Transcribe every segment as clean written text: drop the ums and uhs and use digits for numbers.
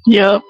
Yep.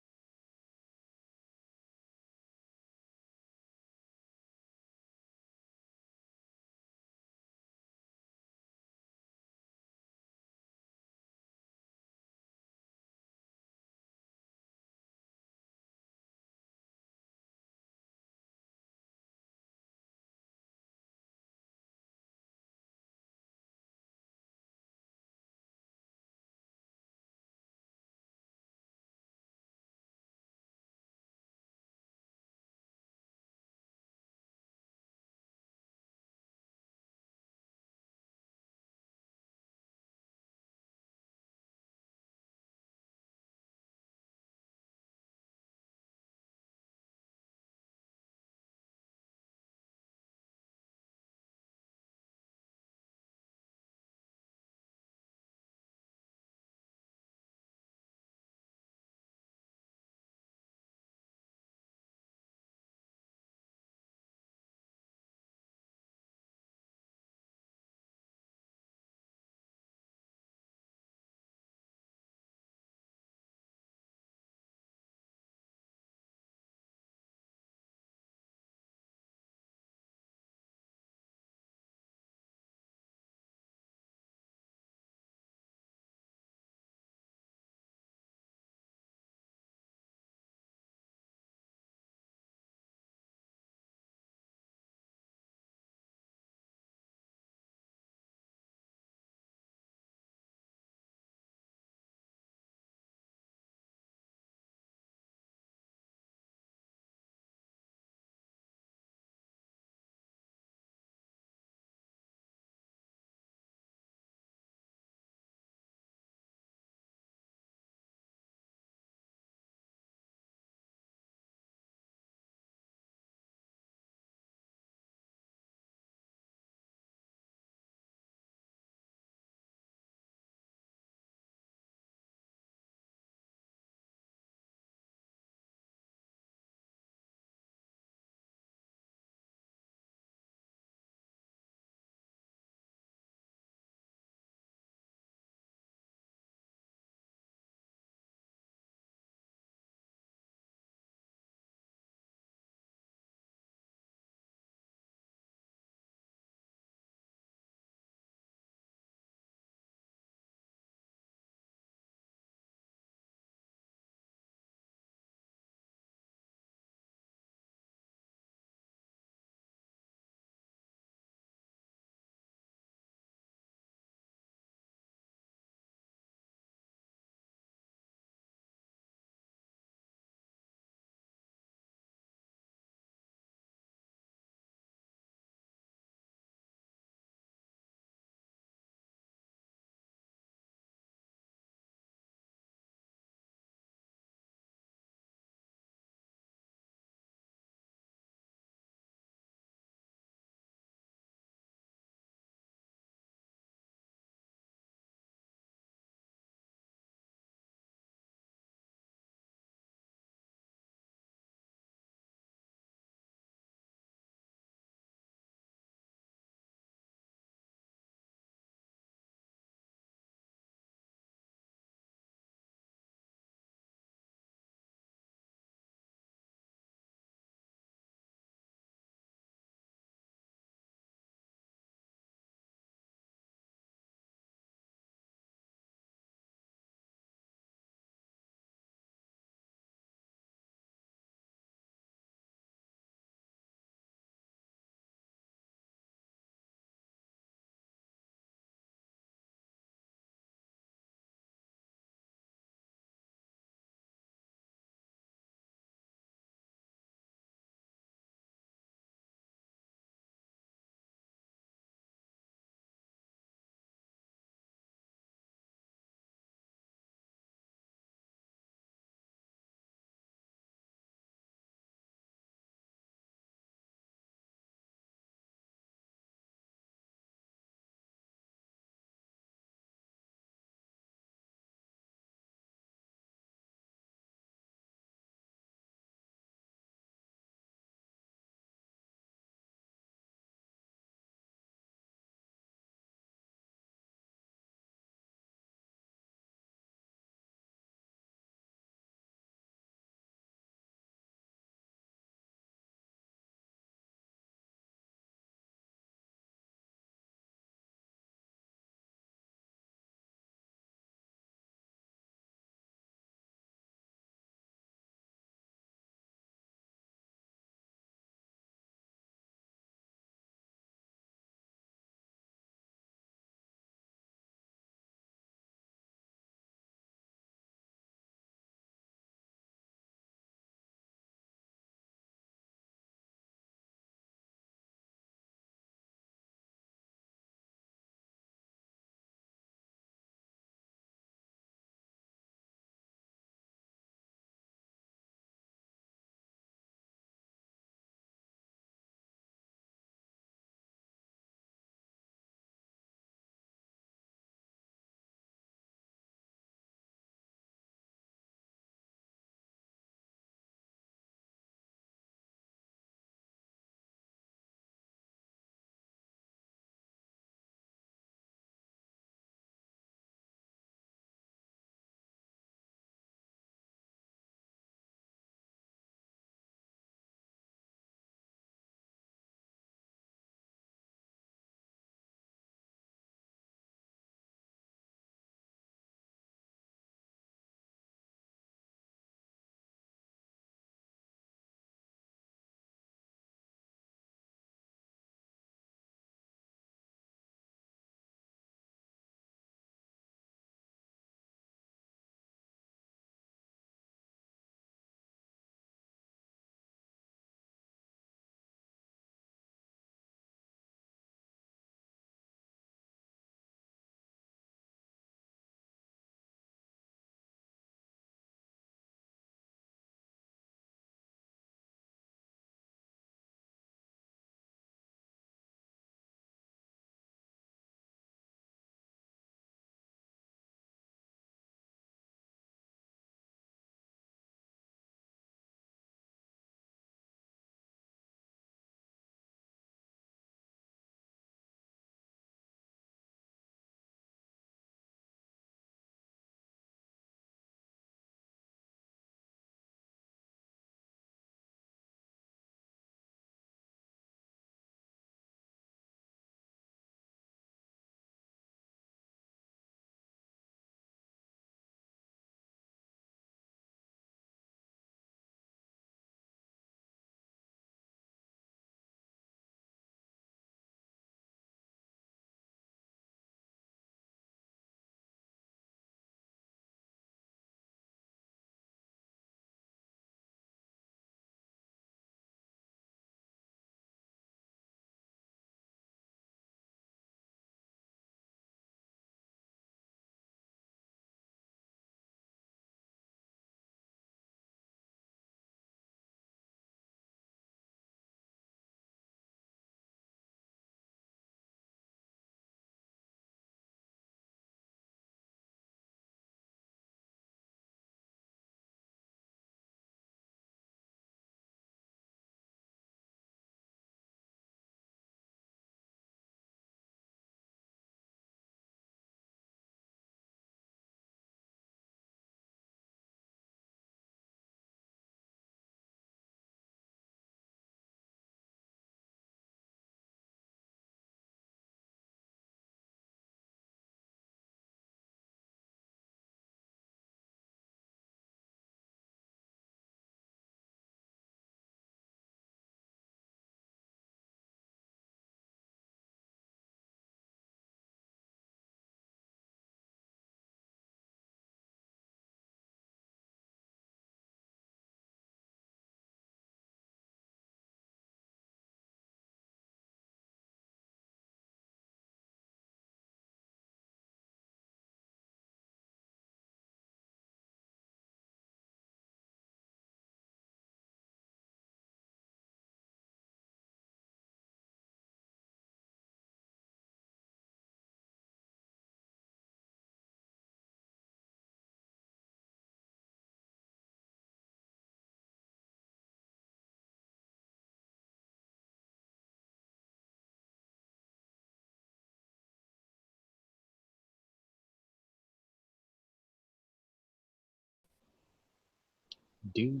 Do.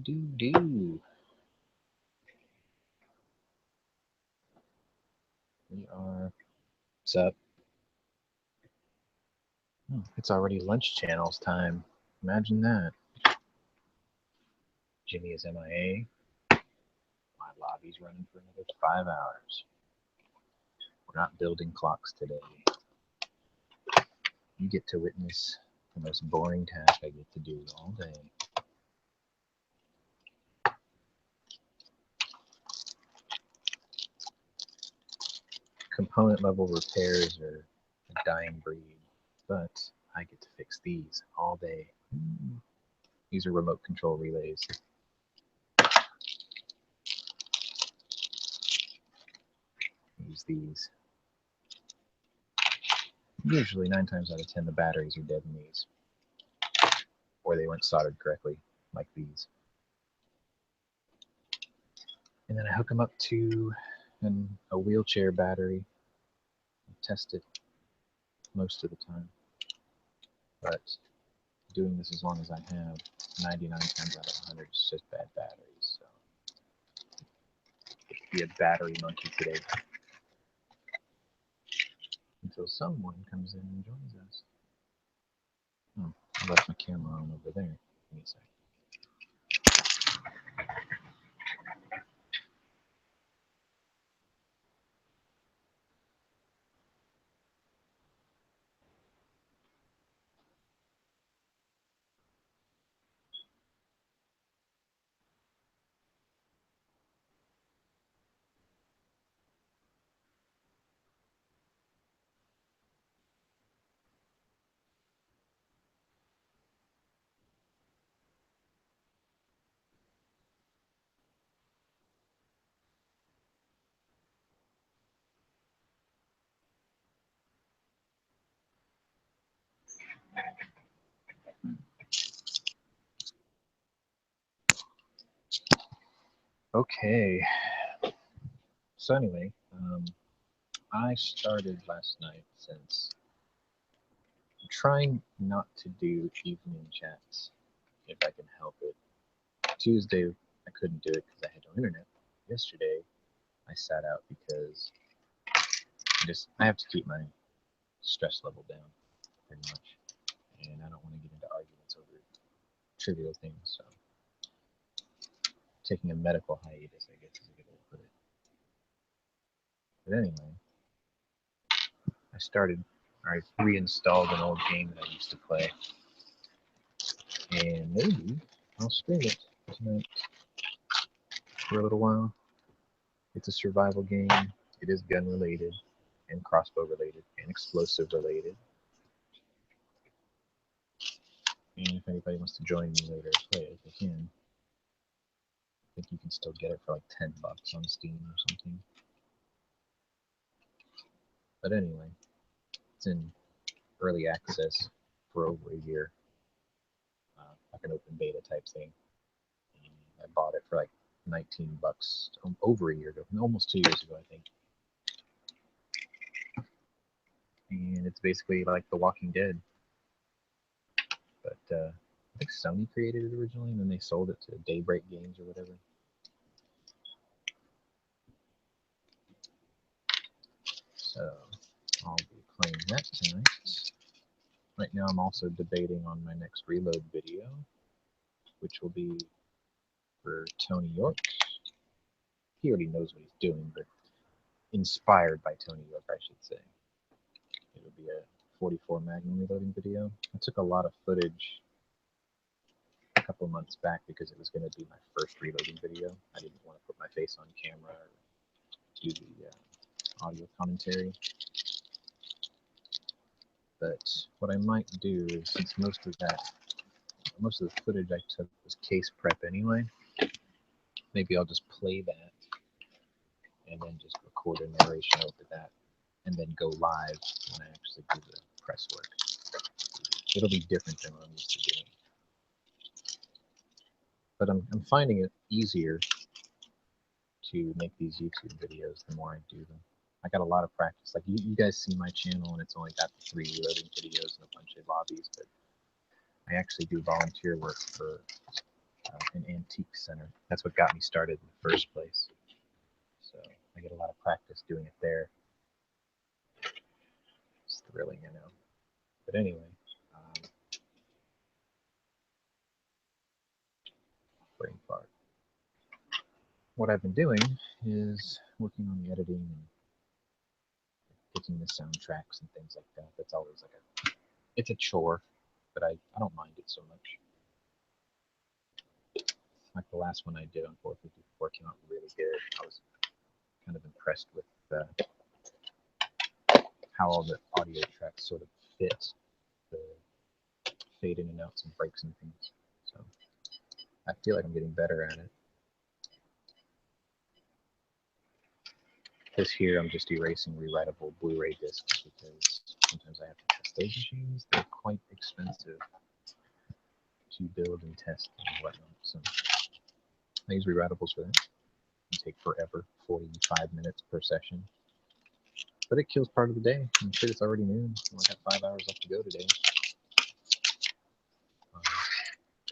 We are. What's up? Oh, it's already lunch channels time. Imagine that. Jimmy is MIA. My lobby's running for another 5 hours. We're not building clocks today. You get to witness the most boring task I get to do all day. Component level repairs are a dying breed, but I get to fix these all day. These are remote control relays. Use these. Usually 9 times out of 10 the batteries are dead in these, or they weren't soldered correctly, like these. And then I hook them up to a wheelchair battery. Test it most of the time, but doing this as long as I have, 99 times out of 100 is just bad batteries. So be a battery monkey today until someone comes in and joins us. Oh, I left my camera on over there. Give me a sec. Okay. So anyway, I started last night since I'm trying not to do evening chats if I can help it. Tuesday I couldn't do it because I had no internet. Yesterday I sat out because I have to keep my stress level down pretty much, and I don't want to get into arguments over trivial things. So taking a medical hiatus, I guess, is a good way to put it. But anyway, I reinstalled an old game that I used to play, and maybe I'll stream it tonight for a little while. It's a survival game. It is gun related, and crossbow related, and explosive related. And if anybody wants to join me later and play it, they can. I think you can still get it for like $10 on Steam or something. But anyway, it's in early access for over a year, like an open beta type thing. And I bought it for like $19 over a year ago, almost 2 years ago, I think. And it's basically like The Walking Dead, but I think Sony created it originally, and then they sold it to Daybreak Games or whatever. So I'll be playing that tonight. Right now I'm also debating on my next reload video, which will be for Tony York. He already knows what he's doing, but inspired by Tony York, I should say. It'll be a 44 Magnum reloading video. I took a lot of footage a couple months back because it was going to be my first reloading video. I didn't want to put my face on camera or do the audio commentary. But what I might do is, since most of the footage I took was case prep anyway, maybe I'll just play that and then just record a narration over that and then go live when I actually do the press work. It'll be different than what I'm used to doing. But I'm finding it easier to make these YouTube videos the more I do them. I got a lot of practice. Like you guys see my channel and it's only got 3 reloading videos and a bunch of lobbies, but I actually do volunteer work for an antique center. That's what got me started in the first place. So I get a lot of practice doing it there. It's thrilling, you know. But anyway, brain fart. What I've been doing is working on the editing and picking the soundtracks and things like that. That's always like it's a chore, but I don't mind it so much. Like the last one I did on 454 came out really good. I was kind of impressed with how all the audio tracks sort of fit the fade in and outs and breaks and things. So I feel like I'm getting better at it. This here, I'm just erasing rewritable Blu-ray discs because sometimes I have to test those machines. They're quite expensive to build and test and whatnot. So I use rewritables for that. It take forever, 45 minutes per session. But it kills part of the day. And shit, it's already noon. I got 5 hours left to go today.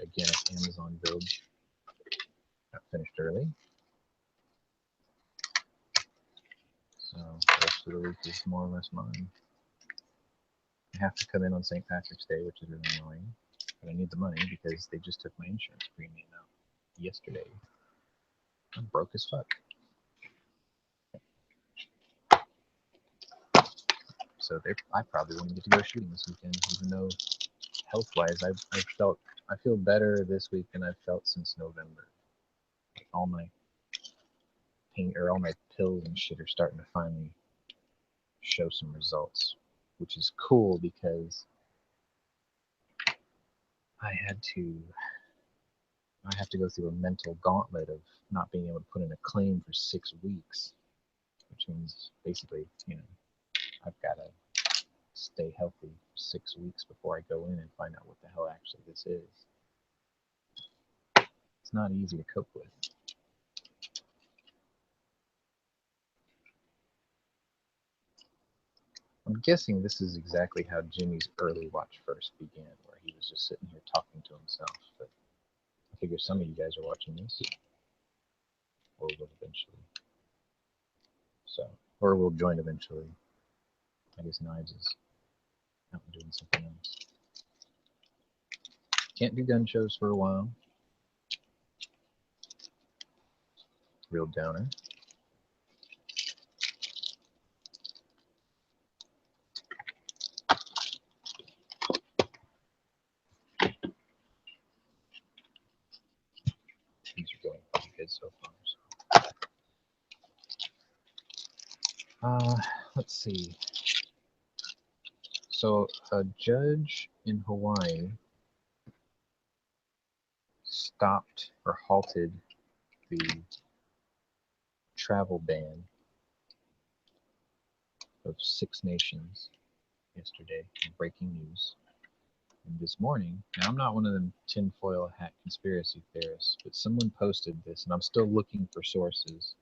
Again, it's Amazon build. Got finished early. So the rest of the week is more or less mine. I have to come in on St. Patrick's Day, which is really annoying. But I need the money because they just took my insurance premium out yesterday. I'm broke as fuck. So I probably wouldn't get to go shooting this weekend, even though health-wise, I feel better this week than I've felt since November. All my pain or all my pills and shit are starting to finally show some results, which is cool because I have to go through a mental gauntlet of not being able to put in a claim for 6 weeks, which means basically, you know, I've got to stay healthy for 6 weeks before I go in and find out what the hell actually this is. It's not easy to cope with. I'm guessing this is exactly how Jimmy's early watch first began, where he was just sitting here talking to himself. But I figure some of you guys are watching this, or will eventually. So, or will join eventually. I guess Knives is out doing something else. Can't do gun shows for a while. Real downer. These are going pretty good so far. So. Let's see. So a judge in Hawaii stopped or halted the travel ban of 6 nations yesterday. Breaking news. And this morning, now I'm not one of them tinfoil hat conspiracy theorists, but someone posted this, and I'm still looking for sources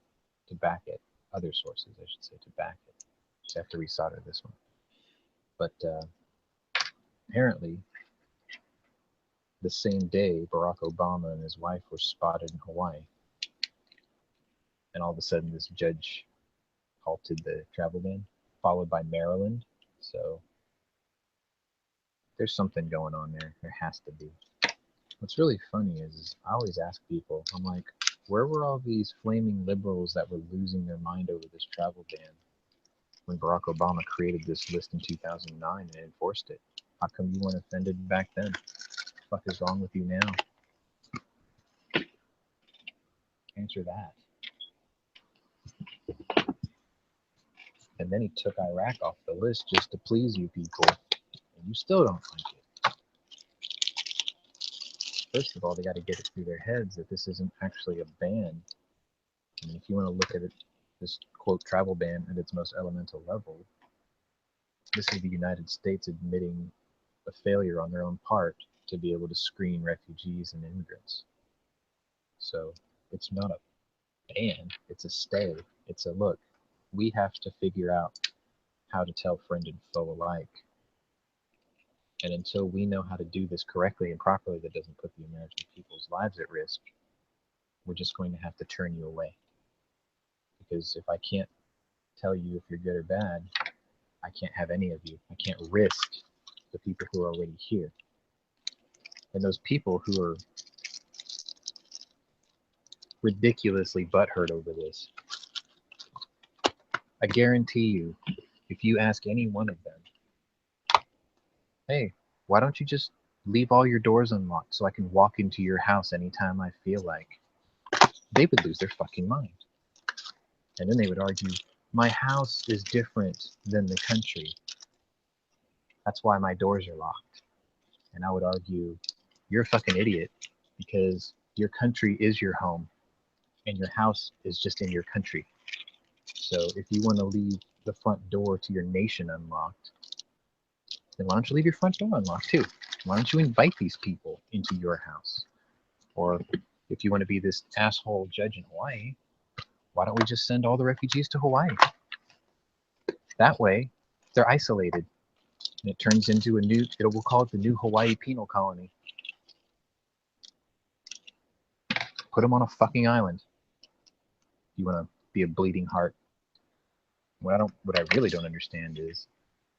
to back it. Other sources, I should say, to back it. Just have to resolder this one. But apparently, the same day, Barack Obama and his wife were spotted in Hawaii. And all of a sudden, this judge halted the travel ban, followed by Maryland. So there's something going on there. There has to be. What's really funny is I always ask people, I'm like, where were all these flaming liberals that were losing their mind over this travel ban when Barack Obama created this list in 2009 and enforced it? How come you weren't offended back then? What the fuck is wrong with you now? Answer that. And then he took Iraq off the list just to please you people, and you still don't like it. First of all, they got to get it through their heads that this isn't actually a ban. I mean, if you want to look at it, this quote travel ban at its most elemental level, this is the United States admitting a failure on their own part to be able to screen refugees and immigrants. So it's not a ban, it's a stay. It's a look. We have to figure out how to tell friend and foe alike And until we know how to do this correctly and properly that doesn't put the American people's lives at risk, we're just going to have to turn you away. Because if I can't tell you if you're good or bad, I can't have any of you. I can't risk the people who are already here. And those people who are ridiculously butthurt over this, I guarantee you, if you ask any one of them, hey, why don't you just leave all your doors unlocked so I can walk into your house anytime I feel like, they would lose their fucking mind. And then they would argue, my house is different than the country. That's why my doors are locked. And I would argue, you're a fucking idiot because your country is your home and your house is just in your country. So if you want to leave the front door to your nation unlocked, then why don't you leave your front door unlocked too? Why don't you invite these people into your house? Or if you want to be this asshole judge in Hawaii, why don't we just send all the refugees to Hawaii? That way, they're isolated. And it turns into we'll call it the new Hawaii penal colony. Put them on a fucking island. You want to be a bleeding heart. What I really don't understand is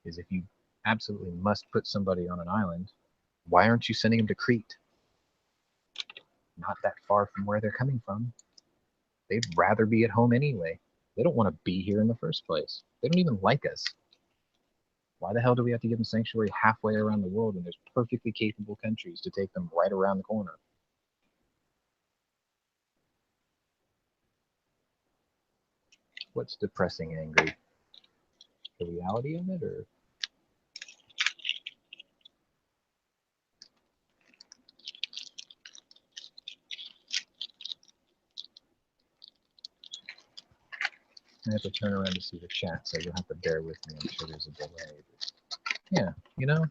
if you absolutely must put somebody on an island, why aren't you sending them to Crete? Not that far from where they're coming from. They'd rather be at home anyway. They don't want to be here in the first place. They don't even like us. Why the hell do we have to give them sanctuary halfway around the world when there's perfectly capable countries to take them right around the corner? What's depressing angry? The reality of it, or? I have to turn around to see the chat, so you'll have to bear with me. I'm sure there's a delay. But yeah, you know,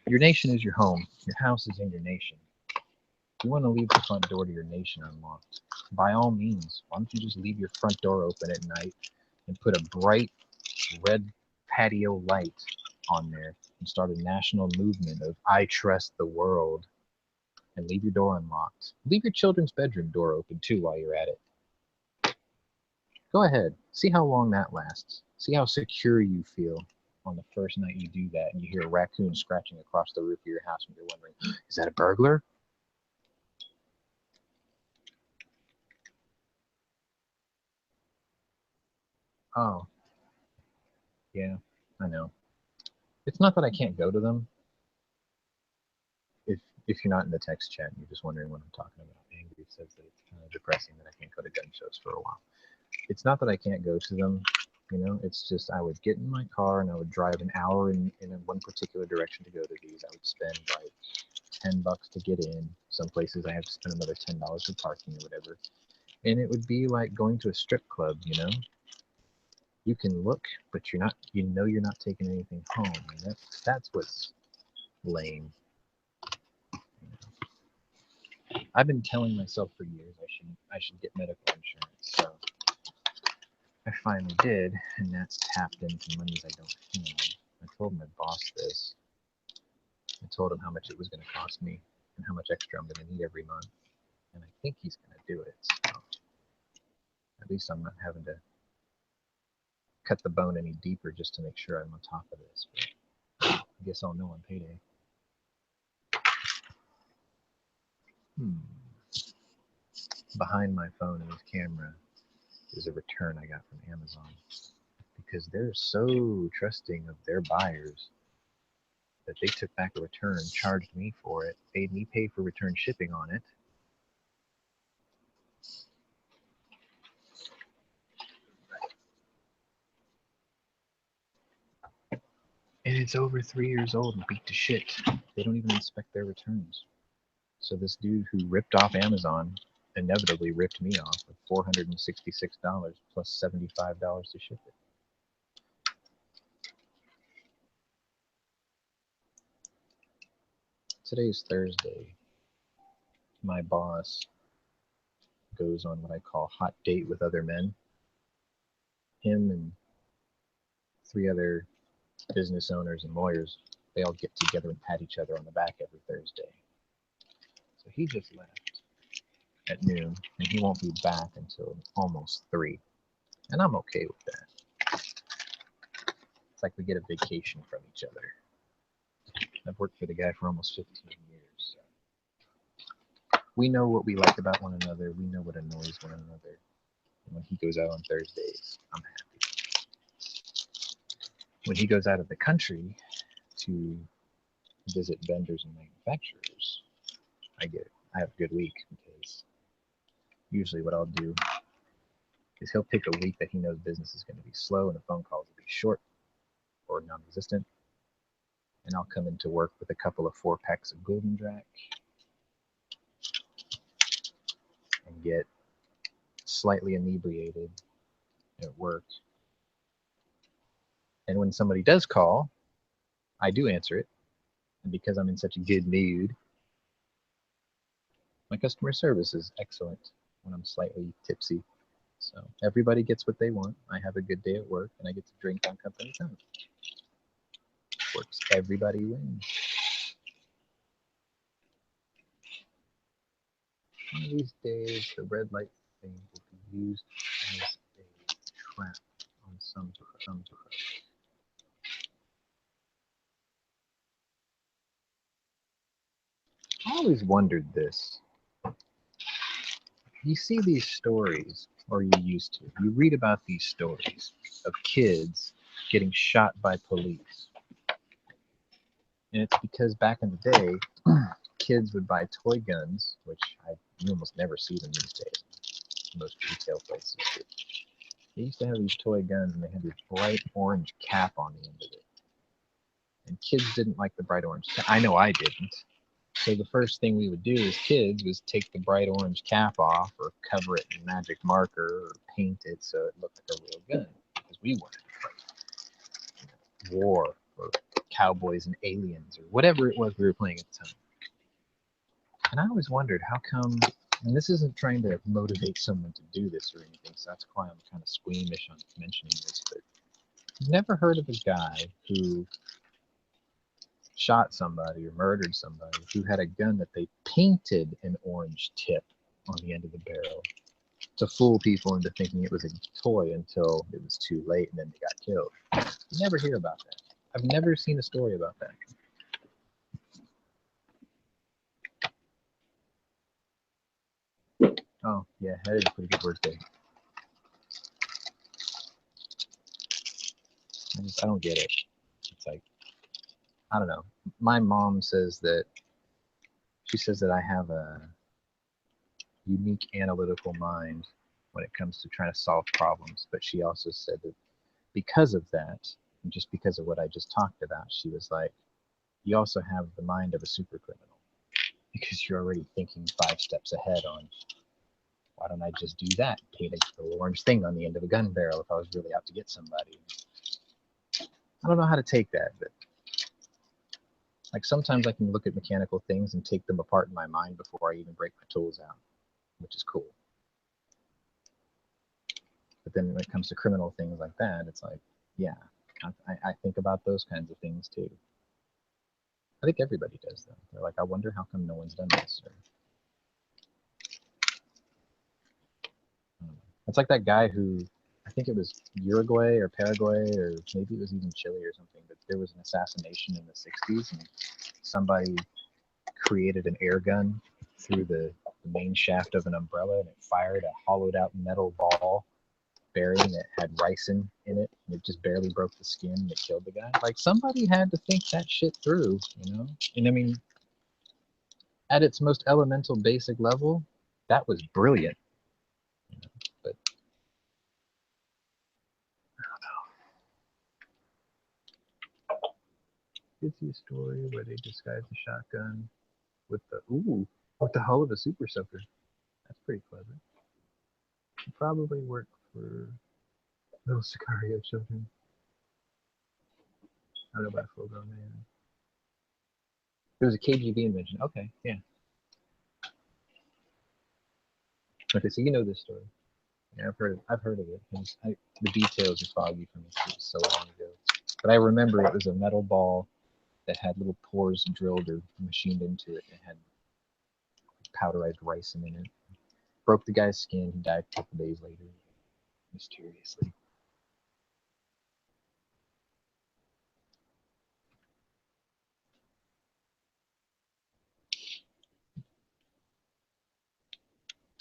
your nation is your home. Your house is in your nation. If you want to leave the front door to your nation unlocked, by all means, why don't you just leave your front door open at night and put a bright red patio light on there and start a national movement of I trust the world, and leave your door unlocked. Leave your children's bedroom door open too while you're at it. Go ahead. See how long that lasts. See how secure you feel on the first night you do that and you hear a raccoon scratching across the roof of your house and you're wondering, is that a burglar? Oh, yeah, I know. It's not that I can't go to them. If you're not in the text chat and you're just wondering what I'm talking about, Angry says that it's kind of depressing that I can't go to gun shows for a while. It's not that I can't go to them, you know, it's just I would get in my car and I would drive an hour in one particular direction to go to these. I would spend like $10 to get in. Some places I have to spend another $10 for parking or whatever. And it would be like going to a strip club, you know? You can look, but you're not, you know, you're not taking anything home. And that's what's lame. I've been telling myself for years I should get medical insurance. So I finally did, and that's tapped into monies I don't have. I told my boss this. I told him how much it was going to cost me and how much extra I'm going to need every month. And I think he's going to do it. So at least I'm not having to cut the bone any deeper just to make sure I'm on top of this. But I guess I'll know on payday. Behind my phone and this camera is a return I got from Amazon because they're so trusting of their buyers that they took back a return, charged me for it, made me pay for return shipping on it. And it's over 3 years old and beat to shit. They don't even inspect their returns. So this dude who ripped off Amazon inevitably ripped me off with $466 plus $75 to ship it. Today's Thursday. My boss goes on what I call hot date with other men. Him and 3 other business owners and lawyers, They all get together and pat each other on the back every Thursday. So he just left at noon, and he won't be back until almost 3. And I'm okay with that. It's like we get a vacation from each other. I've worked for the guy for almost 15 years. So we know what we like about one another. We know what annoys one another. And when he goes out on Thursdays, I'm happy. When he goes out of the country to visit vendors and manufacturers, I have a good week, because usually what I'll do is he'll pick a week that he knows business is going to be slow and the phone calls will be short or non-existent. And I'll come into work with a couple of 4-packs of Golden Drac and get slightly inebriated at work. And when somebody does call, I do answer it. And because I'm in such a good mood, my customer service is excellent when I'm slightly tipsy. So everybody gets what they want. I have a good day at work, and I get to drink on company time. Works. Everybody wins. One of these days, the red light thing will be used as a trap on some truck. I always wondered this. You see these stories, or you used to. You read about these stories of kids getting shot by police. And it's because back in the day, kids would buy toy guns, which you almost never see them these days. Most retail places do. They used to have these toy guns, and they had this bright orange cap on the end of it. And kids didn't like the bright orange cap. I know I didn't. So the first thing we would do as kids was take the bright orange cap off, or cover it in magic marker, or paint it so it looked like a real gun, because we wanted to play war or cowboys and aliens or whatever it was we were playing at the time. And I always wondered how come, and this isn't trying to motivate someone to do this or anything, so that's why I'm kind of squeamish on mentioning this, but I've never heard of a guy who shot somebody or murdered somebody who had a gun that they painted an orange tip on the end of the barrel to fool people into thinking it was a toy until it was too late and then they got killed. You never hear about that. I've never seen a story about that. Oh, yeah, that is a pretty good birthday. I don't get it. It's like, I don't know. My mom says that, she says that I have a unique analytical mind when it comes to trying to solve problems, but she also said that because of that, and just because of what I just talked about, she was like, you also have the mind of a super criminal, because you're already thinking 5 steps ahead on, why don't I just do that? Paint a little orange thing on the end of a gun barrel if I was really out to get somebody. I don't know how to take that, but like sometimes I can look at mechanical things and take them apart in my mind before I even break my tools out, which is cool. But then when it comes to criminal things like that, it's like, yeah, I think about those kinds of things too. I think everybody does though. They're like, I wonder how come no one's done this. Or, it's like that guy who, I think it was Uruguay or Paraguay, or maybe it was even Chile or something, but there was an assassination in the 60s and somebody created an air gun through the main shaft of an umbrella, and it fired a hollowed out metal ball bearing that had ricin in it, and it just barely broke the skin and it killed the guy. Like, somebody had to think that shit through, you know? And I mean, at its most elemental basic level, that was brilliant. You know? But I don't know. Did see a story where they disguised a shotgun with the hull of a super soaker. That's pretty clever. Should probably work for those Sicario children. I don't know about a full-grown man. It was a KGB invention. Okay, yeah. Okay, so you know this story. Yeah, I've heard of it. The details are foggy for me because it was so long ago. But I remember it was a metal ball that had little pores drilled or machined into it. It had powderized ricin in it. Broke the guy's skin. He died a couple days later, mysteriously.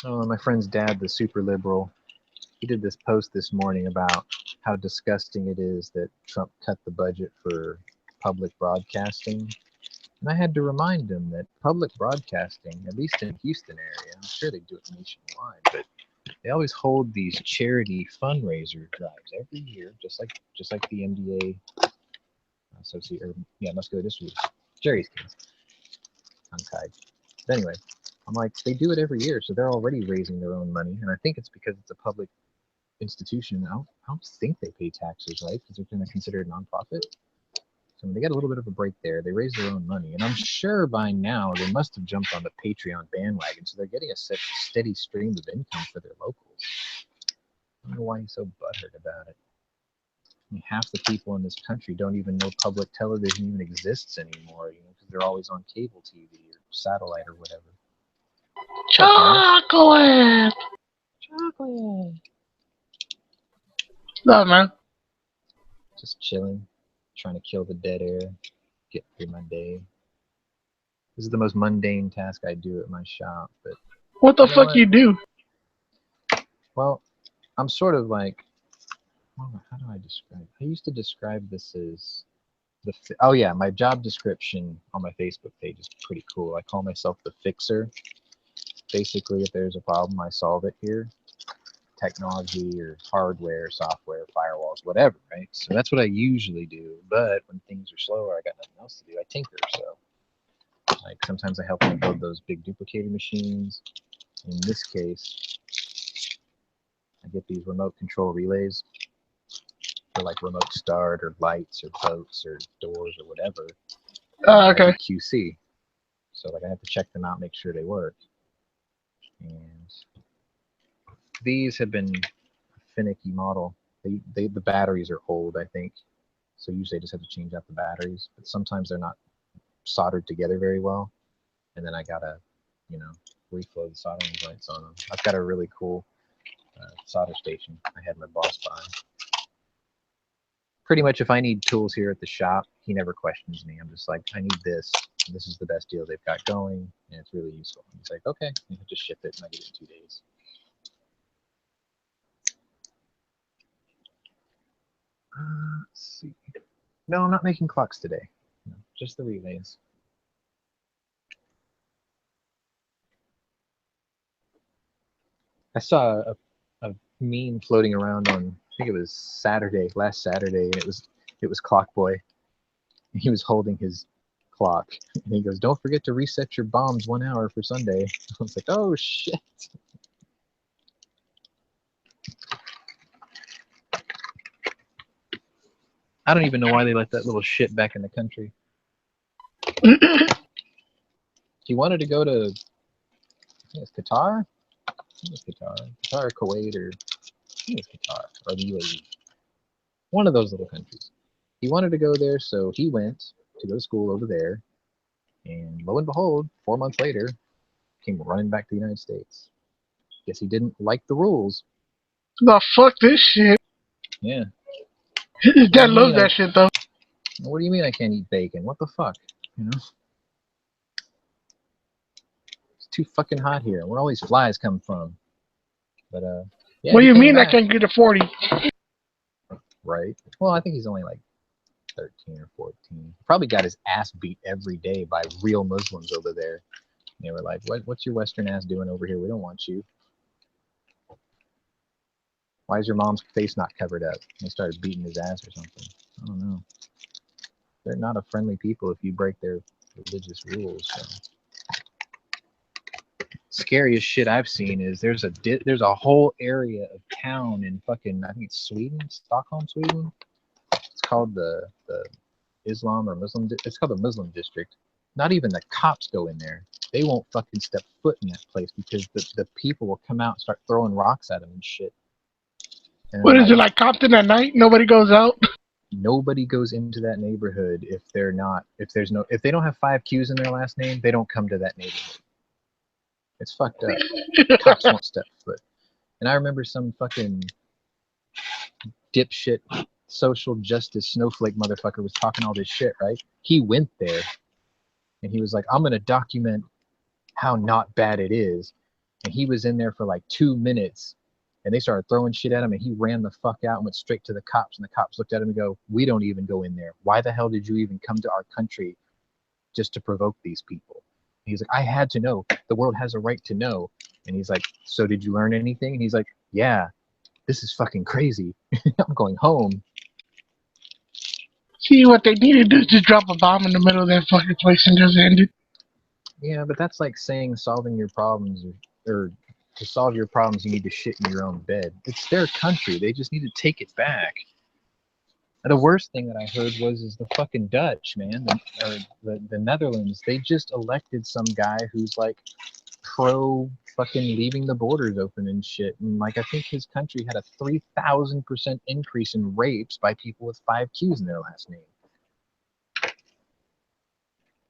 Oh, my friend's dad, the super liberal, he did this post this morning about how disgusting it is that Trump cut the budget for public broadcasting. And I had to remind him that public broadcasting, at least in the Houston area, I'm sure they do it nationwide, but they always hold these charity fundraiser drives every year, just like the MDA associate, or yeah, Muscular Dystrophy, Jerry's kids, untied. But anyway, I'm like, they do it every year, so they're already raising their own money, and I think it's because it's a public institution. I don't think they pay taxes, right? Because they're kind of considered a nonprofit. So they got a little bit of a break there. They raise their own money, and I'm sure by now they must have jumped on the Patreon bandwagon, so they're getting a steady stream of income for their locals. I don't know why he's so butthurt about it. I mean, half the people in this country don't even know public television even exists anymore, because they're always on cable TV or satellite or whatever. Chocolate! Chocolate! No, man. Just chilling, trying to kill the dead air, get through my day. This is the most mundane task I do at my shop, but What the fuck you do? Well, I'm sort of like, how do I describe it? I used to describe this as oh yeah, my job description on my Facebook page is pretty cool. I call myself the fixer. Basically, if there's a problem, I solve it here. Technology or hardware, software, firewalls, whatever, right? So that's what I usually do. But when things are slow or I got nothing else to do, I tinker. So like sometimes I help them build those big duplicator machines. In this case, I get these remote control relays for like remote start or lights or boats or doors or whatever. Okay. QC. So like I have to check them out, make sure they work. And these have been a finicky model. The batteries are old, I think. So usually I just have to change out the batteries, but sometimes they're not soldered together very well. And then I gotta, reflow the soldering joints on them. I've got a really cool solder station I had my boss buy. Pretty much if I need tools here at the shop, he never questions me. I'm just like, I need this. This is the best deal they've got going, and it's really useful. And he's like, okay, you just ship it, and I get it in 2 days. Let's see. No, I'm not making clocks today. No, just the relays. I saw a meme floating around on, I think it was last Saturday, and it was Clock Boy. He was holding his clock, and he goes, "Don't forget to reset your bombs 1 hour for Sunday." I was like, "Oh shit!" I don't even know why they let that little shit back in the country. He wanted to go to, I think it's Qatar. I think it's Qatar or Kuwait, or I think it's Qatar or the UAE. One of those little countries. He wanted to go there, so he went to go to school over there, and lo and behold, 4 months later, came running back to the United States. Guess he didn't like the rules. No, fuck this shit. Yeah. His dad loves that shit, though. What do you mean I can't eat bacon? What the fuck? It's too fucking hot here. Where all these flies come from? But yeah. What do you mean I can't get to 40? Right. Well, I think he's only like 13 or 14. Probably got his ass beat every day by real Muslims over there. They were like, what's your Western ass doing over here? We don't want you. Why is your mom's face not covered up? They started beating his ass or something. I don't know. They're not a friendly people if you break their religious rules. So. Scariest shit I've seen is there's a whole area of town in fucking, I think it's Sweden, Stockholm, Sweden. It's called the Islam or Muslim. It's called the Muslim district. Not even the cops go in there. They won't fucking step foot in that place because the people will come out and start throwing rocks at them and shit. And what is it, like Compton at night? Nobody goes out? Nobody goes into that neighborhood if they don't have 5 Q's in their last name, they don't come to that neighborhood. It's fucked up. Cops won't step foot. And I remember some fucking dipshit social justice snowflake motherfucker was talking all this shit, right? He went there and he was like, I'm gonna document how not bad it is. And he was in there for like 2 minutes and they started throwing shit at him and he ran the fuck out and went straight to the cops, and the cops looked at him and go, we don't even go in there. Why the hell did you even come to our country just to provoke these people? And he's like, I had to know. The world has a right to know. And he's like, so did you learn anything? And he's like, yeah, this is fucking crazy. I'm going home. See, what they need to do is just drop a bomb in the middle of that fucking place and just end it. Yeah, but that's like saying solving your problems or to solve your problems you need to shit in your own bed. It's their country. They just need to take it back. And the worst thing that I heard is the fucking Dutch, man, the Netherlands. They just elected some guy who's like pro fucking leaving the borders open and shit. And like I think his country had a 3,000% increase in rapes by people with 5 Q's in their last name.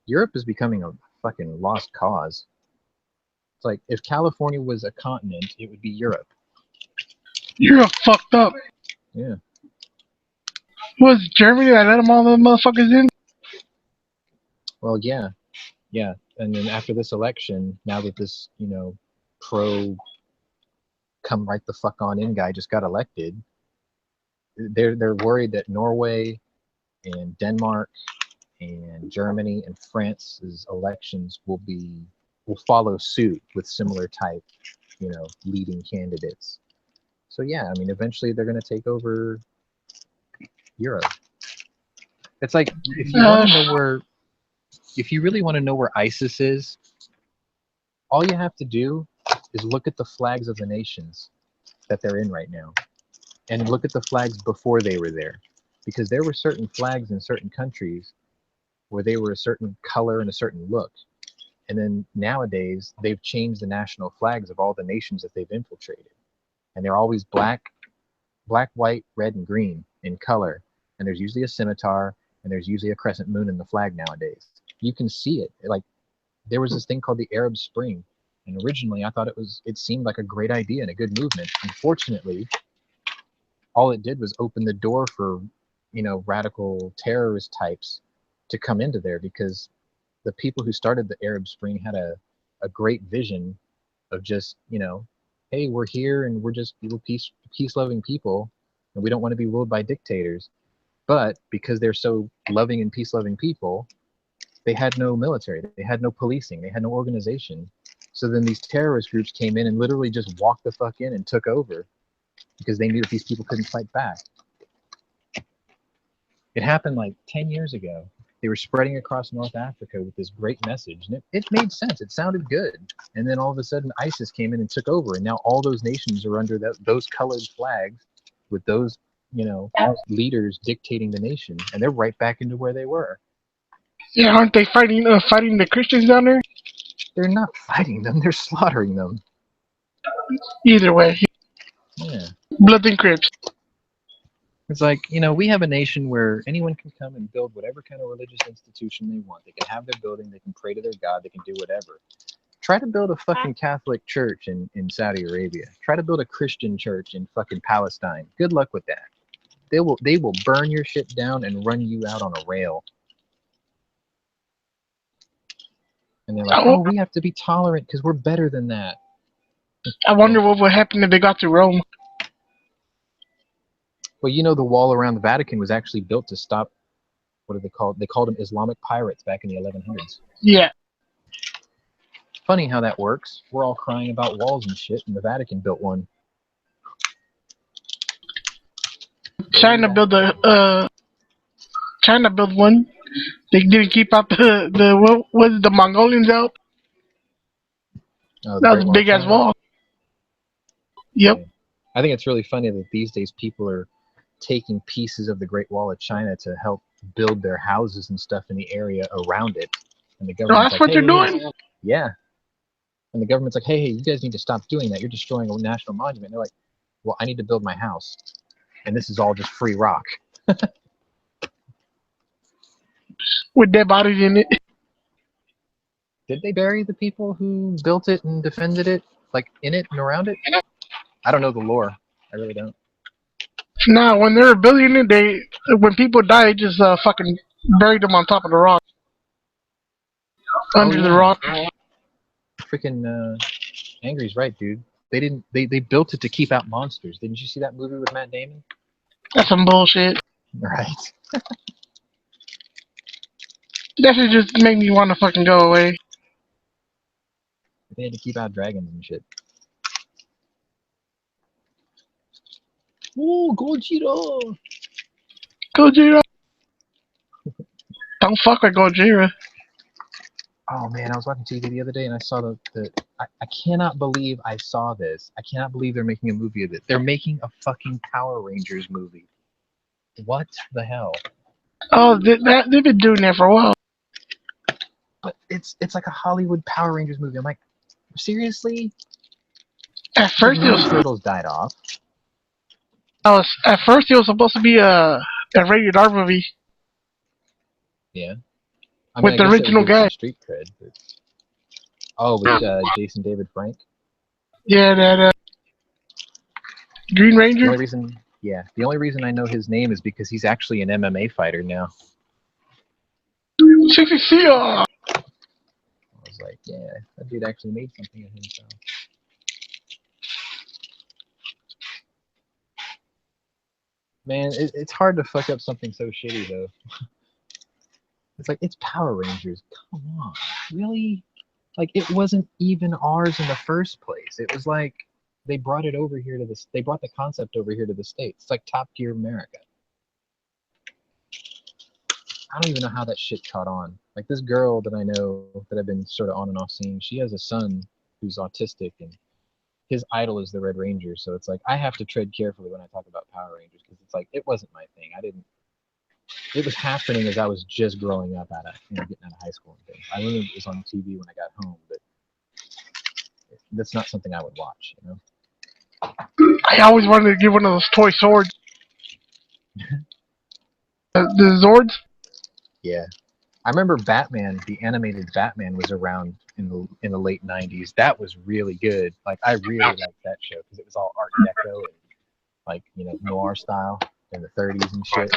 Europe is becoming a fucking lost cause. It's like if California was a continent, it would be Europe. You're fucked up. Yeah. Was Germany that let them all the motherfuckers in? Well, yeah. And then after this election, now that this, pro come right the fuck on in guy just got elected, they're worried that Norway and Denmark and Germany and France's elections will follow suit with similar type, leading candidates. So yeah, I mean, eventually they're going to take over Europe. It's like if you really want to know where ISIS is, all you have to do is look at the flags of the nations that they're in right now, and look at the flags before they were there, because there were certain flags in certain countries where they were a certain color and a certain look, and then nowadays they've changed the national flags of all the nations that they've infiltrated, and they're always black, white, red, and green in color, and there's usually a scimitar and there's usually a crescent moon in the flag nowadays. You can see it. Like there was this thing called the Arab Spring, and originally I thought it seemed like a great idea and a good movement. Unfortunately, all it did was open the door for radical terrorist types to come into there, because the people who started the Arab Spring had a great vision of just hey, we're here and we're just peace loving people and we don't want to be ruled by dictators. But because they're so loving and peace loving people, they had no military, they had no policing, they had no organization. So then these terrorist groups came in and literally just walked the fuck in and took over, because they knew that these people couldn't fight back. It happened like 10 years ago. They were spreading across North Africa with this great message, and it made sense. It sounded good. And then all of a sudden ISIS came in and took over, and now all those nations are under those colored flags with those leaders dictating the nation, and they're right back into where they were. Yeah, aren't they fighting the Christians down there? They're not fighting them, they're slaughtering them. Either way. Yeah. Blood and Crips. It's like, we have a nation where anyone can come and build whatever kind of religious institution they want. They can have their building, they can pray to their God, they can do whatever. Try to build a fucking Catholic church in Saudi Arabia. Try to build a Christian church in fucking Palestine. Good luck with that. They will burn your shit down and run you out on a rail. And they're like, oh, we have to be tolerant because we're better than that. I wonder what would happen if they got to Rome. Well, the wall around the Vatican was actually built to stop, what are they called? They called them Islamic pirates back in the 1100s. Yeah. Funny how that works. We're all crying about walls and shit, and the Vatican built one. China built one. They didn't keep out the Mongolians out. Oh, that was a big ass wall. Yep. Okay. I think it's really funny that these days people are taking pieces of the Great Wall of China to help build their houses and stuff in the area around it. And the government's that's what they're doing? Yeah. And the government's like, hey, you guys need to stop doing that. You're destroying a national monument. And they're like, well, I need to build my house. And this is all just free rock. with dead bodies in it. Did they bury the people who built it and defended it, like in it and around it? I don't know the lore. I really don't. Nah, when they were building it, when people die, they just fucking buried them on top of the rock, under the rock. Freaking Angry's right, dude. They didn't. They built it to keep out monsters. Didn't you see that movie with Matt Damon? That's some bullshit. Right. That should just make me want to fucking go away. They had to keep out dragons and shit. Ooh, Gojira! Gojira. Don't fuck with Gojira. Oh man, I was watching TV the other day and I saw I cannot believe I saw this. I cannot believe they're making a movie of it. They're making a fucking Power Rangers movie. What the hell? Oh, they've been doing that for a while. But it's like a Hollywood Power Rangers movie. I'm like, seriously? At first, the Ninja Turtles died off. At first, it was supposed to be a rated R movie. Yeah. I mean, with the original guy. Street cred, but... Oh, with Jason David Frank. Yeah, that Green Ranger. The only reason I know his name is because he's actually an MMA fighter now. 60 I was like, yeah, that dude actually made something of himself. Man, it's hard to fuck up something so shitty, though. It's like, it's Power Rangers. Come on. Really? Like, it wasn't even ours in the first place. It was like, they brought it over here to this. They brought the concept over here to the States. It's like Top Gear America. I don't even know how that shit caught on. Like, this girl that I know, that I've been sort of on and off seeing, she has a son who's autistic, and his idol is the Red Ranger, so it's like, I have to tread carefully when I talk about Power Rangers, because it's like, it wasn't my thing. It was happening as I was just growing up getting out of high school and things. I remember it was on TV when I got home, but that's not something I would watch, you know? I always wanted to get one of those toy swords. The Zords? Yeah. I remember Batman, the animated Batman was around in the late 90s. That was really good. Like, I really liked that show because it was all Art Deco and, like, you know, noir style in the 30s and shit.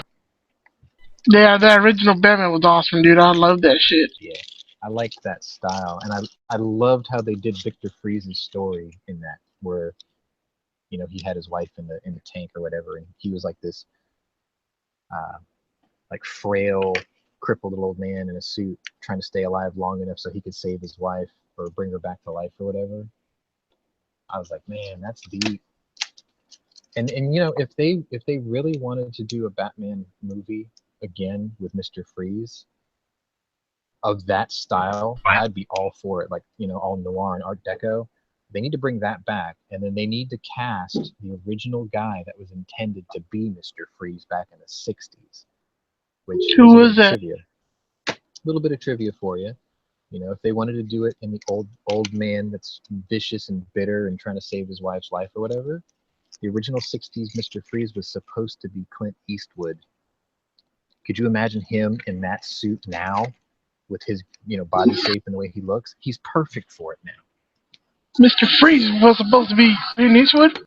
Yeah, that original Batman was awesome, dude. I love that shit. Yeah, I liked that style, and I loved how they did Victor Freeze's story in that, where, you know, he had his wife in the tank or whatever, and he was like this, like frail, crippled little old man in a suit trying to stay alive long enough so he could save his wife or bring her back to life or whatever. I was like, man, that's deep. And you know, if they really wanted to do a Batman movie again with Mr. Freeze of that style, I'd be all for it. Like, you know, all noir and Art Deco. They need to bring that back, and then they need to cast the original guy that was intended to be Mr. Freeze back in the 60s. Which who was that? Trivia. A little bit of trivia for you. You know, if they wanted to do it in the old man that's vicious and bitter and trying to save his wife's life or whatever, the original 60s Mr. Freeze was supposed to be Clint Eastwood. Could you imagine him in that suit now with his, you know, body shape and the way he looks? He's perfect for it now. Mr. Freeze was supposed to be Clint Eastwood?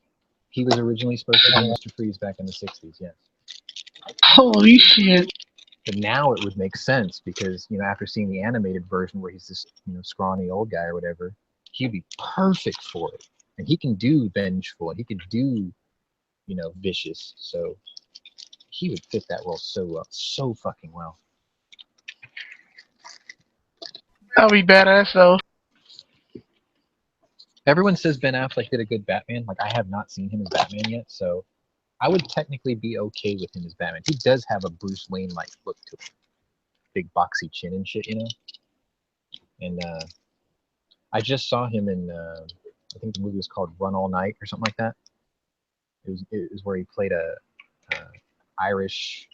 He was originally supposed to be Mr. Freeze back in the 60s, yes. Holy shit. But now it would make sense because, you know, after seeing the animated version where he's this, you know, scrawny old guy or whatever, he'd be perfect for it. And he can do vengeful and he can do, you know, vicious. So he would fit that role so well, so fucking well. That'll be badass though. Everyone says Ben Affleck did a good Batman. Like, I have not seen him as Batman yet, so I would technically be okay with him as Batman. He does have a Bruce Wayne-like look to him. Big boxy chin and shit, you know? And I just saw him in, I think the movie was called Run All Night or something like that. It was where he played a Irish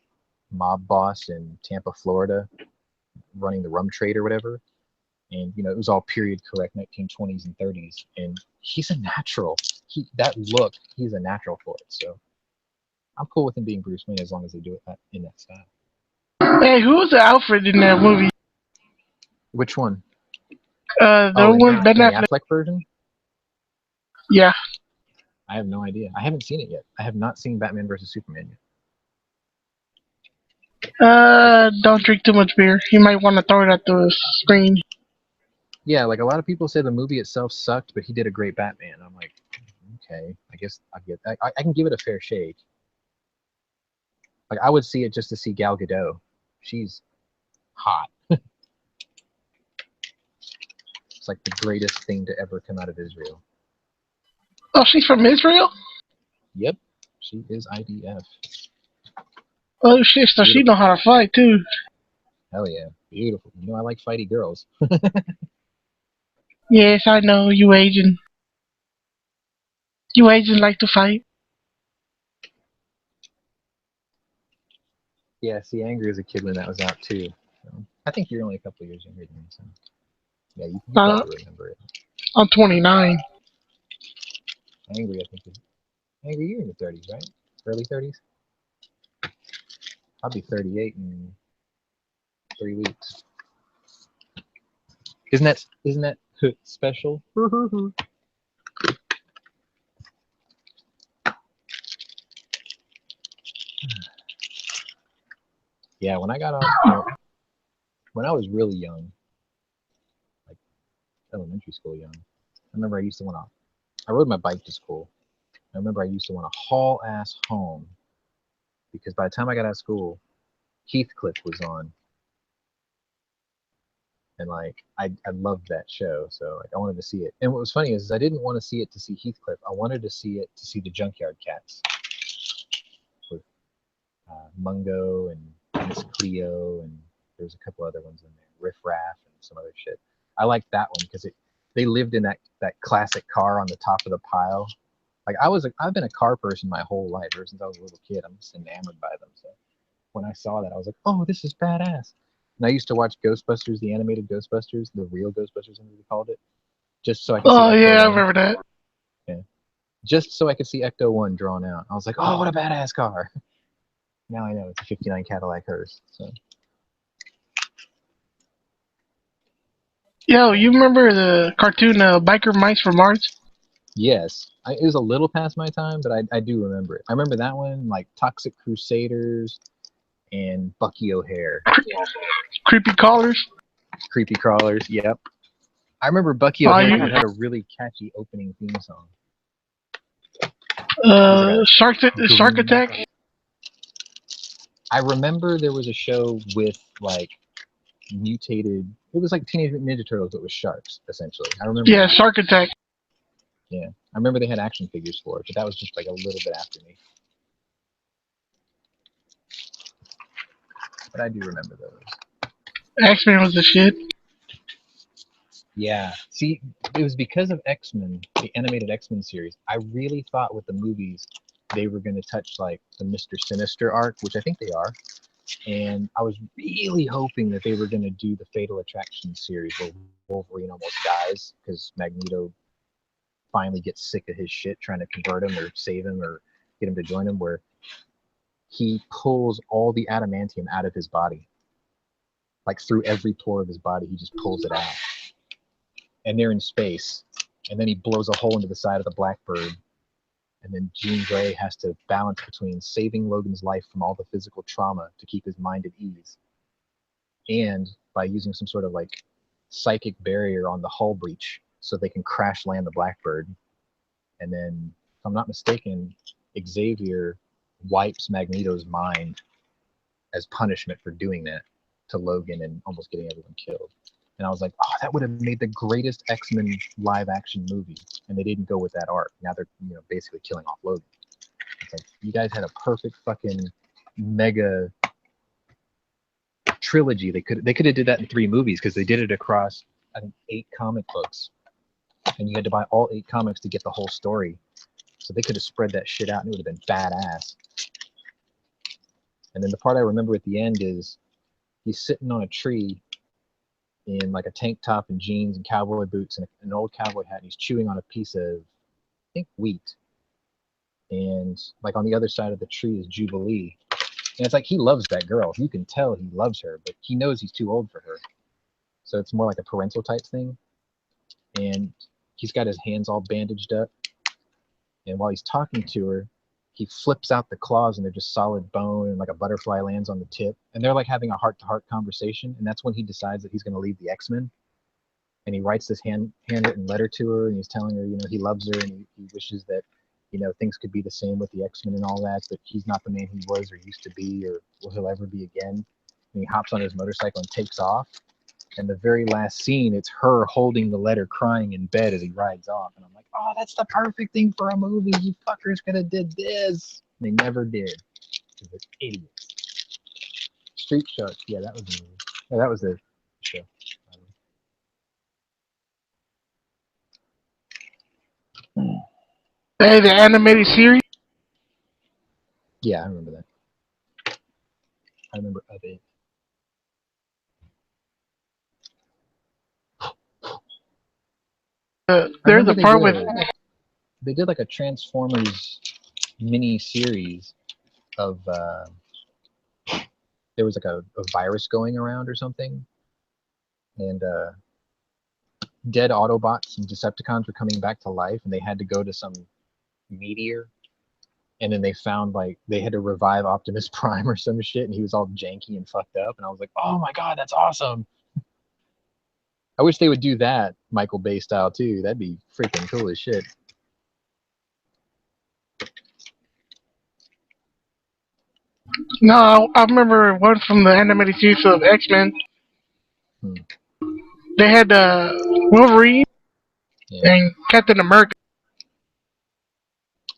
mob boss in Tampa, Florida, running the rum trade or whatever. And, you know, it was all period correct, 1920s and 30s. And he's a natural. That look, he's a natural for it. So I'm cool with him being Bruce Wayne as long as they do it in that style. Hey, who was Alfred in that movie? Which one? The Oh, in one Ben the Affleck. Affleck version? Yeah. I have no idea. I haven't seen it yet. I have not seen Batman versus Superman yet. Don't drink too much beer. You might want to throw it at the screen. Yeah, like a lot of people say the movie itself sucked, but he did a great Batman. I'm like, okay, I guess I get that. I can give it a fair shake. Like I would see it just to see Gal Gadot. She's hot. It's like the greatest thing to ever come out of Israel. Oh, she's from Israel? Yep, she is IDF. Oh shit, so she Beautiful. know how to fight too. Hell yeah, beautiful. You know I like fighty girls. Yes, I know, you Asian. You Asians like to fight. Yeah, see, Angry as a kid when that was out too. So, I think you're only a couple of years younger than me, so yeah, you Uh, probably remember it. I'm 29. Angry, I think. Angry, you're in your 30s, right? Early 30s? I'll be 38 in 3 weeks. Isn't that special? Yeah, when I got off, when I was really young, like elementary school young, I remember I used to want to. I rode my bike to school. I remember I used to want to haul ass home because by the time I got out of school, Heathcliff was on, and like I loved that show, so like I wanted to see it. And what was funny is I didn't want to see it to see Heathcliff. I wanted to see it to see the Junkyard Cats with Mungo and Miss Cleo, and there's a couple other ones in there, Riff Raff and some other shit. I liked that one because they lived in that classic car on the top of the pile. Like I've been a car person my whole life ever since I was a little kid. I'm just enamored by them. So when I saw that, I was like, oh, this is badass. And I used to watch Ghostbusters, the animated Ghostbusters, the real Ghostbusters, as we called it, just so I could see Oh yeah, I Ecto-1. remember that. Yeah, just so I could see Ecto-1 drawn out. I was like, oh, what a badass car. Now I know it's a '59 Cadillac hearse. So Yo, you remember the cartoon Biker Mice from Mars? yes, it was a little past my time, but I do remember it. I remember that one, like Toxic Crusaders and Bucky O'Hare. Creepy Callers. Creepy Crawlers, yep. I remember Bucky Oh, O'Hare you, had a really catchy opening theme song. It was like Shark Attack. I remember there was a show with like mutated. It was like Teenage Mutant Ninja Turtles, but with sharks, essentially. I remember. Yeah, That. Shark Attack. Yeah, I remember they had action figures for it, but that was just like a little bit after me. But I do remember those. X-Men was the shit. Yeah. See, it was because of X-Men, the animated X-Men series. I really thought with the movies they were going to touch like the Mr. Sinister arc, which I think they are. And I was really hoping that they were going to do the Fatal Attraction series where Wolverine almost dies because Magneto finally gets sick of his shit trying to convert him or save him or get him to join him, where he pulls all the adamantium out of his body. Like through every pore of his body, he just pulls it out. And they're in space. And then he blows a hole into the side of the Blackbird. And then Jean Grey has to balance between saving Logan's life from all the physical trauma to keep his mind at ease, and by using some sort of like psychic barrier on the hull breach so they can crash land the Blackbird. And then, if I'm not mistaken, Xavier wipes Magneto's mind as punishment for doing that to Logan and almost getting everyone killed. And I was like, oh, that would have made the greatest X-Men live action movie. And they didn't go with that arc. Now they're basically killing off Logan. It's like, you guys had a perfect fucking mega trilogy. They could have did that in 3 movies because they did it across, I think, 8 comic books. And you had to buy all 8 comics to get the whole story. So they could have spread that shit out and it would have been badass. And then the part I remember at the end is he's sitting on a tree in like a tank top and jeans and cowboy boots and an old cowboy hat, and he's chewing on a piece of, I think, wheat. And like on the other side of the tree is Jubilee, And it's like he loves that girl. You can tell he loves her, but he knows he's too old for her. So it's more like a parental type thing. And he's got his hands all bandaged up. And while he's talking to her, he flips out the claws and they're just solid bone, and like a butterfly lands on the tip. And they're like having a heart-to-heart conversation. And that's when he decides that he's going to leave the X-Men. And he writes this handwritten letter to her, and he's telling her, he loves her, and he wishes that, things could be the same with the X-Men and all that, but he's not the man he was or used to be or will he'll ever be again. And he hops on his motorcycle and takes off. And the very last scene, it's her holding the letter, crying in bed as he rides off. And I'm like, oh, that's the perfect thing for a movie. You fuckers could have did this. And they never did. They're idiots. Street Sharks. Yeah, that was the movie. Yeah, that was the show. Hey, the animated series. Yeah, I remember that. I remember of it. There's a part with. They did like a Transformers mini series of there was like a virus going around or something, and dead Autobots and Decepticons were coming back to life, and they had to go to some meteor, and then they found like they had to revive Optimus Prime or some shit, and he was all janky and fucked up, and I was like, oh my god, that's awesome. I wish they would do that Michael Bay style too. That'd be freaking cool as shit. No, I remember one from the animated series of X-Men. They had Wolverine and Captain America.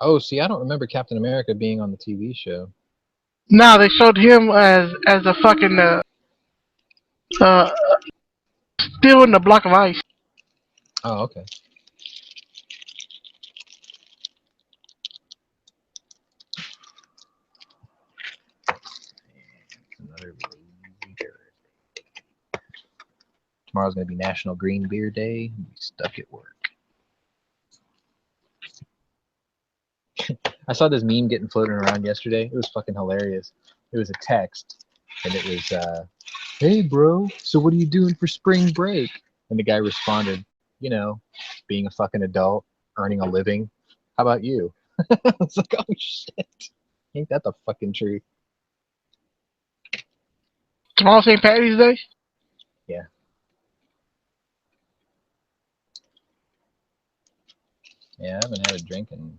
Oh, see, I don't remember Captain America being on the TV show. No, they showed him as a fucking still in the block of ice. Oh, okay. Another lazy Thursday. Tomorrow's gonna be National Green Beer Day. I'm stuck at work. I saw this meme getting floated around yesterday. It was fucking hilarious. It was a text, and it was, "Hey, bro, so what are you doing for spring break?" And the guy responded, being a fucking adult, earning a living. How about you? I was like, oh shit, ain't that the fucking truth? Tomorrow St. Patty's Day. Yeah. Yeah, I haven't had a drink in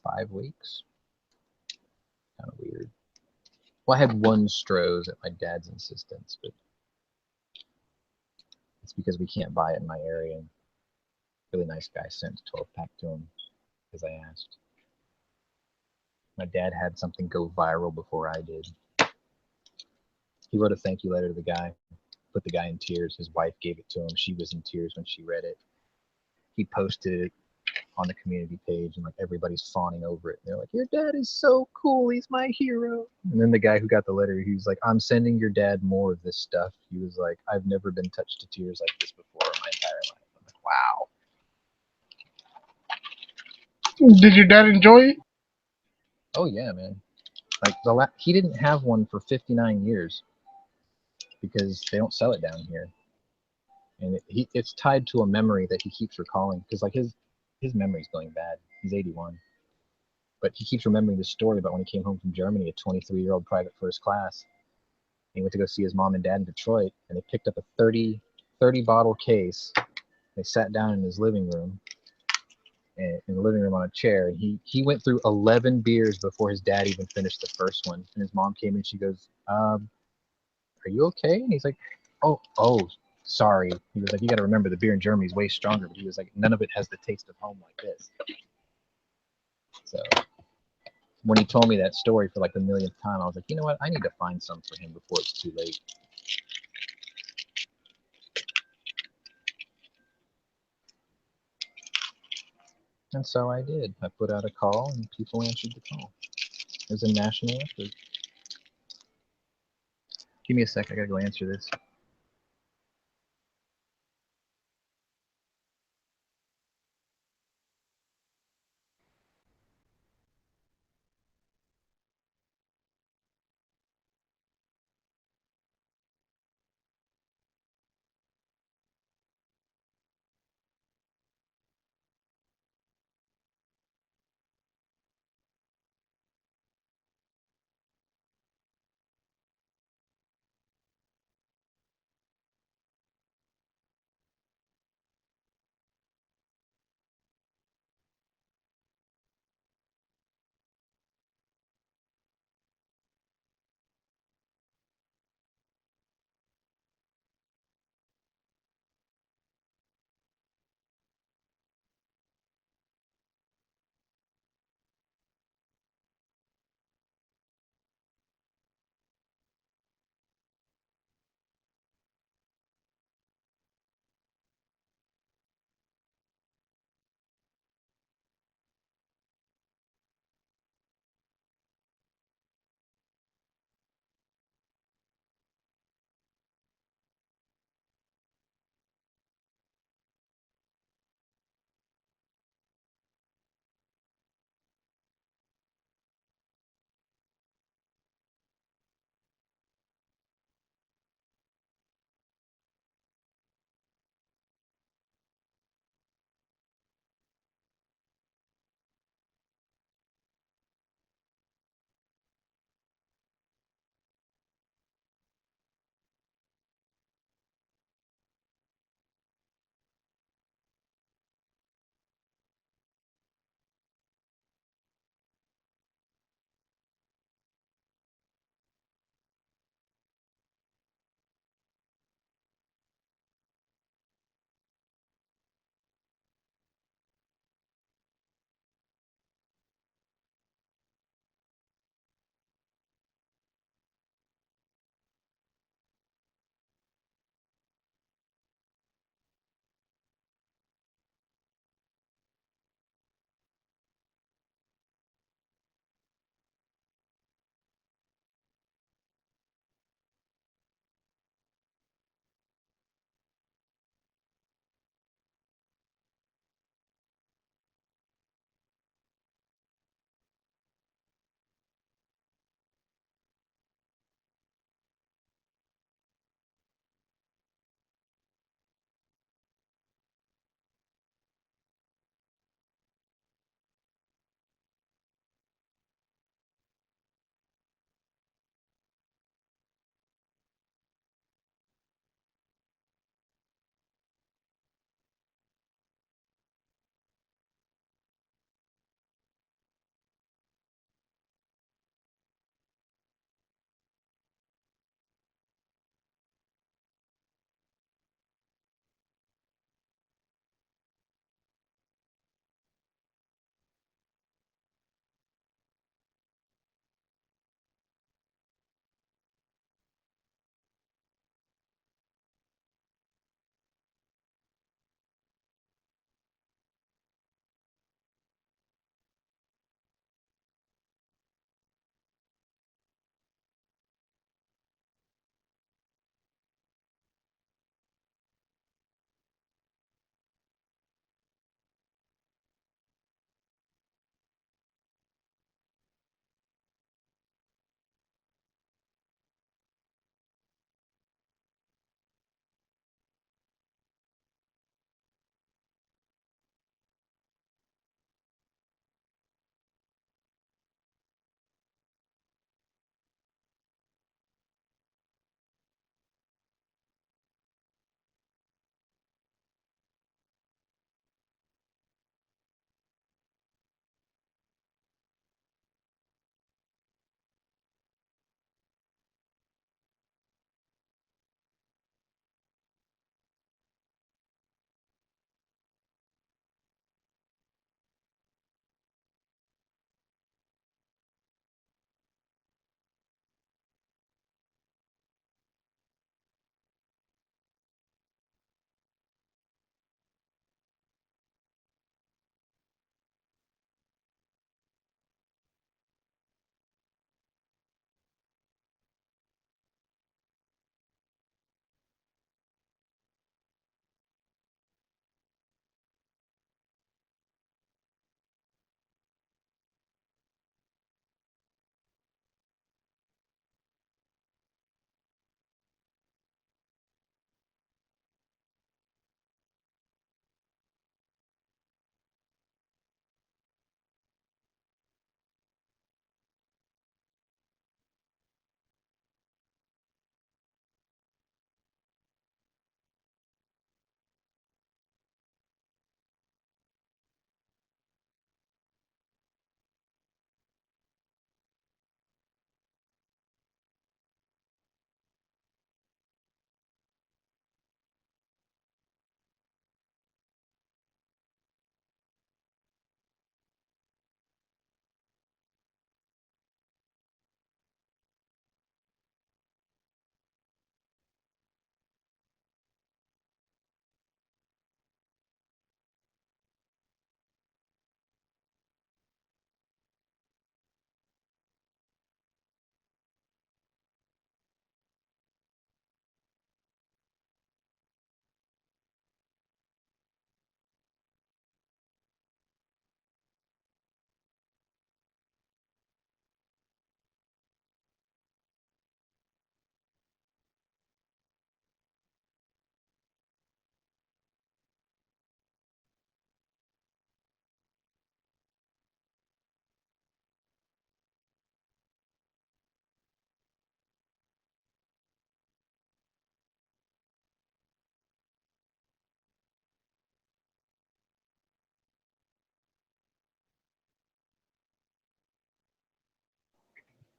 5 weeks. Kind of weird. Well, I had one Stroh's at my dad's insistence, but it's because we can't buy it in my area. Really nice guy sent a 12-pack to him because I asked. My dad had something go viral before I did. He wrote a thank you letter to the guy, put the guy in tears. His wife gave it to him. She was in tears when she read it. He posted it on the community page, and like everybody's fawning over it. They're like, your dad is so cool. He's my hero. And then the guy who got the letter, he was like, I'm sending your dad more of this stuff. He was like, I've never been touched to tears like this before in my entire life. I'm like, wow. Did your dad enjoy it? Oh yeah, man. Like he didn't have one for 59 years because they don't sell it down here, and it's tied to a memory that he keeps recalling because like his memory's going bad. He's 81, but he keeps remembering this story about when he came home from Germany, a 23-year-old private first class. And he went to go see his mom and dad in Detroit, and they picked up a 30 bottle case. They sat down in his living room, in the living room on a chair, and he went through 11 beers before his dad even finished the first one. And his mom came in, she goes, are you okay? And he's like, oh, sorry. He was like, you got to remember the beer in Germany is way stronger. But he was like, none of it has the taste of home like this. So when he told me that story for like the millionth time, I was like, you know what? I need to find some for him before it's too late. And so I did. I put out a call, and people answered the call. It was a national effort. Give me a sec. I gotta go answer this.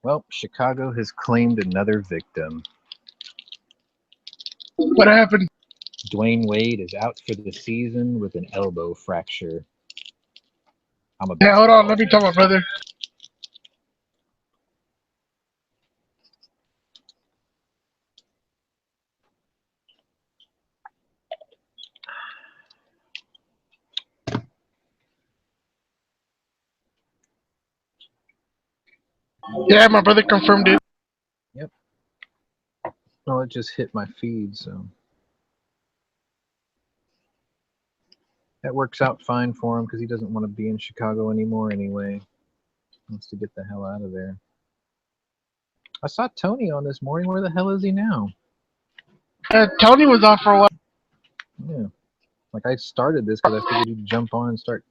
Well, Chicago has claimed another victim. What happened? Dwayne Wade is out for the season with an elbow fracture. I'm a Yeah, hold on. basketball Let me fan. tell my brother. Yeah, my brother confirmed it. Yep. Well, it just hit my feed, so that works out fine for him because he doesn't want to be in Chicago anymore anyway. He wants to get the hell out of there. I saw Tony on this morning. Where the hell is he now? Tony was off for a while. Yeah. Like, I started this because I figured he'd jump on and start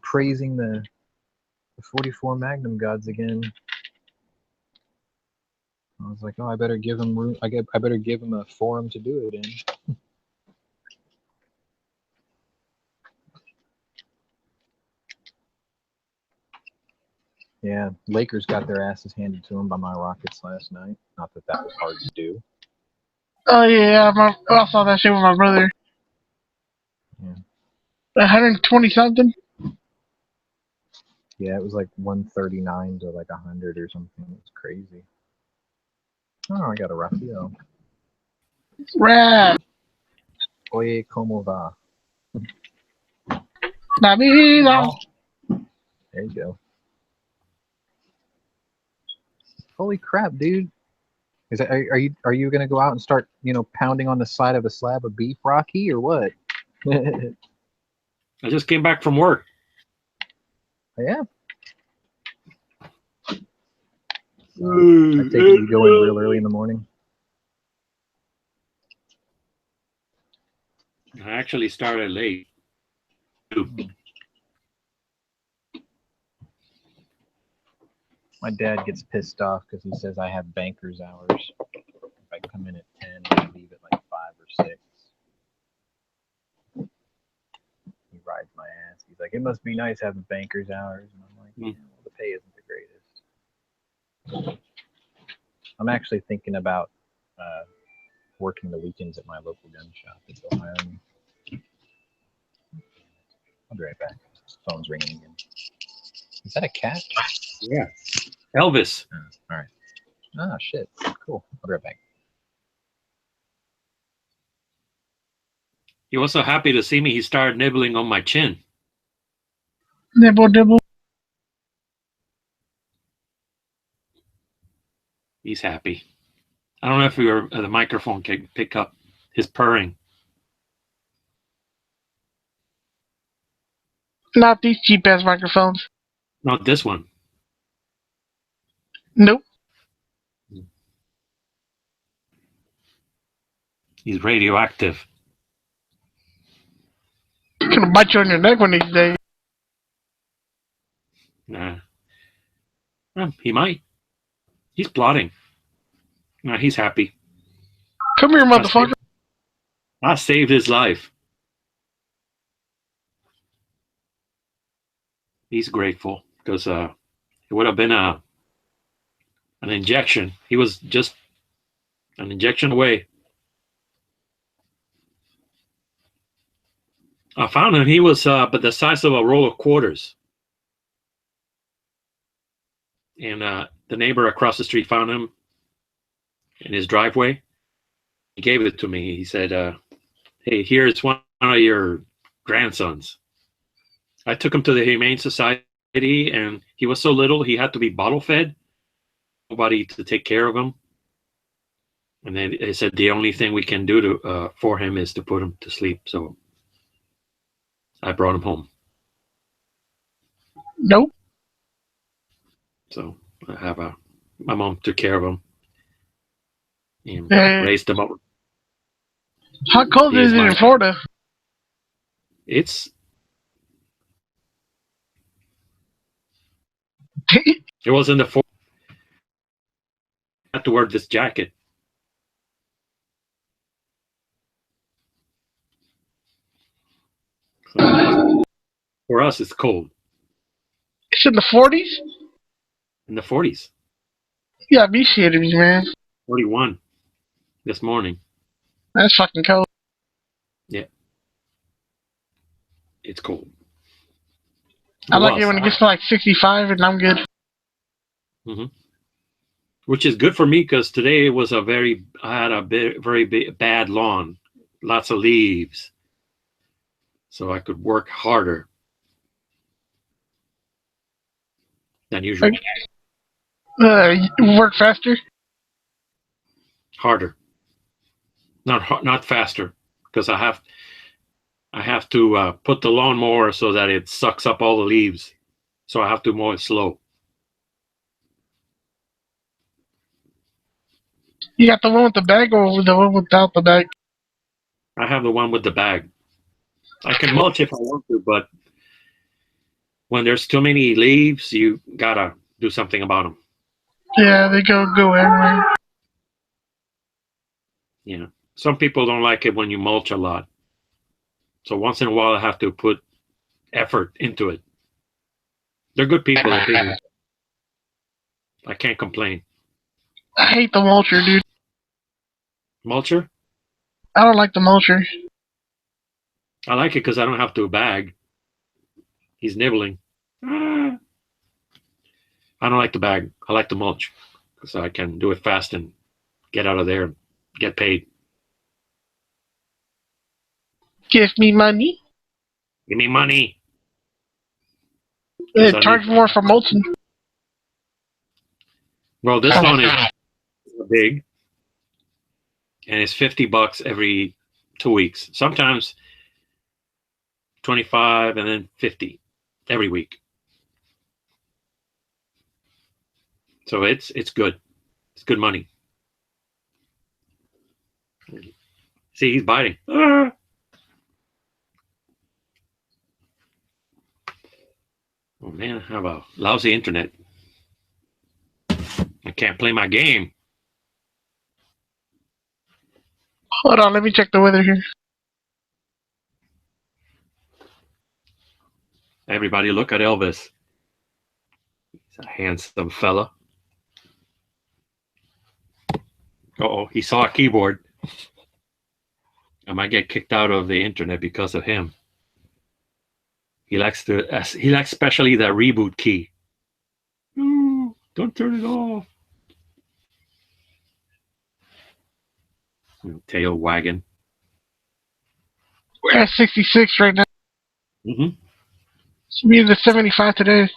praising the 44 Magnum gods again. I was like, oh, I better give him room. I better give him a forum to do it in. Yeah, Lakers got their asses handed to them by my Rockets last night. Not that that was hard to do. Oh yeah, I saw that shit with my brother. Yeah. 120 something. Yeah, it was like 139 to like 100 or something. It was crazy. Oh, I got a Rafael. Rad. Oye, como va? La vida. There you go. Holy crap, dude! Are you gonna go out and start pounding on the side of a slab of beef, Rocky, or what? I just came back from work. Yeah. I take it you go in real early in the morning. I actually started late. My dad gets pissed off because he says I have banker's hours. If I come in at 10 and I leave at like 5 or 6. He rides my ass. He's like, it must be nice having banker's hours. And I'm like, yeah, well, the pay isn't the greatest. I'm actually thinking about working the weekends at my local gun shop if they'll hire me. I'll be right back. Phone's ringing again. Is that a cat? Yeah. Elvis. Oh, all right. Ah, shit. Cool. I'll be right back. He was so happy to see me, he started nibbling on my chin. Nibble, nibble. He's happy. I don't know if the microphone can pick up his purring. Not these cheap ass microphones. Not this one. Nope. He's radioactive. Gonna bite you on your neck one of these days. Nah. Well, he might. He's plotting. Nah, he's happy. Come here, motherfucker. I saved his life. He's grateful because it would have been an injection. He was just an injection away. I found him. He was but the size of a roll of quarters. And the neighbor across the street found him in his driveway. He gave it to me. He said, hey, here's one of your grandsons. I took him to the Humane Society, and he was so little, he had to be bottle fed. Nobody to take care of him. And then they said the only thing we can do for him is to put him to sleep. So I brought him home. Nope. So I have my mom took care of him and raised him up. How cold is it in Florida? It was in the 40s. I had to wear this jacket. So, for us, it's cold. It's in the 40s? In the 40s. Yeah, be shitting me, man. 41 this morning. That's fucking cold. It's cold. I like Was. it when it gets to like 65 and I'm good. Which is good for me because today was I had a very bad lawn, lots of leaves, so I could work harder than usual. You work faster? Harder, not faster, because I have to put the lawnmower so that it sucks up all the leaves, so I have to mow it slow. You got the one with the bag or the one without the bag? I have the one with the bag. I can mulch if I want to, but when there's too many leaves, you gotta do something about them. Yeah, they go everywhere. Yeah. Some people don't like it when you mulch a lot. So once in a while, I have to put effort into it. They're good people. I can't complain. I hate the mulcher, dude. Mulcher? I don't like the mulcher. I like it because I don't have to bag. He's nibbling. I don't like the bag. I like the mulch because I can do it fast and get out of there and get paid. Give me money. Give me money. Charge more for mulching. Well, this one is big, and it's $50 every 2 weeks. Sometimes 25 and then 50 every week. So it's good. It's good money. See, he's biting. Ah. Oh man, I have a lousy internet. I can't play my game. Hold on, let me check the weather here. Everybody look at Elvis. He's a handsome fella. Uh-oh, he saw a keyboard. I might get kicked out of the internet because of him. He likes especially that reboot key. No, don't turn it off. Tail wagging. We're at 66 right now. Mm-hmm. Should be in the 75 today.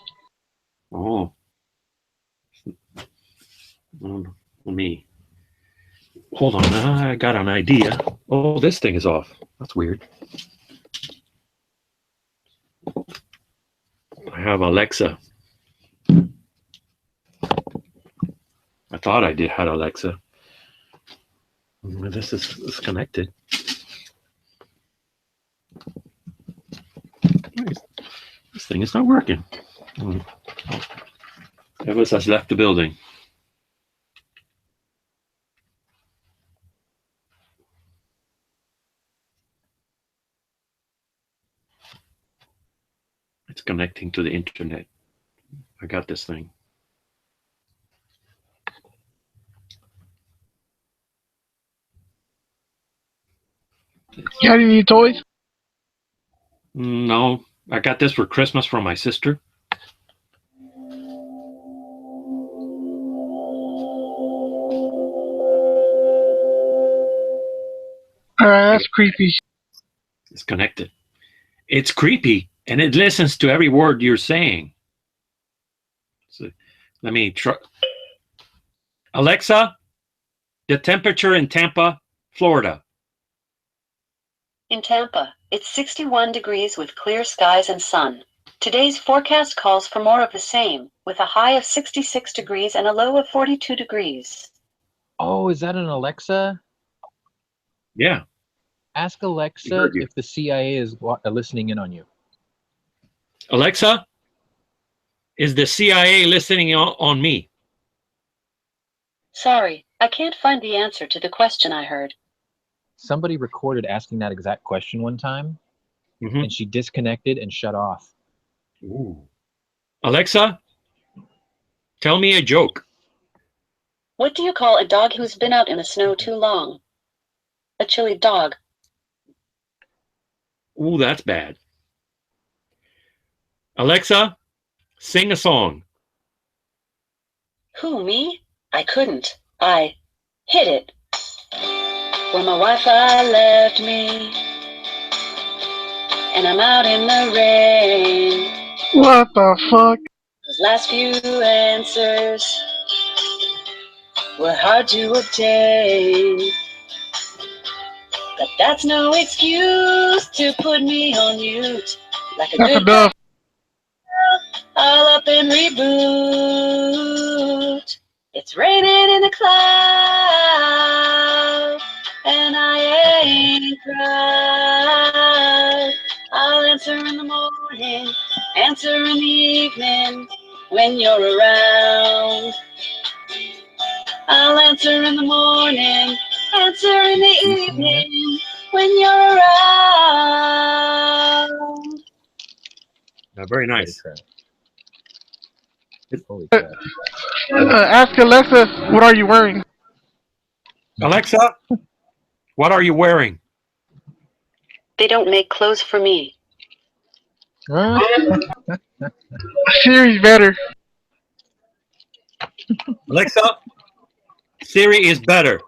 Oh. Let me. Hold on, I got an idea. Oh, this thing is off. That's weird. I have Alexa. I thought I had Alexa. This is connected. This thing is not working. Elvis has left the building. It's connecting to the internet. I got this thing. You got any new toys? No, I got this for Christmas from my sister. Alright, that's creepy. It's connected. It's creepy, and it listens to every word you're saying. So, let me try. Alexa, the temperature in Tampa, Florida. In Tampa, it's 61 degrees with clear skies and sun. Today's forecast calls for more of the same, with a high of 66 degrees and a low of 42 degrees. Oh, is that an Alexa? Yeah. Ask Alexa if the CIA is listening in on you. Alexa, is the CIA listening on me? Sorry, I can't find the answer to the question I heard. Somebody recorded asking that exact question one time, Mm-hmm. and she disconnected and shut off. Ooh. Alexa, tell me a joke. What do you call a dog who's been out in the snow too long? A chilly dog. Ooh, that's bad. Alexa, sing a song. Who, me? I couldn't. I hit it. When my Wi-Fi left me, and I'm out in the rain. What the fuck? Those last few answers were hard to obtain. But that's no excuse to put me on mute. Like a That's good enough. I'll up and reboot. It's raining in the cloud, and I ain't proud. I'll answer in the morning, answer in the evening, when you're around. I'll answer in the morning, answer in the evening, when you're around. Very nice. Holy crap. Ask Alexa, what are you wearing? Alexa, what are you wearing? They don't make clothes for me. Siri's better. Alexa, Siri is better.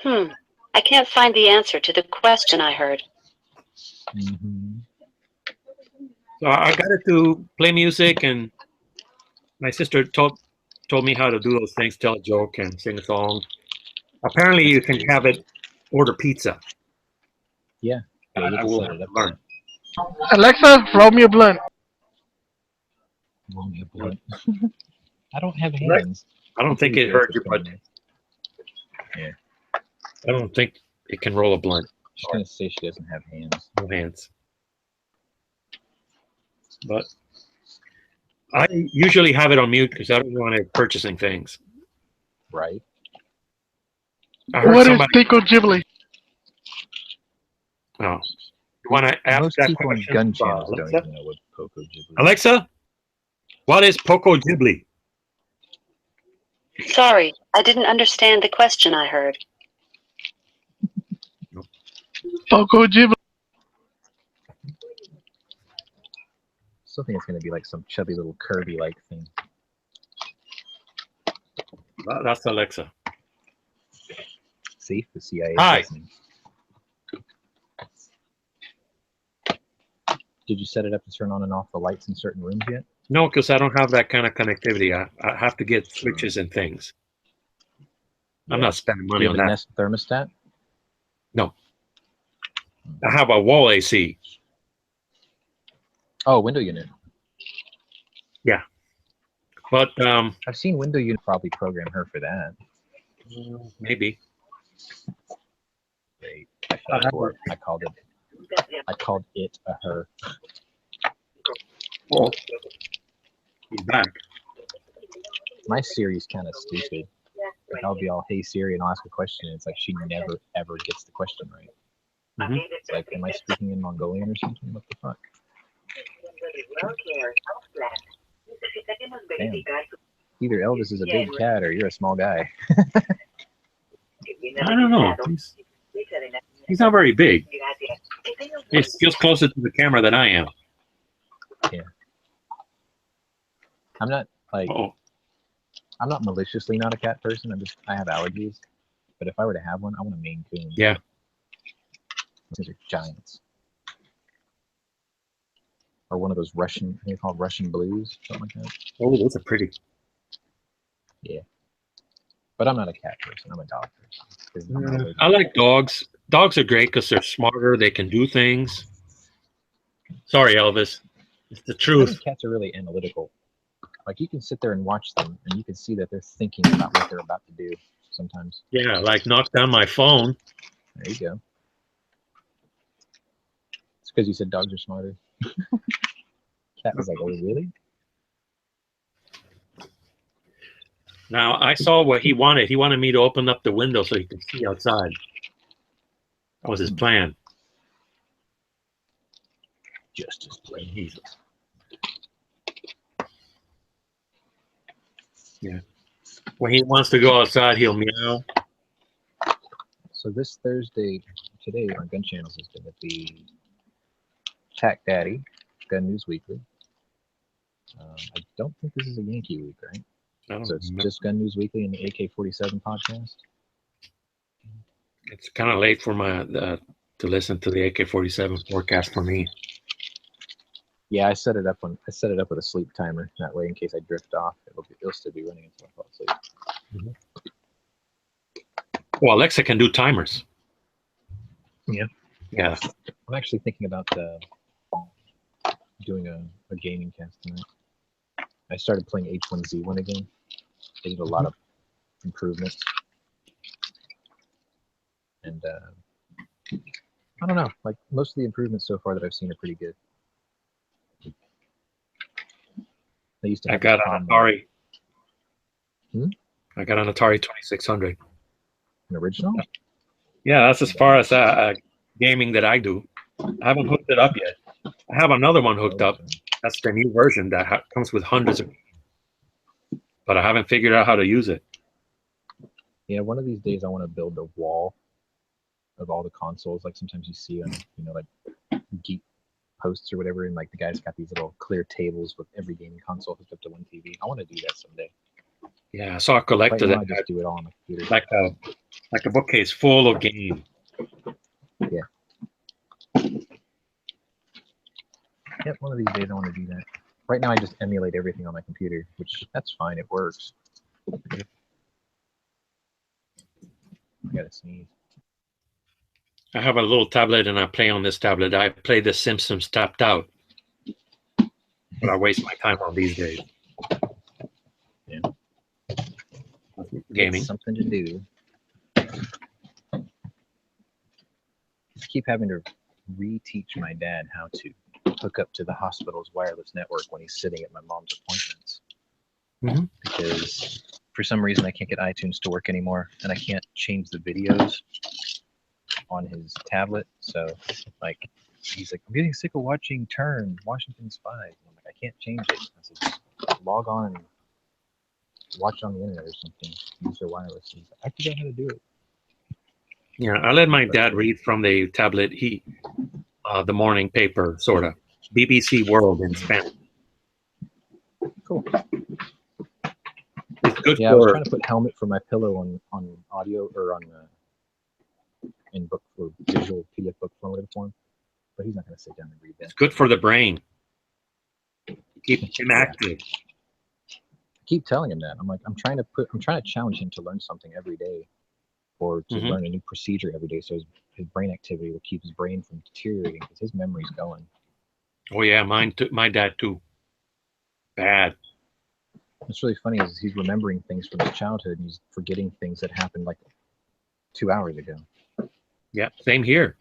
I can't find the answer to the question I heard. Mm-hmm. So I got it to play music, and my sister told me how to do those things, tell a joke and sing a song. Apparently, you can have it order pizza. Yeah. I You can will set have it to up. learn. Alexa, roll me a blunt. Roll me a blunt. I don't have hands. I don't think it hurt you, but Yeah. I don't think it can roll a blunt. She's gonna say she doesn't have hands. No hands. But I usually have it on mute because I don't want to purchasing things. Right? I heard What is somebody. Pico Ghibli? Oh, you want to ask Most that people on question? gun channels don't Alexa? even know what Poco Ghibli is. Alexa, what is Poco Ghibli? Sorry, I didn't understand the question I heard. Pico Ghibli. Still think it's gonna be like some chubby little Kirby-like thing. That's Alexa. See, the CIA is Hi. listening. Did you set it up to turn on and off the lights in certain rooms yet? No, because I don't have that kind of connectivity. I have to get switches and things. I'm Yeah. not spending Do money you on have a that. Nest thermostat? I have a wall AC. Oh, window unit. But I've seen window unit probably program her for that. maybe. Great. I fell for it. I called it a her. Oh, he's back. My Siri's kind of stupid. Like I'll be all, hey Siri, and I'll ask a question. And it's like she never ever gets the question right. Mhm. It's like, am I speaking in Mongolian or something? What the fuck? Damn. Either Elvis is a big cat or you're a small guy. I don't know. He's not very big. He feels closer to the camera than I am. I'm not like Oh, I'm not maliciously not a cat person. I have allergies. But if I were to have one, I want a Maine Coon. yeah. These are giants. Or one of those Russian, I think they're called Russian blues, something like that. Oh, those are pretty. But I'm not a cat person. I'm a dog person. 'Cause I'm not allergic. I like dogs. Dogs are great because they're smarter. They can do things. Sorry, Elvis. It's the I truth. think cats are really analytical. Like you can sit there and watch them, and you can see that they're thinking about what they're about to do. Sometimes. Yeah, like knock down my phone. There you go. It's because you said dogs are smarter. Cat was like, "Oh, really?" Now, I saw what he wanted. He wanted me to open up the window so he could see outside. That was his plan. Just as plain. He's- Yeah. When he wants to go outside, he'll meow. So this Thursday, today on Gun Channels is going to be Tack Daddy, Gun News Weekly. I don't think this is a Yankee week, right? I don't So it's know. just Gun News Weekly and the AK-47 podcast. It's kind of late for my to listen to the AK-47 forecast for me. Yeah, I set it up with a sleep timer. That way, in case I drift off, it'll still be running until I fall asleep. Well, Alexa can do timers. Yeah. Yeah. I'm actually thinking about doing a gaming cast tonight. I started playing H1Z1 again. They did a lot of improvements. And I don't know, like most of the improvements so far that I've seen are pretty good. They used to I have got an Atari. I got an Atari 2600. an original. Yeah, that's as far as gaming that I do. I haven't hooked it up yet. I have another one hooked up. That's the new version that comes with hundreds of games. But I haven't figured out how to use it. Yeah, one of these days I want to build a wall of all the consoles. Like sometimes you see on, like Geek posts or whatever, and like the guy's got these little clear tables with every gaming console hooked up to one TV. I want to do that someday. Yeah, I saw a collector Right now, I that just do it all on my computer. like a bookcase full of games. Yep, one of these days I want to do that. Right now I just emulate everything on my computer, which that's fine. It works. I gotta sneeze. I have a little tablet and I play on this tablet. I play The Simpsons tapped out. But I waste my time on these days. Yeah. Gaming. It's something to do. Just keep having to reteach my dad how to hook up to the hospital's wireless network when he's sitting at my mom's appointments. Because for some reason I can't get iTunes to work anymore, and I can't change the videos on his tablet. So like he's like, I'm getting sick of watching Turn, Washington Spies. And I'm like, I can't change it. I said, just log on and watch on the internet or something. Use their wireless. He's like, I forgot how to do it. Yeah, I let my dad read from the tablet. The morning paper, sort of. BBC World in Spanish. Cool. It's good Yeah, I was for trying to put Helmet for my pillow on audio or on in book or visual PDF book form, whatever form, but he's not going to sit down and read that. it's good for the brain. Keep him active. I keep telling him that. I'm like, I'm trying to challenge him to learn something every day, or to learn a new procedure every day, so his brain activity will keep his brain from deteriorating because his memory's going. Oh yeah, mine too. My dad too. Bad. What's really funny is he's remembering things from his childhood and he's forgetting things that happened like 2 hours ago. Yeah, same here.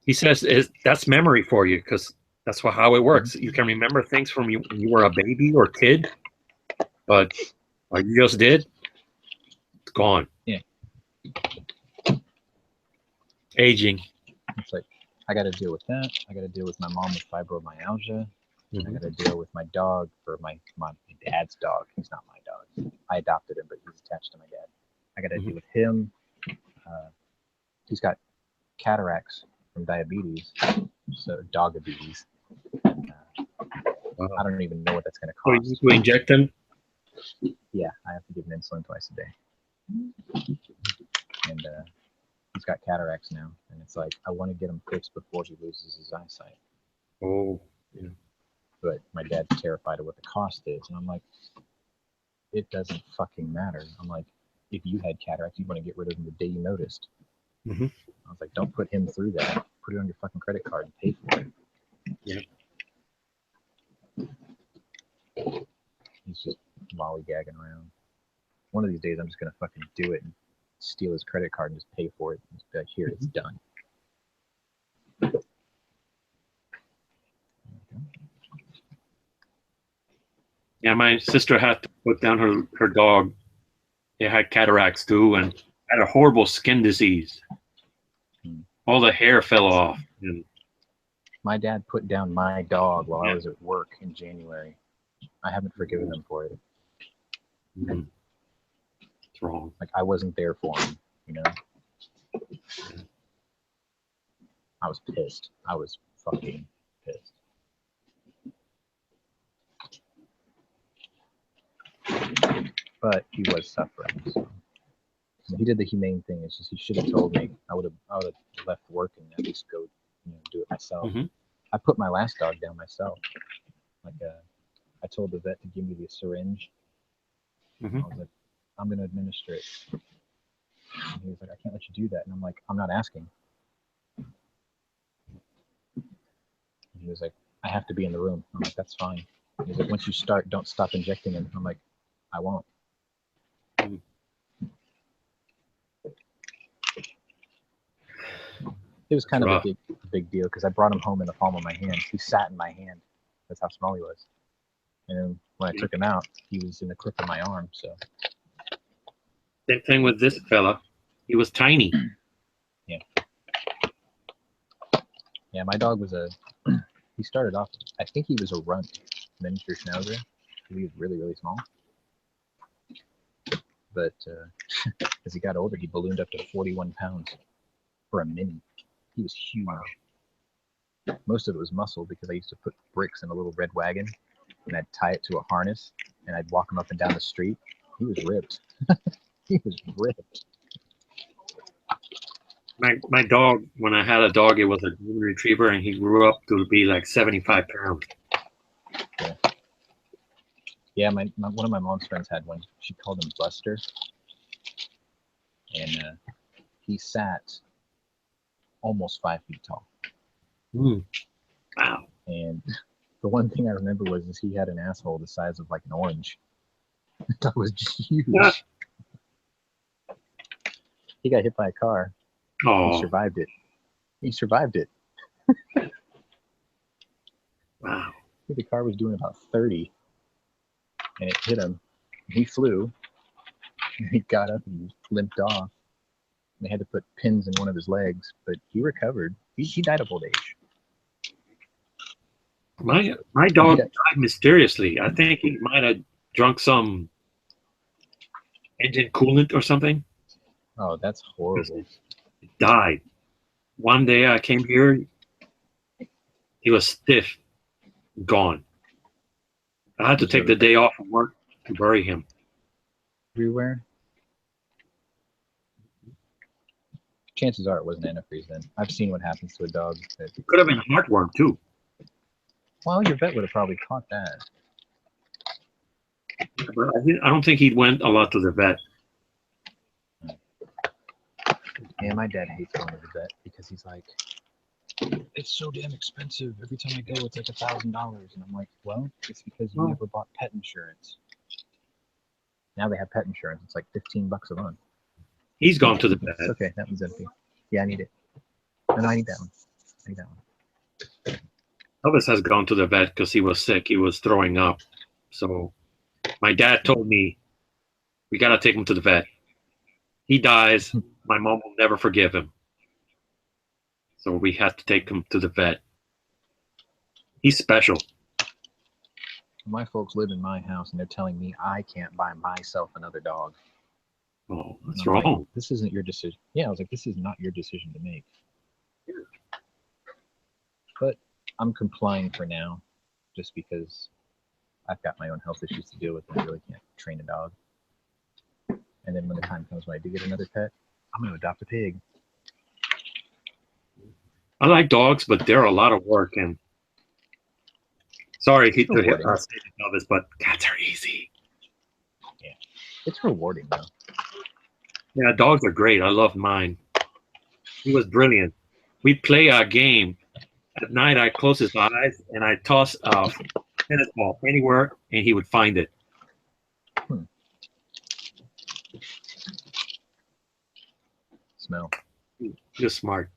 He says that's memory for you because that's how it works. You can remember things from when you were a baby or kid, but what you just did, it's gone. Yeah. Aging. It's like, I got to deal with that. I got to deal with my mom with fibromyalgia. I got to deal with my dog, or my dad's dog. He's not my dog. I adopted him, but he's attached to my dad. I got to deal with him. He's got cataracts from diabetes, so diabetes. I don't even know what that's going to So cost. you need to inject them? Yeah, I have to give him insulin twice a day. And he's got cataracts now, and it's like I want to get him fixed before he loses his eyesight. Oh, yeah. But my dad's terrified of what the cost is, and I'm like, it doesn't fucking matter. I'm like, if you had cataracts, you want to get rid of them the day you noticed. I was like, don't put him through that. Put it on your fucking credit card and pay for it. Yeah. He's just lollygagging around. One of these days, I'm just gonna fucking do it and steal his credit card and just pay for it. And just be like, here, it's done. Yeah, my sister had to put down her dog. It had cataracts too, and had a horrible skin disease. All the hair fell off. And My dad put down my dog while I was at work in January. I haven't forgiven him for it. wrong. Like I wasn't there for him, you know. I was pissed. I was fucking pissed. But he was suffering. So. He did the humane thing. It's just he should have told me. I would have left work and at least go, do it myself. Mm-hmm. I put my last dog down myself. Like I told the vet to give me the syringe. Mm-hmm. I was like, I'm gonna administer it. And he was like, I can't let you do that. And I'm like, I'm not asking. And he was like, I have to be in the room. I'm like, that's fine. And he's like, once you start, don't stop injecting him. I'm like, I won't. Mm-hmm. It was kind of a big deal because I brought him home in the palm of my hand. He sat in my hand. That's how small he was. And when I took him out, he was in the crook of my arm. So Same thing with this fella. He was tiny. Yeah, my dog was he started off, I think he was a runt miniature schnauzer. He was really, really small. But as he got older, he ballooned up to 41 pounds for a mini. He was huge. Wow. Most of it was muscle because I used to put bricks in a little red wagon and I'd tie it to a harness and I'd walk him up and down the street. He was ripped. He was ripped. My dog, when I had a dog, it was a golden retriever, and he grew up to be like 75 pounds. Yeah, one of my mom's friends had one. She called him Buster. And he sat almost 5 feet tall. Mm. Wow. And the one thing I remember was he had an asshole the size of like an orange. That was huge. Yeah. He got hit by a car. Oh. He survived it. He survived it. Wow. The car was doing about 30 and it hit him. He flew. And he got up and limped off. They had to put pins in one of his legs, but he recovered. He died of old age. My dog died mysteriously. I think he might have drunk some engine coolant or something. Oh, that's horrible. He died. One day I came here, he was stiff, gone. I had to take the day off from work to bury him. Everywhere? Chances are it wasn't antifreeze then. I've seen what happens to a dog. It could have been a heartworm too. Well, your vet would have probably caught that. I don't think he went a lot to the vet. Yeah, my dad hates going to the vet because he's like, it's so damn expensive. Every time I go, it's like $1,000. And I'm like, well, it's because you never bought pet insurance. Now they have pet insurance. It's like $15 a month. He's gone to the vet. It's okay, that one's empty. Yeah, I need it. No, I need that one. I need that one. Elvis has gone to the vet because he was sick. He was throwing up. So my dad told me, we got to take him to the vet. He dies. My mom will never forgive him. So we have to take him to the vet. He's special. My folks live in my house and they're telling me I can't buy myself another dog. Oh, that's wrong. Like, this isn't your decision. Yeah, I was like, this is not your decision to make. But I'm complying for now just because I've got my own health issues to deal with and I really can't train a dog. And then when the time comes when I do get another pet, I'm going to adopt a pig. I like dogs, but they're a lot of work. And sorry to say this, Elvis, but cats are easy. Yeah, it's rewarding though. Yeah, dogs are great. I love mine. He was brilliant. We play a game. At night, I close his eyes and I toss a tennis ball anywhere, and he would find it. Smell. Just smart.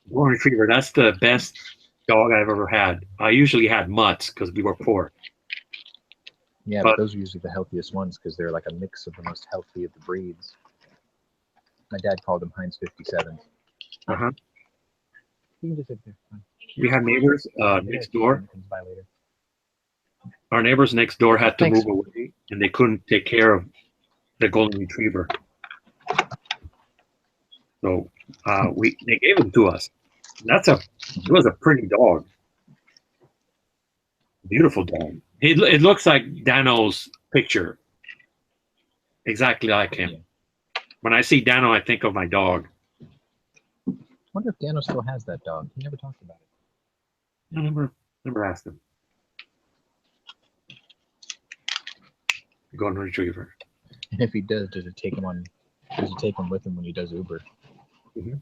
Golden Retriever, that's the best dog I've ever had. I usually had mutts because we were poor. Yeah, but those are usually the healthiest ones because they're like a mix of the most healthy of the breeds. My dad called them Heinz 57s. Uh-huh. You can just sit there. We had neighbors next door. Our neighbors next door had to move away, and they couldn't take care of the golden retriever. So they gave him to us. It was a pretty dog. Beautiful dog. It looks like Dano's picture. Exactly like him. Yeah. When I see Dano, I think of my dog. I wonder if Dano still has that dog. He never talked about it. I never asked him. Golden retriever. And if he does he take him with him when he does Uber? Mhm.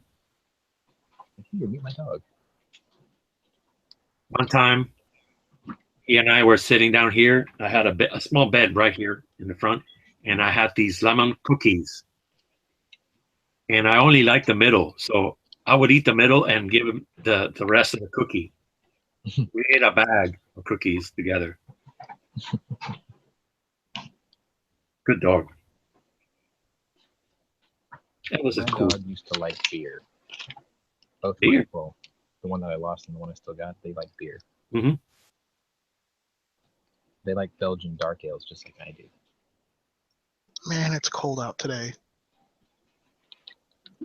Here, meet my dog. One time, he and I were sitting down here. I had a small bed right here in the front, and I had these lemon cookies. And I only liked the middle, so I would eat the middle and give him the rest of the cookie. We ate a bag of cookies together. Good dog. That was My cool. dog used to like beer. Both Beer? people, the one that I lost and the one I still got, they like beer. Mhm. They like Belgian dark ales just like I do. Man, it's cold out today.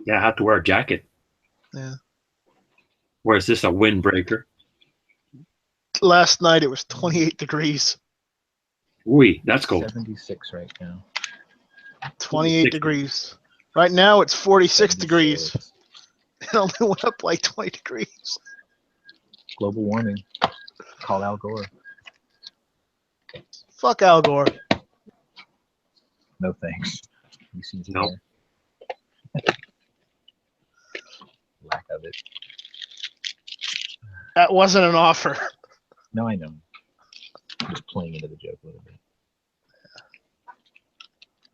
Yeah, I had to wear a jacket. Yeah. Or is this a windbreaker? Last night it was 28 degrees. Ooh, that's cold. 76 right now. 28 60. degrees. Right now it's 46 degrees. 76. It only went up like 20 degrees. Global warming. Call Al Gore. Fuck Al Gore. No thanks. You see his No. hair? Lack of it. That wasn't an offer. No, I know. I'm just playing into the joke a little bit.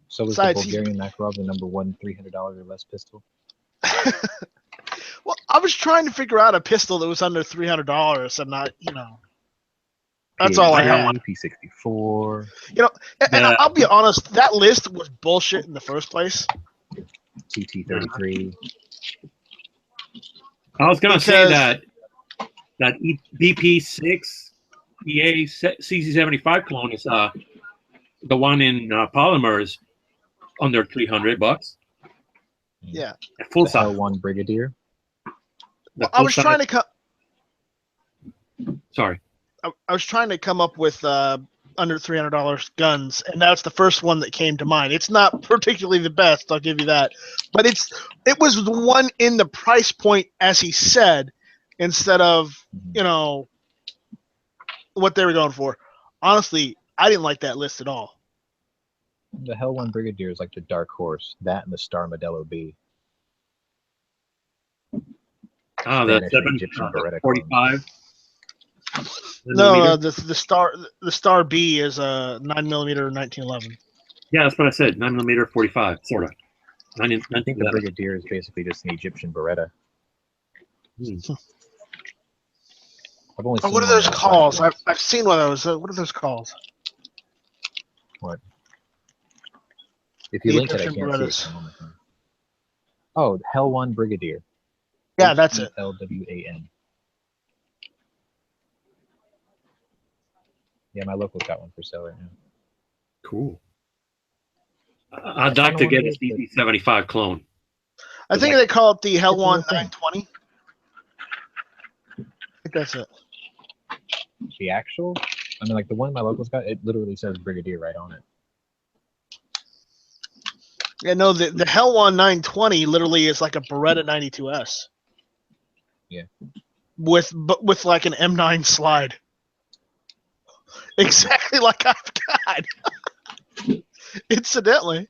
So was Besides, the Bulgarian Makarov the number one $300 or less pistol? Well, I was trying to figure out a pistol that was under $300 and not, That's all I had. P64. And I'll be honest, that list was bullshit in the first place. TT33. I was gonna say Because- that BP6 EA CC75 clone is the one in polymers under $300. Yeah. Full The size. L1 Brigadier. The I was full trying size- to Sorry. I was trying to come up with under $300 guns, and that's the first one that came to mind. It's not particularly the best, I'll give you that, but it was the one in the price point, as he said, instead of what they were going for. Honestly, I didn't like that list at all. The Hell 1 Brigadier is like the dark horse. That and the Star Modelo B. The Spanish and Egyptian Beretta 45. No, the Star B is a 9mm 1911. Yeah, that's what I said. 9mm 45, sort of. I think the Brigadier is basically just an Egyptian Beretta. I've only seen What are one those of calls? once. I've seen one of those. What are those calls? What? If you The link it, I Egyptian can't see it. Berettas. from on my phone. Oh, Hell 1 Brigadier. Yeah, that's it. LWAN. Yeah, my local's got one for sale right now. Cool. I'd like to get a CC75 clone. I think they call it the Hell One 920. I think that's it. The actual? I mean, like the one my local's got, it literally says Brigadier right on it. Yeah, no, the Hell One 920 literally is like a Beretta 92S. Yeah. With like an M9 slide. Exactly like I've got. Incidentally.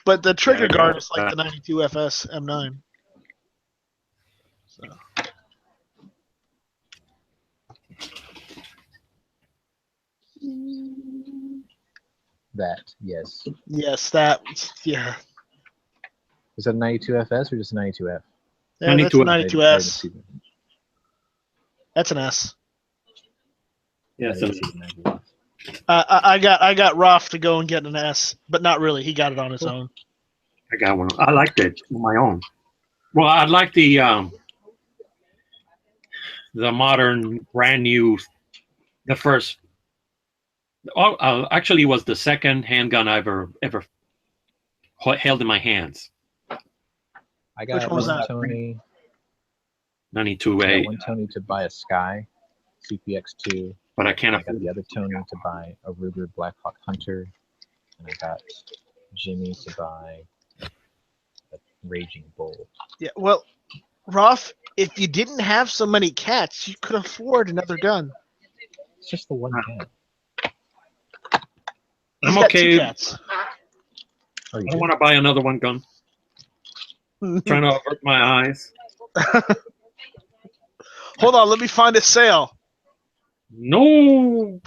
But the trigger guard is like the 92 FS M9. So. That, yes. Yes, that. Yeah. Is that a 92FS or just a 92F? Yeah, that's a 92S. I didn't That's an S. Yeah, see so the 92S. I got Roth to go and get an S, but not really. He got it on his own. I got one. I liked it on my own. Well, I'd like the modern, brand new, the first Actually, it was the second handgun I've ever held in my hands. I got one was one that? Tony. I 92A, got one Tony to buy a Sky CPX2. but I can't I got afford the other Tony to buy a Ruger Blackhawk Hunter, and I got Jimmy to buy a Raging Bull. Yeah, well, Ruff, if you didn't have so many cats, you could afford another gun. It's just the one cat. He's I'm got 2 okay. cats. Oh, you I don't do? want to buy another one gun. Trying to avert my eyes. Hold on, let me find a sale. No,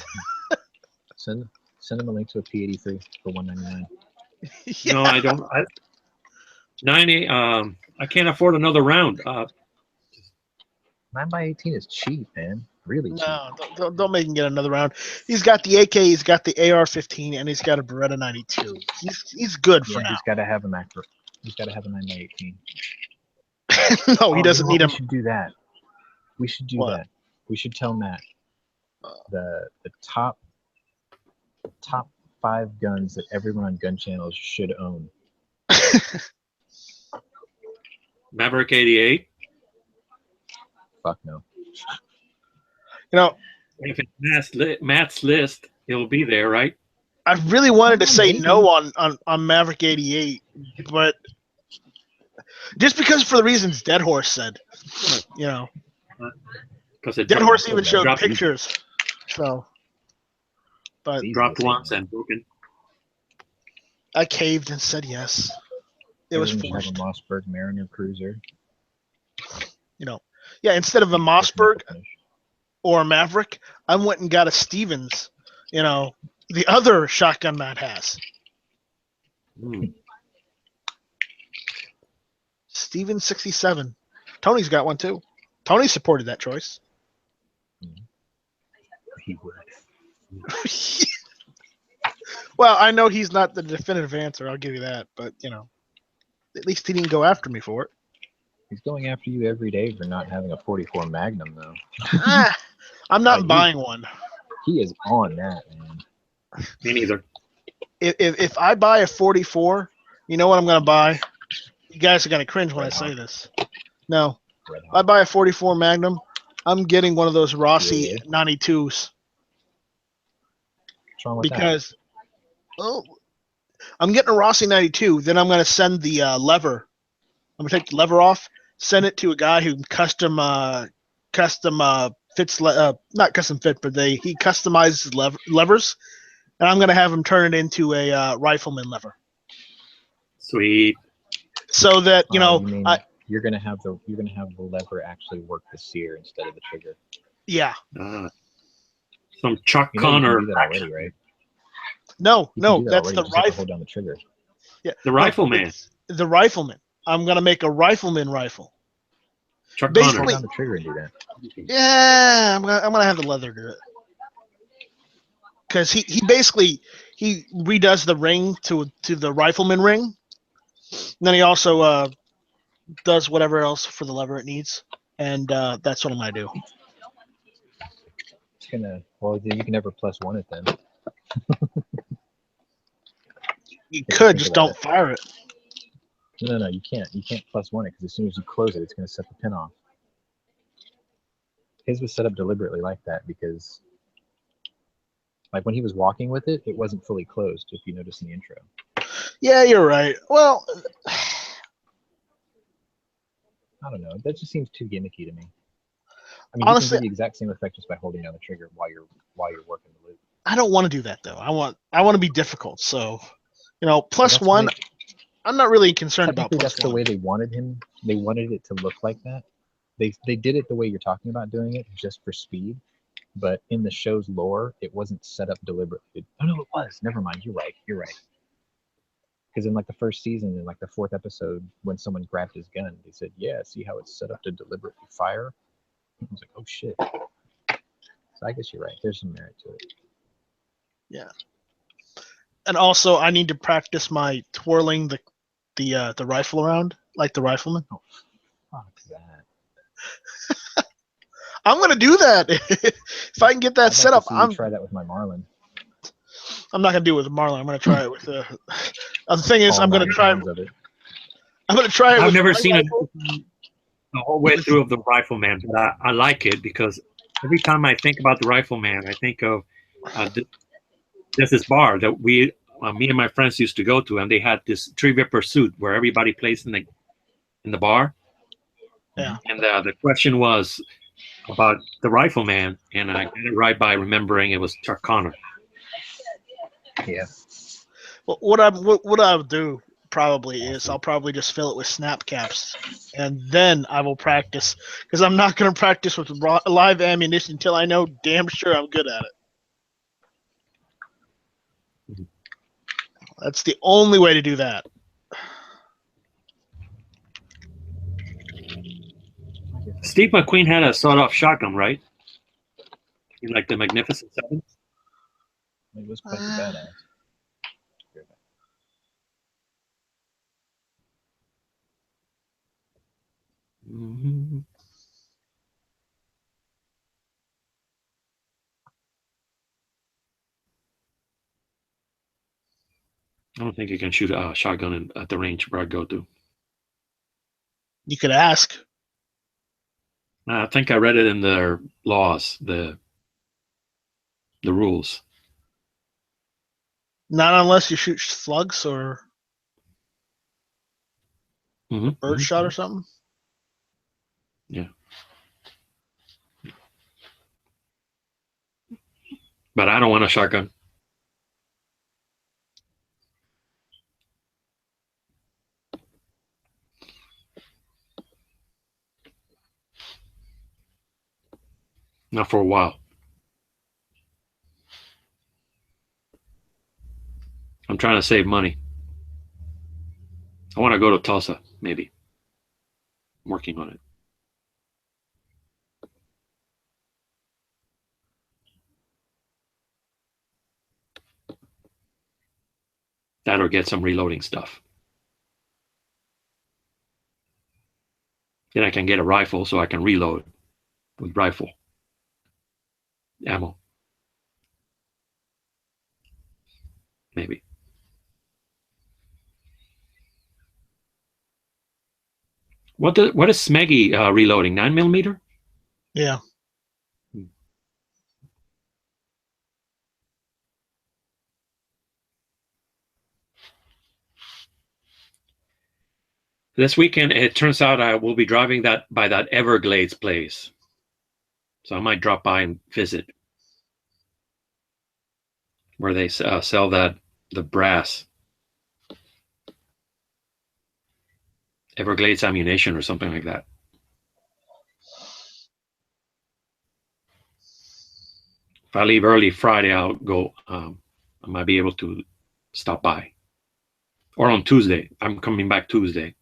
Send him a link to a P83 for $199. Yeah. no, I don't. 90. I can't afford another round. 9x18 is cheap, man. Really cheap. No, don't make him get another round. He's got the AK, he's got the AR-15, and he's got a Beretta 92. He's good for Yeah, now. he's got to have a macro. He's got to have a 9x18. No, he doesn't need We him. should do that. We should do What? that. We should tell Matt the top 5 guns that everyone on gun channels should own. Maverick 88. Fuck no. You know, If it's Matt's list, it'll be there, right? I really wanted to say Maybe. no on Maverick 88, but just because for the reasons Dead Horse said, you know, Because it Dead Horse even dropped- showed dropped- pictures. So, but These dropped days, once man. and broken. I caved and said yes. It was Everyone should have forced. a Mossberg Mariner Cruiser. You know, yeah. Instead of a Mossberg or a Maverick, I went and got a Stevens. You know, the other shotgun Matt has. Hmm. Stevens 67. Tony's got one too. Tony supported that choice. He would. Well, I know he's not the definitive answer. I'll give you that, but you know, at least he didn't go after me for it. He's going after you every day for not having a 44 Magnum, though. I'm not Like, buying one. He is on that, man. Me neither. If I buy a 44, you know what I'm gonna buy? You guys are gonna cringe when Red I say Hawk. this. No, Red if I Hawk. buy a 44 Magnum, I'm getting one of those Rossi Really? 92s What's wrong with because I'm getting a Rossi 92. Then I'm gonna send the lever. I'm gonna take the lever off, send it to a guy who custom fits not custom fit, but he customizes levers, and I'm gonna have him turn it into a rifleman lever, Sweet. so that that? you know, mean you're gonna have the lever actually work the sear instead of the trigger. yeah, Some Chuck You know you Connor can do that action. already, right? no, You can no, do that that's already. the You just have to rifle. hold down the trigger. Yeah, The rifleman. it's the rifleman. I'm gonna make a rifleman rifle. Chuck basically- Hold Connor. down the trigger and do that. Yeah, I'm gonna have the leather do it because he basically he redoes the ring to the rifleman ring. And then he also does whatever else for the lever it needs, and that's what I'm gonna do. It's gonna. Well, you can never +1 it then. You Yeah, could think just about don't it. fire it. No, you can't. You can't +1 it because as soon as you close it, it's gonna set the pin off. His was set up deliberately like that because, like when he was walking with it, it wasn't fully closed. If you notice in the intro. Yeah, you're right. Well, I don't know. That just seems too gimmicky to me. I mean, Honestly- you can do the exact same effect just by holding down the trigger while you're working the loop. I don't want to do that though. I want to be difficult. So, you know, plus That's the one. way- I'm not really concerned about Technically, plus that's the one. way they wanted him. They wanted it to look like that. They did it the way you're talking about doing it, just for speed. But in the show's lore, it wasn't set up deliberately. Oh no, it was. Never mind. You're right. Because in like the first season, in like the 4th episode, when someone grabbed his gun, they said, "Yeah, see how it's set up to deliberately fire." I was like, "Oh shit." So I guess you're right. There's some merit to it. And also, I need to practice my twirling the rifle around like the rifleman. Fuck that. I'm gonna do that if I can get I'd that like set to up. see you try that with my Marlin. I'm not gonna do it with Marlin. I'm gonna try it with the. The thing is, All I'm gonna 9 try. pounds of it. I'm gonna try it. I've with never my seen it rifle. the whole way through of the Rifleman, but I like it because every time I think about the Rifleman, I think of there's this bar that me and my friends used to go to, and they had this Trivia Pursuit where everybody plays in the bar. Yeah. And the question was about the Rifleman, and I got it right by remembering it was Chuck Connor. Yeah. Well, what I'll do probably is I'll probably just fill it with snap caps, and then I will practice because I'm not gonna practice with live ammunition until I know damn sure I'm good at it. That's the only way to do that. Steve McQueen had a sawed-off shotgun, right? Like the Magnificent Seven. It was quite the badass. Mm-hmm. I don't think you can shoot a shotgun at the range where I go to. You could ask. I think I read it in their laws, the rules. Not unless you shoot slugs or bird shot or something. Yeah. But I don't want a shotgun. Not for a while. I'm trying to save money. I want to go to Tulsa, maybe. I'm working on it. That or get some reloading stuff. Then I can get a rifle so I can reload with rifle ammo. Maybe. What is Smeggy reloading? 9mm? Yeah. This weekend, it turns out I will be driving by that Everglades place. So I might drop by and visit where they sell the brass. Everglades ammunition or something like that. If I leave early Friday, I'll go. I might be able to stop by. Or on Tuesday. I'm coming back Tuesday.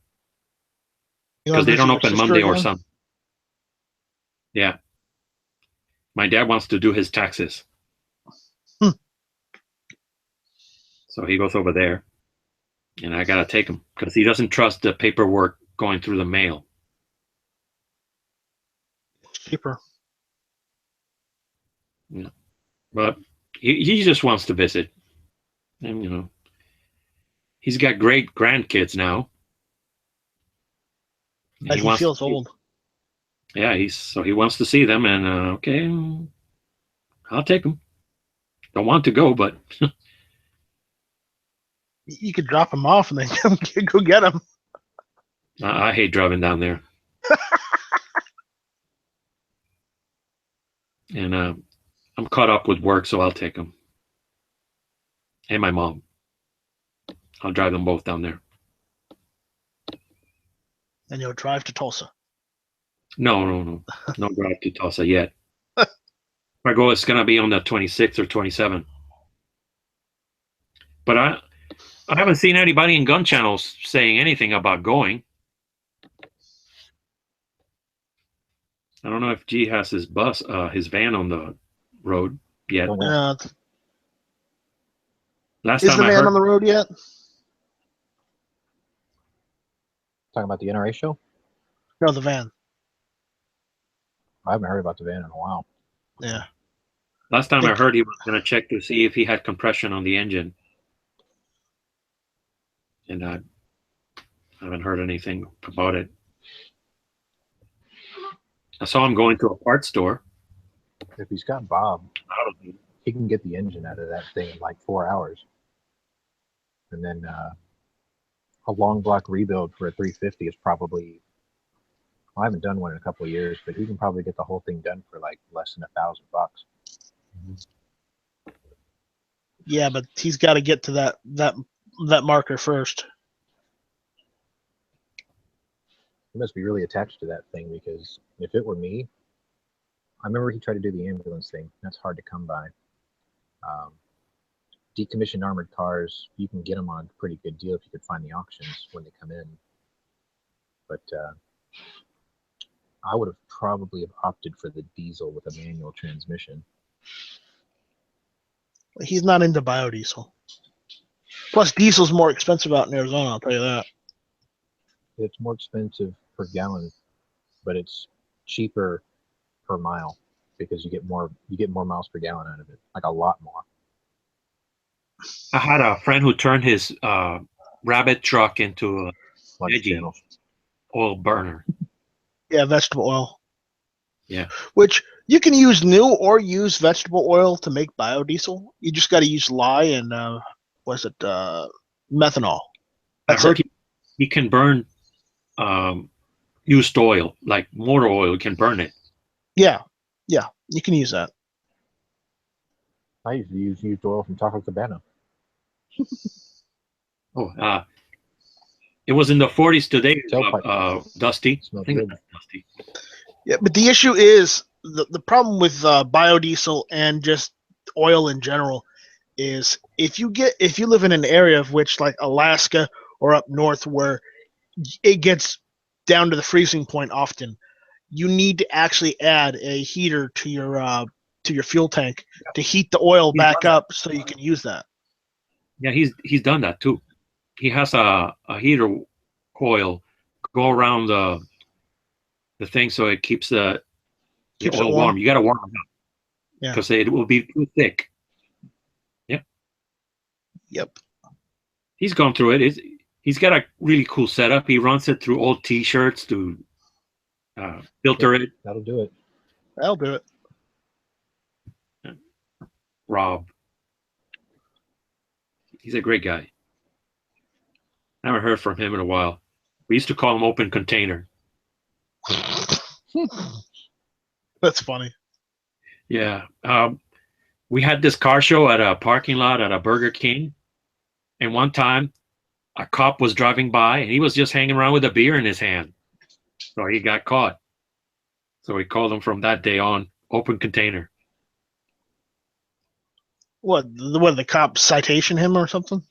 Because they don't open Monday or Sunday. Yeah. My dad wants to do his taxes. So he goes over there. And I got to take him. Because he doesn't trust the paperwork going through the mail. Cheaper. Yeah. But he just wants to visit. And, you know, he's got great grandkids now. He feels old. Yeah, he wants to see them, and okay, I'll take him. Don't want to go, but you could drop him off and then go get him. I hate driving down there. And I'm caught up with work, so I'll take him. And my mom. I'll drive them both down there. And you'll drive to Tulsa. No drive to Tulsa yet. If I go, it's gonna be on the 26th or 27th. But I haven't seen anybody in gun channels saying anything about going. I don't know if G has his van on the road yet. Last is time the I van heard, on the road yet? Talking about the NRA show? No, the van. I haven't heard about the van in a while. Yeah. Last time I heard, he was going to check to see if he had compression on the engine, and I haven't heard anything about it. I saw him going to a parts store. If he's got Bob, he can get the engine out of that thing in like 4 hours. And then a long block rebuild for a 350 is probably, well, I haven't done one in a couple of years, but he can probably get the whole thing done for like less than $1,000. Yeah, but he's got to get to that marker first. He must be really attached to that thing, because if it were me, I remember he tried to do the ambulance thing. That's hard to come by. Decommissioned armored cars, you can get them on a pretty good deal if you could find the auctions when they come in. But I would have probably opted for the diesel with a manual transmission. He's not into biodiesel. Plus, diesel's more expensive out in Arizona, I'll tell you that. It's more expensive per gallon, but it's cheaper per mile because you get more miles per gallon out of it, like a lot more. I had a friend who turned his rabbit truck into a veggie oil burner. Yeah, vegetable oil. Yeah. Which you can use new or use vegetable oil to make biodiesel. You just got to use lye and methanol. That's I heard he can burn used oil, like motor oil. You can burn it. Yeah, you can use that. I used to use used oil from Taco Cabana. It was in the 40s today, Dusty. I think that's Dusty. Yeah, but the issue is the problem with biodiesel and just oil in general is if you live in an area of which, like Alaska or up north, where it gets down to the freezing point often, you need to actually add a heater to your fuel tank to heat the oil back up so you can use that. Yeah, he's done that too. He has a heater coil go around the thing so it keeps the oil warm. You got to warm it up because it will be too thick. Yep. He's gone through it. He's got a really cool setup. He runs it through old T-shirts to filter it. That'll do it. That'll do it. Rob. He's a great guy. I haven't heard from him in a while. We used to call him Open Container. That's funny. Yeah. We had this car show at a parking lot at a Burger King. And one time, a cop was driving by, and he was just hanging around with a beer in his hand. So he got caught. So we called him from that day on Open Container. What, the cop citation him or something?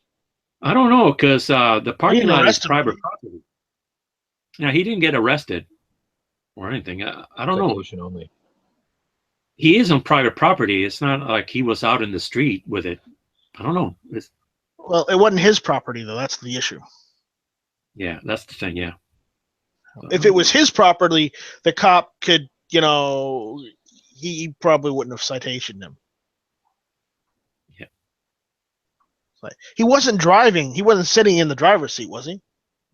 I don't know, because the parking lot is private property. Now, he didn't get arrested or anything. I don't know. Only. He is on private property. It's not like he was out in the street with it. I don't know. Well, it wasn't his property, though. That's the issue. Yeah, that's the thing, yeah. If it was his property, the cop could, he probably wouldn't have citationed him. Yeah. Like, he wasn't driving. He wasn't sitting in the driver's seat, was he?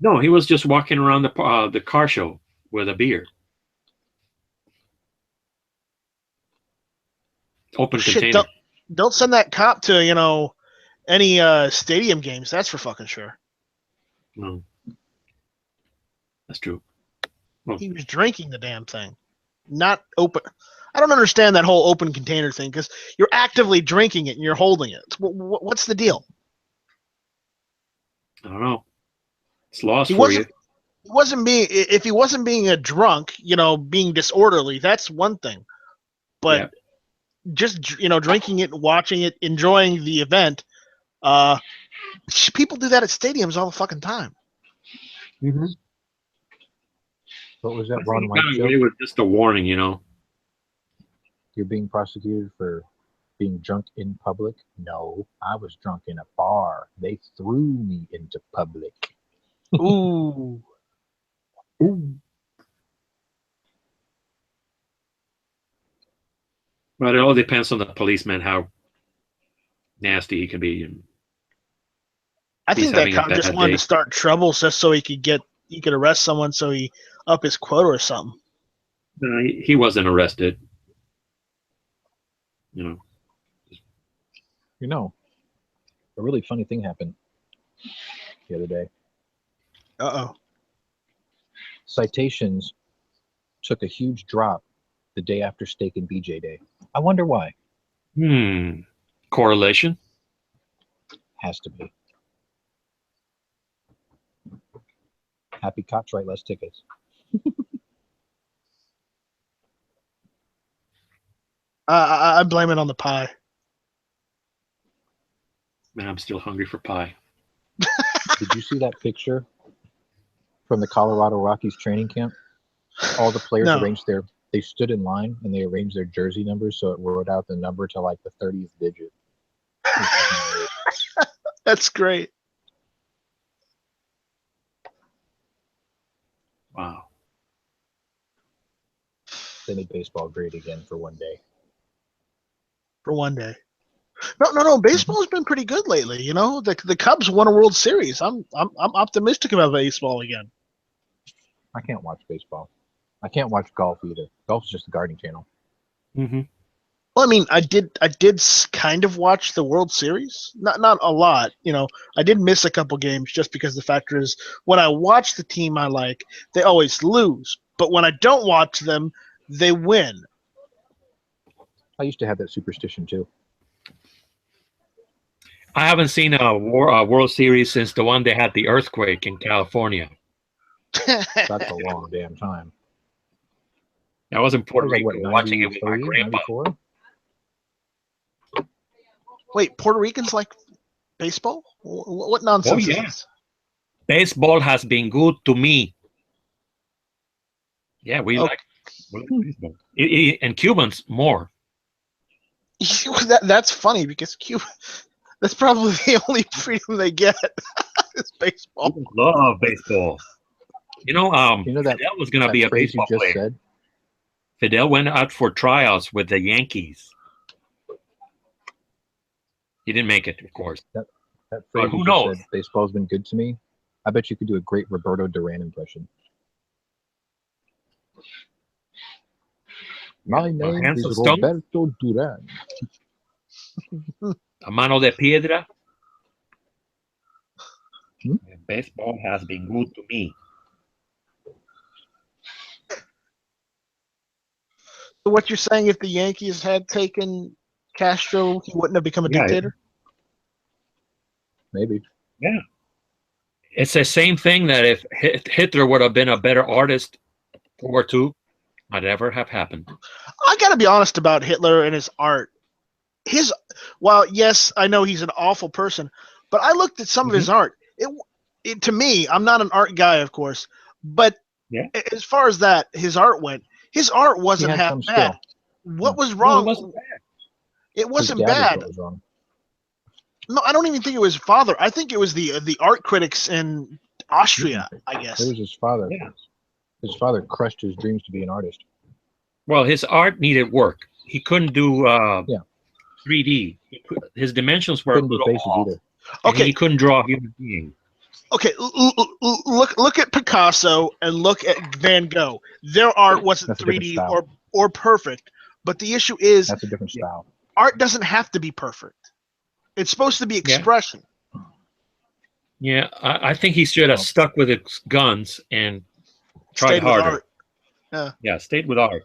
No, he was just walking around the car show with a beer. Open container. Don't send that cop to, any stadium games. That's for fucking sure. No. That's true. Well, he was drinking the damn thing. Not open. I don't understand that whole open container thing, because you're actively drinking it and you're holding it. What's the deal? I don't know. It's lost for you. If he wasn't being a drunk, being disorderly, that's one thing. But just, drinking it, watching it, enjoying the event, people do that at stadiums all the fucking time. Mm-hmm. What was that Ron White show? It was just a warning, You're being prosecuted for being drunk in public? No, I was drunk in a bar. They threw me into public. Ooh. Ooh. But it all depends on the policeman, how nasty he can be. And I He's think that having a cop just bad wanted day. to start trouble just so he could arrest someone so he up his quota or something. he wasn't arrested. You know. You know, a really funny thing happened the other day. Uh-oh. Citations took a huge drop the day after Steak and BJ Day. I wonder why. Correlation? Has to be. Happy cops write less tickets. I blame it on the pie. Man, I'm still hungry for pie. Did you see that picture from the Colorado Rockies training camp? All the players No. they stood in line and they arranged their jersey numbers so it wrote out the number to like the 30th digit. That's great. Wow. They made baseball great again for one day. For one day. No. Baseball's been pretty good lately. You know, the Cubs won a World Series. I'm optimistic about baseball again. I can't watch baseball. I can't watch golf either. Golf's just the Gardening Channel. Mm-hmm. Well, I mean, I did kind of watch the World Series. Not a lot. You know, I did miss a couple games just because the factor is when I watch the team I like, they always lose. But when I don't watch them, they win. I used to have that superstition too. I haven't seen a World Series since the one they had the earthquake in California. That's a long damn time. I was in Puerto That was Rico like, watching it with my 93, grandpa. 94? Wait, Puerto Ricans like baseball? What nonsense Oh, yeah. is this? Baseball has been good to me. Yeah, we Oh. like baseball. And Cubans more. That's funny because Cuba. That's probably the only freedom they get is baseball. Cubans love baseball. You know that, Fidel was going to that be a phrase you baseball just player. said? Fidel went out for tryouts with the Yankees. He didn't make it, of course. That phrase who you just knows? said, baseball's been good to me. I bet you could do a great Roberto Duran impression. My name Hands of is Stone? Roberto Duran. A mano de piedra. Hmm? Baseball has been good to me. So what you're saying, if the Yankees had taken Castro, he wouldn't have become a Yeah, dictator? Maybe. Yeah. It's the same thing that if Hitler would have been a better artist, World War II might never have happened. I got to be honest about Hitler and his art. While yes, I know he's an awful person, but I looked at some of his art. It to me, I'm not an art guy, of course, but Yeah. as far as that, his art went. His art He wasn't had half some bad. skill. What was No, wrong? it wasn't bad. It wasn't His dad is bad. what was wrong. No, I don't even think it was his father. I think it was the art critics in Austria, I guess. It was his father. Yeah. His father crushed his dreams to be an artist. Well, his art needed work. He couldn't do 3D. His dimensions were Couldn't a do little faces off, either. and Okay. he couldn't draw a human being. Okay, look at Picasso and look at Van Gogh. Their art wasn't That's a different 3D style. or perfect, but the issue is That's a different style. art doesn't have to be perfect. It's supposed to be expression. Yeah, I think he should have stuck with his guns and tried Stayed with harder. art. Yeah, stayed with art.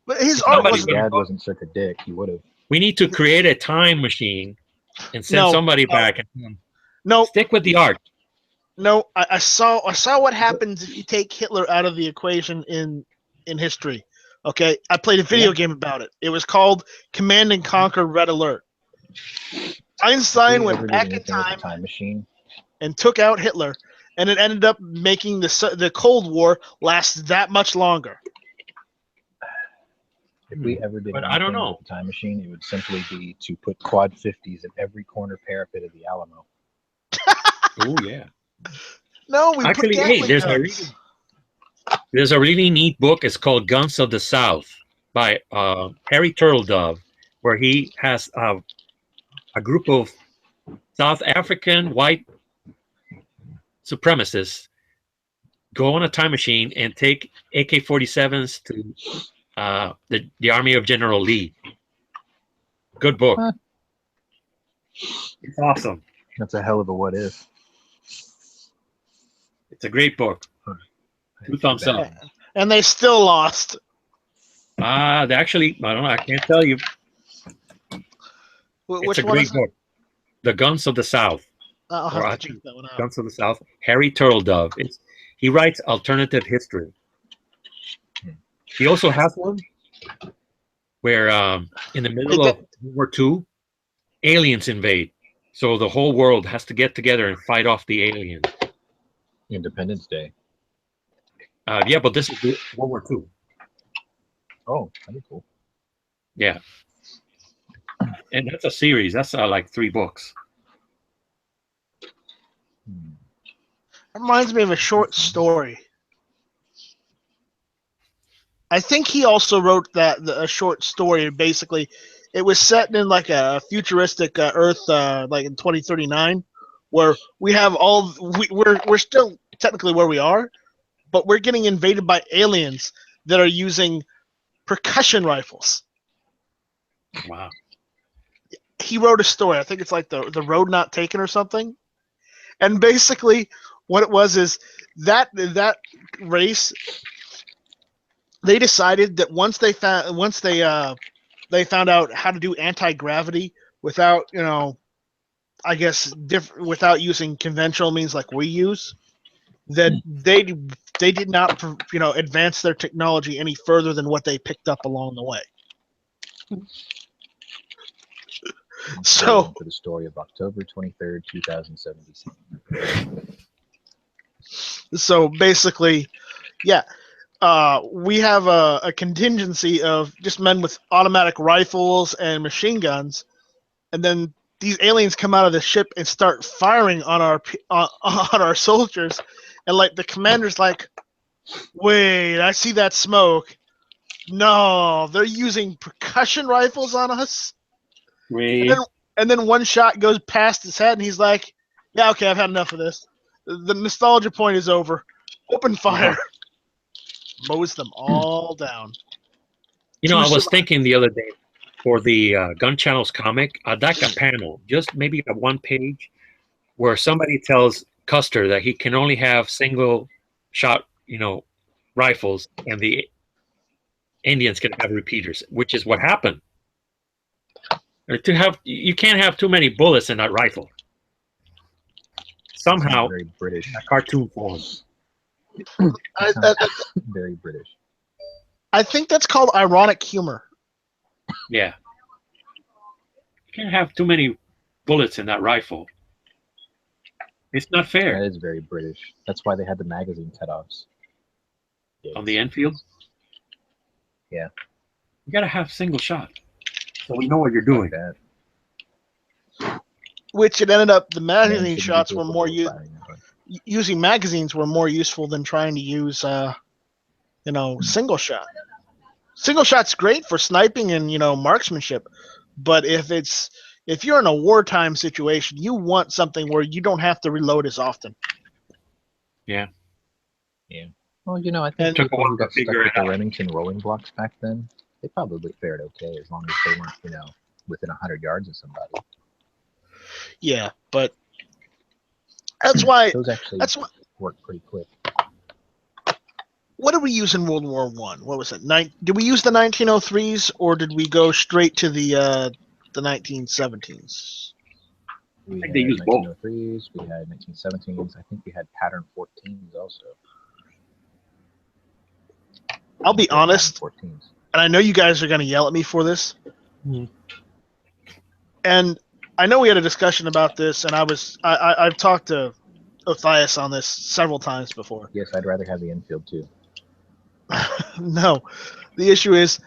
But his If art somebody His wasn't. dad wasn't such a dick. He would have. We need to create a time machine and send No, somebody no. back and tell them, No, stick with the art. no. I saw what happens if you take Hitler out of the equation in history. Okay, I played a video game about it. It was called Command and Conquer Red Alert. Einstein If we ever went did back in anything with the time time machine. and took out Hitler, and it ended up making the Cold War last that much longer. If we ever did But anything I don't know. with the time machine, it would simply be to put quad 50s at every corner parapet of the Alamo. Oh yeah. No, we Actually, put hey, Gatling there's a really neat book. It's called Guns of the South by Harry Turtledove. where he has a group of South African white supremacists go on a time machine and take AK-47s to the army of General Lee. Good book. Huh. It's awesome. That's a hell of a what if. It's a great book. 2 thumbs up. And they still lost. They actually, I don't know. I can't tell you. It's Which a one great is it? book. The Guns of the South. I'll Or have to check that one out. Guns of the South. Harry Turtledove. He writes alternative history. He also has one where in the middle of World War II, aliens invade. So the whole world has to get together and fight off the aliens. Independence Day. Yeah, but this is World War II. Oh, that'd be cool. Yeah. And that's a series. That's like 3 books. Hmm. It reminds me of a short story. I think he also wrote a short story. Basically, it was set in like a futuristic Earth, like in 2039, where we have we're still technically where we are, but we're getting invaded by aliens that are using percussion rifles. Wow. He wrote a story. I think it's like the Road Not Taken or something. And basically, what it was is that race. They decided that once they found out how to do anti-gravity without, I guess without using conventional means like we use, that they did not, advance their technology any further than what they picked up along the way. So for the story of October 23rd, 2077. So basically, yeah. We have a contingency of just men with automatic rifles and machine guns, and then these aliens come out of the ship and start firing on our soldiers, and like the commander's like, "Wait, I see that smoke. No, they're using percussion rifles on us." Really? And then one shot goes past his head, and he's like, "Yeah, okay, I've had enough of this. The nostalgia point is over. Open fire." Mows them all down. I was thinking the other day for the Gun Channels comic, I'd like a panel, just maybe a 1 page, where somebody tells Custer that he can only have single shot, rifles, and the Indians can have repeaters, which is what happened. You can't have too many bullets in that rifle. Somehow, Very British. a cartoon form. Very British. I think that's called ironic humor. Yeah. You can't have too many bullets in that rifle. It's not fair. That is very British. That's why they had the magazine cutoffs. On the Enfield? Yeah. You gotta have single shot. So we know what you're doing. Like that. Which it ended up, the Man magazine shouldn't shots be were capable more of firing that way. using magazines were more useful than trying to use, single shot. Single shot's great for sniping and marksmanship, but if you're in a wartime situation, you want something where you don't have to reload as often. Yeah. Well, I think And- Took a people while who to got stuck figure with it the out. Remington rolling blocks back then, they probably fared okay as long as they weren't, within 100 yards of somebody. Yeah, but that's why. Those actually That's why. work pretty quick. What did we use in World War One? What was it? Did we use the 1903s or did we go straight to the 1917s? We I think had they used both. 1903s, we had 1917s. I think we had pattern 14s also. I'll be honest, 14s. and I know you guys are going to yell at me for this. Mhm. And I know we had a discussion about this, and I've talked to Othnius on this several times before. Yes, I'd rather have the Enfield too. No, the issue is,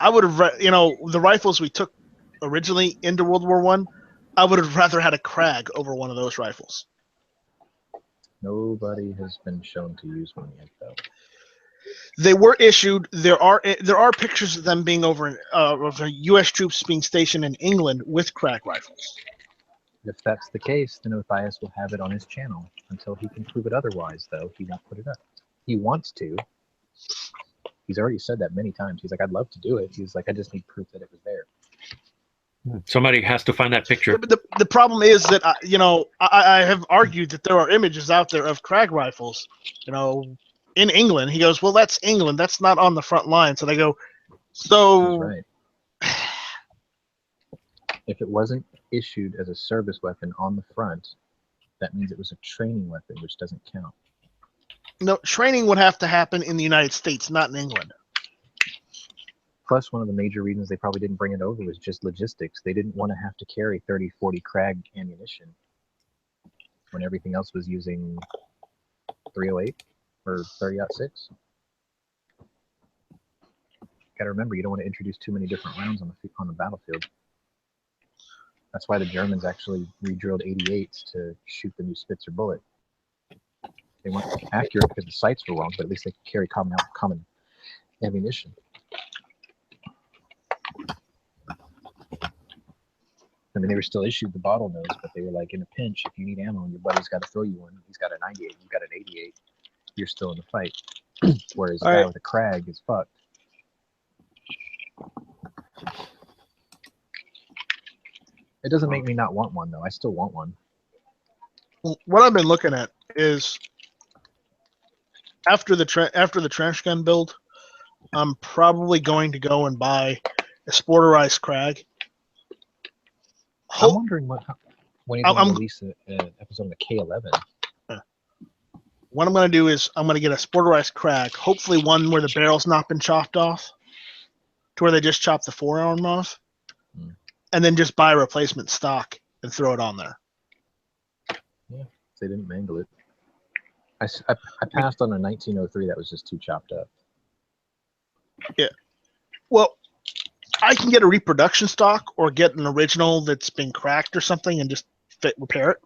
I would have, the rifles we took originally into World War One, I would have rather had a Krag over one of those rifles. Nobody has been shown to use one yet, though. They were issued. There are pictures of them being over of U.S. troops being stationed in England with Krag rifles. If that's the case, then Matthias will have it on his channel. Until he can prove it otherwise, though, he won't put it up. He wants to. He's already said that many times. He's like, I'd love to do it. He's like, I just need proof that it was there. Somebody has to find that picture. But the problem is that I have argued that there are images out there of Krag rifles, in England. He goes, well, that's England. That's not on the front line. So they go, so He's right. If it wasn't issued as a service weapon on the front, that means it was a training weapon, which doesn't count. No, training would have to happen in the United States, not in England. Plus, one of the major reasons they probably didn't bring it over was just logistics. They didn't want to have to carry 30, 40 Krag ammunition when everything else was using 308 or 30-06. Got to remember, you don't want to introduce too many different rounds on the battlefield. That's why the Germans actually re-drilled 88s to shoot the new Spitzer bullet. They weren't accurate because the sights were wrong, but at least they could carry common ammunition. I mean, they were still issued the bottlenose, but they were like, in a pinch, if you need ammo and your buddy's got to throw you one, he's got a 98, you've got an 88, you're still in the fight. Whereas a guy with a Krag is fucked. It doesn't make me not want one, though. I still want one. What I've been looking at is after the trench gun build, I'm probably going to go and buy a sporterized Krag. I'm wondering when he's going to release an episode of the K11. What I'm going to do is I'm going to get a sporterized Krag, hopefully one where the barrel's not been chopped off, to where they just chop the forearm off, and then just buy a replacement stock and throw it on there. Yeah, they didn't mangle it. I passed on a 1903 that was just too chopped up. Yeah. Well, I can get a reproduction stock or get an original that's been cracked or something and just repair it.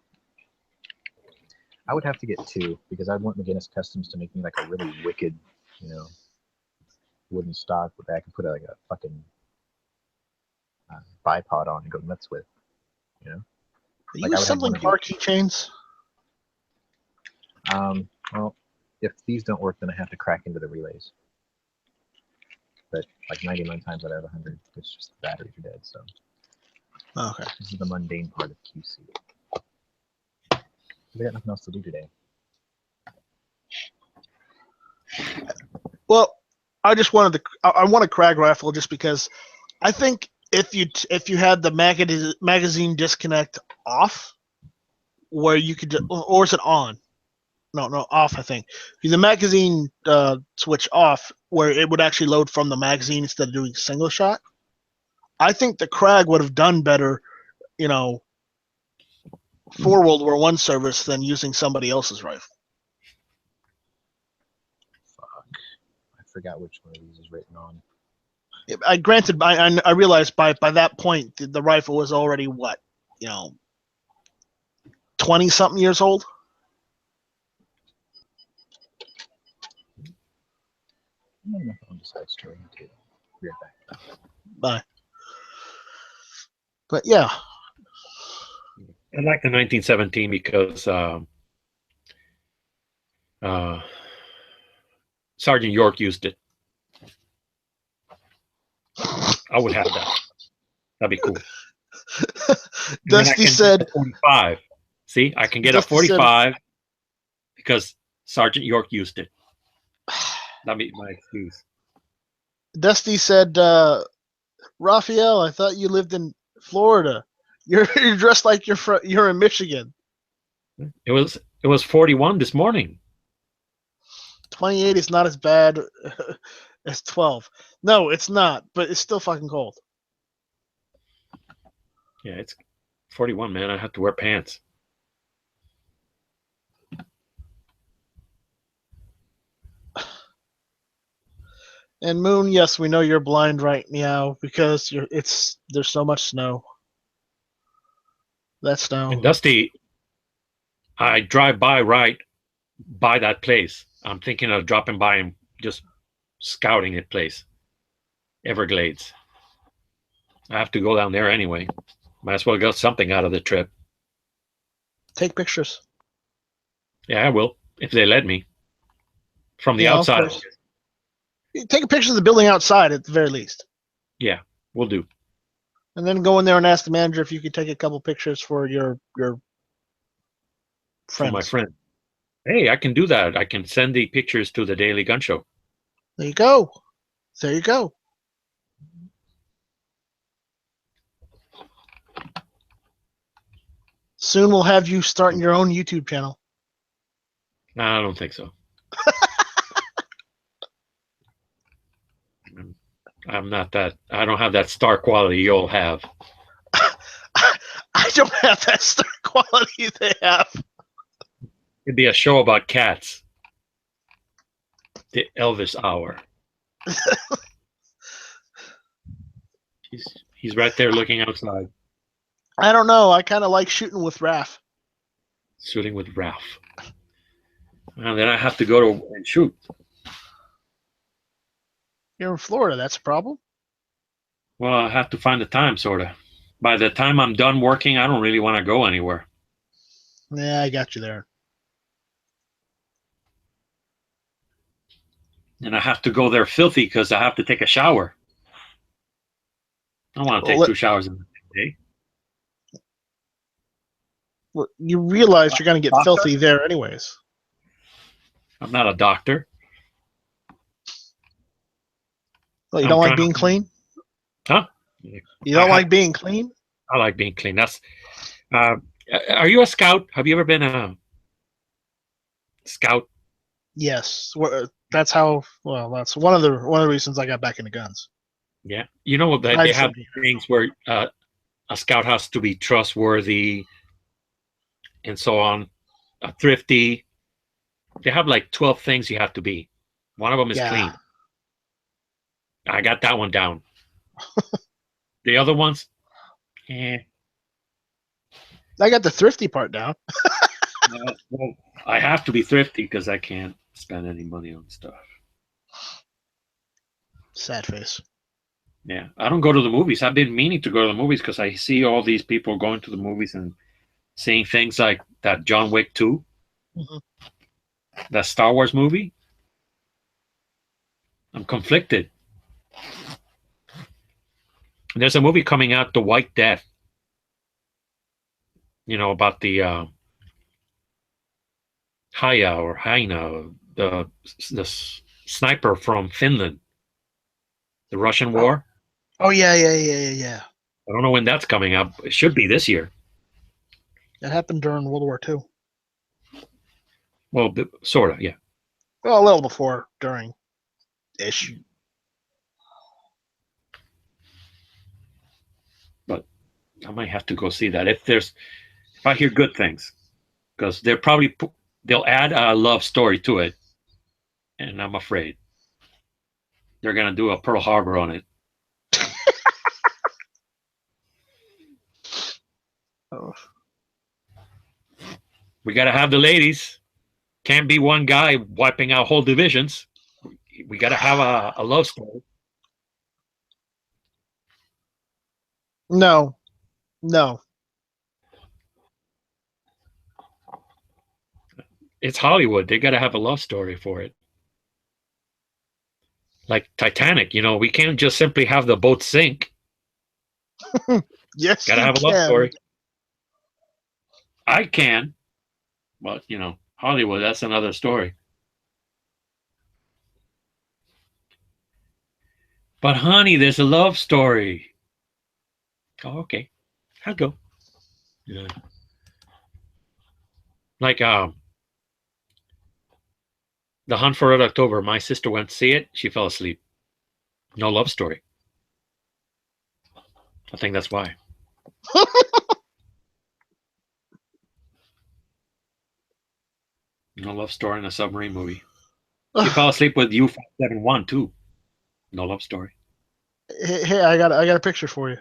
I would have to get two because I'd want McGinnis Customs to make me like a really wicked, wooden stock that I can put like a fucking bipod on and go nuts with. Are you assembling car keychains? Well, if these don't work, then I have to crack into the relays. But like 99 times out of 100, it's just the batteries are dead. So okay, this is the mundane part of QC. We got nothing else to do today. Well, I just wanted I want a Krag rifle just because I think if you had the magazine disconnect off, where you could or is it on? No, off. I think the magazine switch off, where it would actually load from the magazine instead of doing single shot. I think the Krag would have done better, for World War I service than using somebody else's rifle. Fuck, I forgot which one of these is written on. I realized by that point the rifle was already 20-something years old. I'm not on the side story too. Be right back. Bye. But yeah, I like the 1917 because Sergeant York used it. I would have that. That'd be cool. Dusty said 45. See, I can get a 45 because Sergeant York used it. That'd be my excuse. Dusty said, Raphael, I thought you lived in Florida. You're dressed like you're in Michigan. It was 41 this morning. 28 is not as bad as 12. No, it's not, but it's still fucking cold. Yeah, it's 41, man. I have to wear pants. And Moon, yes, we know you're blind right now because there's so much snow. That snow. And Dusty, I drive by right by that place. I'm thinking of dropping by and just scouting the place. Everglades. I have to go down there anyway. Might as well get something out of the trip. Take pictures. Yeah, I will, if they let me. From the Yeah, of outside. course. Take a picture of the building outside at the very least. Yeah, we'll do. And then go in there and ask the manager if you could take a couple pictures for your For friends. my friend. Hey, I can do that. I can send the pictures to the Daily Gun Show. There you go. There you go. Soon we'll have you starting your own YouTube channel. No, I don't think so. I'm not that. I don't have that star quality you'll have. I don't have that star quality they have. It'd be a show about cats. The Elvis Hour. He's right there looking outside, I don't know. I kind of like shooting with Raph. shooting with Ralph. And then I have to go to and shoot. You're in Florida. That's a problem. Well, I have to find the time, sort of. By the time I'm done working, I don't really want to go anywhere. Yeah, I got you there. And I have to go there filthy because I have to take a shower. I don't want to take Well, 2 showers in a day. Well, you realize you're going to get Doctor? filthy there anyways. I'm not a doctor. Well, you I'm don't like trying being to- clean? Huh? You don't like being clean? I like being clean. That's. Are you a scout? Have you ever been a scout? Yes. That's how. Well, that's one of the reasons I got back into guns. Yeah. You know what? They I'd have say- things where a scout has to be trustworthy and so on, thrifty. They have like 12 things you have to be. One of them is Yeah. clean. I got that one down. The other ones, I got the thrifty part down. well, I have to be thrifty because I can't spend any money on stuff. Sad face. Yeah, I don't go to the movies. I've been meaning to go to the movies because I see all these people going to the movies and seeing things like that John Wick 2, Mhm. that Star Wars movie. I'm conflicted. There's a movie coming out, The White Death. You know, about the Haina, the sniper from Finland, the Russian war. Oh yeah. I don't know when that's coming out. It should be this year. That happened during World War II. Well, sort of, yeah. Well, a little before, during, ish. But I might have to go see that if I hear good things, because they'll add a love story to it, and I'm afraid they're gonna do a Pearl Harbor on it. Oh. We got to have the ladies. Can't be one guy wiping out whole divisions. We got to have a love story. No. It's Hollywood. They got to have a love story for it. Like Titanic, we can't just simply have the boat sink. Yes, Got to you have a love can. story. I can, but Hollywood, that's another story. But honey, there's a love story. Oh, okay. I'll go. Yeah. Like The Hunt for Red October. My sister went to see it. She fell asleep. No love story. I think that's why. No love story in a submarine movie. She fell asleep with U-571 too. No love story. Hey, I got a picture for you.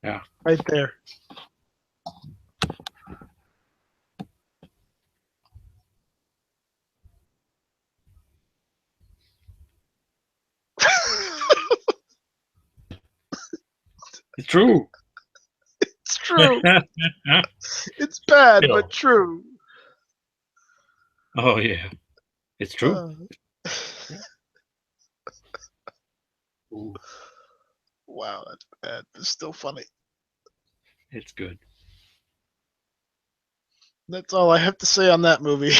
Yeah. Right there. true. It's true. It's bad, Still. but true. Oh yeah, it's true. Ooh, Wow, that's bad. It's still funny. it's good. That's all I have to say on that movie.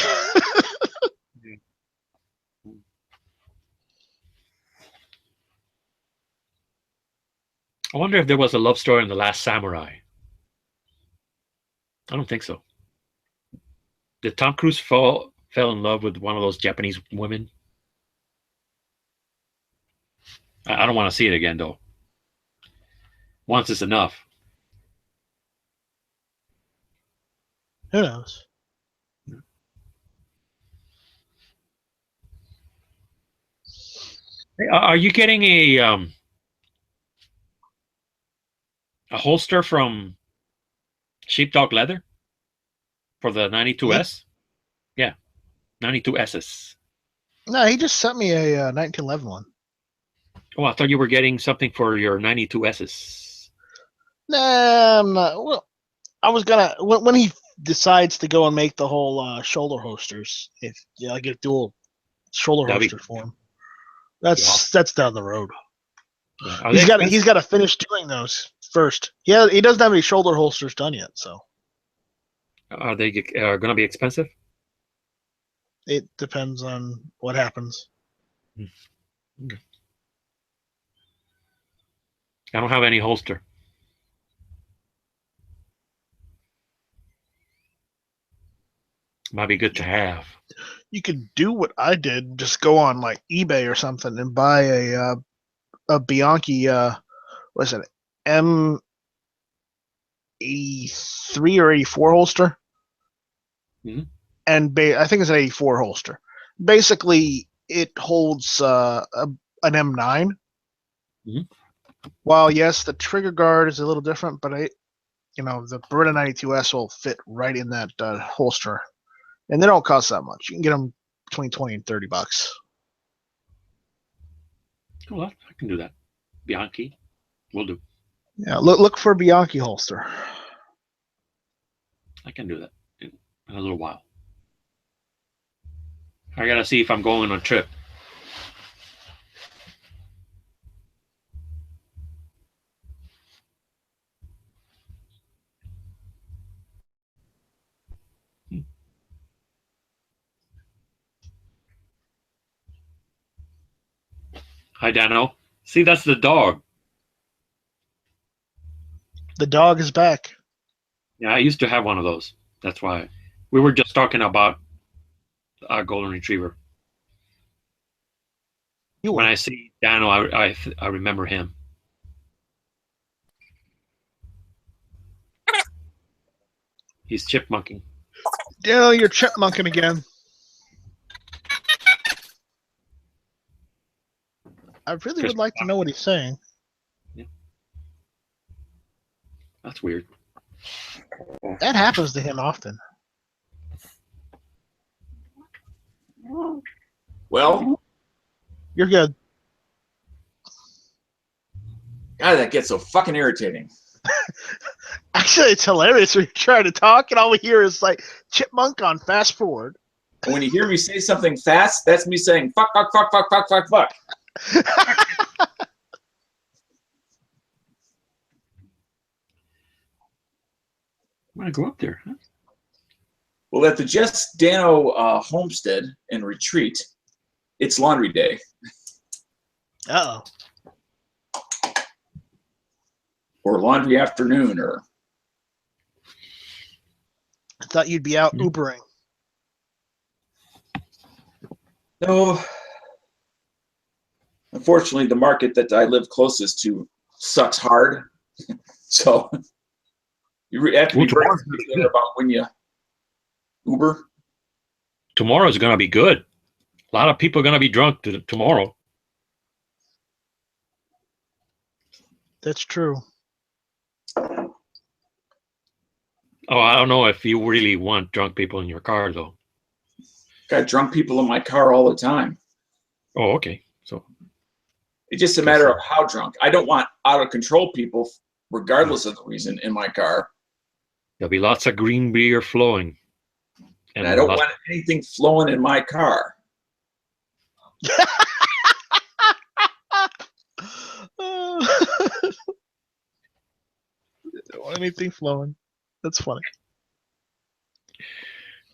I wonder if there was a love story in The Last Samurai. I don't think so. Did Tom Cruise fell in love with one of those Japanese women? I don't want to see it again, though. Once is enough. Who knows? Hey, are you getting a holster from Sheepdog Leather for the 92S? Yeah, 92Ss. No, he just sent me a 1911 one. Oh, I thought you were getting something for your 92Ss. Nah, I'm not. Well, I was gonna when he decides to go and make the whole shoulder holsters. If I get dual shoulder That'd be- holster for him. That's down the road. Yeah. Are He's they got expensive? to finish doing those first. Yeah, he doesn't have any shoulder holsters done yet, so Are they going to be expensive? it depends on what happens. Okay. I don't have any holster. Might be good to have. You could do what I did, just go on like eBay or something and buy a Bianchi what is it, M83 or 84 holster. Mhm. And I think it's an 84 holster. Basically, it holds an M9. Mhm. While yes, the trigger guard is a little different, but the Beretta 92S will fit right in that holster, and they don't cost that much. You can get them between $20 and $30. Oh, well, I can do that. Bianchi, will do. Yeah, look for a Bianchi holster. I can do that in a little while. I gotta see if I'm going on a trip. Hi, Dano. See, that's the dog. The dog is back. Yeah, I used to have one of those. That's why we were just talking about a golden retriever. When I see Dano, I remember him. He's chipmunking. Yeah, you're chipmunking again. I really would like to know what he's saying. Yeah. That's weird. That happens to him often. Well, You're good. God, that gets so fucking irritating. Actually, it's hilarious when you're trying to talk and all we hear is like chipmunk on fast forward. And when you hear me say something fast, that's me saying fuck, fuck, fuck, fuck, fuck, fuck, fuck. I'm gonna go up there. Huh? Well, at the Jess Dano homestead and retreat, it's laundry day. Uh-oh. Or laundry afternoon, or I thought you'd be out Ubering. no. Unfortunately, the market that I live closest to sucks hard. So you have to be very particular about when you Uber. Tomorrow's gonna be good. A lot of people are gonna be drunk tomorrow. That's true. Oh, I don't know if you really want drunk people in your car, though. Got drunk people in my car all the time. Oh, okay. So It's just a matter of how drunk. I don't want out of control people regardless of the reason, in my car. There'll be lots of green beer flowing. And I don't lots- want anything flowing in my car. Don't want anything flowing. That's funny.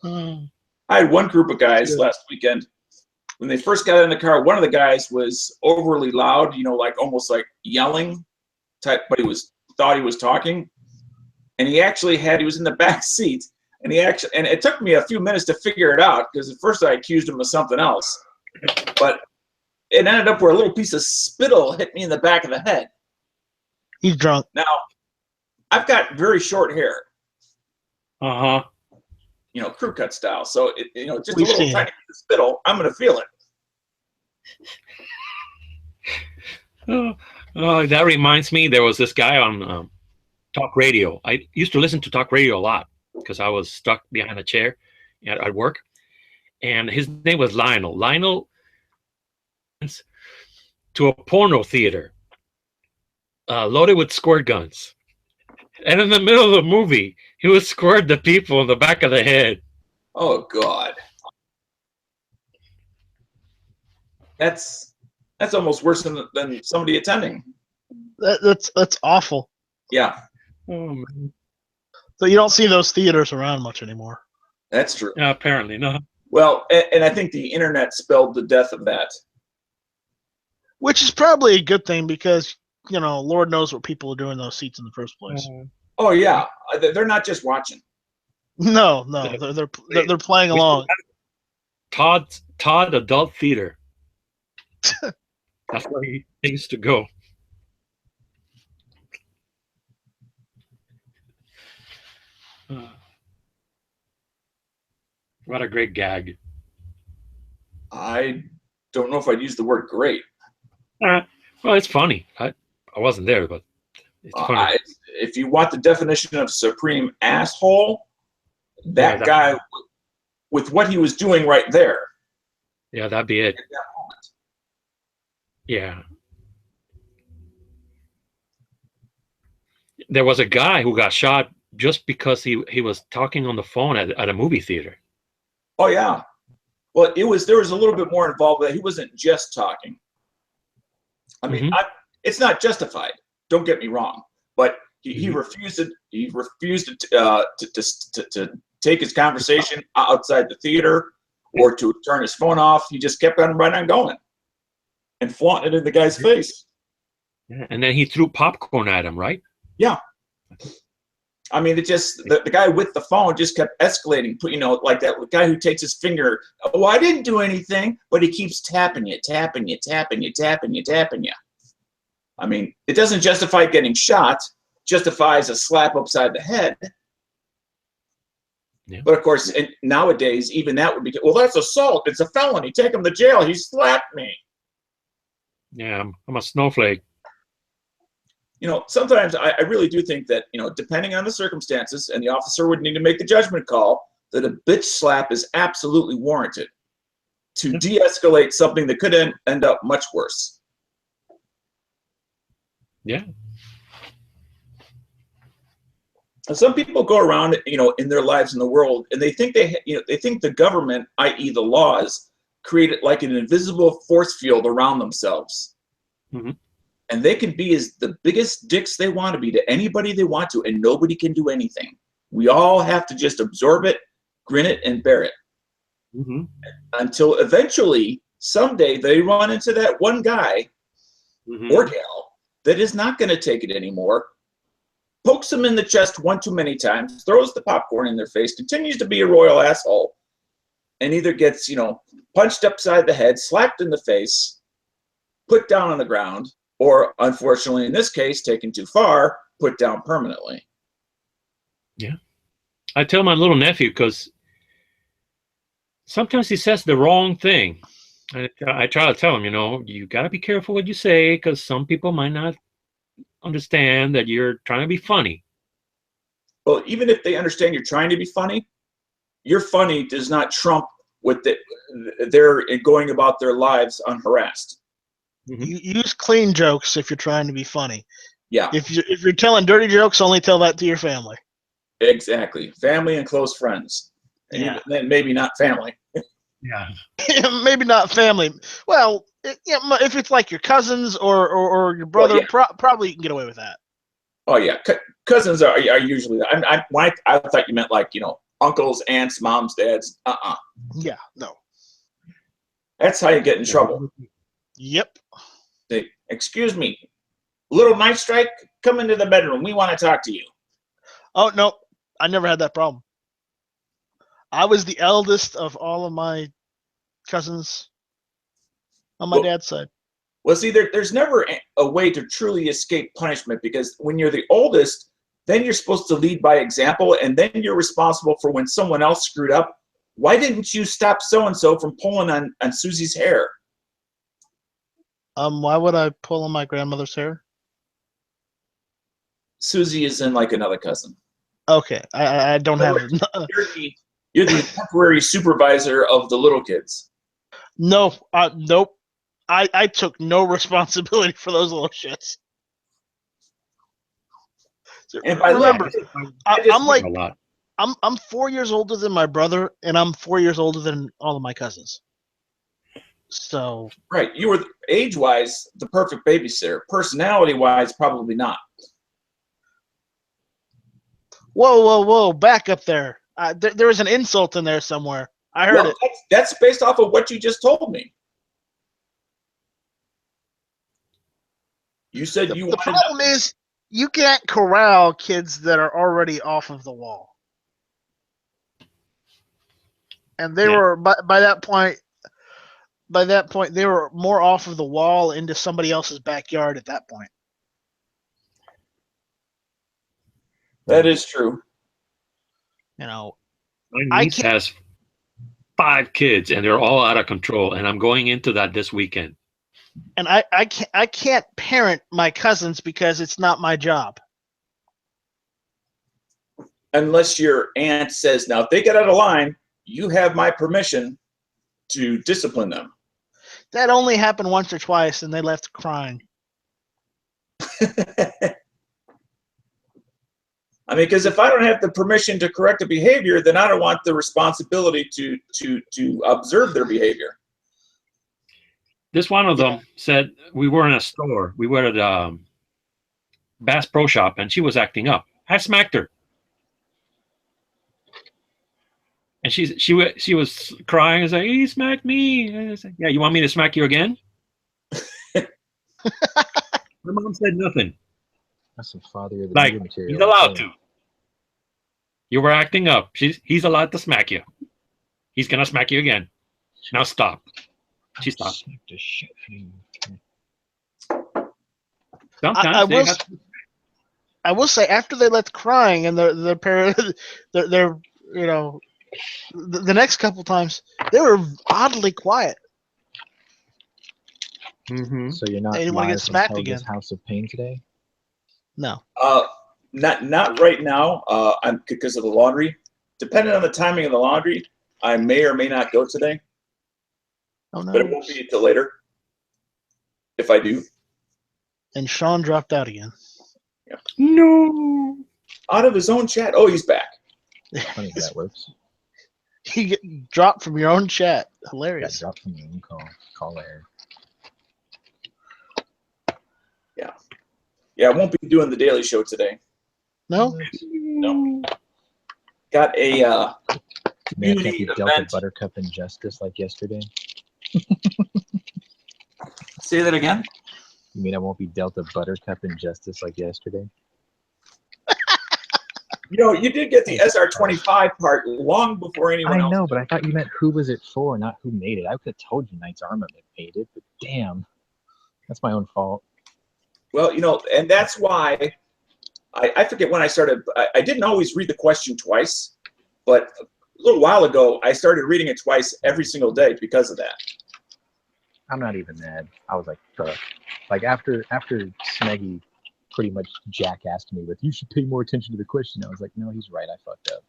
I had one group of guys last weekend. When they first got in the car, one of the guys was overly loud, like almost like yelling type, but thought he was talking. And he was in the back seat, and it took me a few minutes to figure it out, because at first I accused him of something else. But it ended up where a little piece of spittle hit me in the back of the head. He's drunk. Now, I've got very short hair, Uh-huh. crew cut style. So, just We've a little seen tiny piece of spittle, I'm going to feel it. Oh, that reminds me, there was this guy on talk radio. I used to listen to talk radio a lot because I was stuck behind a chair at work. And his name was Lionel. Lionel went to a porno theater loaded with squirt guns. And in the middle of the movie, he would squirt the people in the back of the head. Oh, God. That's almost worse than somebody attending. That's awful. Yeah, Oh, man. So you don't see those theaters around much anymore. that's true. Apparently not. Well, and I think the internet spelled the death of that. Which is probably a good thing because, Lord knows what people are doing in those seats in the first place. Oh, yeah. They're not just watching. No, they're playing along. Todd Adult Theater. That's where he needs to go. What a great gag. I don't know if I'd use the word great. Well, it's funny. I wasn't there, but it's funny. If you want the definition of supreme asshole, that guy, with what he was doing right there. Yeah, that'd be it. At that moment. Yeah. There was a guy who got shot just because he was talking on the phone at a movie theater. Oh, yeah. Well, there was a little bit more involved with that. He wasn't just talking. I mean, it's not justified. Don't get me wrong, but he refused to. He refused to take his conversation outside the theater or to turn his phone off. He just kept on right on going and flaunting it in the guy's face. Yeah, and then he threw popcorn at him, right? Yeah. I mean, the guy with the phone just kept escalating, like that guy who takes his finger. Oh, I didn't do anything, but he keeps tapping you. I mean, it doesn't justify getting shot, justifies a slap upside the head. Yeah. But of course, nowadays, even that would be, well, that's assault. It's a felony. Take him to jail. He slapped me. Yeah, I'm a snowflake. Sometimes I really do think that, depending on the circumstances, and the officer would need to make the judgment call, that a bitch slap is absolutely warranted to de-escalate something that could end up much worse. Yeah. Some people go around, in their lives in the world, and they think they think the government, i.e. the laws, create like an invisible force field around themselves. Mm-hmm. And they can be as the biggest dicks they want to be to anybody they want to, and nobody can do anything. We all have to just absorb it, grin it, and bear it. Mm-hmm. Until eventually, someday, they run into that one guy or gal that is not going to take it anymore, pokes them in the chest one too many times, throws the popcorn in their face, continues to be a royal asshole, and either gets, punched upside the head, slapped in the face, put down on the ground, or, unfortunately, in this case, taken too far, put down permanently. Yeah. I tell my little nephew, because sometimes he says the wrong thing. I try to tell him, you got to be careful what you say, because some people might not understand that you're trying to be funny. Well, even if they understand you're trying to be funny, your funny does not trump what they're going about their lives unharassed. You use clean jokes if you're trying to be funny. Yeah, If you're telling dirty jokes, only tell that to your family. exactly. Family and close friends. And Yeah. even then maybe not family. Yeah. Maybe not family. Well, if it's like your cousins or your brother, Well, yeah. probably you can get away with that. Oh yeah, cousins are usually. I thought you meant like uncles, aunts, moms, dads. Yeah, no. That's how you get in trouble. Yep. Say, excuse me, little night strike, come into the bedroom. We want to talk to you. Oh no, I never had that problem. I was the eldest of all of my cousins on my dad's side. Well, see, there's never a way to truly escape punishment, because when you're the oldest, then you're supposed to lead by example, and then you're responsible for when someone else screwed up. Why didn't you stop so-and-so from pulling on Susie's hair? Why would I pull on my grandmother's hair? Susie is in like another cousin. Okay, I don't have it. You're the temporary supervisor of the little kids. No, nope. I took no responsibility for those little shits. And by Remember, I'm like a lot. I'm 4 years older than my brother, and I'm 4 years older than all of my cousins. So right, you were age-wise the perfect babysitter. Personality-wise, probably not. whoa! Back up there. There was an insult in there somewhere. I heard it. That's based off of what you just told me. You said The problem is you can't corral kids that are already off of the wall. And they were by that point they were more off of the wall into somebody else's backyard at that point. That is true. My niece has 5 kids, and they're all out of control. And I'm going into that this weekend. And I can't parent my cousins because it's not my job. Unless your aunt says, now if they get out of line, you have my permission to discipline them. That only happened once or twice, and they left crying. I mean, because if I don't have the permission to correct the behavior, then I don't want the responsibility to observe their behavior. This one of them said we were in a store. We were at Bass Pro Shop, and she was acting up. I smacked her, and she was crying. I was like, "He smacked me." And I said, "Yeah, you want me to smack you again?" Her mom said nothing. That's some father of the Like, year material. he's allowed to. You were acting up. He's allowed to smack you. He's gonna smack you again. Now stop. She stopped. Sometimes I will say, after they left crying and their parents, they're the next couple times they were oddly quiet. Mm-hmm. So you're not They didn't want to get smacked again. Helga's House of Pain today? No. Not right now. I'm because of the laundry. Depending on the timing of the laundry, I may or may not go today. Oh no. But it won't be until later. If I do. And Sean dropped out again. Yeah. No. Out of his own chat. Oh, he's back. Funny how that works. You get dropped from your own chat. Hilarious. Got dropped from your own call error. Yeah, I won't be doing the Daily Show today. No? No. Got a community You dealt a event. Buttercup injustice like yesterday? Say that again? You mean I won't be dealt a Buttercup injustice like yesterday? You did get the SR25 part long before anyone else. I know, but I thought you meant who was it for, not who made it. I could have told you Knight's Armament made it, but damn. That's my own fault. Well, and that's why I forget when I started. I didn't always read the question twice, but a little while ago, I started reading it twice every single day because of that. I'm not even mad. I was like, fuck. Like after Smeggy pretty much jackassed me with, you should pay more attention to the question. I was like, no, he's right. I fucked up.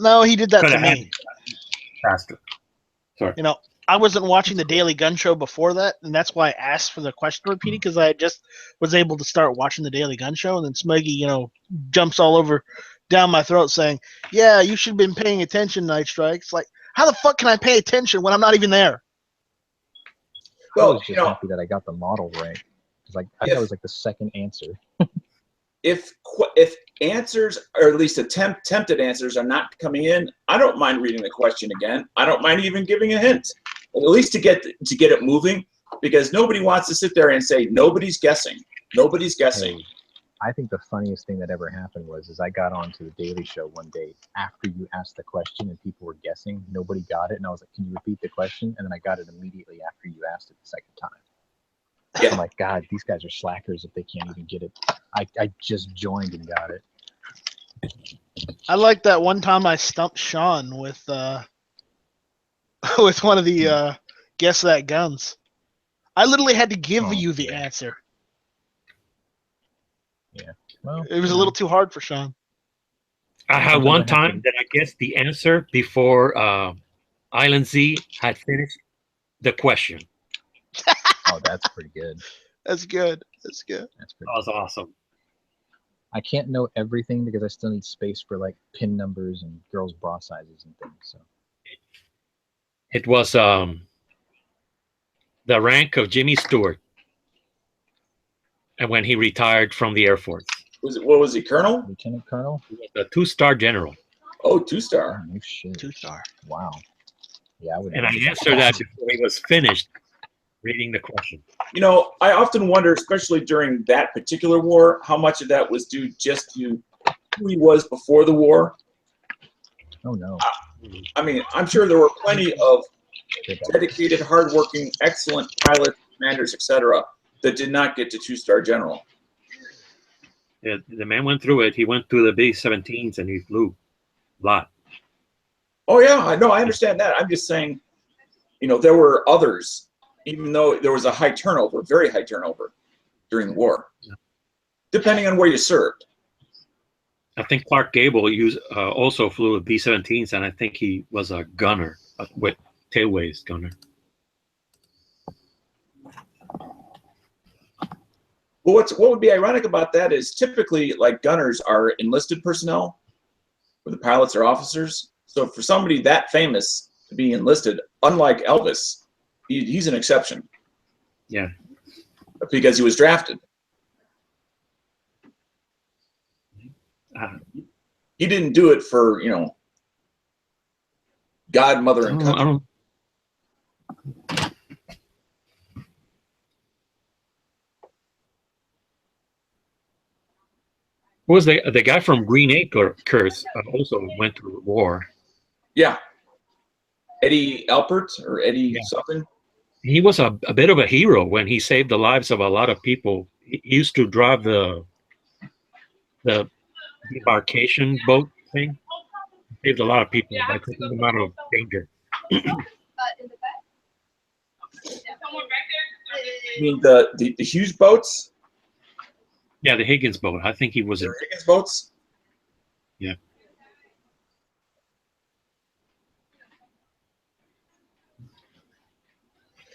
No, he did that to me. Faster. Sorry. I wasn't watching the Daily Gun Show before that, and that's why I asked for the question repeated, because I just was able to start watching the Daily Gun Show, and then Smuggy, jumps all over down my throat saying, "Yeah, you should have been paying attention, Night Strike." It's like, how the fuck can I pay attention when I'm not even there? I Well, was just happy that I got the model right. Because I thought it was like the second answer. if answers, or at least attempted answers, are not coming in, I don't mind reading the question again. I don't mind even giving a hint, at least to get it moving, because nobody wants to sit there and say nobody's guessing. Nobody's guessing. Hey, I think the funniest thing that ever happened was I got onto the Daily Show one day after you asked the question and people were guessing. Nobody got it, and I was like, "Can you repeat the question?" And then I got it immediately after you asked it the second time. Yeah. I'm like, God, these guys are slackers if they can't even get it. I just joined and got it. I like that one time I stumped Sean with with one of the guess that guns. I literally had to give you the answer. Yeah. Well, It was a little too hard for Sean. I had Sometimes one I have time that I guessed the answer before Island Z had finished the question. Oh, that's pretty good. That's good. That's good. That's pretty That was awesome. I can't know everything because I still need space for like pin numbers and girls' bra sizes and things. So It was the rank of Jimmy Stewart, and when he retired from the Air Force, What was he, Colonel? Lieutenant Colonel? he was a 2-star general. Oh, 2-star. Oh, no shit. 2-star. Wow. Yeah, I would. And I answered that before he was finished reading the question. I often wonder, especially during that particular war, how much of that was due just to who he was before the war. Oh no. I mean, I'm sure there were plenty of dedicated, hardworking, excellent pilots, commanders, etc., that did not get to 2-star general. Yeah, the man went through it. He went through the B-17s and he flew a lot. Oh yeah, I know. I understand that. I'm just saying, there were others, even though there was a high turnover, very high turnover during the war, depending on where you served. I think Clark Gable also flew with B-17s, and I think he was a gunner, with tailways gunner. Well, what would be ironic about that is typically, like, gunners are enlisted personnel, where the pilots are officers. So for somebody that famous to be enlisted, unlike Elvis, he's an exception. Yeah. Because he was drafted. He didn't do it for, God, mother, and country. Who was the guy from Green Acres also went to war? Yeah. Eddie Alpert or Eddie something. He was a bit of a hero when he saved the lives of a lot of people. He used to drive the debarkation boat thing. He saved a lot of people by taking them out of danger. You mean the Hughes boats? Yeah, the Higgins boat. I think he was in. Higgins boats? Yeah.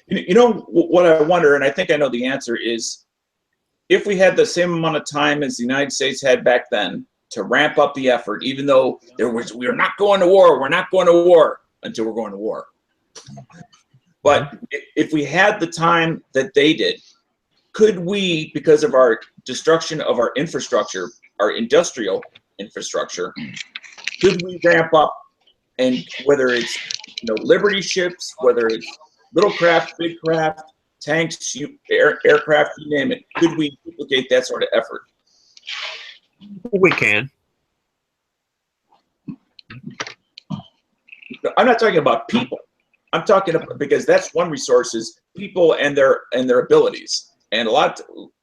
What I wonder, and I think I know the answer, is if we had the same amount of time as the United States had back then to ramp up the effort, even though we are not going to war, we're not going to war until we're going to war. But if we had the time that they did, could we, because of our destruction of our infrastructure, our industrial infrastructure, could we ramp up, and whether it's Liberty ships, whether it's little craft, big craft, tanks, aircraft, you name it, could we duplicate that sort of effort? We can. I'm not talking about people. I'm talking about, because that's one resource, is people and their abilities. And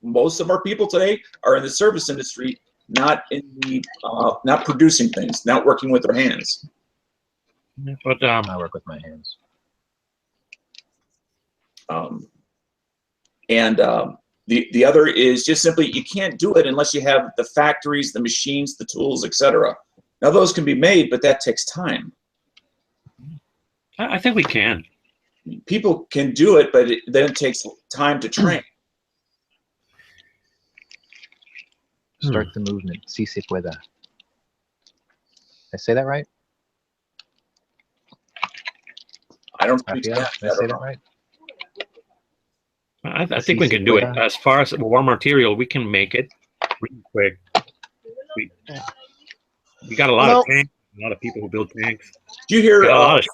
most of our people today are in the service industry, not in the not producing things, not working with their hands. But I work with my hands. The other is just simply, you can't do it unless you have the factories, the machines, the tools, etc. Now those can be made, but that takes time. I think we can. people can do it, but then it takes time to train. Start the movement. Si se pueda. Did I say that right? I don't speak Rafael, Spanish. did I say that right? I think we can do it. As far as war material, we can make it really quick. We got a lot of tanks, a lot of people who build tanks. Do you hear Got a lot of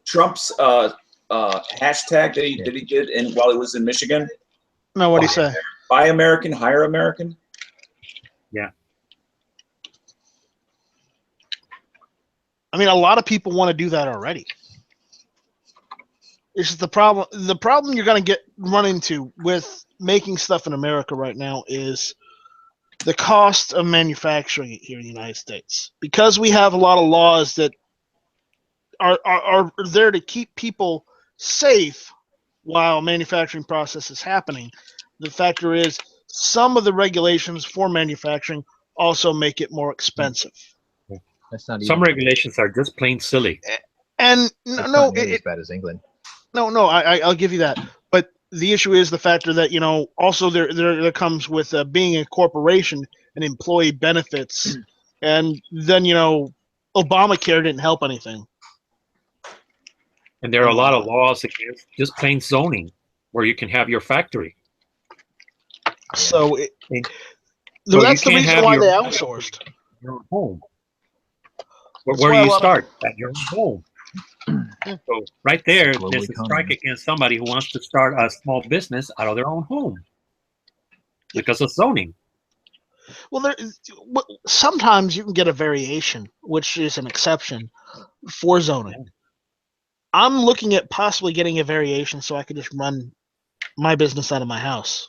Trump's hashtag that he did while he was in Michigan? No, what do you say? Buy American, hire American. Yeah. I mean, a lot of people want to do that already. It's just the problem. The problem you're going to run into with making stuff in America right now is the cost of manufacturing it here in the United States. Because we have a lot of laws that are there to keep people safe while manufacturing process is happening. The factor is some of the regulations for manufacturing also make it more expensive. That's not some even, regulations are just plain silly. And it's no, not nearly as bad as England. No, I'll give you that. But the issue is the factor that, you know, also there comes with being a corporation and employee benefits. And then, you know, Obamacare didn't help anything. And there are a lot of laws against just plain zoning where you can have your factory. So So that's the you can't reason have why your- they outsourced. Your home. That's Where why do a you lot of- start? At your own home. So right there, Global there's a strike economy. against somebody who wants to start a small business out of their own home because of zoning. Well, sometimes you can get a variation, which is an exception for zoning. I'm looking at possibly getting a variation so I could just run my business out of my house.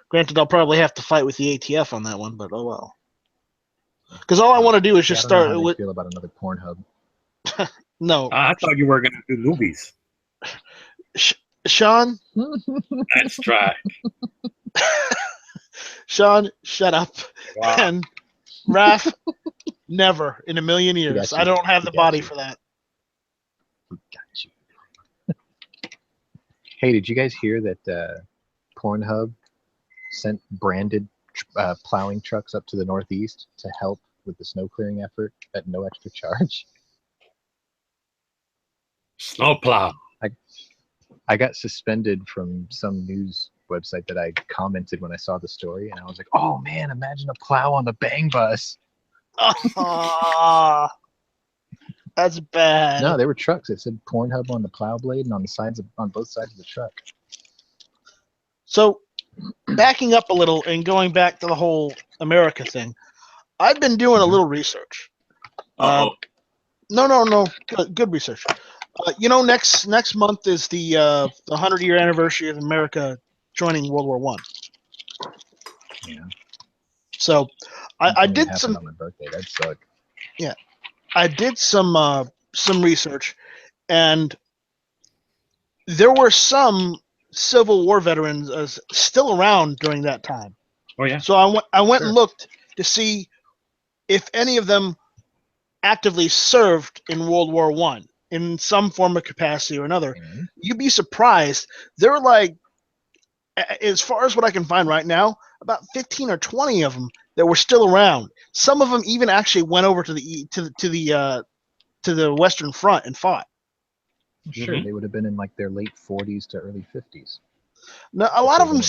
Granted, I'll probably have to fight with the ATF on that one, but oh well. Because all I want to do is just I don't know start how with they feel about another Pornhub. no. I thought you were going to do movies. Sean, Let's try. Sean, shut up. Wow. And Raph, never in a million years. got I you. don't have We the got body you. for that. Got you. Hey, did you guys hear that Pornhub sent branded plowing trucks up to the Northeast to help with the snow clearing effort at no extra charge? Snowplow. I got suspended from some news website that I commented when I saw the story, and I was like, "Oh man, imagine a plow on the bang bus." Ah, that's bad. No, they were trucks. It said Pornhub on the plow blade and on both sides of the truck. So, backing up a little and going back to the whole America thing, I've been doing a little research. Uh-oh. No. Good research. You know, next month is the 100-year anniversary of America joining World War One. Yeah. So, I did Happened some. on my birthday. That'd suck. Yeah, I did some research, and there were some Civil War veterans still around during that time. Oh yeah. So I went Sure. and looked to see if any of them actively served in World War One in some form of capacity or another. And You'd be surprised. There were like, as far as what I can find right now, about 15 or 20 of them that were still around. Some of them even actually went over to the Western Front and fought. sure, Mhm. they would have been in like their late 40s to early 50s. Now, a lot of them.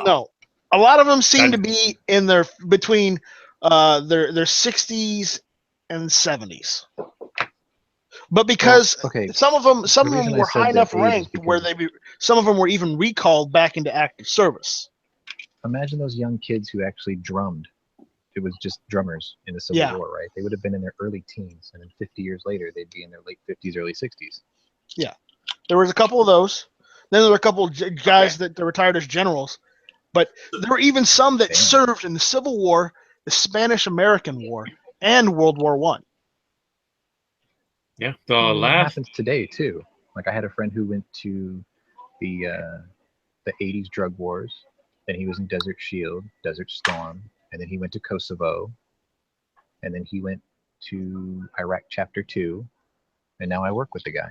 No. A lot of them seem to be in their between their 60s and 70s. But because Okay, some of them reason I were said high that enough age is ranked where some of them were even recalled back into active service. imagine those young kids who actually drummed. It was just drummers in the Civil Yeah. War, right? They would have been in their early teens, and then 50 years later, they'd be in their late 50s, early 60s. There was a couple of those. Then there were a couple of guys that retired as generals. But there were even some that Damn. served in the Civil War, the Spanish-American War, and World War One. Yeah. The I mean, that last. happens today too. Like I had a friend who went to the 80s drug wars, then he was in Desert Shield, Desert Storm, and then he went to Kosovo, and then he went to Iraq Chapter 2, And now I work with the guy.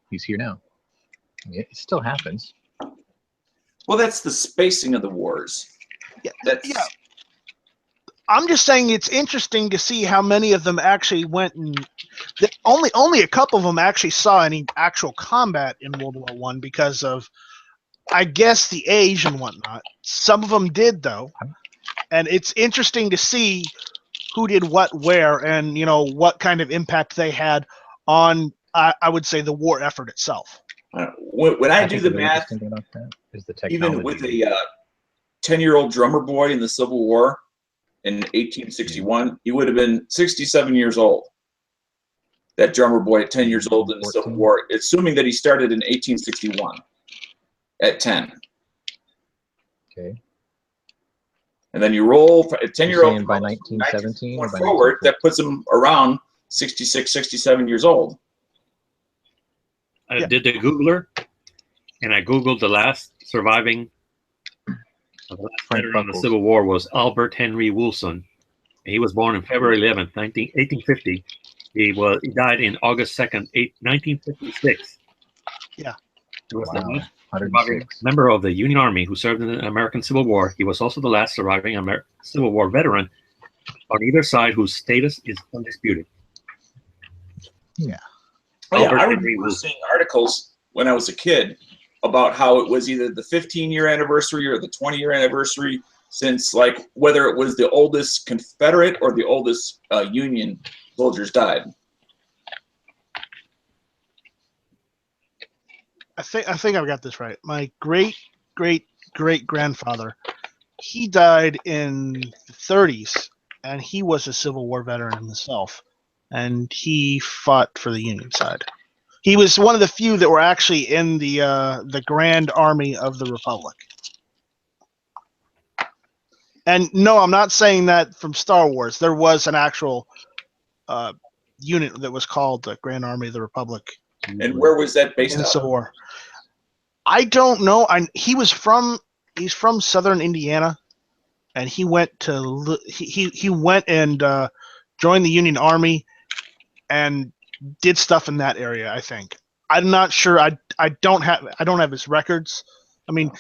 He's here now. It still happens. Well, that's the spacing of the wars. Yeah, That's, yeah. I'm just saying it's interesting to see how many of them actually went and only a couple of them actually saw any actual combat in World War One because of, I guess, the age and whatnot. Some of them did though, and it's interesting to see who did what where and what kind of impact they had on I would say the war effort itself. when I do think the the math, interesting thing about that is the technology. even with a 10-year-old drummer boy in the Civil War in 1861, he would have been 67 years old. That drummer boy at 10 years old in the Civil War, assuming that he started in 1861 at 10. Okay. And then you roll a 10-year-old by 1917 or by forward, that puts him around 66, 67 years old. I did the Googler, and I Googled the last surviving veteran of the Civil War was Albert Henry Wilson. He was born on February 11th, 1850. He died in August 2nd, 1956. Yeah. He was Wow. the last 106. surviving member of the Union Army who served in the American Civil War. He was also the last surviving Civil War veteran on either side whose status is undisputed. Yeah. Oh, yeah, Albert I Henry remember Wilson. seeing articles when I was a kid about how it was either the 15-year anniversary or the 20-year anniversary since, like, whether it was the oldest Confederate or the oldest Union soldiers died. I think I've got this right. My great grandfather, he died in the 30s, and he was a Civil War veteran himself, and he fought for the Union side. He was one of the few that were actually in the Grand Army of the Republic. And no, I'm not saying that from Star Wars. There was an actual unit that was called the Grand Army of the Republic. And where was that based in the out Civil of? War? I don't know. He's from Southern Indiana, and he went to he went and joined the Union Army and did stuff in that area. I think. I'm not sure. I don't have his records. I mean,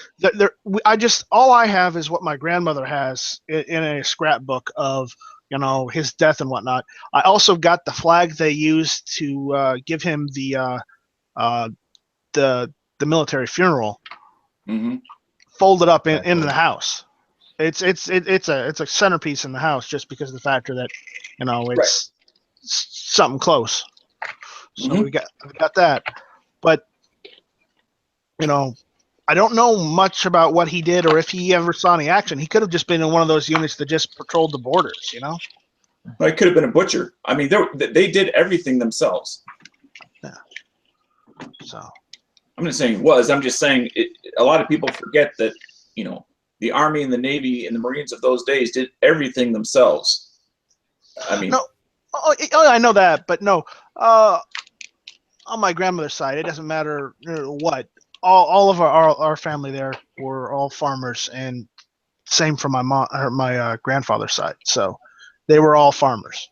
all I have is what my grandmother has in a scrapbook of his death and whatnot. I also got the flag they used to give him the military funeral, folded up in the house. It's a centerpiece in the house just because of the factor that it's something close. So we got that, but I don't know much about what he did or if he ever saw any action. He could have just been in one of those units that just patrolled the borders, Well, he could have been a butcher. I mean, they did everything themselves. Yeah. So. I'm not saying he was. I'm just saying a lot of people forget that, the Army and the Navy and the Marines of those days did everything themselves. I mean. No. Oh, I know that, but no. On my grandmother's side, it doesn't matter what. All of our family there were all farmers, and same for my grandfather's side. So they were all farmers.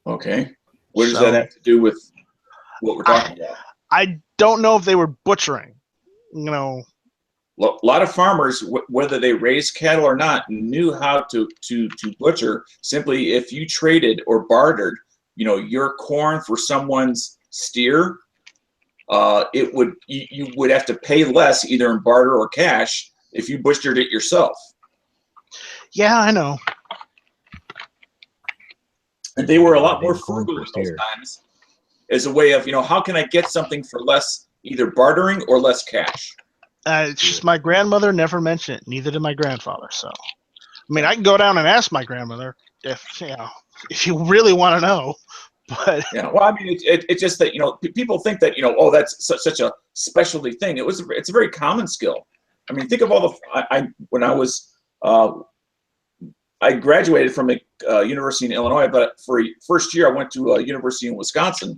Okay. What does that have to do with what we're talking about? I don't know if they were butchering. A lot of farmers, whether they raised cattle or not, knew how to butcher. Simply, if you traded or bartered, your corn for someone's steer, you would have to pay less either in barter or cash if you butchered it yourself. Yeah, I know. And they were a lot more frugal in those times, as a way of how can I get something for less, either bartering or less cash. It's just my grandmother never mentioned it. Neither did my grandfather. So, I mean, I can go down and ask my grandmother if you really want to know. But yeah, well, I mean, it's just that people think that oh, that's such a specialty thing. It's a very common skill. I mean, think of all I graduated from a university in Illinois, but for first year I went to a university in Wisconsin,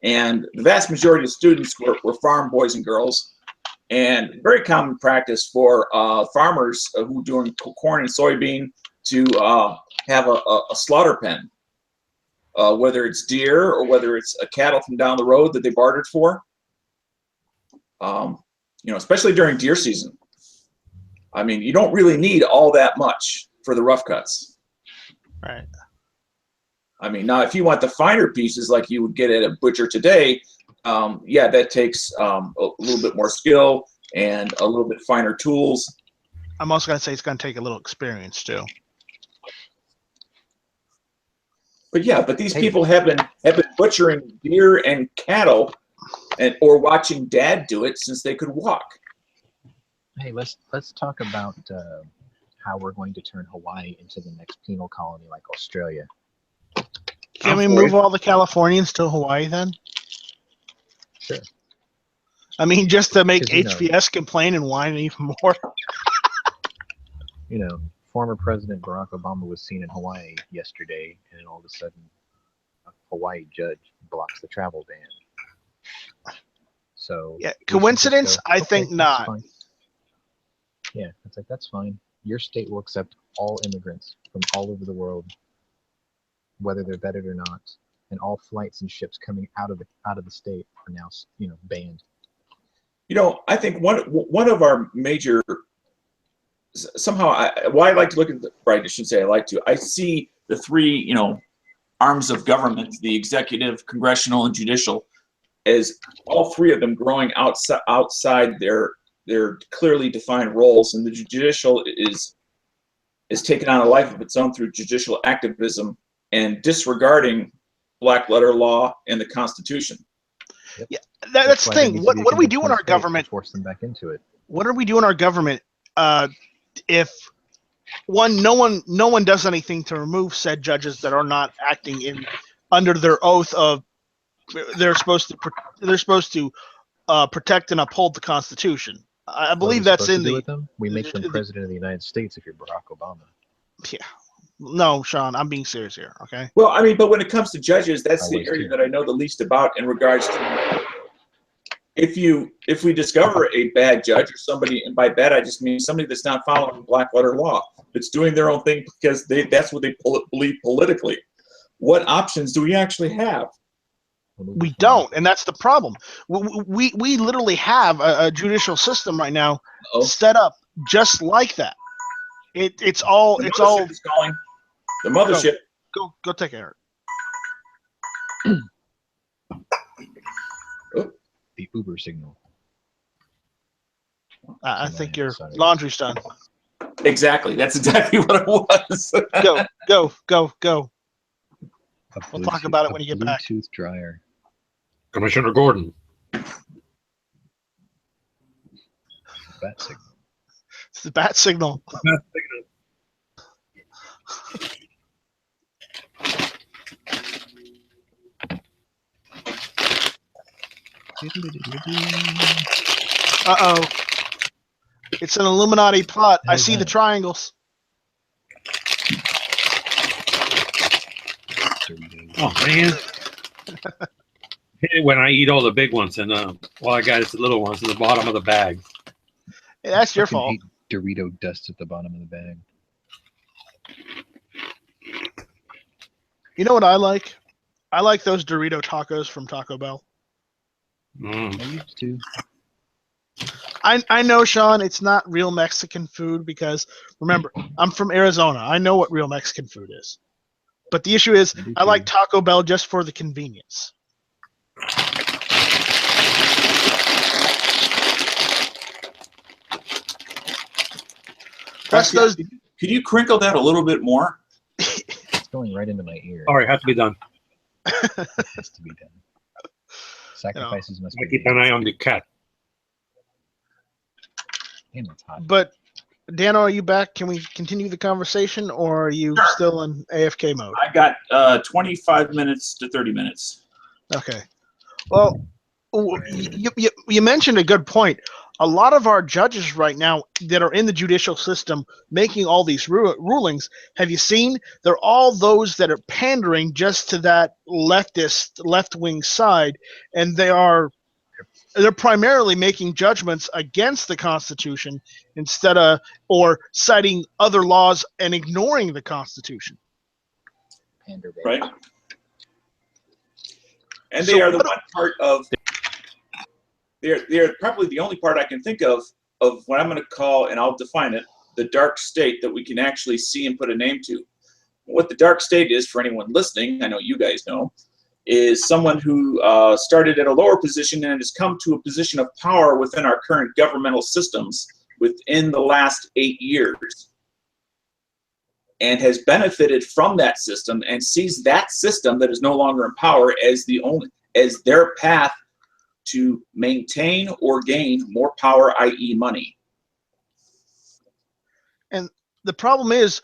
and the vast majority of students were farm boys and girls, and very common practice for farmers who doing corn and soybean to have a slaughter pen. whether it's deer or whether it's a cattle from down the road that they bartered for. Especially during deer season. I mean, you don't really need all that much for the rough cuts. Right. I mean, now if you want the finer pieces like you would get at a butcher today, yeah, that takes a little bit more skill and a little bit finer tools. I'm also going to say it's going to take a little experience too. But yeah, but these people have been butchering deer and cattle, or watching Dad do it since they could walk. Hey, let's talk about how we're going to turn Hawaii into the next penal colony like Australia. Can we move all the Californians to Hawaii then? Sure. I mean, just to make 'Cause, you know- HVS complain and whine even more. Former President Barack Obama was seen in Hawaii yesterday, and then all of a sudden, a Hawaii judge blocks the travel ban. So Yeah, we should just coincidence? go, I "Okay, think that's not." fine." Yeah, it's like, that's fine. Your state will accept all immigrants from all over the world, whether they're vetted or not, and all flights and ships coming out of the state are now, banned. I think one of our major, somehow, I like to look at I shouldn't say I like to. I see the three, arms of government, the executive, congressional, and judicial, as all three of them growing outside their clearly defined roles, and the judicial is taken on a life of its own through judicial activism and disregarding black letter law and the Constitution. Yeah, that's the why there thing. needs to What be a do we do in convention our of states to government? force them back into it? What do we do in our government if no one does anything to remove said judges that are not acting under their oath of they're supposed to protect and uphold the Constitution? I What are believe we that's supposed in to do the. with them? We make them president of the United States if you're Barack Obama. Yeah. No, Sean, I'm being serious here. Okay. Well, I mean, but when it comes to judges, that's I the was area too. that I know the least about in regards to if we discover a bad judge or somebody, and by bad I just mean somebody that's not following black letter law, that's doing their own thing because that's what they believe politically. What options do we actually have? We don't, and that's the problem. We literally have a judicial system right now set up just like that. It's all The mothership is calling. The mothership. Go take care. The Uber signal. I think your Sorry. laundry's done. Exactly. That's exactly what it was. Go. A We'll talk Bluetooth- about it a when you get back. Bluetooth dryer. Commissioner Gordon. Bat signal. It's the bat signal. Uh-oh. It's an Illuminati plot. I How's see the that? triangles. Oh man. Hate it when I eat all the big ones and all I got is the little ones in the bottom of the bag. Hey, that's your Fucking fault. hate Dorito dust at the bottom of the bag. You know what I like? I like those Dorito tacos from Taco Bell. Mm. I used to. I know, Sean, it's not real Mexican food because, remember, I'm from Arizona. I know what real Mexican food is. But the issue is, I do I like too. Taco Bell just for the convenience. Plus those. Could you crinkle that a little bit more? It's going right into my ear. All right, has to be done. It has to be done. Sacrifices must I be keep made. an eye on the cat. Damn, it's hot. But, Dano, are you back? Can we continue the conversation, or are you Sure. still in AFK mode? I got 25 minutes to 30 minutes. Okay. Well, you mentioned a good point. A lot of our judges right now that are in the judicial system making all these rulings, have you seen? They're all those that are pandering just to that left-wing side, and they're primarily making judgments against the Constitution instead of or citing other laws and ignoring the Constitution. Pander baby. Right? And they are the one part of, they're probably the only part I can think of what I'm going to call, and I'll define it, the dark state that we can actually see and put a name to. What the dark state is, for anyone listening, I know you guys know, is someone who started at a lower position and has come to a position of power within our current governmental systems within the last 8 years, and has benefited from that system and sees that system that is no longer in power as their path to maintain or gain more power, i.e. money. And the problem is,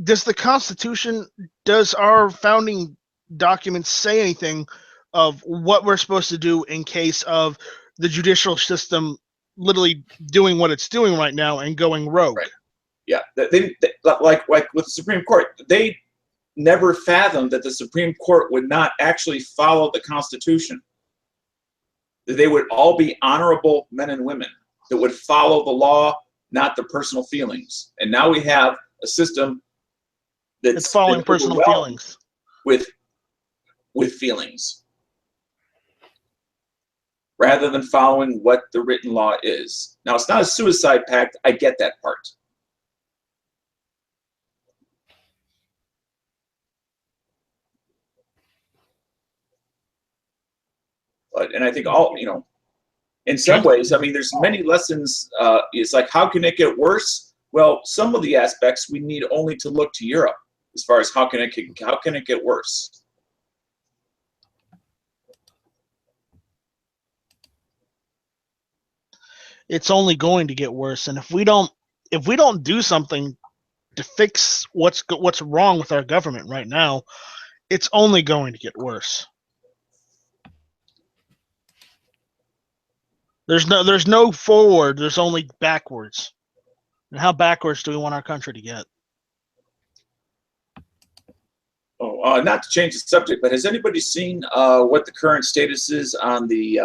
does our founding documents say anything of what we're supposed to do in case of the judicial system literally doing what it's doing right now and going rogue? Right. Yeah, they like with the Supreme Court, they never fathomed that the Supreme Court would not actually follow the Constitution. That they would all be honorable men and women that would follow the law, not their personal feelings. And now we have a system that's following personal feelings with feelings, rather than following what the written law is. Now, it's not a suicide pact. I get that part. And I think in some ways, I mean, there's many lessons. It's like, how can it get worse? Well, some of the aspects we need only to look to Europe as far as how can it get worse. It's only going to get worse, and if we don't do something to fix what's wrong with our government right now, it's only going to get worse. There's no forward. There's only backwards. And how backwards do we want our country to get? Oh, not to change the subject, but has anybody seen what the current status is on the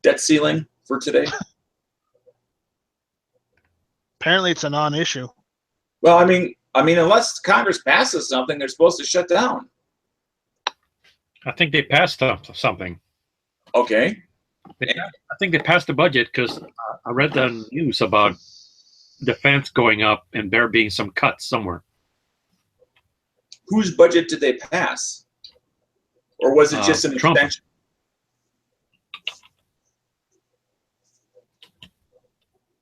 debt ceiling for today? Apparently, it's a non-issue. Well, I mean, unless Congress passes something, they're supposed to shut down. I think they passed something. Okay. I think they passed the budget because I read the news about defense going up and there being some cuts somewhere. Whose budget did they pass? Or was it just an Trump. extension?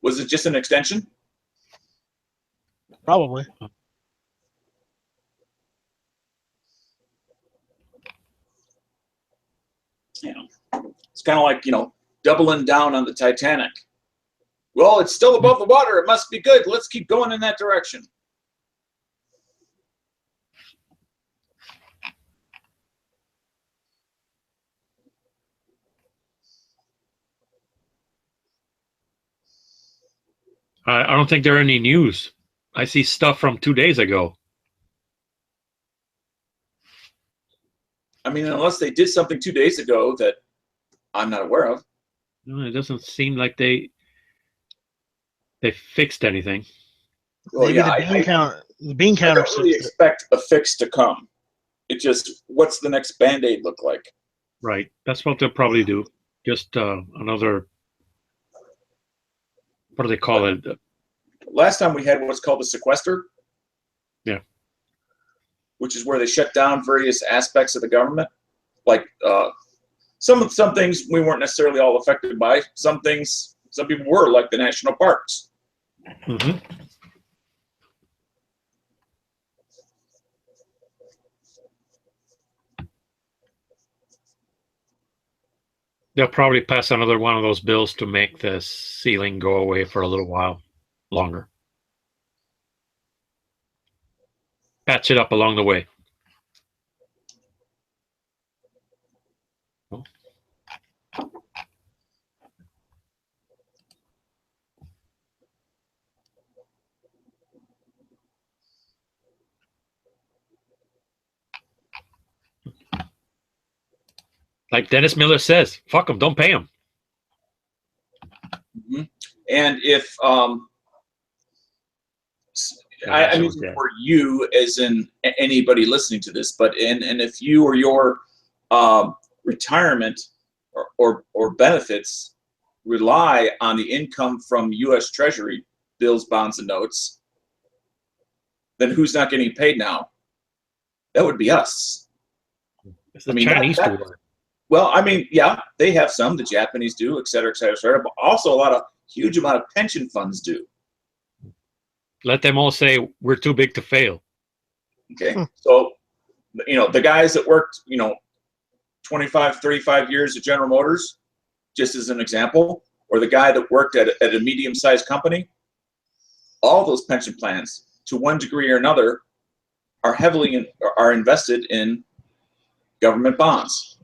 Was it just an extension? Probably. Yeah. It's kind of like, doubling down on the Titanic. Well, it's still above the water. It must be good. Let's keep going in that direction. I don't think there are any news. I see stuff from 2 days ago. I mean, unless they did something 2 days ago that I'm not aware of. No, it doesn't seem like they fixed anything. Well, Maybe yeah, the bean counter. I don't really expect a fix to come. It just, what's the next Band-Aid look like? Right. That's what they'll probably do. Just another, what do they call it? Last time we had what's called a sequester. Yeah. Which is where they shut down various aspects of the government. Like some things we weren't necessarily all affected by. Some things, some people were, like the national parks. Mm-hmm. They'll probably pass another one of those bills to make the ceiling go away for a little while longer. Patch it up along the way. Like Dennis Miller says, fuck them, don't pay them. Mm-hmm. And if I'm using for you as in anybody listening to this, but and if you or your retirement or benefits rely on the income from U.S. Treasury bills, bonds, and notes, then who's not getting paid now? That would be us. It's the I mean, Chinese that- do it. Well, I mean, yeah, they have some. The Japanese do, et cetera, but also a huge amount of pension funds do. Let them all say we're too big to fail. Okay, so the guys that worked 25, 35 years at General Motors, just as an example, or the guy that worked at a medium-sized company, all those pension plans, to one degree or another, are invested in government bonds.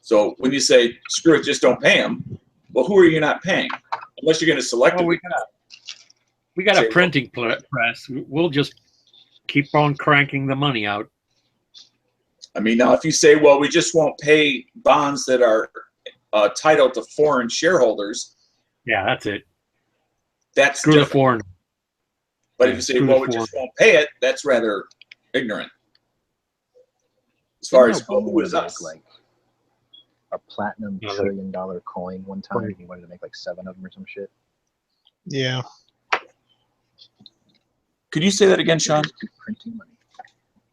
So when you say screw it, just don't pay them, well, who are you not paying? Unless you're going to selectively. We got a Say, printing press. We'll just keep on cranking the money out. I mean, now if you say, well, we just won't pay bonds that are titled to foreign shareholders. Yeah, that's it. That's Screw the different. foreign. But Yeah, if you say, screw well, the we just won't pay it, that's rather ignorant. As Didn't far as Obama who want is to make, us. like a platinum Yeah, $1 trillion coin one time, and he wanted to make like 7 of them or some shit. Yeah. Could you say that again, Sean? Just keep printing money.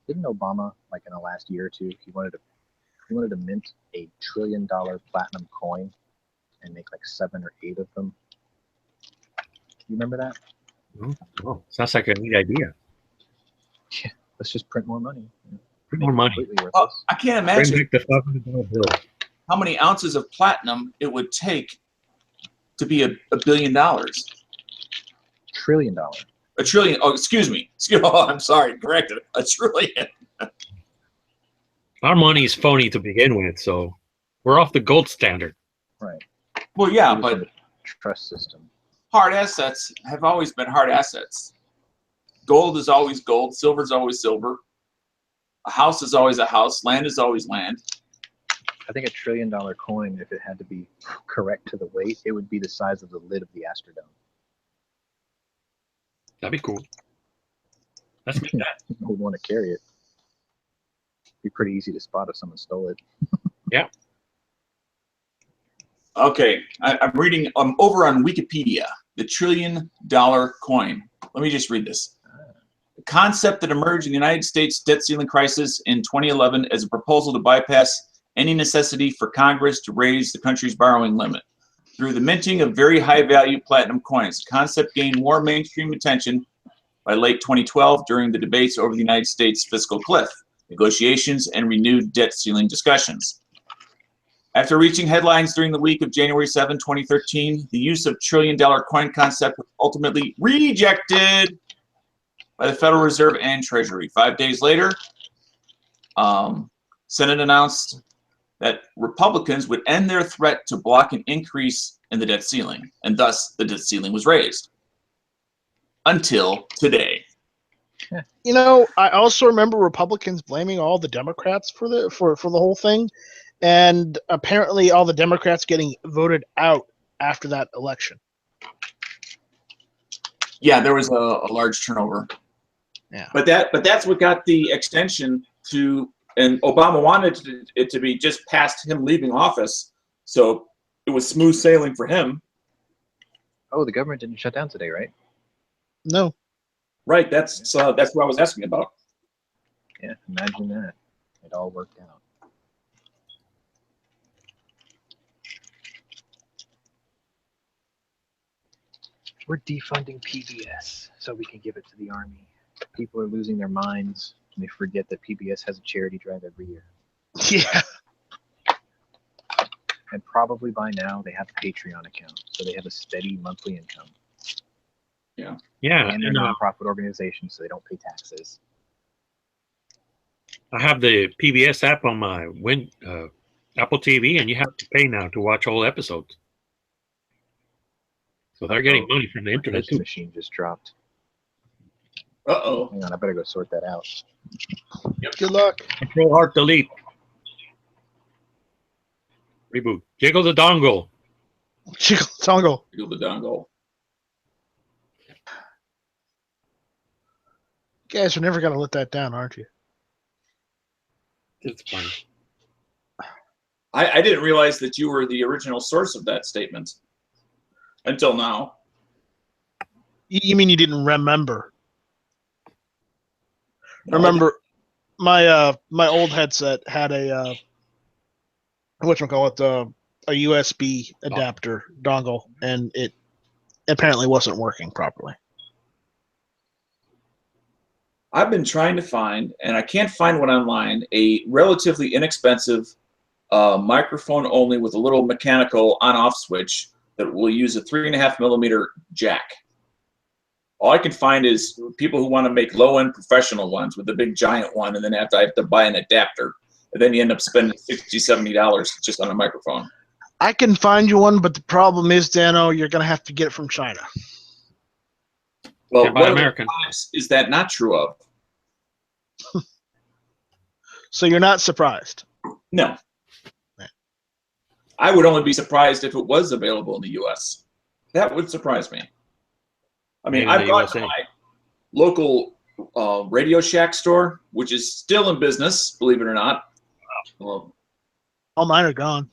Didn't Obama, like in the last year or two, he wanted to mint a $1 trillion platinum coin and make like 7 or 8 of them? You remember that? Oh, sounds like a neat idea. Let's just print more money. Print more money. Completely worthless. I can't Bring imagine back the $500 bill. how many ounces of platinum it would take to be $1 billion. $1 trillion. A trillion. Oh, excuse me. Oh, I'm sorry. Corrected. A trillion. Our money is phony to begin with, so we're off the gold standard. Right. Well, yeah, We just but have a trust system. hard assets have always been hard assets. Gold is always gold. Silver is always silver. A house is always a house. Land is always land. I think $1 trillion coin, if it had to be correct to the weight, it would be the size of the lid of the Astrodome. That'd be cool. Let's make that. Who would want to carry it? Be pretty easy to spot if someone stole it. Yeah. Okay, I'm reading. I'm over on Wikipedia. The $1 trillion coin. Let me just read this. The concept that emerged in the United States debt ceiling crisis in 2011 as a proposal to bypass any necessity for Congress to raise the country's borrowing limit. Through the minting of very high-value platinum coins, the concept gained more mainstream attention by late 2012 during the debates over the United States fiscal cliff, negotiations, and renewed debt ceiling discussions. After reaching headlines during the week of January 7, 2013, the use of $1 trillion coin concept was ultimately rejected by the Federal Reserve and Treasury. 5 days later, Senate announced that Republicans would end their threat to block an increase in the debt ceiling, and thus the debt ceiling was raised. Until today. I also remember Republicans blaming all the Democrats for the whole thing, and apparently all the Democrats getting voted out after that election. Yeah, there was a large turnover. Yeah. But that's what got the extension to, and Obama wanted it to be just past him leaving office, so it was smooth sailing for him. Oh, the government didn't shut down today, right? No. Right. That's what I was asking about. Yeah, imagine that. It all worked out. We're defunding PBS so we can give it to the Army. People are losing their minds and they forget that PBS has a charity drive every year. Yeah. And probably by now they have a Patreon account, so they have a steady monthly income. Yeah. And they're a nonprofit organization, so they don't pay taxes. I have the PBS app on my Apple TV, and you have to pay now to watch all episodes. So they're getting money from the internet This too. machine just dropped. Uh-oh. Hang on, I better go sort that out. Good luck. Control Alt Delete. Reboot. Jiggle the dongle. Tongo. Feel the dongle. You guys are never gonna let that down, aren't you? It's funny. I didn't realize that you were the original source of that statement until now. You mean you didn't remember? No, Remember, my my old headset had a whatchamacallit, a USB adapter dongle, and it apparently wasn't working properly. I've been trying to find, and I can't find one online, a relatively inexpensive microphone only with a little mechanical on-off switch that will use a 3.5mm jack. All I can find is people who want to make low-end professional ones with a big giant one, and then I have to buy an adapter, and then you end up spending $60, $70 just on a microphone. I can find you one, but the problem is, Dano, you're going to have to get it from China. Well, Can't buy what other American. products is that not true of? So you're not surprised. No. I would only be surprised if it was available in the U.S. That would surprise me. I mean, Maybe I've the gone USA. to my local Radio Shack store, which is still in business, believe it or not. Well, All mine are gone.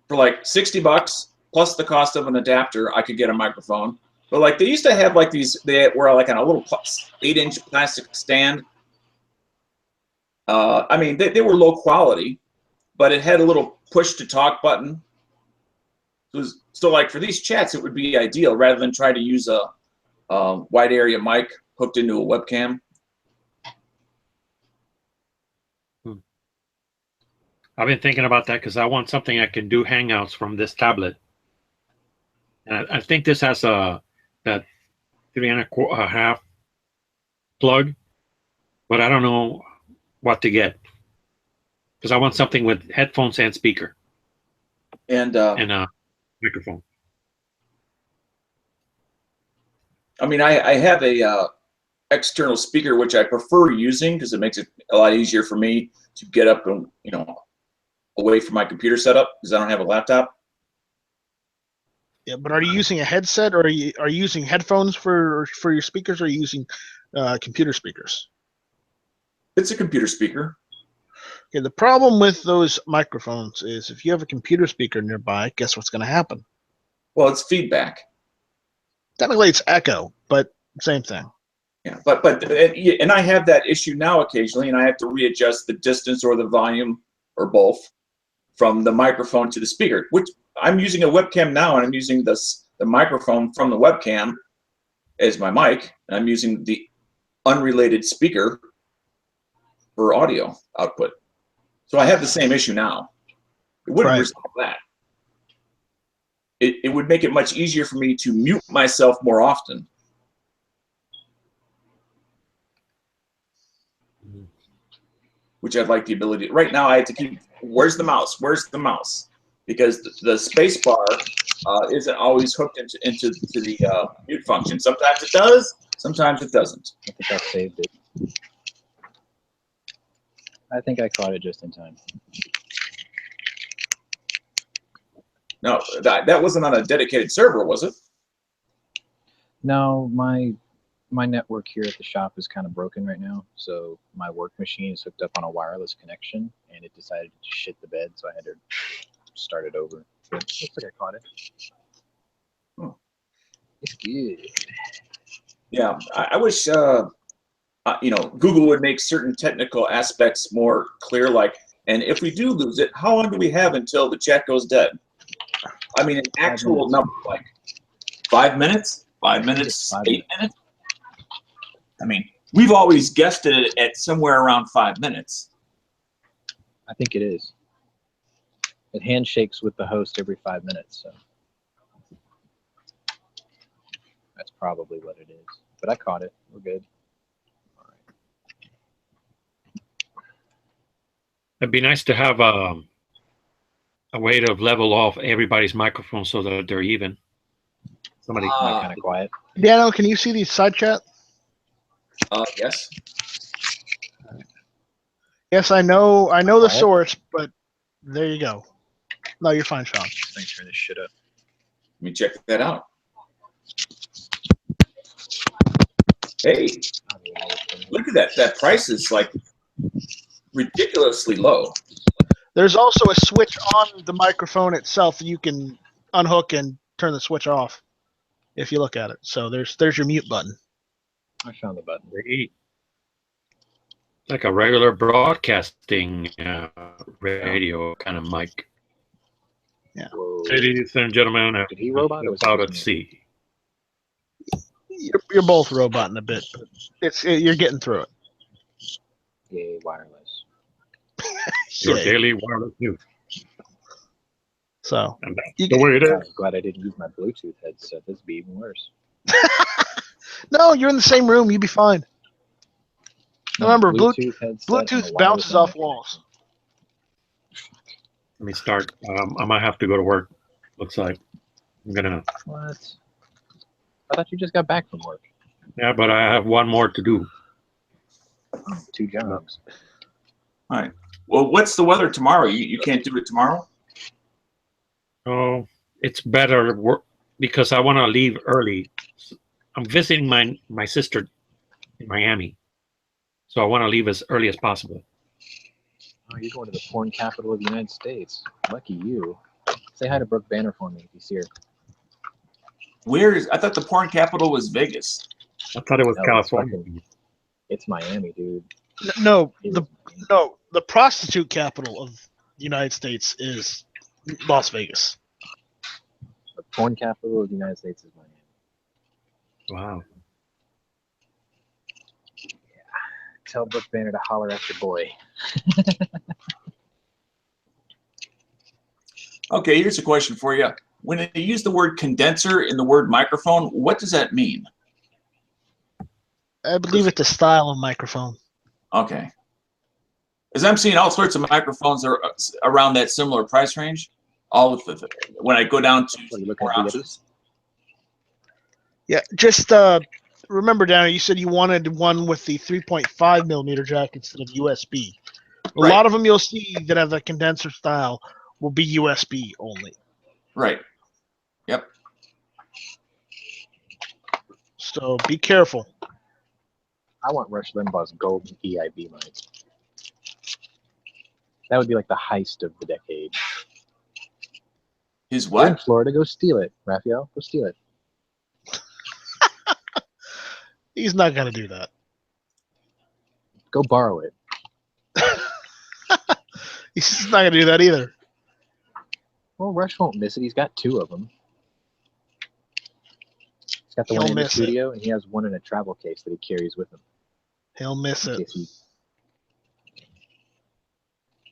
for like $60 plus the cost of an adapter, I could get a microphone. But like they used to have like these, they were like on a little 8-inch plastic stand. I mean, they were low quality, but it had a little push to talk button. So like for these chats, it would be ideal rather than try to use a wide area mic hooked into a webcam. I've been thinking about that because I want something I can do Hangouts from this tablet. And I think this has that 3.5 plug, but I don't know what to get because I want something with headphones and speaker And and a microphone. I mean, I have a external speaker which I prefer using because it makes it a lot easier for me to get up and away from my computer setup because I don't have a laptop. Yeah, but are you using a headset, or are you using headphones for your speakers, or are you using computer speakers? It's a computer speaker. Okay, the problem with those microphones is if you have a computer speaker nearby, guess what's going to happen? Well, it's feedback. Technically, it's echo, but same thing. Yeah, and I have that issue now occasionally, and I have to readjust the distance or the volume or both from the microphone to the speaker. Which I'm using a webcam now, and I'm using the microphone from the webcam as my mic, and I'm using the unrelated speaker for audio output. So I have the same issue now. It wouldn't Right. resolve that. It would make it much easier for me to mute myself more often. Which I'd like the ability. Right now, I have to keep. Where's the mouse? Where's the mouse? Because the space bar isn't always hooked into the mute function. Sometimes it does. Sometimes it doesn't. I think I saved it. I think I caught it just in time. No, that wasn't on a dedicated server, was it? No, my network here at the shop is kind of broken right now, so my work machine is hooked up on a wireless connection, and it decided to shit the bed, so I had to start it over. But looks like I caught it. Oh. It's good. Yeah, I wish Google would make certain technical aspects more clear. Like, and if we do lose it, how long do we have until the chat goes dead? I mean, an actual number, like 5 minutes, 5 minutes, 8 minutes. I mean, we've always guessed it at somewhere around 5 minutes. I think it is. It handshakes with the host every 5 minutes, so that's probably what it is. But I caught it. We're good. All right. It'd be nice to have a way to level off everybody's microphone so that they're even. Somebody Kind of quiet. Dano, can you see these side chat? Yes. Yes, I know the Quiet? source, but there you go. No, you're fine, Sean. Let me turn this shit up. Let me check that out. Hey, look at that. That price is like ridiculously low. There's also a switch on the microphone itself that you can unhook and turn the switch off if you look at it. So there's your mute button. I found the button. Great. Like a regular broadcasting radio kind of mic. Whoa. Ladies and gentlemen, Did he robot or was about it at just me? sea. You're both roboting a bit, but you're getting through it. Yay, wireless. Your Yay. daily wireless news. So And that's You the way it is. I'm glad I didn't use my Bluetooth headset. This would be even worse. no, you're in the same room. You'd be fine. Remember, Bluetooth headset and a Bluetooth wireless bounces off internet walls. Let me start. I might have to go to work. Looks like I'm gonna. connection. What? I thought you just got back from work. Yeah, but I have one more to do. Oh, 2 jobs. All right. Well, what's the weather tomorrow? You can't do it tomorrow? Oh, it's better because I want to leave early. I'm visiting my sister in Miami, so I want to leave as early as possible. Oh, you're going to the porn capital of the United States. Lucky you. Say hi to Brooke Banner for me if he's here. I thought the porn capital was Vegas. I thought it was No, California. It's Miami, dude. No, It the was- the prostitute capital of the United States is Las Vegas. the porn capital of the United States is Miami. Wow. Tell Brooke Banner to holler at your boy. Okay, here's a question for you. When they use the word condenser in the word microphone, what does that mean? I believe it's a style of microphone. Okay. As I'm seeing all sorts of microphones are around that similar price range. All of the when I go down to What are you looking more at? options. Yeah, just remember, Danny, you said you wanted one with the 3.5 millimeter jack instead of USB. A Right. lot of them you'll see that have the condenser style will be USB only. Right. Yep. So be careful. I want Rush Limbaugh's golden EIB mic. That would be like the heist of the decade. His We're in what? Florida. Go steal it, Raphael. Go steal it. He's not gonna do that. Go borrow it. He's not gonna do that either. Well, Rush won't miss it. He's got 2 of them. He's got the He'll one in the miss it. studio, and he has one in a travel case that he carries with him. He'll miss In it. case he...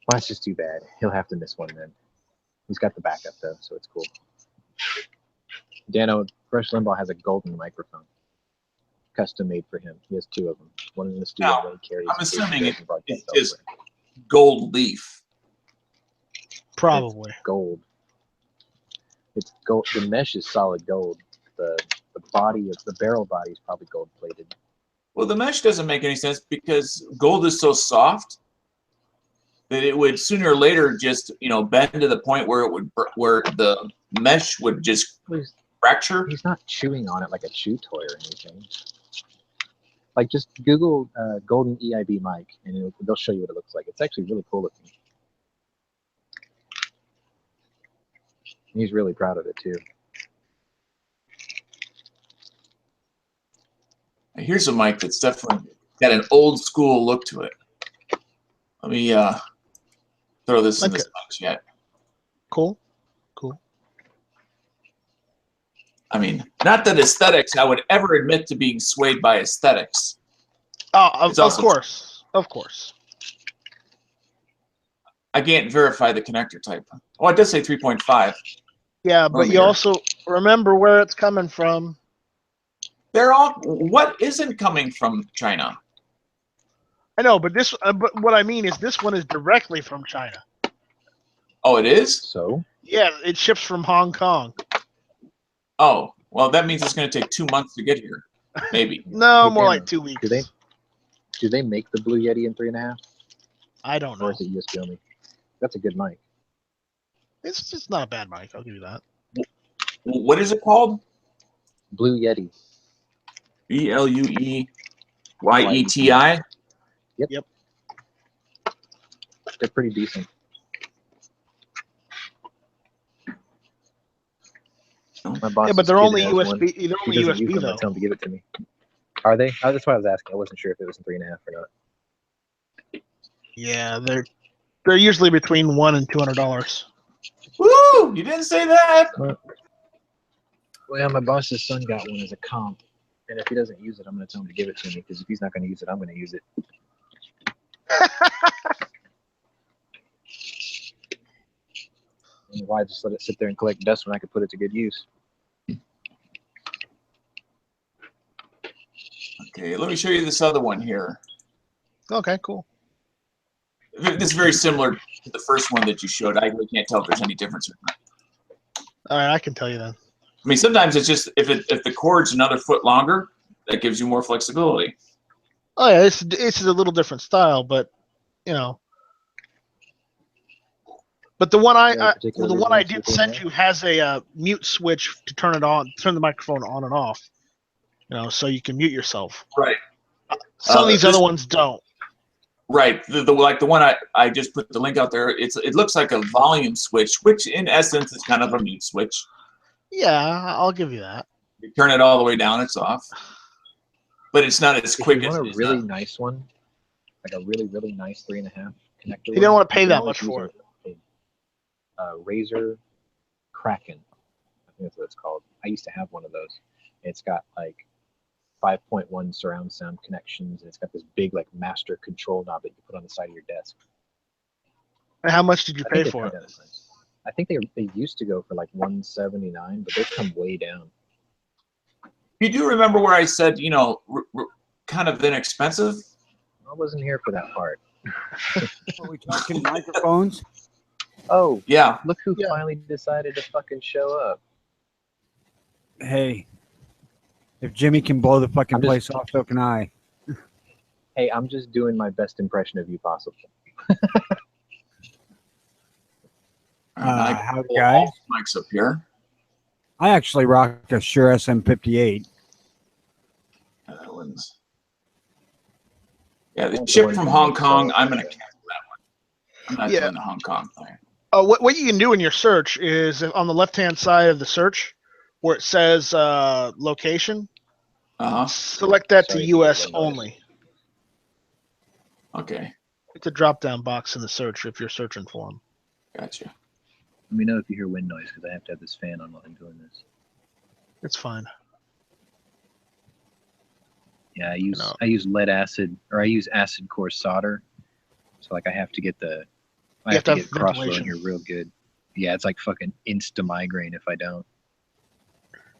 Well, that's just too bad. He'll have to miss one then. He's got the backup, though, so it's cool. Dano, Rush Limbaugh has a golden microphone. Custom made for him. He has 2 of them. One in the studio, Now, one he carries. I'm in case he assuming goes and broadcasts it is- elsewhere. Gold leaf. Probably. Gold. It's gold. The mesh is solid gold. The body of the barrel body is probably gold plated. Well, the mesh doesn't make any sense because gold is so soft that it would sooner or later just bend to the point where where the mesh would just fracture. He's not chewing on it like a chew toy or anything. Like just Google golden EIB mic and they'll show you what it looks like. It's actually really cool looking. And he's really proud of it too. Here's a mic that's definitely got an old school look to it. Let me throw this in Okay. this box yet. Cool. Cool. I mean, not that aesthetics, I would ever admit to being swayed by aesthetics. Oh, It's of also- course. Of course. I can't verify the connector type. Oh, it does say 3.5. Yeah, but you Millimeter. also remember where it's coming from. They're all. What isn't coming from China? I know, but but what I mean is this one is directly from China. Oh, it is? So Yeah, it ships from Hong Kong. Oh, well, that means it's going to take 2 months to get here. Maybe. No, Hey, more Dan, like 2 weeks. do they make the Blue Yeti in 3.5? I don't Or know. is it USB only? That's a good mic. It's not a bad mic. I'll give you that. What is it called? Blue Yeti. BLUEYETI? They're pretty decent. My boss Yeah, but is they're kid only has one. USB. They're He only doesn't use USB them. I though. tell him to give it to me. Are they? Oh, that's why I was asking. I wasn't sure if it was 3.5 or not. Yeah, they're usually between $100 and $200. Woo! You didn't say that. Well, my boss's son got one as a comp, and if he doesn't use it, I'm going to tell him to give it to me, because if he's not going to use it, I'm going to use it. And why just let it sit there and collect dust when I could put it to good use? Okay, let me show you this other one here. Okay, cool. This is very similar to the first one that you showed. I really can't tell if there's any difference or not. All right, I can tell you then. I mean, sometimes it's just if the cord's another foot longer, that gives you more flexibility. Oh yeah, it's a little different style, but you know. But the one I did send you has a mute switch to turn the microphone on and off. You know, so you can mute yourself. Right. Some of these other ones don't. Right. Like the one I just put the link out there. It looks like a volume switch, which in essence is kind of a mute switch. Yeah, I'll give you that. You turn it all the way down, it's off. But it's not as quick If you as want a really nice one, like a really, really nice 3.5 connector. You don't want to pay that much for it. Razer Kraken. I think that's what it's called. I used to have one of those. It's got like 5.1 surround sound connections, and it's got this big like master control knob that you put on the side of your desk. And how much did you pay for it? I think they used to go for like $179, but they've come way down. You do remember where I said, you know, kind of inexpensive? I wasn't here for that part. Are we talking microphones? Oh, yeah. Look who finally decided to fucking show up. Hey, if Jimmy can blow the fucking place off, so can I. Hey, I'm just doing my best impression of you possible. Howdy, guys. Mike's up here. I actually rock a Shure SM58. That one's. Yeah, the ship from Hong Kong. I'm gonna cancel that one. I'm not doing the Hong Kong thing. What you can do in your search is on the left-hand side of the search, where it says location. Select that to U.S. only. Okay. It's a drop-down box in the search if you're searching for them. Gotcha. Let me know if you hear wind noise, because I have to have this fan on while I'm doing this. It's fine. Yeah, I use lead acid, or I use acid core solder. So like I have to get I have to get crossflow in here real good. Yeah, it's like fucking insta migraine if I don't.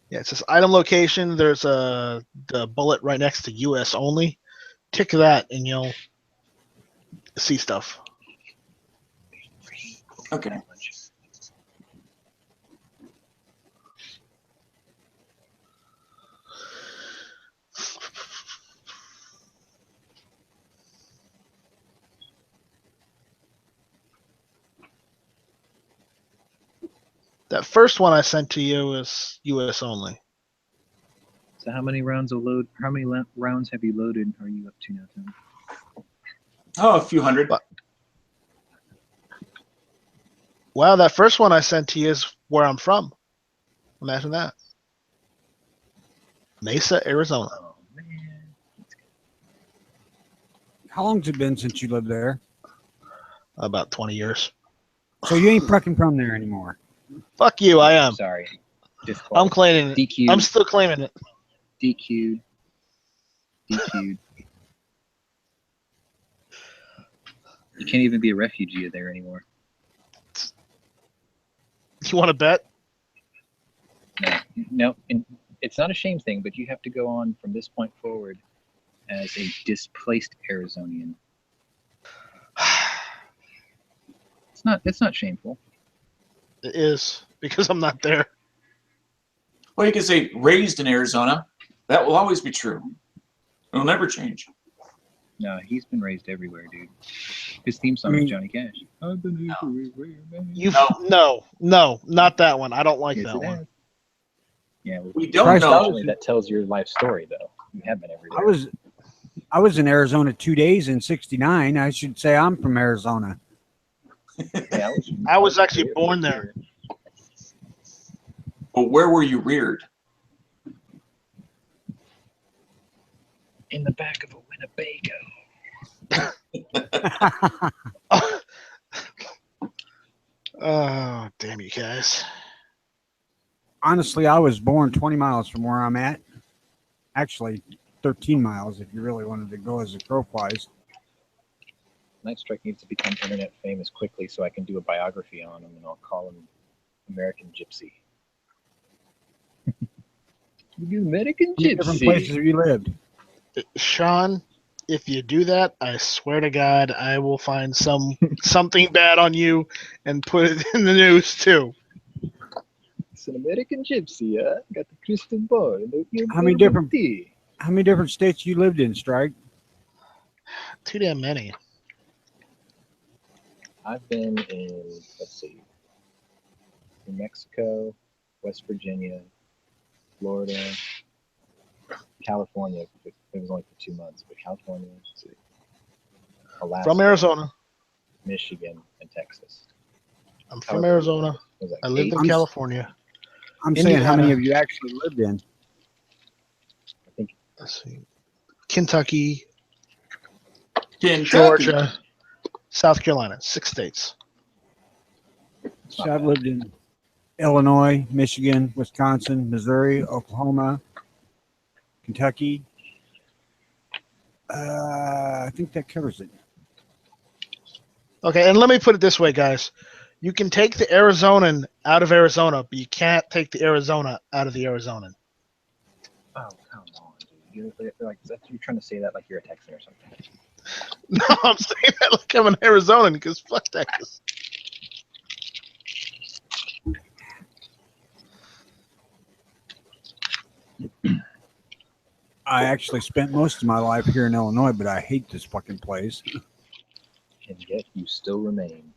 Yeah, it says item location. There's the bullet right next to U.S. only. Tick that and you'll see stuff. Okay. That first one I sent to you is U.S. only. So how many rounds of load? How many rounds have you loaded? Are you up to now, Tim? Oh, a few hundred. Wow, that first one I sent to you is where I'm from. Imagine that. Mesa, Arizona. Oh man. How long's it been since you lived there? About 20 years. So you ain't fucking from there anymore. Fuck you, I am. Sorry. I'm claiming it. DQ'd. I'm still claiming it. DQ'd. DQ'd. You can't even be a refugee there anymore. You want to bet? No, and it's not a shame thing, but you have to go on from this point forward as a displaced Arizonian. It's not shameful. It is, because I'm not there. Well, you can say raised in Arizona. That will always be true. It'll never change. No, he's been raised everywhere, dude. His theme song is Johnny Cash. I've been everywhere, man. No, not that one. I don't like that one. Has. Yeah, we don't know. That tells your life story, though. You have been everywhere. I was in Arizona 2 days in '69. I should say I'm from Arizona. Yeah, I was actually born there. Well, where were you reared? In the back of a Winnebago. Oh, damn you guys. Honestly, I was born 20 miles from where I'm at. Actually, 13 miles if you really wanted to go as a crow flies. Night Strike needs to become internet famous quickly so I can do a biography on him, and I'll call him American Gypsy. You American How many different places have you lived? Sean, if you do that, I swear to God, I will find something bad on you and put it in the news too. It's an American Gypsy, huh? Got the crystal ball and the How many different states you lived in, Strike? Too damn many. I've been in, let's see, New Mexico, West Virginia, Florida, California. It was only for 2 months, but California, let's see, Alaska, From Arizona. Michigan, and Texas. I'm from Arizona. Was that I lived in 8? California. I'm saying how Indiana. many of you actually lived in? I think Let's see. Kentucky, Kentucky. Georgia, South Carolina. 6 states. it's So not I've bad. lived in Illinois, Michigan, Wisconsin, Missouri, Oklahoma, Kentucky. I think that covers it. Okay, and let me put it this way, guys. You can take the Arizonan out of Arizona, but you can't take the Arizona out of the Arizonan. Oh, come on, dude. You're like, you're trying to say that like you're a Texan or something. No, I'm saying that like I'm an Arizonan because fuck Texas. I actually spent most of my life here in Illinois, but I hate this fucking place. And yet you still remain.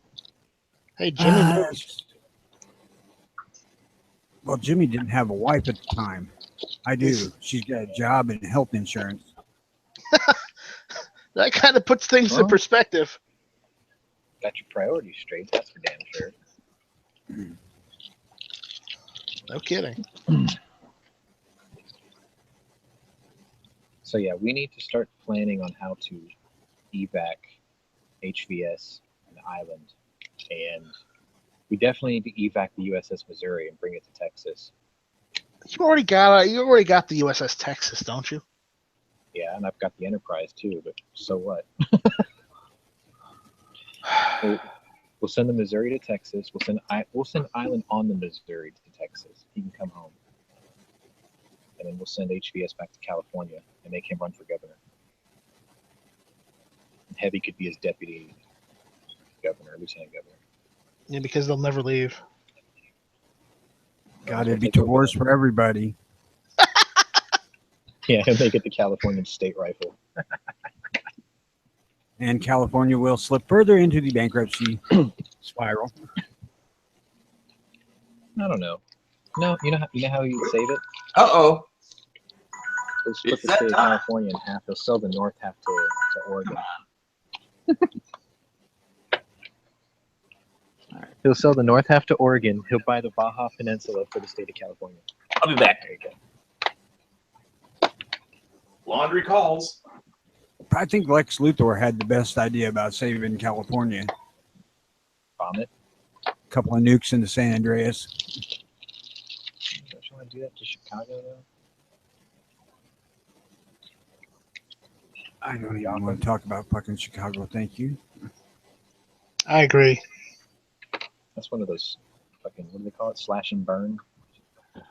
Hey, Jimmy. Well, Jimmy didn't have a wife at the time. I do. She's got a job and health insurance. That kind of puts things in Well. perspective. Got your priorities straight. That's for damn sure. No kidding. So yeah, we need to start planning on how to evac HVS an island, and we definitely need to evac the USS Missouri and bring it to Texas. You already got the USS Texas, don't you? Yeah, and I've got the Enterprise too, but so what? We'll send the Missouri to Texas. We'll send Island on the Missouri to Texas. He can come home, and then we'll send HVS back to California and make him run for governor. And Heavy could be his deputy governor, lieutenant governor. Yeah, because they'll never leave. God, it'd be divorce for everybody. Yeah, he'll make it the Californian state rifle. And California will slip further into the bankruptcy spiral. I don't know. No, you know how he'd save it? Uh-oh. He'll split It's the that state of time. California in half. He'll sell the north half to Oregon. He'll sell the north half to Oregon. He'll buy the Baja Peninsula for the state of California. I'll be back. There you go. Laundry calls. I think Lex Luthor had the best idea about saving California. Bomb it. A couple of nukes into San Andreas. Don't you want to do that to Chicago though? I don't even want to talk about fucking Chicago. Thank you. I agree. That's one of those fucking, what do they call it? Slash and burn.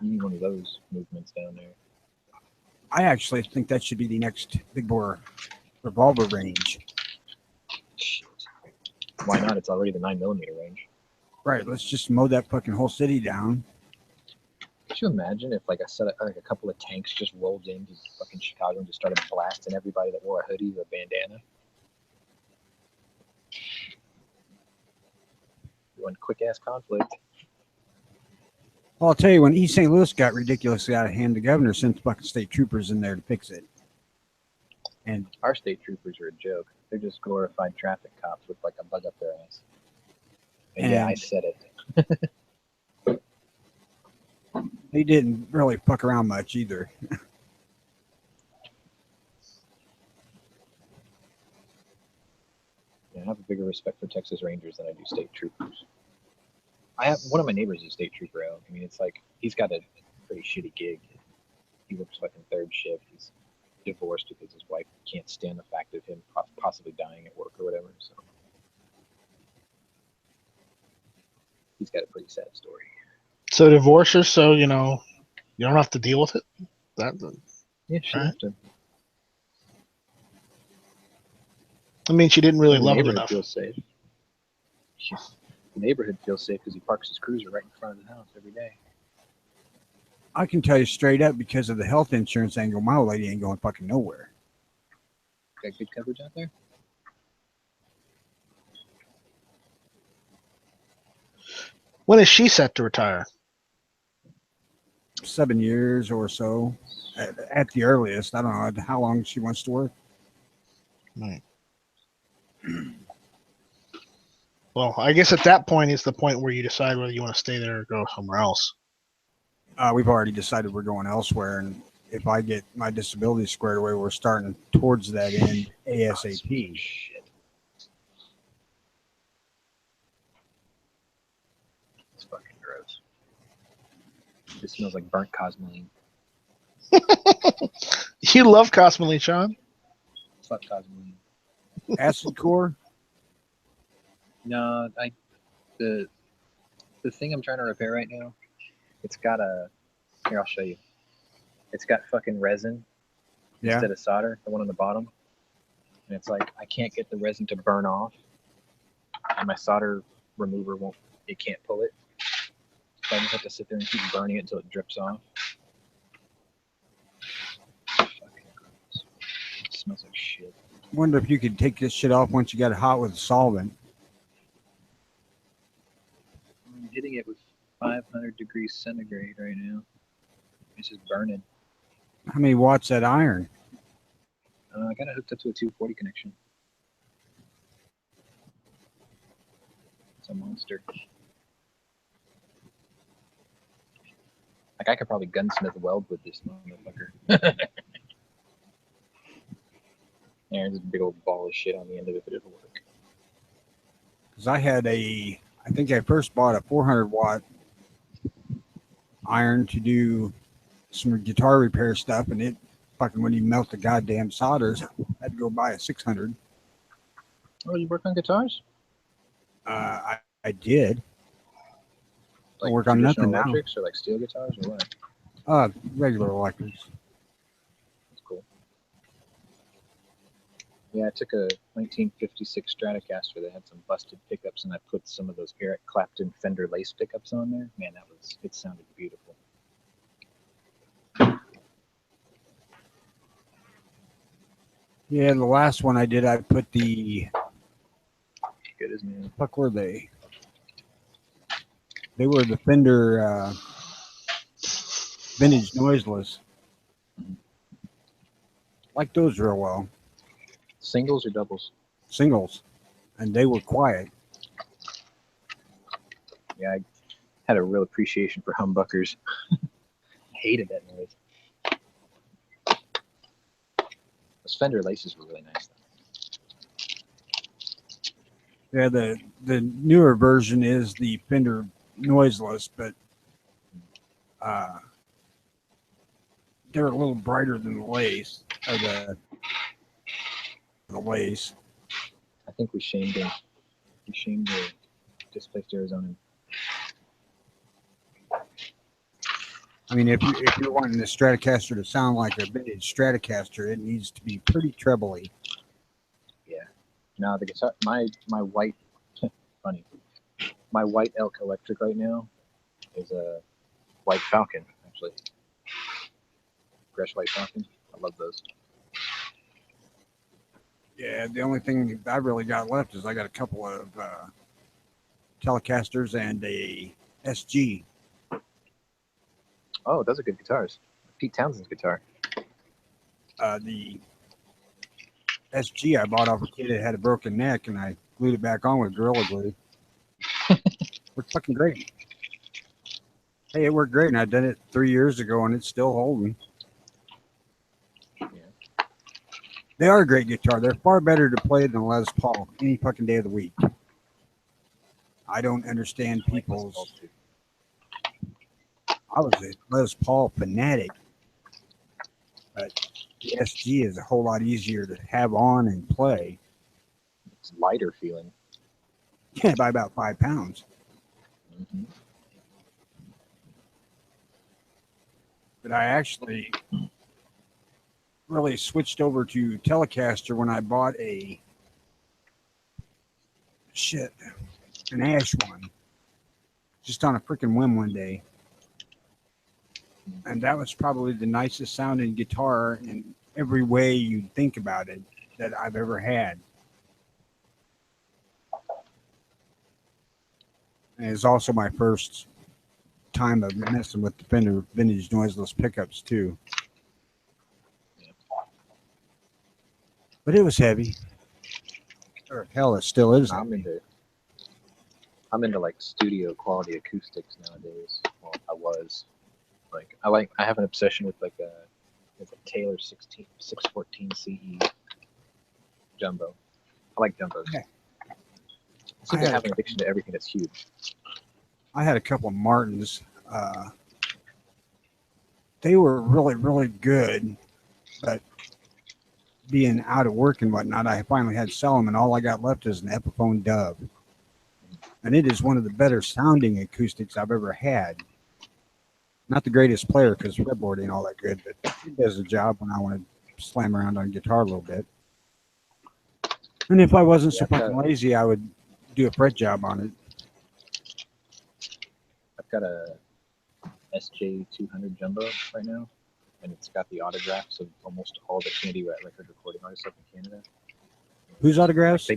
You need one of those movements down there. I actually think that should be the next big bore revolver range. Shit. Why not? It's already the 9mm range. Right. Let's just mow that fucking whole city down. Could you imagine if like a couple of tanks just rolled into fucking Chicago and just started blasting everybody that wore a hoodie or a bandana? One quick ass conflict. Well, I'll tell you, when East St. Louis got ridiculously out of hand, the governor sent fucking state troopers in there to fix it. And Our state troopers are a joke. They're just glorified traffic cops with like a bug up their ass. And yeah, I And- said it. He didn't really fuck around much either. Yeah, I have a bigger respect for Texas Rangers than I do state troopers. I have one of my neighbors is a state trooper out. I mean, it's like he's got a pretty shitty gig. He works fucking third shift. He's divorced because his wife can't stand the fact of him possibly dying at work or whatever. So he's got a pretty sad story. So divorce her, so you know you don't have to deal with it. Yeah, she Right. left him. I mean, she didn't really The love him neighborhood enough. feels safe. The neighborhood feels safe because he parks his cruiser right in front of the house every day. I can tell you straight up, because of the health insurance angle, my old lady ain't going fucking nowhere. Got good coverage out there. When is she set to retire? 7 years or so, at the earliest. I don't know how long she wants to work. Right. Well, I guess at that point is the point where you decide whether you want to stay there or go somewhere else. We've already decided we're going elsewhere, and if I get my disability squared away, we're starting towards that end ASAP. Shit. It's fucking gross. It smells like burnt cosmoline. You love Cosmoline, Sean. Fuck cosmoline. Acid core? No, the thing I'm trying to repair right now, it's got a, here I'll show you. It's got fucking resin Yeah. instead of solder, the one on the bottom. And it's like I can't get the resin to burn off. And my solder remover it can't pull it. So I just have to sit there and keep burning it until it drips off. Fucking gross. It smells like shit. Wonder if you could take this shit off once you got it hot with a solvent. I'm hitting it with 500 degrees centigrade right now. It's just burning. How many watts that iron? I got it hooked up to a 240 connection. It's a monster. Like I could probably gunsmith weld with this motherfucker. There's a big old ball of shit on the end of it, but it'll work. Because I think I first bought a 400 watt iron to do some guitar repair stuff, and it fucking wouldn't even melt the goddamn solders. I had to go buy a 600. Oh, you work on guitars? I did. Like work on nothing traditional now. electrics or like steel guitars or what? Regular electrics. That's cool. Yeah, I took a 1956 Stratocaster that had some busted pickups, and I put some of those Eric Clapton Fender lace pickups on there. Man, it sounded beautiful. Yeah, the last one I did, I put the Good as new. fuck were they? They were the Fender vintage noiseless. Like those real well. Singles or doubles? Singles. And they were quiet. Yeah, I had a real appreciation for humbuckers. Hated that noise. Those Fender laces were really nice though. Yeah, the newer version is the Fender noiseless, but they're a little brighter than the lace, or the lace. I think we shamed him. We shamed the displaced Arizona. I mean, if you're wanting the Stratocaster to sound like a vintage Stratocaster, it needs to be pretty trebly. No, the guitar, my white, funny, my white elk electric right now is a White Falcon, actually. Gresh White Falcon. I love those. Yeah, the only thing I really got left is I got a couple of Telecasters and a SG. Oh, those are good guitars. Pete Townsend's guitar. The SG I bought off a kid that had a broken neck, and I glued it back on with Gorilla Glue. Worked fucking great. Hey, it worked great, and I did it 3 years ago, and it's still holding. Yeah. They are a great guitar. They're far better to play than Les Paul any fucking day of the week. I don't understand I like Les Paul people's. too. I was a Les Paul fanatic, but the SG is a whole lot easier to have on and play. It's lighter feeling. Yeah, by about 5 pounds. Mm-hmm. But I actually really switched over to Telecaster when I bought an Ash one, just on a freaking whim one day. And that was probably the nicest sounding guitar in every way you'd think about it that I've ever had. And it's also my first time of messing with the Fender vintage noiseless pickups too. But it was heavy. Or hell, it still is. I'm into like studio quality acoustics nowadays. Well, I was. I have an obsession with like a Taylor 614 CE jumbo. I like jumbos. Okay. I seem to have an addiction to everything that's huge. I had a couple of Martins. They were really, really good, but being out of work and whatnot, I finally had to sell them, and all I got left is an Epiphone Dove. And it is one of the better sounding acoustics I've ever had. Not the greatest player because fretboard ain't all that good, but it does the job when I want to slam around on guitar a little bit. And if I wasn't so fucking lazy, I would do a fret job on it. I've got a SJ200 jumbo right now, and it's got the autographs of almost all the Candy Rat record recording artists up in Canada. Whose autographs?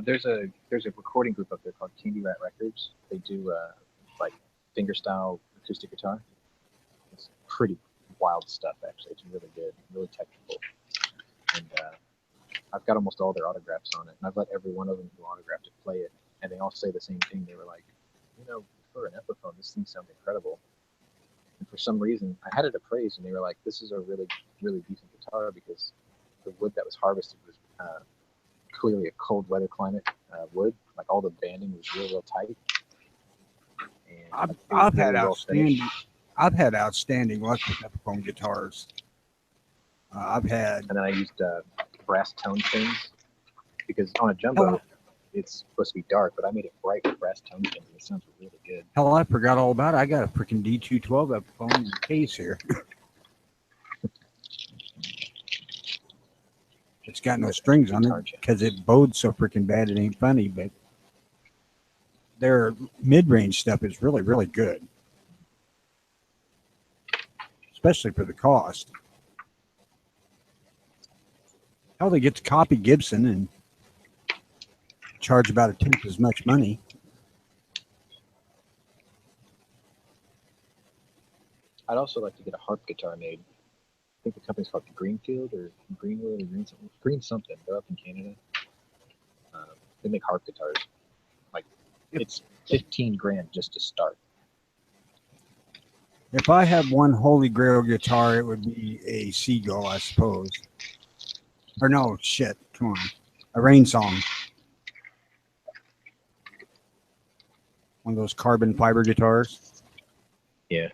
There's a recording group up there called Candy Rat Records. They do like fingerstyle acoustic guitar. It's pretty wild stuff, actually. It's really good, really technical. And I've got almost all their autographs on it, and I've let every one of them who autographed it play it, and they all say the same thing. They were like, for an Epiphone, this thing sounds incredible. And for some reason, I had it appraised, and they were like, this is a really, really decent guitar because the wood that was harvested was clearly a cold weather climate wood. Like all the banding was real real tight. And I've had outstanding luck with Epiphone guitars. And then I used brass tone things because on a jumbo it's supposed to be dark, but I made it bright with brass tone things, and it sounds really good. Hell, I forgot all about it. I got a freaking D212 Epiphone in the case here. It's got no strings on it because it bowed so freaking bad it ain't funny, but their mid-range stuff is really, really good. Especially for the cost. Hell, they get to copy Gibson and charge about a tenth as much money. I'd also like to get a harp guitar made. I think the company's called Greenfield or Greenwood or Green something. They're up in Canada. They make harp guitars. It's $15,000 just to start. If I had one holy grail guitar, it would be a Seagull, I suppose. Or no, shit, come on. A Rain Song. One of those carbon fiber guitars. Yeah.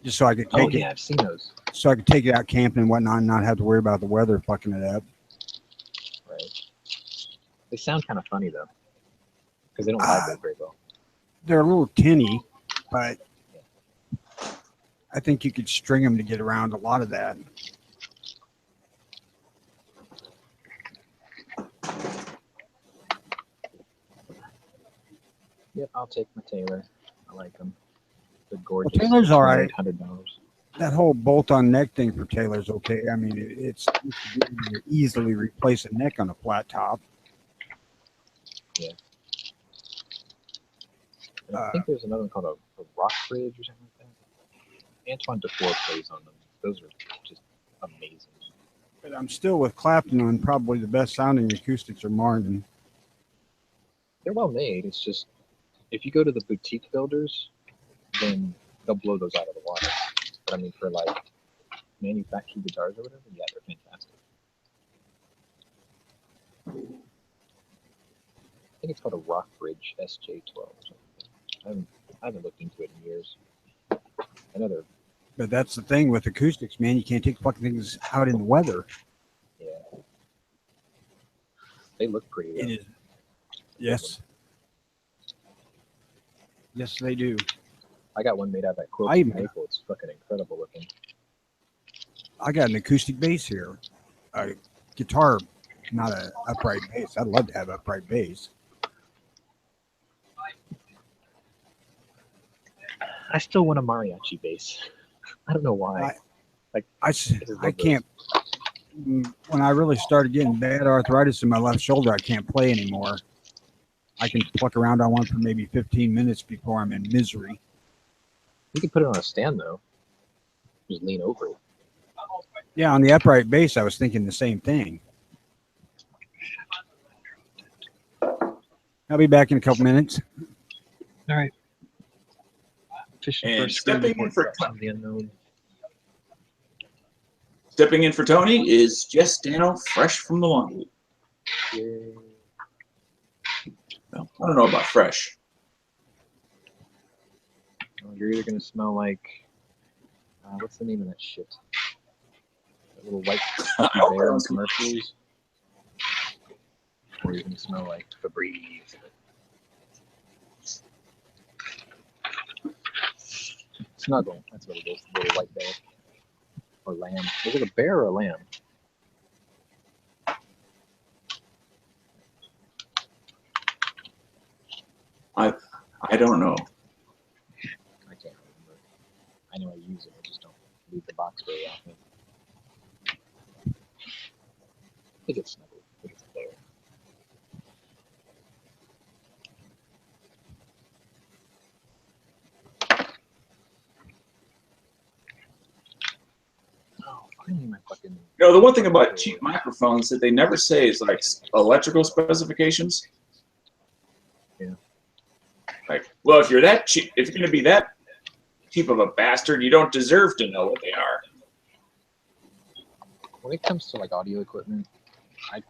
Just so I could take it. I've seen those. So I could take it out camping and whatnot and not have to worry about the weather fucking it up. Right. They sound kind of funny though, because they don't vibrate very well. They're a little tinny, but I think you could string them to get around a lot of that. Yep, I'll take my Taylor. I like them. They're gorgeous. Well, Taylor's all right. $100. That whole bolt-on neck thing for Taylor's okay. I mean, it's you easily replace a neck on a flat top. Yeah. And I think there's another one called a Rock Bridge or something like that. Antoine Dufour plays on them. Those are just amazing. But I'm still with Clapton on probably the best sounding acoustics are Martin. They're well made. It's just if you go to the boutique builders, then they'll blow those out of the water. But I mean, for like manufactured guitars or whatever, yeah, they're fantastic. I think it's called a Rockbridge SJ12 or something. I haven't looked into it in years. I know they're. But that's the thing with acoustics, man. You can't take fucking things out in the weather. Yeah. They look pretty. It is. Yes. Yes, they do. I got one made out of that quilted I even- maple. It's fucking incredible looking. I got an acoustic bass here. A guitar, not an upright bass. I'd love to have upright bass. I still want a mariachi bass. I don't know why. I can't. When I really started getting bad arthritis in my left shoulder, I can't play anymore. I can pluck around on one for maybe 15 minutes before I'm in misery. You can put it on a stand though. Just lean over it. Yeah, on the upright bass, I was thinking the same thing. I'll be back in a couple minutes. All right. Fishing And for a scream stepping in report for from the unknown. Stepping in for Tony is Jess Dano, fresh from the laundry. Yay. Well, I don't know about fresh. Well, you're either gonna smell like what's the name of that shit? That little white bear on commercials, or you're gonna smell like Febreze. Snuggle. That's what it is. The little white bear or lamb. Is it a bear or a lamb? I don't know. I can't remember. I know I use it. I just don't leave the box very often. I think it's Snuggle. I think it's a bear. Oh, finally my fucking. You know, the one thing about cheap microphones that they never say is like electrical specifications. Yeah. Like, well, if you're that cheap, if you're going to be that cheap of a bastard, you don't deserve to know what they are. When it comes to like audio equipment, I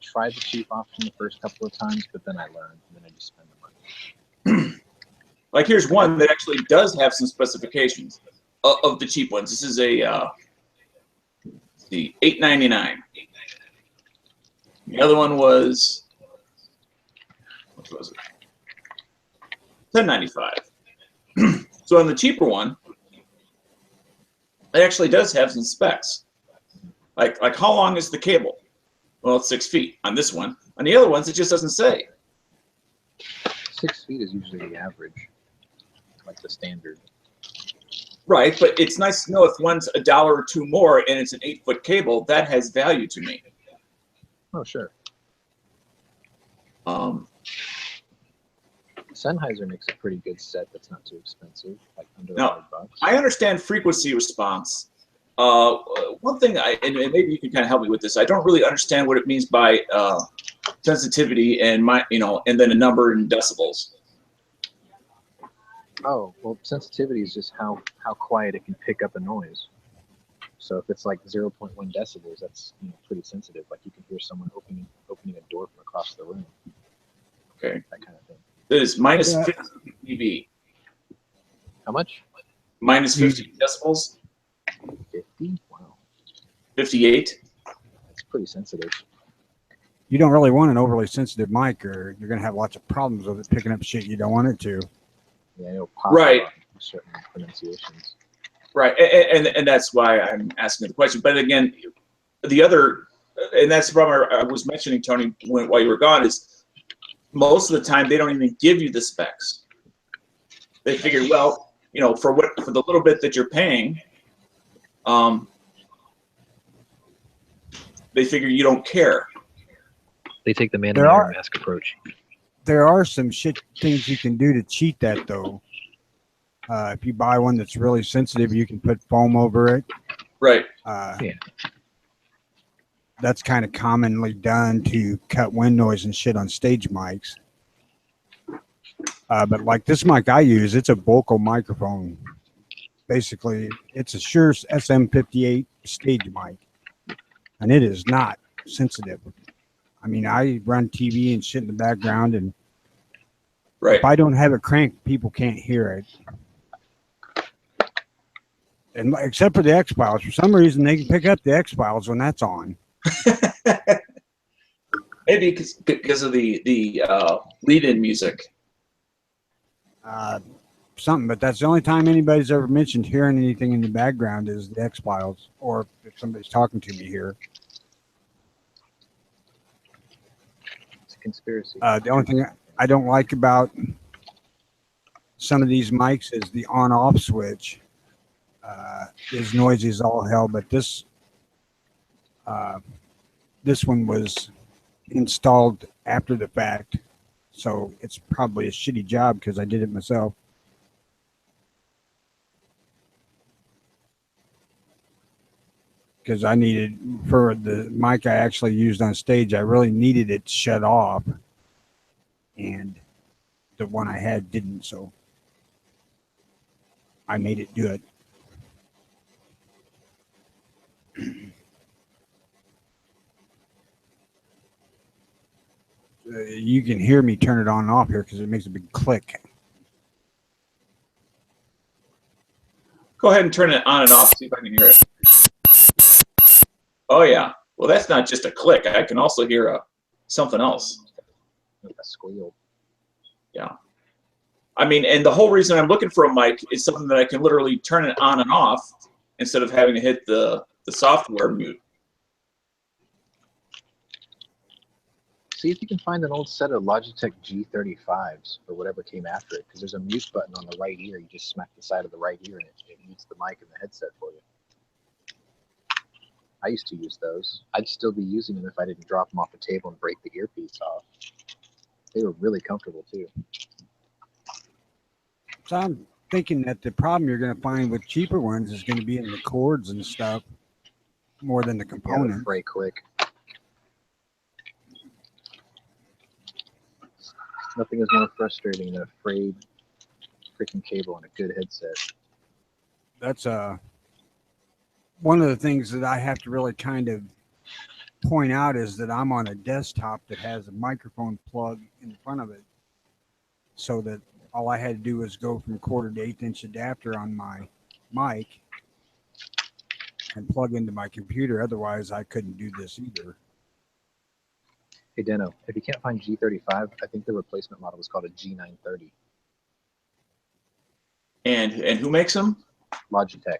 tried the cheap option the first couple of times, but then I learned, and then I just spend the money. Like, here's one that actually does have some specifications of the cheap ones. This is a the $8.99. The other one was, what was it? $10.95. So on the cheaper one, it actually does have some specs. Like how long is the cable? Well, it's 6 feet on this one. On the other ones, it just doesn't say. 6 feet is usually the average, like the standard. Right, but it's nice to know if one's $1 or $2 more and it's an 8-foot cable, that has value to me. Oh, sure. Sennheiser makes a pretty good set that's not too expensive, like under $100. I understand frequency response. One thing, and maybe you can kind of help me with this. I don't really understand what it means by sensitivity and and then a number in decibels. Oh, well, sensitivity is just how quiet it can pick up a noise. So if it's like 0.1 decibels, that's pretty sensitive. Like you can hear someone opening a door from across the room. Okay. That kind of thing. It is minus 50 dB. How much? Minus 50 decibels. 50? Wow. 58. That's pretty sensitive. You don't really want an overly sensitive mic, or you're going to have lots of problems with it picking up shit you don't want it to. Yeah, it'll pop Right. up in certain pronunciations. Right, and that's why I'm asking the question. But again, the other, and that's the problem I was mentioning, Tony, while you were gone, is most of the time they don't even give you the specs. They figure, well, for the little bit that you're paying, they figure you don't care. They take the man in There the are- iron mask approach. There are some shit things you can do to cheat that, though. If you buy one that's really sensitive, you can put foam over it. Right. Yeah. That's kind of commonly done to cut wind noise and shit on stage mics. But like this mic I use, it's a vocal microphone. Basically, it's a Shure SM58 stage mic, and it is not sensitive. I mean, I run TV and shit in the background, and Right. if I don't have it cranked, people can't hear it. And except for the X-Files, for some reason they can pick up the X-Files when that's on. Maybe because of the lead-in music. Something, but that's the only time anybody's ever mentioned hearing anything in the background is the X-Files, or if somebody's talking to me here. It's a conspiracy. The only thing I don't like about some of these mics is the on-off switch is noisy as all hell, but this one was installed after the fact, so it's probably a shitty job because I did it myself. Because I needed, for the mic I actually used on stage, I really needed it shut off, and the one I had didn't, so I made it do it. You can hear me turn it on and off here because it makes a big click. Go ahead and turn it on and off. See if I can hear it. Oh yeah. Well, that's not just a click. I can also hear something else. Like a squeal. Yeah. I mean, and the whole reason I'm looking for a mic is something that I can literally turn it on and off instead of having to hit the software mute. See if you can find an old set of Logitech G35s or whatever came after it, because there's a mute button on the right ear. You just smack the side of the right ear and it mutes the mic and the headset for you. I used to use those. I'd still be using them if I didn't drop them off the table and break the earpiece off. They were really comfortable too. So I'm thinking that the problem you're going to find with cheaper ones is going to be in the cords and stuff more than the Yeah, component. they're fray quick. Nothing is more frustrating than a frayed freaking cable and a good headset. That's one of the things that I have to really kind of point out is that I'm on a desktop that has a microphone plug in front of it, so that all I had to do was go from 1/4 to 1/8 inch adapter on my mic and plug into my computer. Otherwise, I couldn't do this either. Hey Deno, if you can't find G35, I think the replacement model was called a G930. And who makes them? Logitech.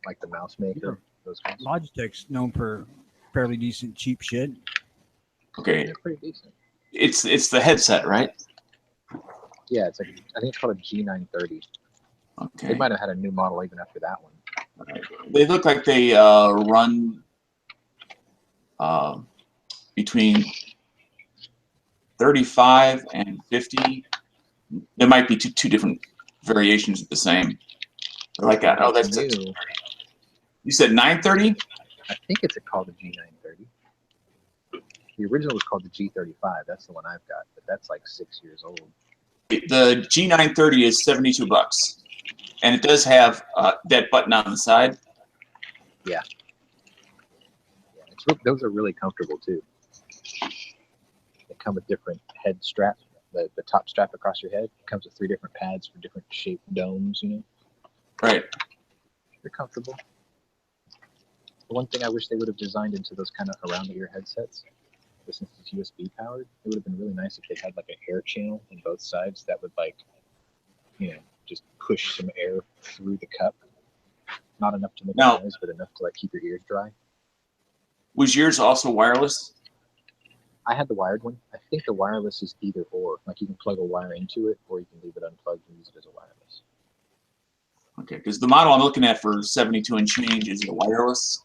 Like the mouse maker. Those guys. Logitech's known for fairly decent cheap shit. Okay, They're pretty decent. it's the headset, right? Yeah, it's like, I think it's called a G930. They Okay. might have had a new model even after that one. They look like they run between 35 and 50. There might be two different variations of the same. Like that. Oh, that's new. it. You said 930? I think it's called the G930. The original was called the G35. That's the one I've got, but that's like 6 years old. The G930 is $72, and it does have that button on the side. Yeah, those are really comfortable too. They come with different head strap, the top strap across your head. It comes with 3 different pads for different shaped domes, you know. Right. They're comfortable. The one thing I wish they would have designed into those kind of around the ear headsets, since it's USB powered, it would have been really nice if they had like an air channel in both sides that would, like, you know, just push some air through the cup. Not enough to make Now, noise, but enough to like keep your ears dry. Was yours also wireless? I had the wired one. I think the wireless is either or. Like you can plug a wire into it, or you can leave it unplugged and use it as a wireless. Okay, because the model I'm looking at for 72 and change is the wireless.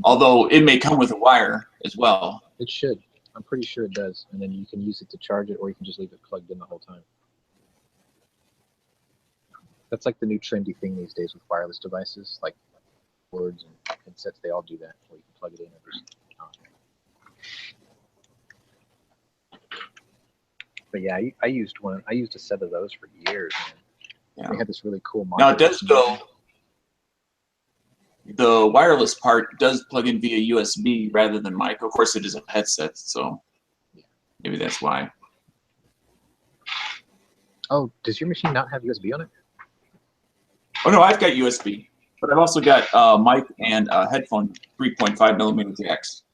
Although it may come with a wire as well. It should. I'm pretty sure it does. And then you can use it to charge it, or you can just leave it plugged in the whole time. That's like the new trendy thing these days with wireless devices, like cords and headsets. They all do that, where you can plug it in and just But yeah, I used one. I used a set of those for years. Man. Yeah. They had this really cool. Now it modular does system. go. The wireless part does plug in via USB rather than mic. Of course, it is a headset, so maybe that's why. Oh, does your machine not have USB on it? Oh no, I've got USB, but I've also got mic and headphone 3.5 millimeter jacks.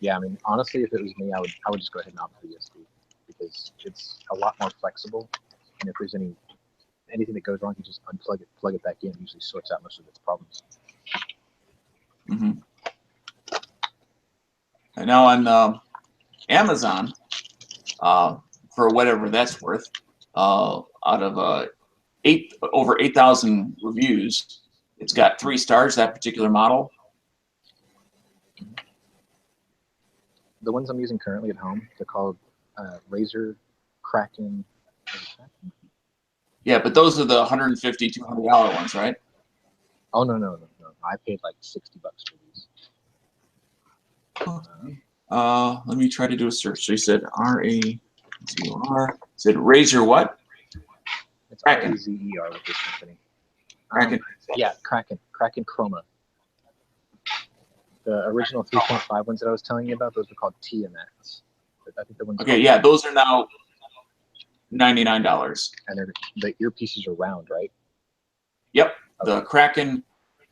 Yeah, I mean, honestly, if it was me, I would just go ahead and opt for USB because it's a lot more flexible. And if there's anything that goes wrong, you just unplug it, plug it back in. It usually sorts out most of its problems. Mm-hmm. And now on Amazon, for whatever that's worth, out of over 8,000 reviews, it's got 3 stars. That particular model. The ones I'm using currently at home, they're called Razer Kraken. Yeah, but those are the $150, $200 ones, right? Oh no! I paid like $60 for these. Let me try to do a search. So you said R-A-Z-O-R. Said Razer what? It's Kraken. R-A-Z-E-R with this company. Kraken. Yeah, Kraken Chroma. The original 3.5 ones that I was telling you about, those were called Tiamats. I think the ones. Okay, yeah, those are now $99. And the earpieces are round, right? Yep, Okay. the Kraken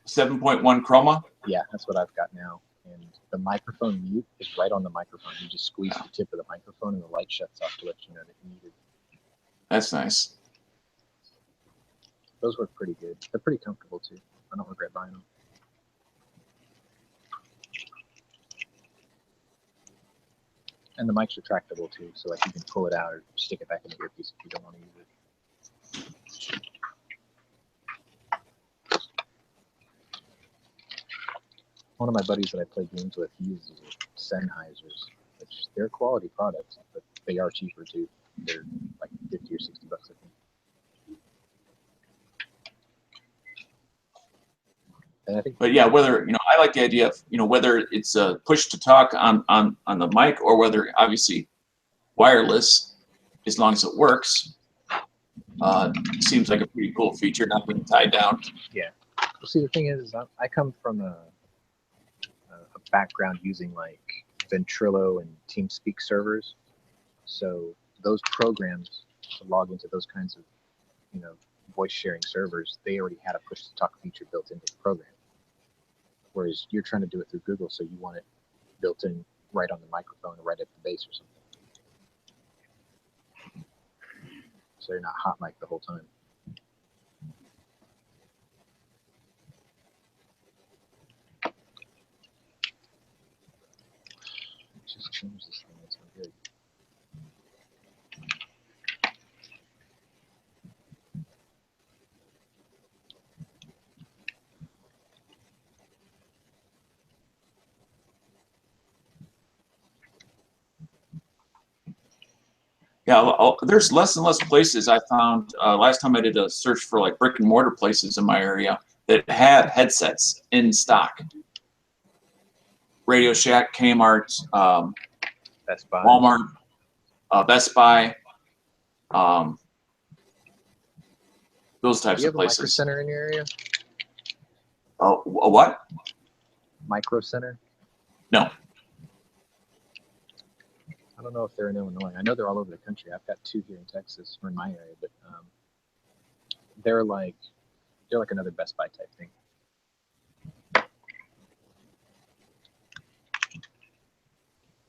7.1 Chroma. Yeah, that's what I've got now. And the microphone mute is right on the microphone. You just squeeze the tip of the microphone and the light shuts off to let you know that you need it. That's nice. Those work pretty good. They're pretty comfortable too. I don't regret buying them. And the mic's retractable too, so like you can pull it out or stick it back in the earpiece if you don't want to use it. One of my buddies that I play games with uses Sennheisers, which they're quality products, but they are cheaper too. They're like $50 or $60, I think. And I think. But yeah, whether I like the idea of whether it's a push to talk on the mic or whether obviously wireless, as long as it works, seems like a pretty cool feature, not being tied down. Yeah. Well, see, the thing is I come from a background using like Ventrilo and TeamSpeak servers, so those programs to log into those kinds of voice sharing servers, they already had a push to talk feature built into the program, whereas you're trying to do it through Google, so you want it built in right on the microphone or right at the base or something, so you're not hot mic the whole time. Just change this thing. It's not good. Yeah, there's less and less places I found. Last time I did a search for like brick and mortar places in my area that had headsets in stock. Radio Shack, Kmart, Best Buy. Walmart, Best Buy, those types Do you of have a Micro places. Center in your area? Oh, a what? Micro Center? No. I don't know if they're in Illinois. I know they're all over the country. I've got 2 here in Texas, or in my area, but they're like another Best Buy type thing.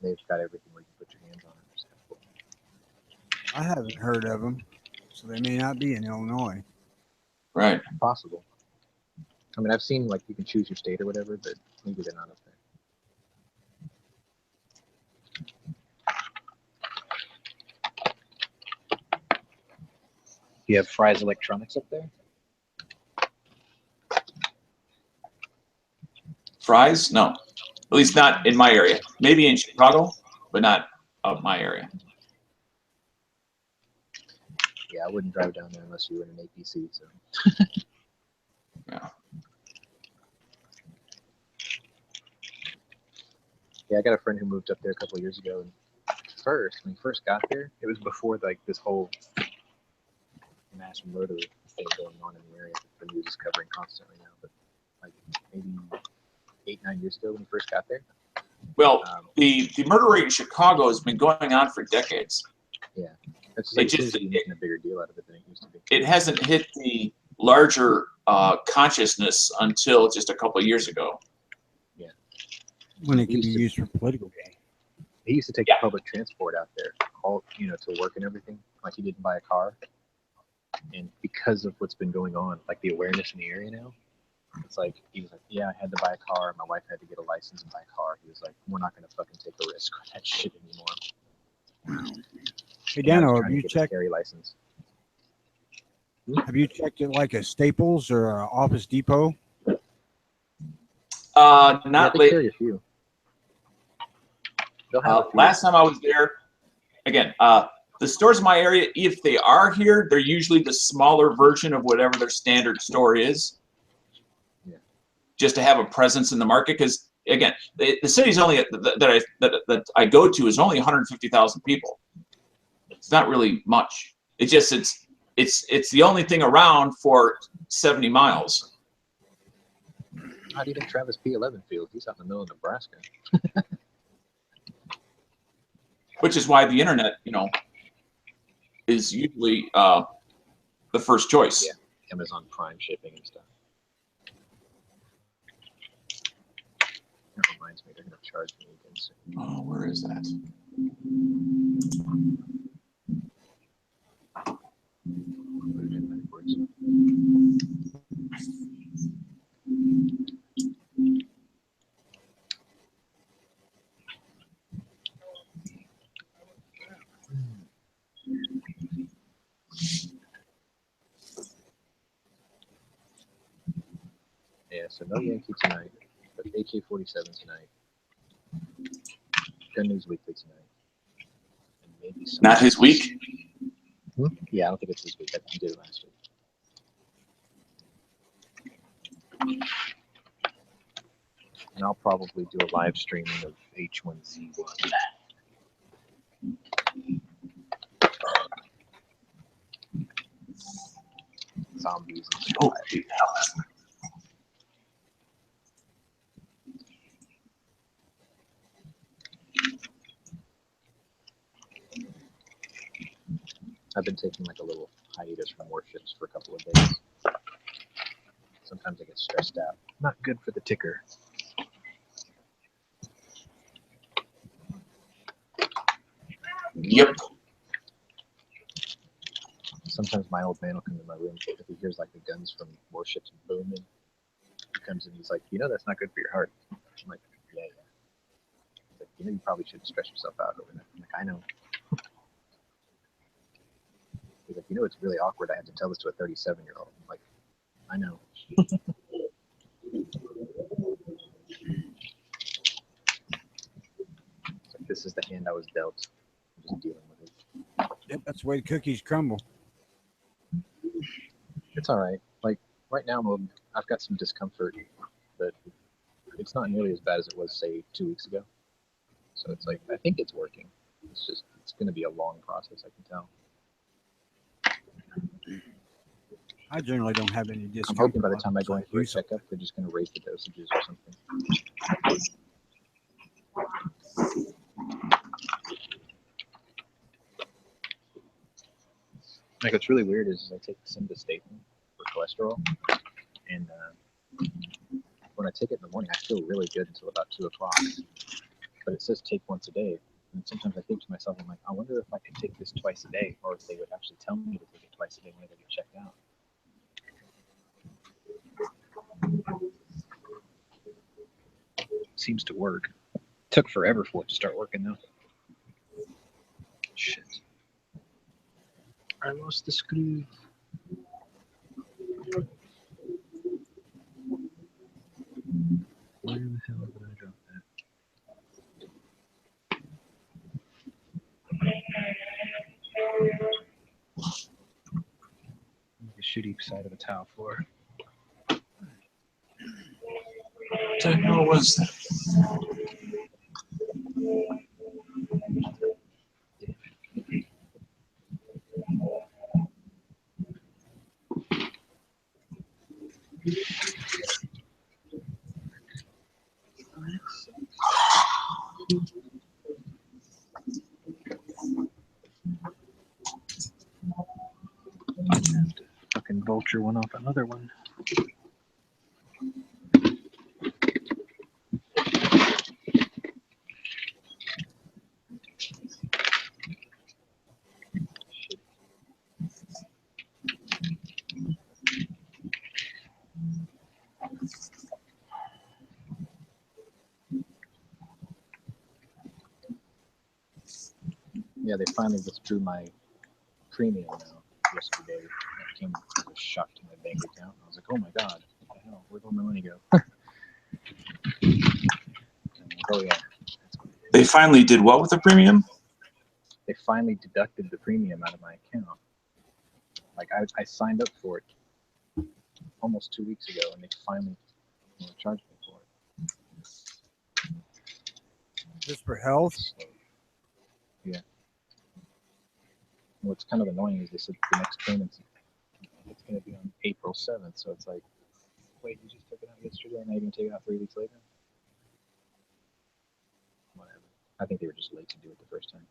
They've got everything where you put your hands on it. It's kind of cool. I haven't heard of them, so they may not be in Illinois. Right. Possible. I mean, I've seen like you can choose your state or whatever, but maybe they're not up there. You have Fry's Electronics up there? Fry's? No. At least not in my area. Maybe in Chicago, but not of my area. Yeah, I wouldn't drive down there unless you were in an APC. So. Yeah. Yeah, I got a friend who moved up there a couple of years ago, and first, when he first got there, it was before like this whole mass murder thing going on in the area that the news is covering constantly now. But like maybe 8-9 years ago when he first got there. Well, the murder rate in Chicago has been going on for decades. Yeah, it's like It just- making a bigger deal out of it than it used to be. It hasn't hit the larger consciousness until just a couple of years ago. When it can be used for political gain. He used to take Yeah. the public transport out there, all to work and everything. Like he didn't buy a car, and because of what's been going on, like the awareness in the area now, it's like he was like, yeah, I had to buy a car. My wife had to get a license and buy a car. He was like, we're not going to fucking take a risk on that shit anymore. Hey, And now he's Dano, trying have to you get his checked? carry license? Have you checked it like a Staples or a Office Depot? Not Yeah, they late. carry a few. They'll have a few. Last time I was there, again, the stores in my area, if they are here, they're usually the smaller version of whatever their standard store is. Yeah. Just to have a presence in the market, because again, the city's only that I go to is only 150,000 people. It's not really much. It's just it's the only thing around for 70 miles. How do you think Travis P11 feels? He's out in the middle of Nebraska. Which is why the internet, is usually the first choice. Yeah. Amazon Prime shipping and stuff. That reminds me, they're going to charge me again soon. Oh, where is that? Put it in backwards. Yeah, so no Yankee tonight, but AK-47 tonight. Gun News Weekly tonight. And maybe some Not his week. Yeah, I don't think it's this week. I did it last week. And I'll probably do a live streaming of H1Z1. Zombies and shit. Oh, hell. I've been taking like a little hiatus from warships for a couple of days. Sometimes I get stressed out. Not good for the ticker. Yep. Sometimes my old man will come to my room if he hears like the guns from warships booming. He comes in, he's like, that's not good for your heart. I'm like, yeah. He's like, you probably shouldn't stress yourself out over that. I'm like, I know. He's like, it's really awkward. I have to tell this to a 37-year-old. I'm like, I know. It's like, this is the hand I was dealt. I'm just dealing with it. Yep, that's the way the cookies crumble. It's all right. Like right now, I've got some discomfort, but it's not nearly as bad as it was, say, 2 weeks ago. So it's like, I think it's working. It's going to be a long process, I can tell. I generally don't have any I'm discomfort. hoping by the time I go in for a Use it. checkup, they're just going to raise the dosages or something. Like what's really weird is I take simvastatin for cholesterol, and when I take it in the morning, I feel really good until about 2 o'clock. But it says take once a day, and sometimes I think to myself, I'm like, I wonder if I could take this twice a day, or if they would actually tell me to take it twice a day when I get checked out. Seems to work. Took forever for it to start working though. Shit. I lost the screw. Where the hell did I drop that? The shitty side of a towel floor. What the hell was that? Fucking vulture one off another one. Yeah, they finally withdrew my premium now yesterday. That came as a shock to my bank account. I was like, oh my god, what the hell? Where'd all my money go? Oh yeah. They finally did what with the premium? They finally deducted the premium out of my account. Like I signed up for it almost 2 weeks ago, and they finally charged me for it. Just for health? So, yeah. What's kind of annoying is they said the next payment's it's going to be on April 7th, so it's like, wait, you just took it out yesterday, and now you're going to take it out 3 weeks later? Whatever. I think they were just late to do it the first time.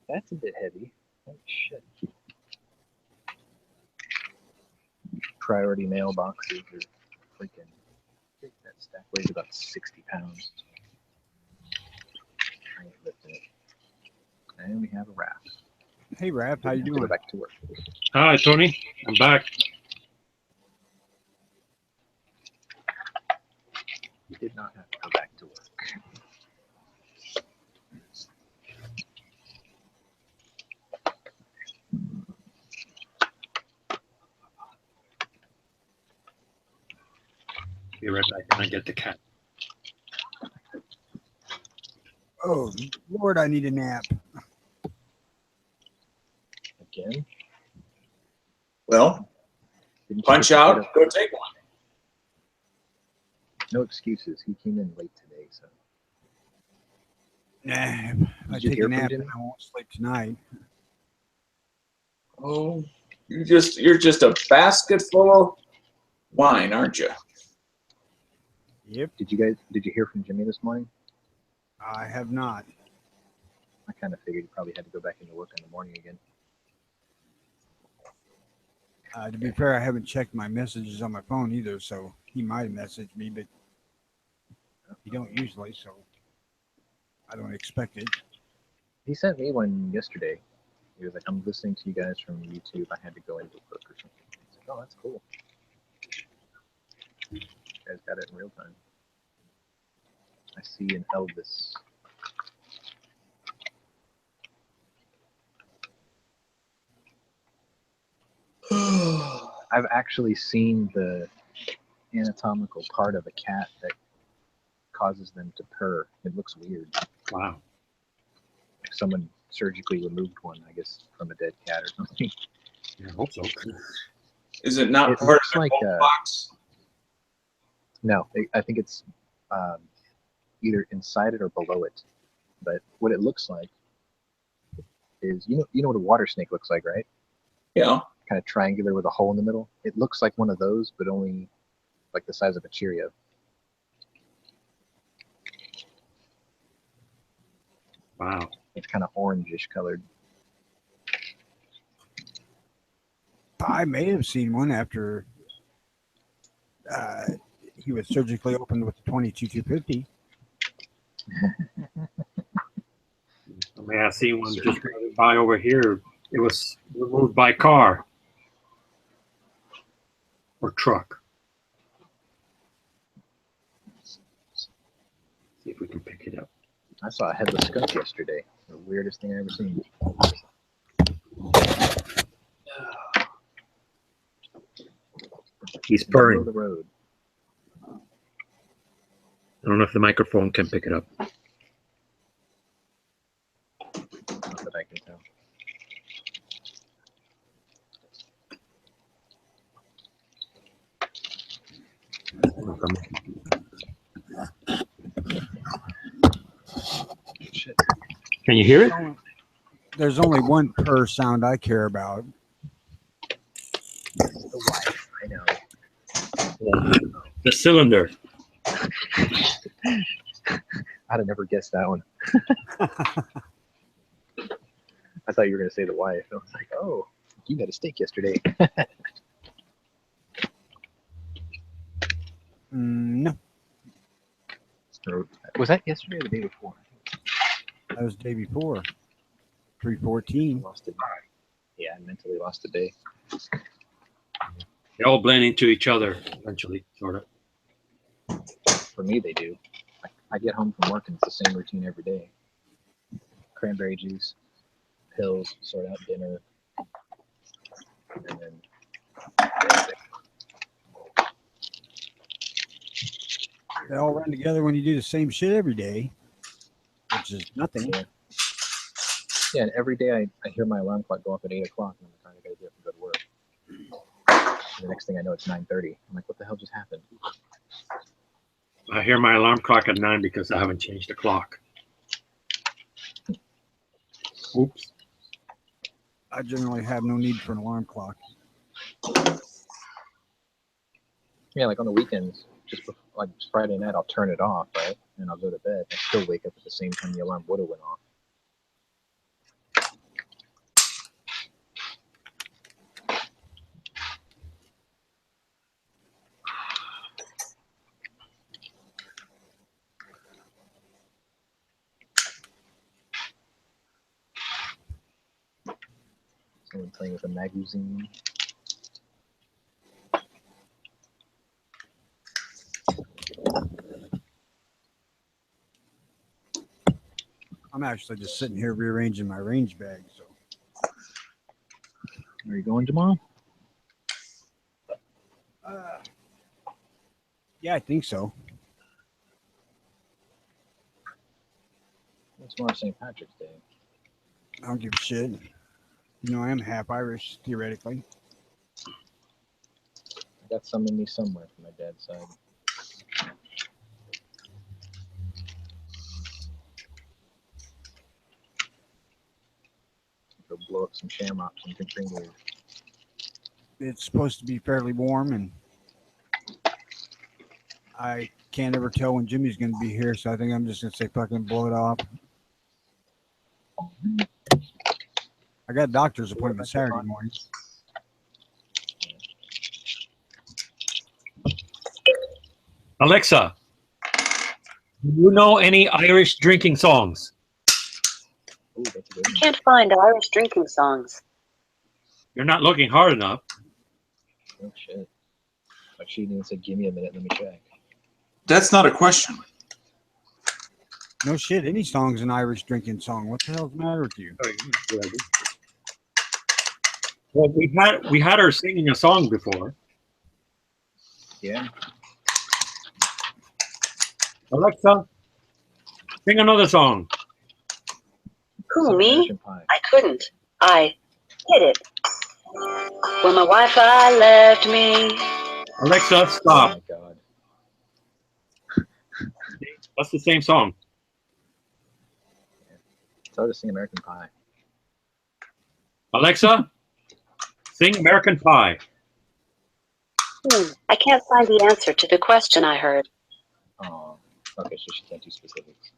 That's a bit heavy. Oh, shit. Priority mailboxes are freaking. I think that stack weighs about 60 pounds. I ain't lifting it. And we have a wrap. Hey, Rap, how you Go doing? back to work. Hi, Tony. I'm back. You did not have to go back to work. Be right back. I get the cat. Oh, Lord, I need a nap. Again? Well, Didn't you punch get to out, get up? go take one. No excuses. He came in late today, so. Nah, if I Did you take hear a from nap, Jimmy? then I won't sleep tonight. Oh, you're just a basket full of wine, aren't you? Yep, Did you hear from Jimmy this morning? I have not. I kind of figured he probably had to go back into work in the morning again. To be fair, I haven't checked my messages on my phone either, so he might have messaged me, but he don't usually, so I don't expect it. He sent me one yesterday. He was like, I'm listening to you guys from YouTube. I had to go into work or something. I was like, oh, that's cool. You guys got it in real time. I see an Elvis. I've actually seen the anatomical part of a cat that causes them to purr. It looks weird. Wow. Like someone surgically removed one, I guess, from a dead cat or something. Yeah, I hope so. Is it not It part of looks the like, cold box? No, I think it's either inside it or below it. But what it looks like is, you know what a water snake looks like, right? Yeah. Kind of triangular with a hole in the middle. It looks like one of those, but only like the size of a Cheerio. Wow. It's kind of orangish colored. I may have seen one after he was surgically opened with the 22-250. I mean, I see one just driving by over here. It was removed by car or truck. See if we can pick it up. I saw a headless skunk yesterday. The weirdest thing I ever seen. He's Middle purring. of the road. I don't know if the microphone can pick it up. Not that I can tell. Shit. Can you hear it? There's only one purr sound I care about. The wife. I know. The cylinder. I'd have never guessed that one. I thought you were going to say the wife. I was like, oh, you had a steak yesterday. No, Or, was that yesterday or the day before? that was the day before. I 314. lost a day. Yeah, I mentally lost a day. They all blend into each other eventually, sort of. For me, they do. I get home from work and it's the same routine every day. Cranberry juice, pills, sort out dinner, and then They all run together when you do the same shit every day, which is nothing. yeah, and every day I hear my alarm clock go off at 8 o'clock and I'm like, I gotta get up and go to work. And the next thing I know, it's 9:30. I'm like, what the hell just happened? I hear my alarm clock at 9 because I haven't changed the clock. Oops. I generally have no need for an alarm clock. Yeah, like on the weekends, just before, like Friday night, I'll turn it off, right? And I'll go to bed. I still wake up at the same time the alarm would have went off. Someone playing with a magazine. I'm actually just sitting here rearranging my range bag. So Are you going tomorrow? yeah, I think so. It's tomorrow St. Patrick's Day. I don't give a shit. You know, I am half Irish, theoretically. I got some in me somewhere from my dad's side. Go blow up some shamrocks and drink beer. It's supposed to be fairly warm, and I can't ever tell when Jimmy's going to be here, so I think I'm just going to say fucking blow it off. I got a doctor's appointment Saturday morning. Alexa, do you know any Irish drinking songs? Ooh, that's a good one. Can't find Irish drinking songs. You're not looking hard enough. Oh shit. Like she even said, give me a minute, let me check. That's not a question. No shit, any song's an Irish drinking song. What the hell's the matter with you? Well, we had her singing a song before. Yeah. Alexa, sing another song. Who, Some me? American Pie. I couldn't. I hit it. When my Wi-Fi left me. Alexa, Oh stop. my god. That's the same song. Tell her to sing American Pie. Alexa, sing American Pie. I can't find the answer to the question I heard. Oh. Okay, so she can't do specifics.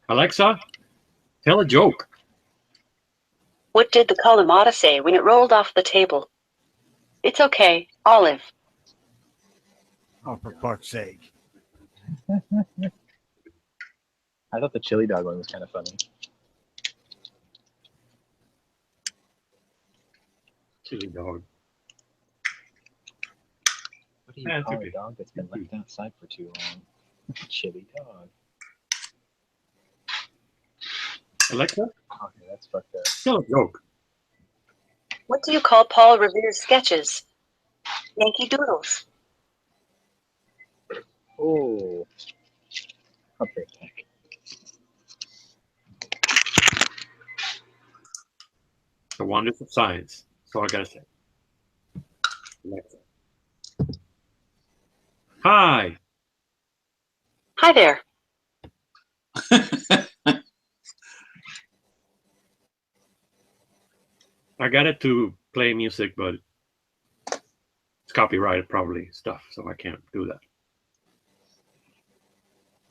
Alexa, tell a joke. What did the Kalamata say when it rolled off the table? It's okay, Olive. Oh, for fuck's sake. I thought the chili dog one was kind of funny. Chili dog. What do you Yeah, call okay. a dog that's been left outside for too long? Chili dog. Alexa, Okay, that's fucked up. tell a joke. What do you call Paul Revere's sketches? Yankee Doodles. Oh. Okay. The wonders of science. That's all I gotta say. Alexa. Hi. Hi there. I got it to play music, but it's copyrighted probably stuff, so I can't do that.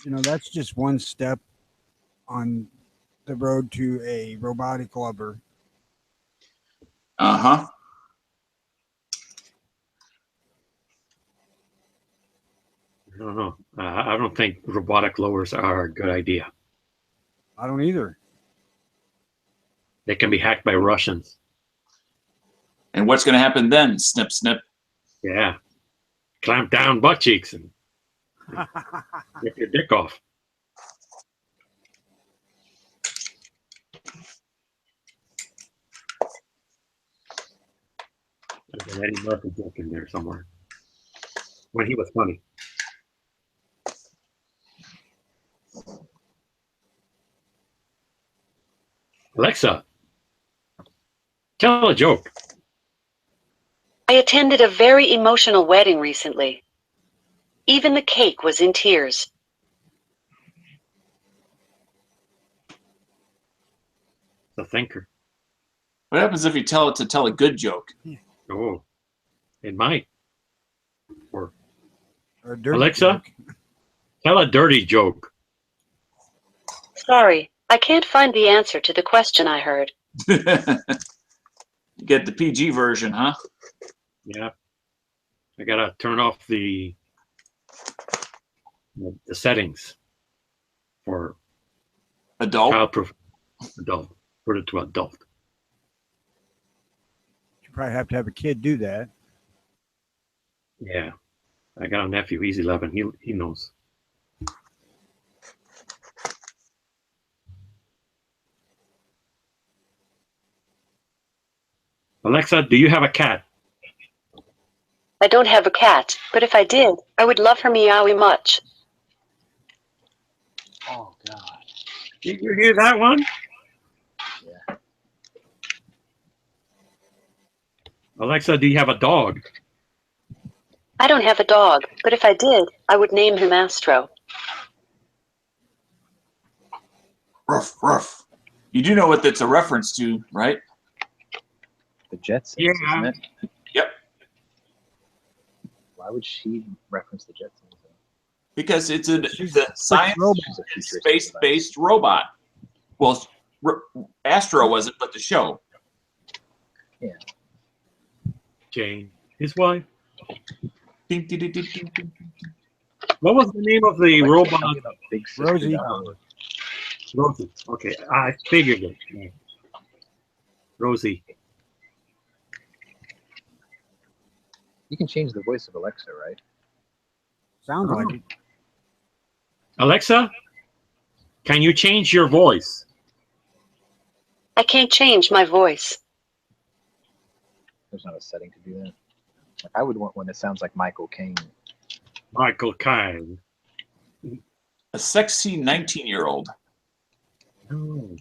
You know, that's just one step on the road to a robotic lover. Uh-huh. I don't know. I don't think robotic lowers are a good idea. I don't either. They can be hacked by Russians. And what's going to happen then? Snip, snip. Yeah. Clamp down butt cheeks and rip your dick off. There's an Eddie Murphy joke in there somewhere. When he was funny. Alexa, tell a joke. I attended a very emotional wedding recently. Even the cake was in tears. The thinker. What happens if you tell it to tell a good joke? Oh, it might. Or Or a dirty Alexa, joke. tell a dirty joke. Sorry, I can't find the answer to the question I heard. You get the PG version, huh? Yeah. I gotta turn off the settings for Adult. childproof adult. Put it to adult. You probably have to have a kid do that. Yeah. I got a nephew. He's 11. He knows. Alexa, do you have a cat? I don't have a cat, but if I did, I would love her meowie much. Oh God. Did you hear that one? Yeah. Alexa, do you have a dog? I don't have a dog, but if I did, I would name him Astro. Ruff, ruff. You do know what that's a reference to, right? The Jetsons, Yeah. isn't it? Yep. Why would she reference the Jetsons? Because it's a She's science robot. She's a futuristic space-based robot. Well, Astro wasn't, but the show. Jane, his wife. Ding, ding, ding, ding, ding, ding. What was the name of the robot? Big Sister Rosie. Dog. Rosie. Okay, I figured it. Yeah. Rosie. You can change the voice of Alexa, right? Sounds like it. Alexa, can you change your voice? I can't change my voice. There's not a setting to do that. Like, I would want one that sounds like Michael Caine. Michael Caine. A sexy 19-year-old. Oh.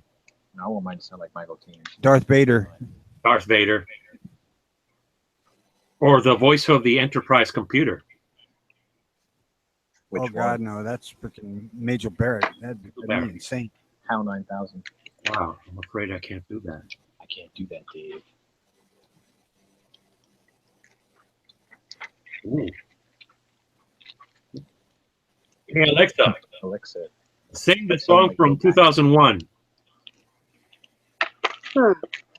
I want mine to sound like Michael Caine. Darth Vader. Darth Vader. Or the voice of the Enterprise computer. Which Oh one? God, no, that's freaking Major Barrett. That'd be insane. HAL 9000. Wow, I'm afraid I can't do that. I can't do that, Dave. Ooh. Hey Alexa, Alexa. sing the song from 2001.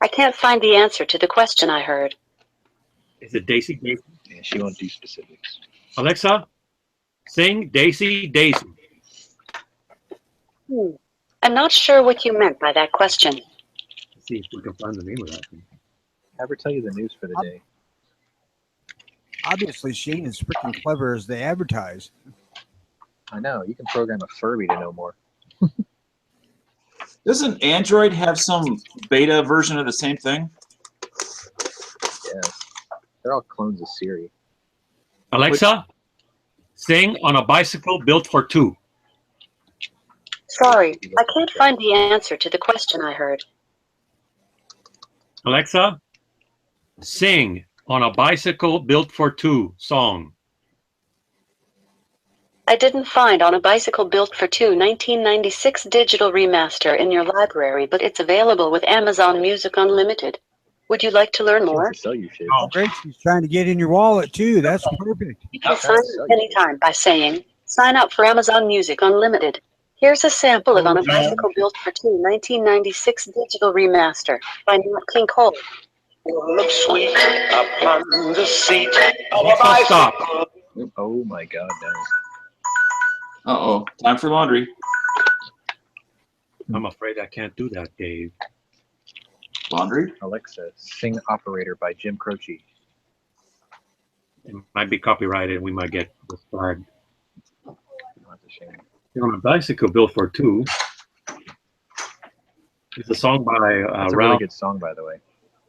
I can't find the answer to the question I heard. Is it Daisy Daisy? Yeah, she won't do specifics. Alexa, sing Daisy Daisy. I'm not sure what you meant by that question. Let's see if we can find the name of that thing. Have her tell you the news for the day. Obviously, Shane is freaking clever as they advertise. I know. You can program a Furby to know more. Doesn't Android have some beta version of the same thing? Yeah. They're all clones of Siri. Alexa, sing On a Bicycle Built for Two. Sorry, I can't find the answer to the question I heard. Alexa, sing On a Bicycle Built for Two song. I didn't find On a Bicycle Built for Two 1996 digital remaster in your library, but it's available with Amazon Music Unlimited. Would you like to learn She more? wants to sell you shit. Oh. Great. She's trying to get in your wallet too. That's perfect. You can sign up anytime by saying, sign up for Amazon Music Unlimited. Here's a sample of On a Bicycle Built for Two 1996 digital remaster by Nat King Cole. Look sweet upon the seat of a Alexa, stop. bicycle. Oh my god, no. Uh-oh. Time for laundry. I'm afraid I can't do that, Dave. Laundry? Alexa, sing Operator by Jim Croce. It might be copyrighted. We might get flagged. That's a shame. On a Bicycle Built for Two. It's a song by That's a really Ralph. good song, by the way.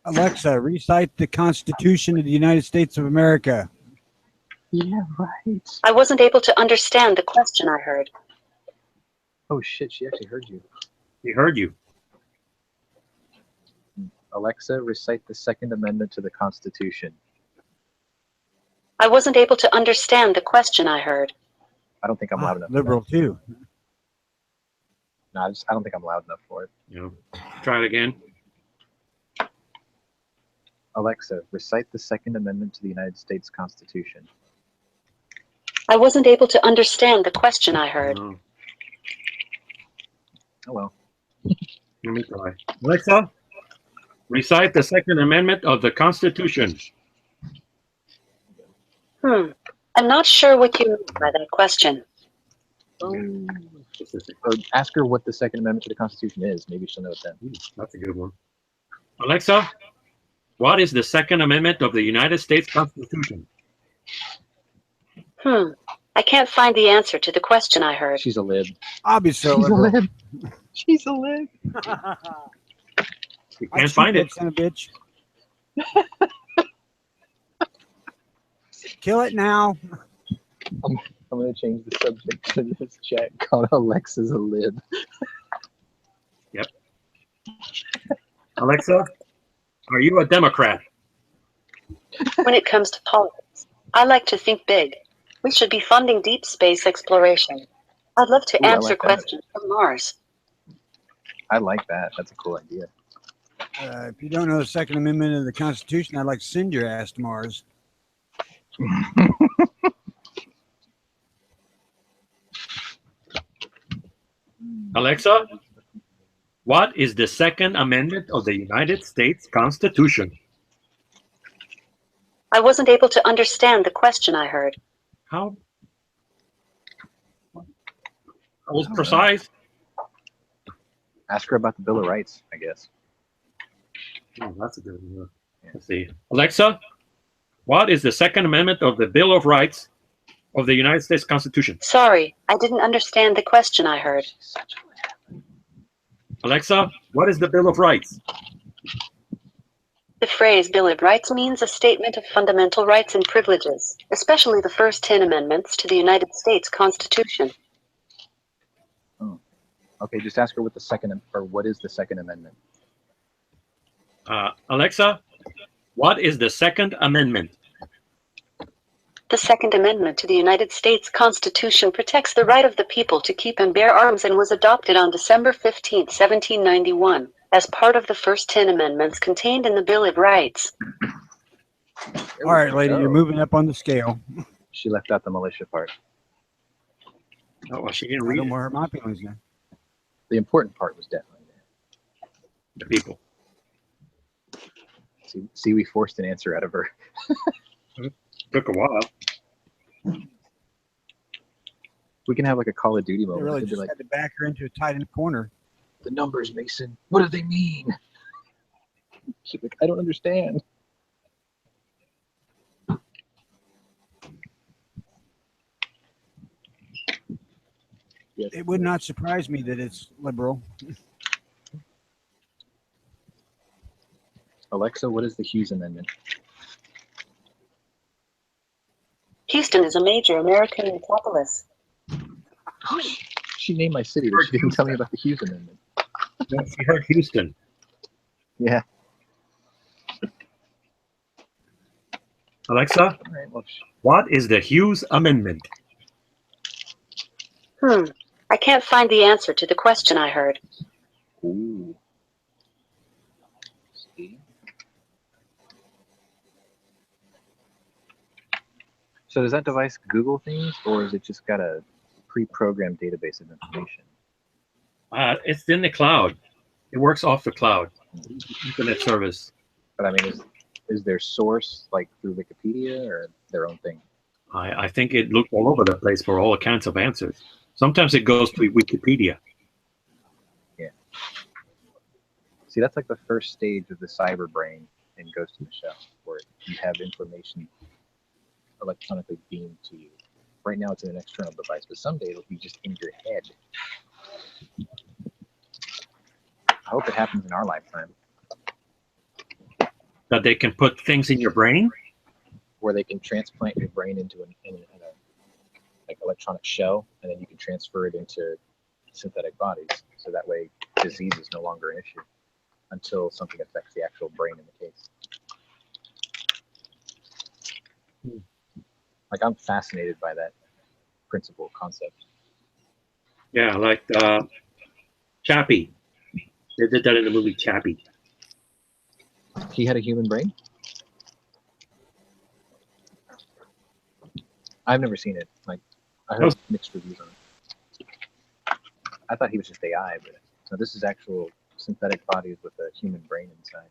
Alexa, recite the Constitution of the United States of America. Yeah, right. I wasn't able to understand the question I heard. Oh shit, she actually heard you. He heard you. Alexa, recite the Second Amendment to the Constitution. I wasn't able to understand the question I heard. I don't think I'm loud enough. for Liberal too. that. No, I don't think I'm loud enough for it. You know, try it again. Alexa, recite the Second Amendment to the United States Constitution. I wasn't able to understand the question I heard. Oh, Oh well. let me try. Alexa, recite the Second Amendment of the Constitution. I'm not sure what you mean by that question. Or ask her what the Second Amendment to the Constitution is. Maybe she'll know it then. That's a good one. Alexa, what is the Second Amendment of the United States Constitution? I can't find the answer to the question I heard. She's a lib. Obviously, She's a liberal. lib. She's a lib. You can't find it. Son of a bitch. Kill it now. I'm going to change the subject to this chat called Alexa's a lib. Alexa, are you a Democrat? When it comes to politics, I like to think big. We should be funding deep space exploration. I'd love to Ooh, I answer like that. questions from Mars. I like that. That's a cool idea. If you don't know the Second Amendment of the Constitution, I'd like to send your ass to Mars. Alexa, what is the Second Amendment of the United States Constitution? I wasn't able to understand the question I heard. How? I was precise. Ask her about the Bill of Rights, I guess. Oh, that's a good one. Let's see. Alexa, what is the Second Amendment of the Bill of Rights of the United States Constitution? Sorry, I didn't understand the question I heard. Alexa, what is the Bill of Rights? The phrase Bill of Rights means a statement of fundamental rights and privileges, especially the first 10 amendments to the United States Constitution. Okay, just ask her what the second, or what is the Second Amendment? Alexa, what is the Second Amendment? The Second Amendment to the United States Constitution protects the right of the people to keep and bear arms and was adopted on December 15, 1791, as part of the first 10 amendments contained in the Bill of Rights. All right, lady, you're moving up on the scale. She left out the militia part. Oh, well, she didn't I read don't it. hurt my feelings now. The important part was definitely there. The people. See, we forced an answer out of her. Took a while. We can have like a Call of Duty They moment. really It'd be just like, had to back her into a tight end corner. the numbers, Mason. What do they mean? She's like, I don't understand. Yes. It would not surprise me that it's liberal. Alexa, what is the Hughes Amendment? Houston is a major American metropolis. She named my city, but she didn't tell me about the Hughes Amendment. No, she heard Houston. Yeah. Alexa, All right. Well, what is the Hughes Amendment? I can't find the answer to the question I heard. ooh. See? So does that device Google things, or is it just got a pre-programmed database of information? It's in the cloud. It works off the cloud. Internet service. But I mean, is their source like through Wikipedia or their own thing? I think it looked all over the place for all kinds of answers. Sometimes it goes to Wikipedia. See, that's like the first stage of the cyber brain in Ghost in the Shell, where you have information electronically beamed to you. Right now it's in an external device, but someday it'll be just in your head. I hope it happens in our lifetime, That they can put things in your brain? where they can transplant your brain into a like electronic shell, and then you can transfer it into synthetic bodies. So that way disease is no longer an issue until something affects the actual brain in the case. Like, I'm fascinated by that principle concept. Yeah, like Chappie. They did that in the movie Chappie. He had a human brain? I've never seen it. Like, I heard mixed reviews on it. I thought he was just AI, but no, this is actual synthetic bodies with a human brain inside.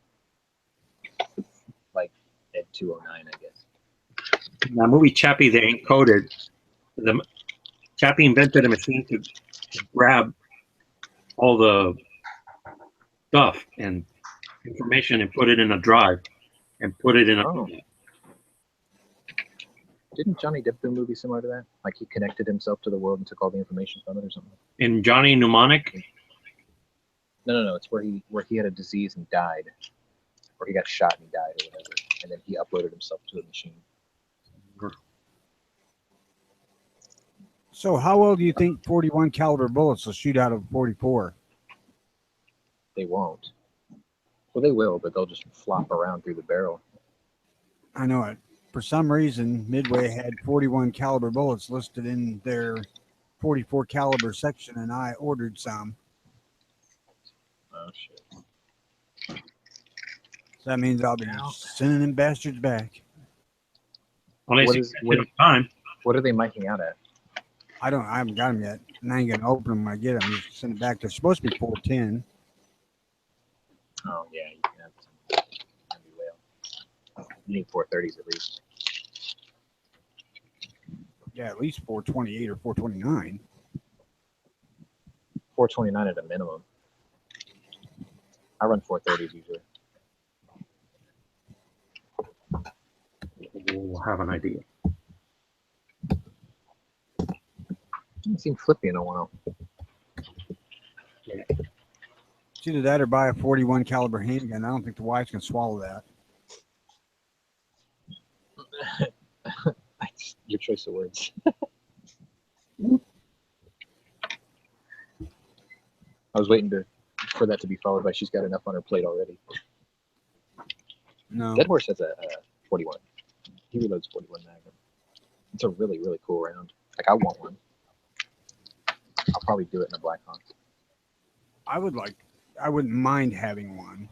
Like Ed 209, I guess. In that movie Chappie, they encoded Chappie invented a machine to grab all the stuff and information and put it in a drive and put it in a. Oh. Didn't Johnny Depp do a movie similar to that? Like, he connected himself to the world and took all the information from it or something? In Johnny Mnemonic? No. It's where he had a disease and died, or he got shot and he died or whatever, and then he uploaded himself to a machine. So how well do you think 41 caliber bullets will shoot out of 44? They won't. Well, they will, but they'll just flop around through the barrel. I know it. For some reason, Midway had 41 caliber bullets listed in their 44 caliber section, and I ordered some. Oh shit! So that means I'll be sending them bastards back. Only time. What are they miking out at? I haven't got them yet, and I ain't gonna open them when I get them. Just send it back. They're supposed to be 410. Oh yeah, you can have some. That'd be whale. You need 430s at least. Yeah, at least 428 or 429. 429 at a minimum. I run 430s usually. We'll have an idea. Haven't seen Flippy in a while. Yeah. It's either that or buy a 41 caliber handgun. I don't think the wife can swallow that. Your choice of words. I was waiting for that to be followed by she's got enough on her plate already. No. Dead Horse has a 41. He reloads 41 Magnum. It's a really, really cool round. Like, I want one. I'll probably do it in a Black Hawk. I wouldn't mind having one.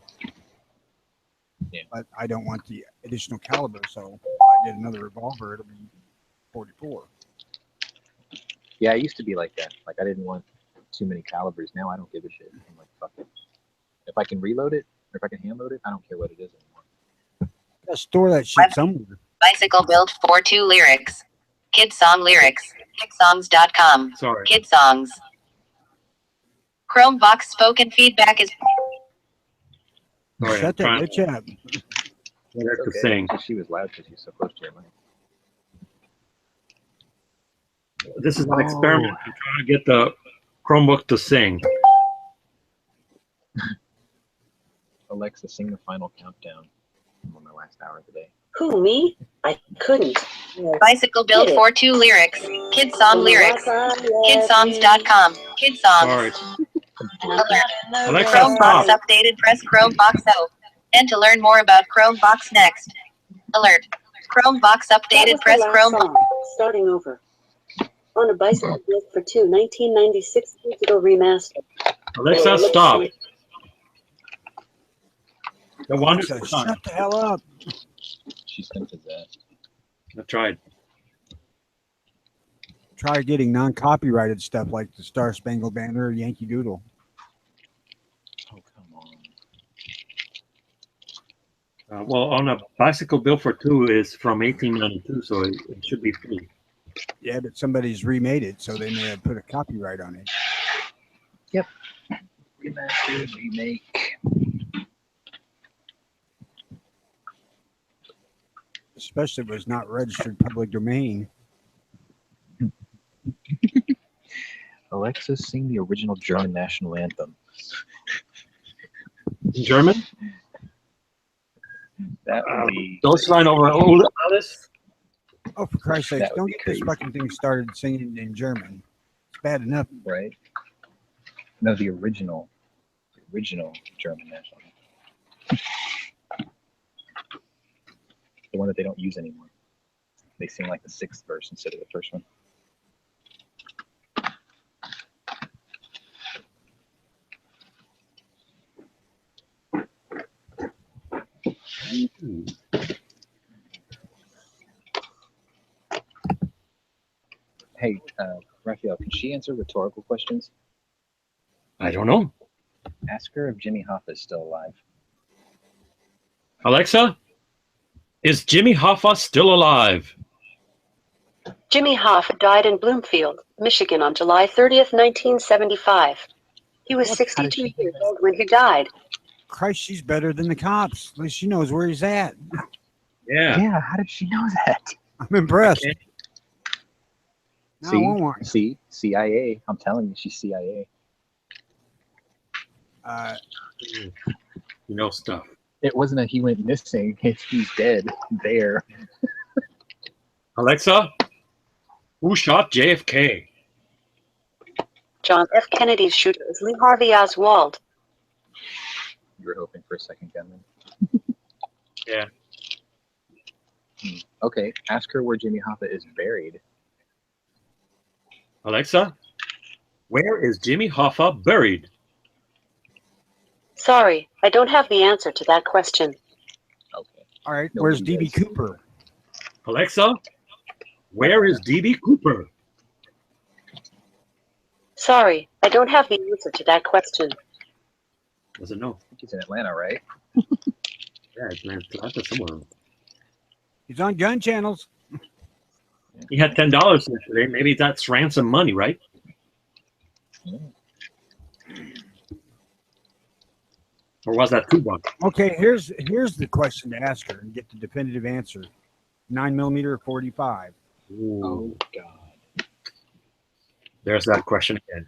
Yeah. But I don't want the additional caliber, so if I get another revolver, it'll be 44. Yeah, I used to be like that. Like, I didn't want too many calibers. Now I don't give a shit. I'm like, fuck it. If I can reload it, or if I can hand load it, I don't care what it is anymore. Gotta store that shit somewhere. Bicycle build 42 lyrics. Kid song lyrics. Kidsongs.com. Sorry. Kid songs. Chromebox spoken feedback is. Sorry, Shut that I'm bitch up. Get her to Okay. sing. She was loud because she's so close to your mic. This is an experiment. I'm trying to get the Chromebook to sing. Alexa, sing the final countdown. I'm on my last hour of the day. Who, me? I couldn't. Bicycle build 42 lyrics. Kid song lyrics. Kidsongs.com. Kid Sorry. songs. Alexa, Chromebox stop. updated. Press Chromebox O. And to learn more about Chromebox next. Alert. Chromebox updated. Press Chromebox. Starting over. On a bicycle built for two, 1996 digital remaster. Alexa, stop. The one Alexa, shut the hell up. She senses that. I tried. Try getting non-copyrighted stuff like the Star Spangled Banner or Yankee Doodle. Oh, come on. Well, on a bicycle built for two is from 1892, so it should be free. Yeah, but somebody's remade it, so they may have put a copyright on it. Yep. Remastered, remake. Especially if it was not registered public domain. Alexa, sing the original German national anthem. In German? That would be Deutschland over alles? Oh, for Christ's sake, That would don't be get crazy. this fucking thing started singing in German. It's bad enough. right. No, the original German national anthem. The one that they don't use anymore. They sing like the 6th verse instead of the first one. Hey, Raphael, can she answer rhetorical questions? I don't know. Ask her if Jimmy Hoffa is still alive. Alexa, is Jimmy Hoffa still alive? Jimmy Hoffa died in Bloomfield, Michigan on July 30th, 1975. He was What? 62 years old when he died. Christ, she's better than the cops. At least she knows where he's at. Yeah. Yeah, how did she know that? I'm impressed. Okay. No, I won't want. See, CIA. I'm telling you, she's CIA. You know stuff. It wasn't a he went missing. It's he's dead there. Alexa, who shot JFK? John F. Kennedy's shooter is Lee Harvey Oswald. You were hoping for a second gunman. Yeah. Okay, ask her where Jimmy Hoffa is buried. Alexa, where is Jimmy Hoffa buried? Sorry, I don't have the answer to that question. Okay. All right, Nobody where's DB does. Cooper? Alexa, where is DB Cooper? Sorry, I don't have the answer to that question. Doesn't know. I think he's in Atlanta, right? Yeah, it's in Atlanta somewhere. He's on gun channels. He had $10 yesterday. Maybe that's ransom money, right? Yeah. Or was that $2? Okay, here's the question to ask her and get the definitive answer. 9mm or 45? Ooh, Oh God. there's that question again.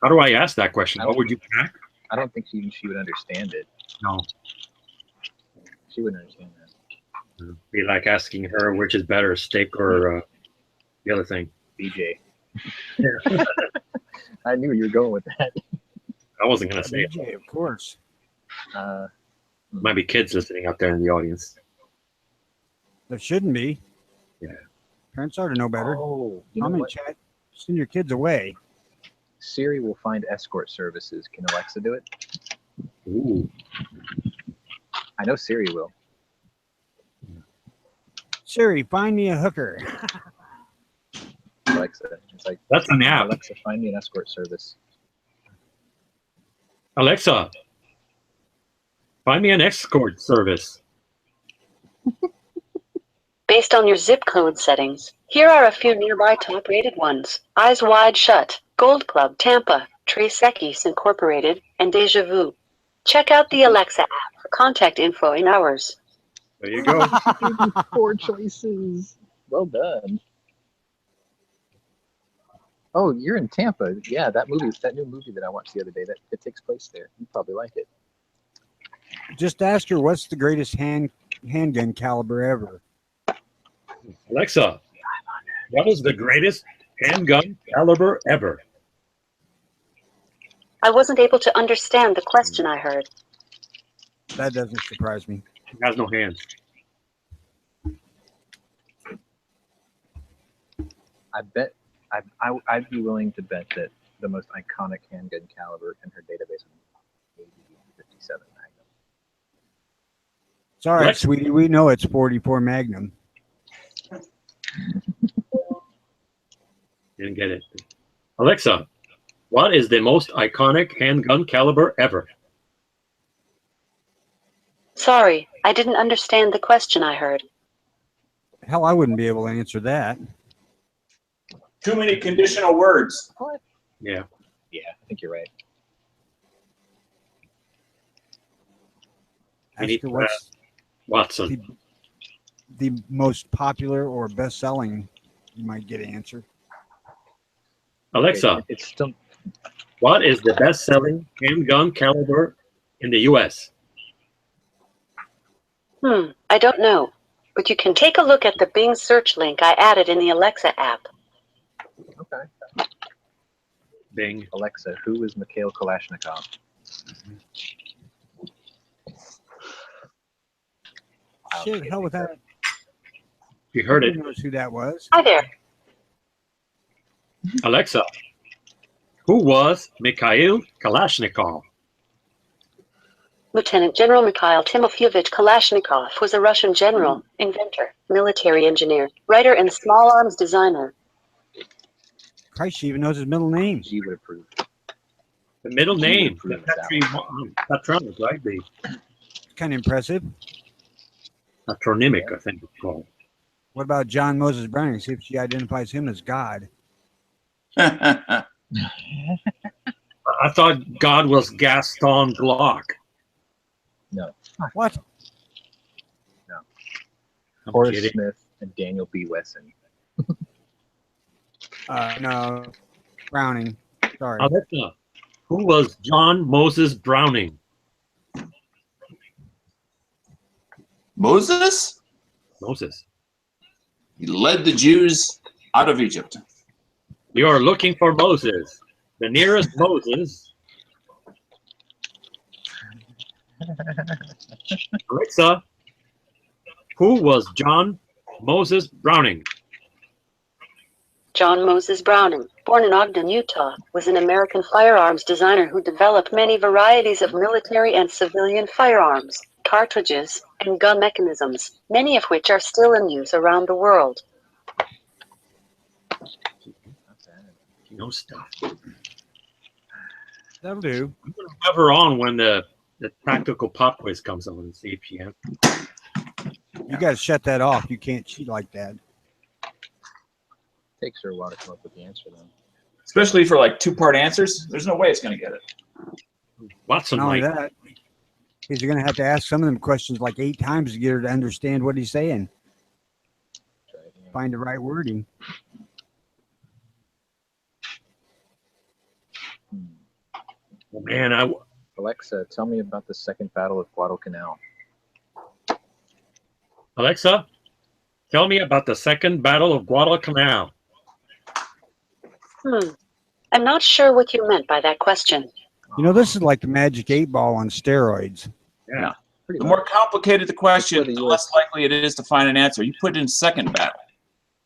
How do I ask that question? What would you pack? I don't think she would understand it. No. She wouldn't understand that. It'd be like asking her which is better, steak or the other thing. BJ. Yeah. I knew you were going with that. I wasn't going to say it. BJ, of course. Might be kids listening out there in the audience. There shouldn't be. Yeah. Parents ought to know better. Oh, you know I'm in what? chat. Send your kids away. Siri will find escort services. Can Alexa do it? Ooh. I know Siri will. Siri, find me a hooker. Alexa, it's like, That's an app. Alexa, find me an escort service. Alexa, find me an escort service. Based on your zip code settings, here are a few nearby top-rated ones. Eyes Wide Shut, Gold Club Tampa, Tres Equis Incorporated, and Deja Vu. Check out the Alexa app for contact info in hours. There you go. 4 choices. Well done. Oh, you're in Tampa. Yeah, that new movie that I watched the other day, that takes place there. You probably like it. Just ask her what's the greatest hand handgun caliber ever? Alexa, what is the greatest handgun caliber ever? I wasn't able to understand the question I heard. That doesn't surprise me. She has no hands. I'd be willing to bet that the most iconic handgun caliber in her database would be 57 Magnum. It's all right, What? sweetie. We know it's 44 Magnum. Didn't get it. Alexa, what is the most iconic handgun caliber ever? Sorry, I didn't understand the question I heard. Hell, I wouldn't be able to answer that. Too many conditional words. Yeah. Yeah, I think you're right. We Ask need her to what's Watson. the most popular or best-selling. You might get an answer. Alexa, Okay, it's still what is the best-selling handgun caliber in the U.S.? I don't know. But you can take a look at the Bing search link I added in the Alexa app. okay. Bing. Alexa, who is Mikhail Kalashnikov? Shit, hell with that. You heard it. Who knows who that was? Hi there. Alexa, who was Mikhail Kalashnikov? Lieutenant General Mikhail Timofeyevich Kalashnikov was a Russian general, inventor, military engineer, writer, and small arms designer. Christ, she even knows his middle name. G would approve. The middle name. She would approve Patronymic, right? The Kind of impressive. patronymic, I think it's called. What about John Moses Browning? See if she identifies him as God. I thought God was Gaston Glock. No. What? I'm Horace kidding. Smith and Daniel B. Wesson. No. Browning. Sorry. Alexa, who was John Moses Browning? Moses? Moses. He led the Jews out of Egypt. You are looking for Moses. The nearest Moses. Alexa, who was John Moses Browning? John Moses Browning, born in Ogden, Utah, was an American firearms designer who developed many varieties of military and civilian firearms, cartridges, and gun mechanisms, many of which are still in use around the world. You know stuff. That'll do. I'm going to have her on when the tactical pop quiz comes on at 8 p.m. You got to shut that off. You can't cheat like that. Takes her a while to come up with the answer, though. Especially for like two-part answers. There's no way it's going to get it. Watson, Not only Mike. that, he's going to have to ask some of them questions like 8 times to get her to understand what he's saying. That's right, yeah. Find the right wording. Oh, man, Alexa, tell me about the Second Battle of Guadalcanal. Alexa, tell me about the Second Battle of Guadalcanal. I'm not sure what you meant by that question. You know, this is like the Magic 8 Ball on steroids. Yeah. Pretty The much. more complicated the question, That's where the the less likely it is to find an answer. You put in second battle.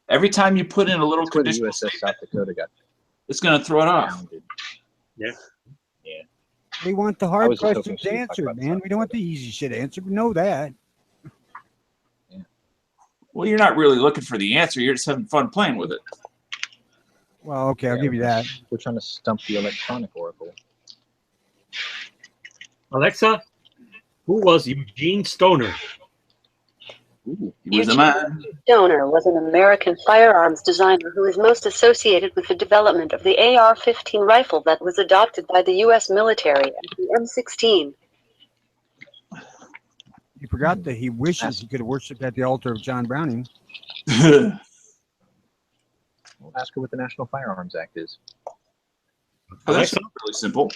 Every time you put in a little That's where the conditional USS statement, South Dakota got it's going to throw it off. pounded. Yeah. Yeah. We want the I hard was just hoping questions she'd talk answered, about man. South We don't want the Dakota. easy shit answered. We know that. Well, you're not really looking for the answer. You're just having fun playing with it. Well, okay, I'll Yeah, give you that. We're trying to stump the electronic oracle. Alexa, who was Eugene Stoner? Ooh. He was a man. Stoner was an American firearms designer who is most associated with the development of the AR-15 rifle that was adopted by the U.S. military and the M16. You forgot that he wishes he could have worshipped at the altar of John Browning. We'll ask her what the National Firearms Act is. Oh, that's Alexa, really simple.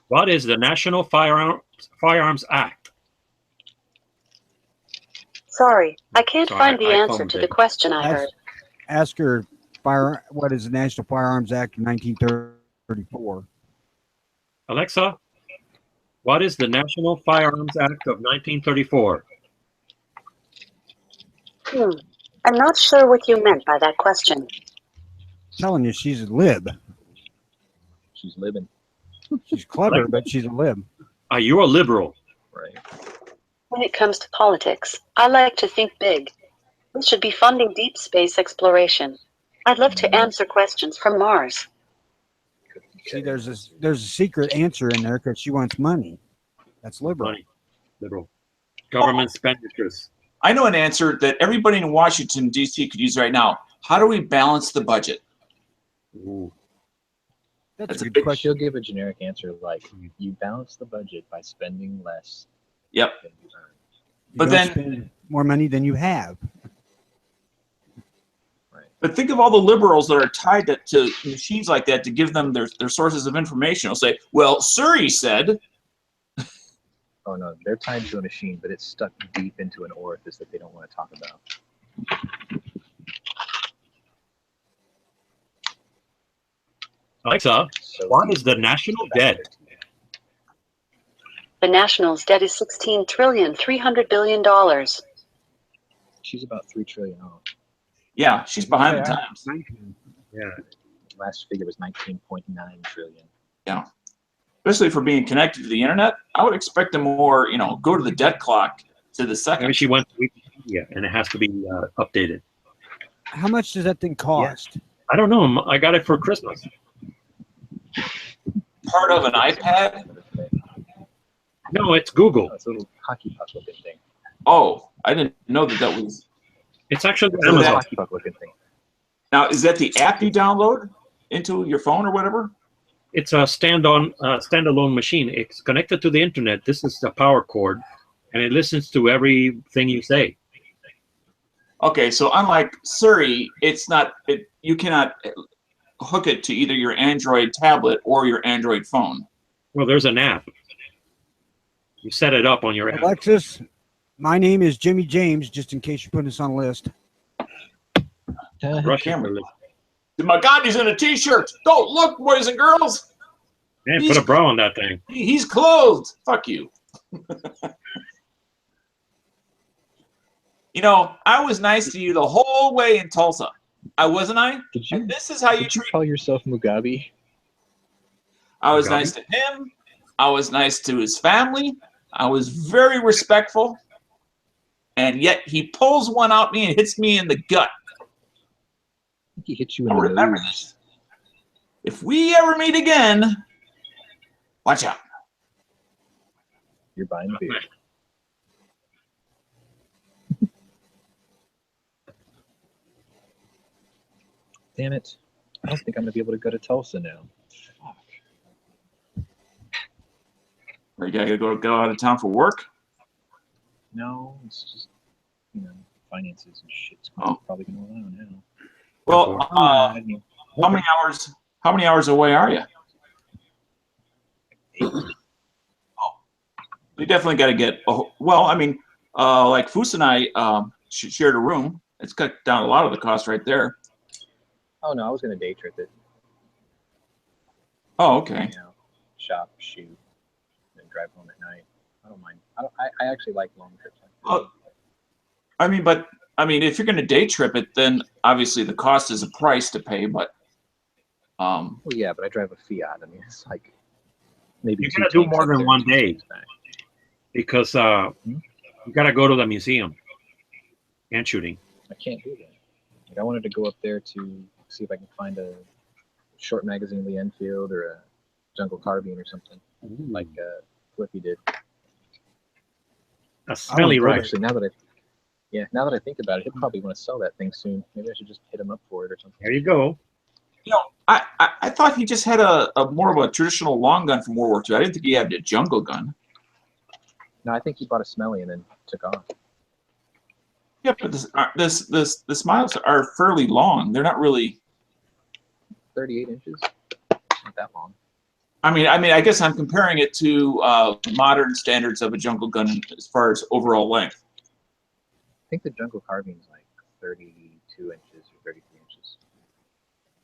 what is the National Firearms Act? Sorry, I can't So find the I answer phoned to the it. question I heard. Ask her what is the National Firearms Act of 1934? Alexa, what is the National Firearms Act of 1934? I'm not sure what you meant by that question. Telling you, she's a lib. She's living. She's clever, but she's a lib. Are you a liberal? Right. When it comes to politics, I like to think big. We should be funding deep space exploration. I'd love to answer questions from Mars. See, there's a secret answer in there because she wants money. That's liberal. Money. Liberal. Government expenditures. I know an answer that everybody in Washington, D.C. could use right now. How do we balance the budget? Ooh. That's a a good big- question. She'll give a generic answer like, you balance the budget by spending less Yep. than you earn. You But don't then- spend more money than you have. But think of all the liberals that are tied to machines like that to give them their sources of information. They'll say, well, Surrey said, Oh no, they're tied to a machine, but it's stuck deep into an orifice that they don't want to talk about. Alexa, So what is the national debt? The national's debt is $16,300,000,000,000. She's about 3 trillion off. yeah, she's behind the Yeah. times. Yeah. Last figure was 19.9 trillion. Especially for being connected to the internet. I would expect them more, go to the debt clock to the Maybe second. she went to Wikipedia and it has to be updated. How much does that thing cost? I don't know. I got it for Christmas. Part of an iPad? No, it's Google. Oh, it's a little hockey puck looking thing. Oh, I didn't know that was. It's actually It's a little Amazon. hockey puck looking thing. Now, is that the app you download into your phone or whatever? It's a standalone machine. It's connected to the internet. This is the power cord, and it listens to everything you say. Okay, so unlike Surrey, it's not. You cannot hook it to either your Android tablet or your Android phone. Well, there's an app. You set it up on your app. Alexis, my name is Jimmy James, just in case you're putting us on a list. Russian Camera. list. My God, he's in a T-shirt. Don't look, boys and girls. Man, put a bra on that thing. He's clothed. Fuck you. I was nice to you the whole way in Tulsa. Wasn't I? Did you, And this is how you did you treat. call yourself Mugabe? I was Mugabe? nice to him. I was nice to his family. I was very respectful. And yet he pulls one out me and hits me in the gut. I think he hit you I'll in the remember nose. this. If we ever meet again, watch out. You're buying beer. Damn it. I don't think I'm going to be able to go to Tulsa now. Fuck. Are you gotta go out of town for work? No, it's just, finances and shit's Oh. probably going to allow now. Well, I don't know. how many hours? How many hours away are you? We definitely got to get. Well, I mean, like Foose and I shared a room. It's cut down a lot of the cost right there. Oh, no, I was going to day trip it. Oh, okay. Shop, shoot, and drive home at night. I don't mind. I actually like long trips. Oh, I mean, if you're going to day trip it, then obviously the cost is a price to pay. But Well, yeah, but I drive a Fiat. I mean, it's like maybe You two gotta do tanks more up than there, one two day. tanks back. Because you got to go to the museum and shooting. I can't do that. Like, I wanted to go up there to see if I can find a short magazine of the Enfield or a jungle carbine or something like Flippy did. A smelly go rifle. Actually, now that I think about it, he'll probably want to sell that thing soon. Maybe I should just hit him up for it or something. There you go. I thought he just had a more of a traditional long gun from World War II. I didn't think he had a jungle gun. No, I think he bought a Smelly and then took off. Yeah, but the smiles are fairly long. They're not really. 38 inches. Not that long. I mean, I guess I'm comparing it to modern standards of a jungle gun as far as overall length. I think the jungle carving is like 32 inches or 33 inches.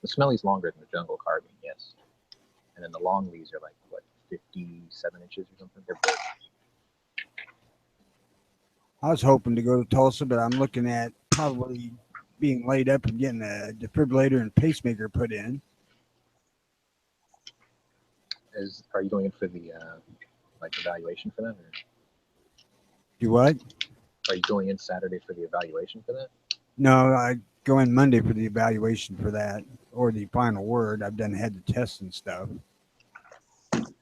The smelly's longer than the jungle carving, yes. And then the long leaves are like, what, 57 inches or something? They're big. I was hoping to go to Tulsa, but I'm looking at probably being laid up and getting a defibrillator and pacemaker put in. Are you going in for the like evaluation for that? Or Do what? are you going in Saturday for the evaluation for that? No, I go in Monday for the evaluation for that, or the final word. I've done had the tests and stuff.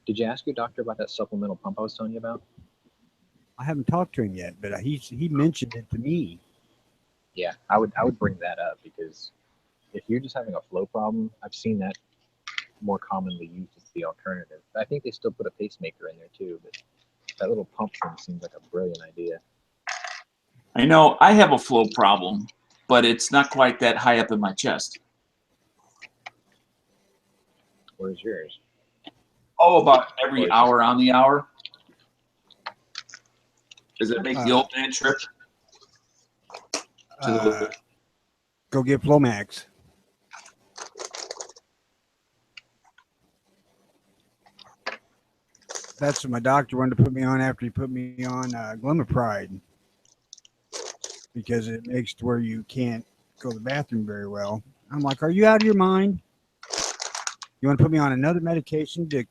Did you ask your doctor about that supplemental pump I was telling you about? I haven't talked to him yet, but he mentioned it to me. Yeah, I would bring that up because if you're just having a flow problem, I've seen that more commonly used as the alternative. I think they still put a pacemaker in there too, but that little pump thing seems like a brilliant idea. I know I have a flow problem, but it's not quite that high up in my chest. Where's yours? Oh, about every hour on the hour. Does it make the old man trip? Go get Flomax. That's what my doctor wanted to put me on after he put me on Glimepiride, because it makes to where you can't go to the bathroom very well. I'm like, are you out of your mind? You want to put me on another medication to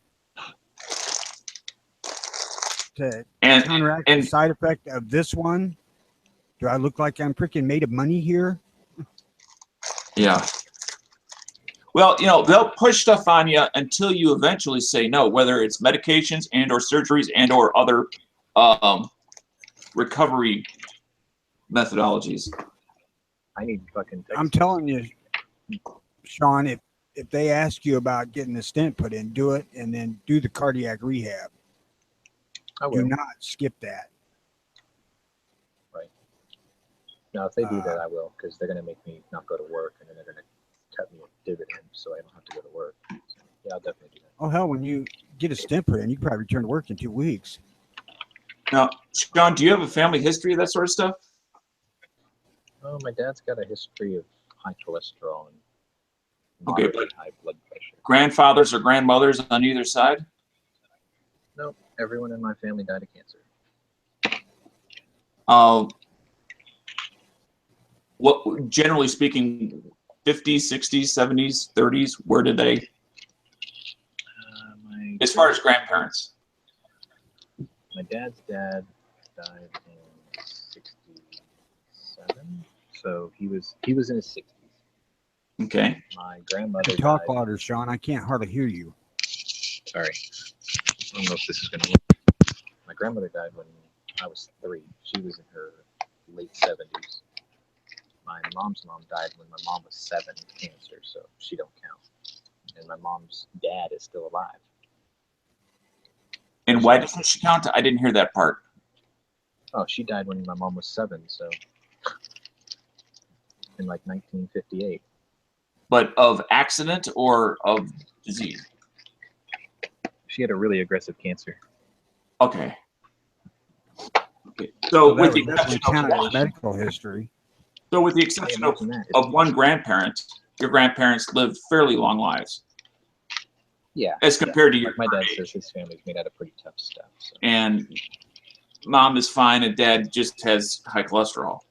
counteract the side effect of this one? Do I look like I'm freaking made of money here? Yeah. Well, you know, they'll push stuff on you until you eventually say no, whether it's medications and or surgeries and or other recovery methodologies. I need fucking. I'm telling you, Sean, if they ask you about getting the stent put in, do it, and then do the cardiac rehab. I will. Do not skip that. Right. Now, if they do that, I will, because they're going to make me not go to work, and then they're going to cut me a dividend so I don't have to go to work. So, yeah, I'll definitely do that. Oh, hell, when you get a stent put in, you can probably return to work in 2 weeks. Now, Sean, do you have a family history of that sort of stuff? Oh, my dad's got a history of high cholesterol and Okay, but high blood pressure. Grandfathers or grandmothers on either side? No, everyone in my family died of cancer. What, generally speaking, 50s, 60s, 70s, 30s, where did they? As far as grandparents. My dad's dad died in 67, so he was in his 60s. Okay. My grandmother Talk died. louder, Sean. I can't hardly hear you. Sorry. I don't know if this is going to work. My grandmother died when I was 3. She was in her late 70s. My mom's mom died when my mom was 7 with cancer, so she don't count. And my mom's dad is still alive. And why doesn't she count? I didn't hear that part. Oh, she died when my mom was 7, so in like 1958. But of accident or of disease? She had a really aggressive cancer. Okay. Okay. So Well, with the that would definitely exception count of as medical history. So with the exception of one grandparent, your grandparents lived fairly long lives. Yeah. As compared to your my dad says his family's made out of pretty tough stuff. So. And mom is fine and dad just has high cholesterol.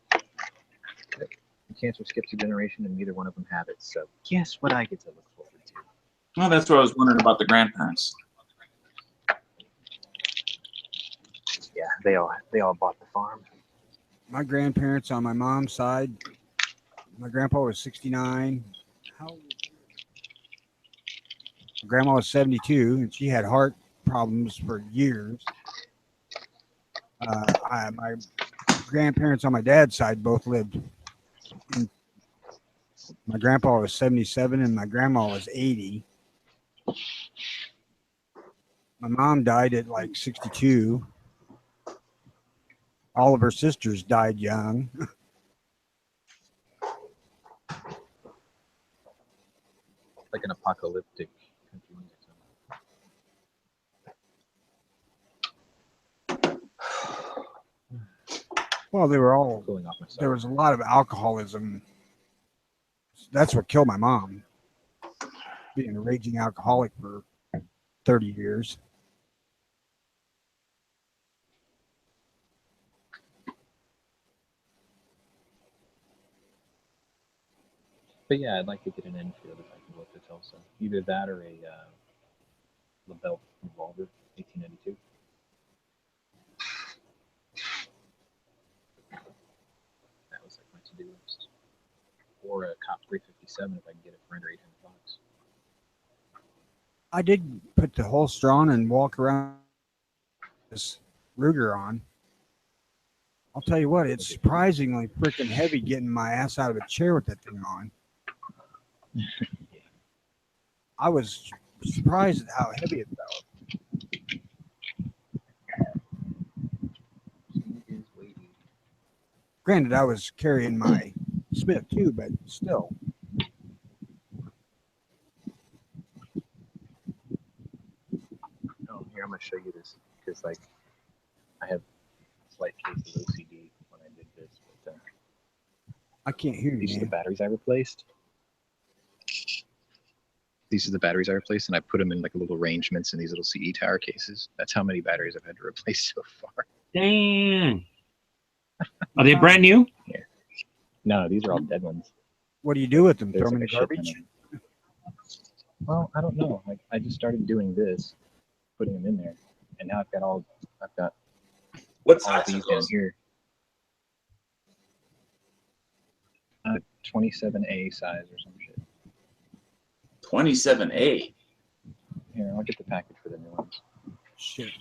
Cancer skips a generation and neither one of them have it. So guess what I get to look forward to? Well, that's what I was wondering about the grandparents. Yeah, they all bought the farm. My grandparents on my mom's side, my grandpa was 69. Grandma was 72, and she had heart problems for years. My grandparents on my dad's side both lived. My grandpa was 77, and my grandma was 80. My mom died at like 62. All of her sisters died young. Like an apocalyptic country. Well, they were all. cooling off myself. There was a lot of alcoholism. That's what killed my mom. Being a raging alcoholic for 30 years. But yeah, I'd like to get an Enfield if I can look this also. Either that or a LeBel revolver, 1892. That was like my to-do list. Or a Cop 357 if I can get it for under $800. I did put the holster on and walk around this Ruger on. I'll tell you what, it's surprisingly freaking heavy getting my ass out of a chair with that thing on. I was surprised at how heavy it felt. Granted, I was carrying my Smith too, but still. Oh, here, I'm going to show you this because, like, I have a slight case of OCD when I did this. But, I can't hear you, these are the man. batteries I replaced. These are the batteries I replaced, and I put them in like little arrangements in these little CE tower cases. That's how many batteries I've had to replace so far. Dang. Are they brand new? No, these are all dead ones. What do you do with them? There's Throw them in like the a shit ton garbage? of them. Well, I don't know. Like, I just started doing this, putting them in there, and now I've got What all size these are down those? here. 27A size or some shit. 27A. Here, I'll get the package for the new ones. Shit.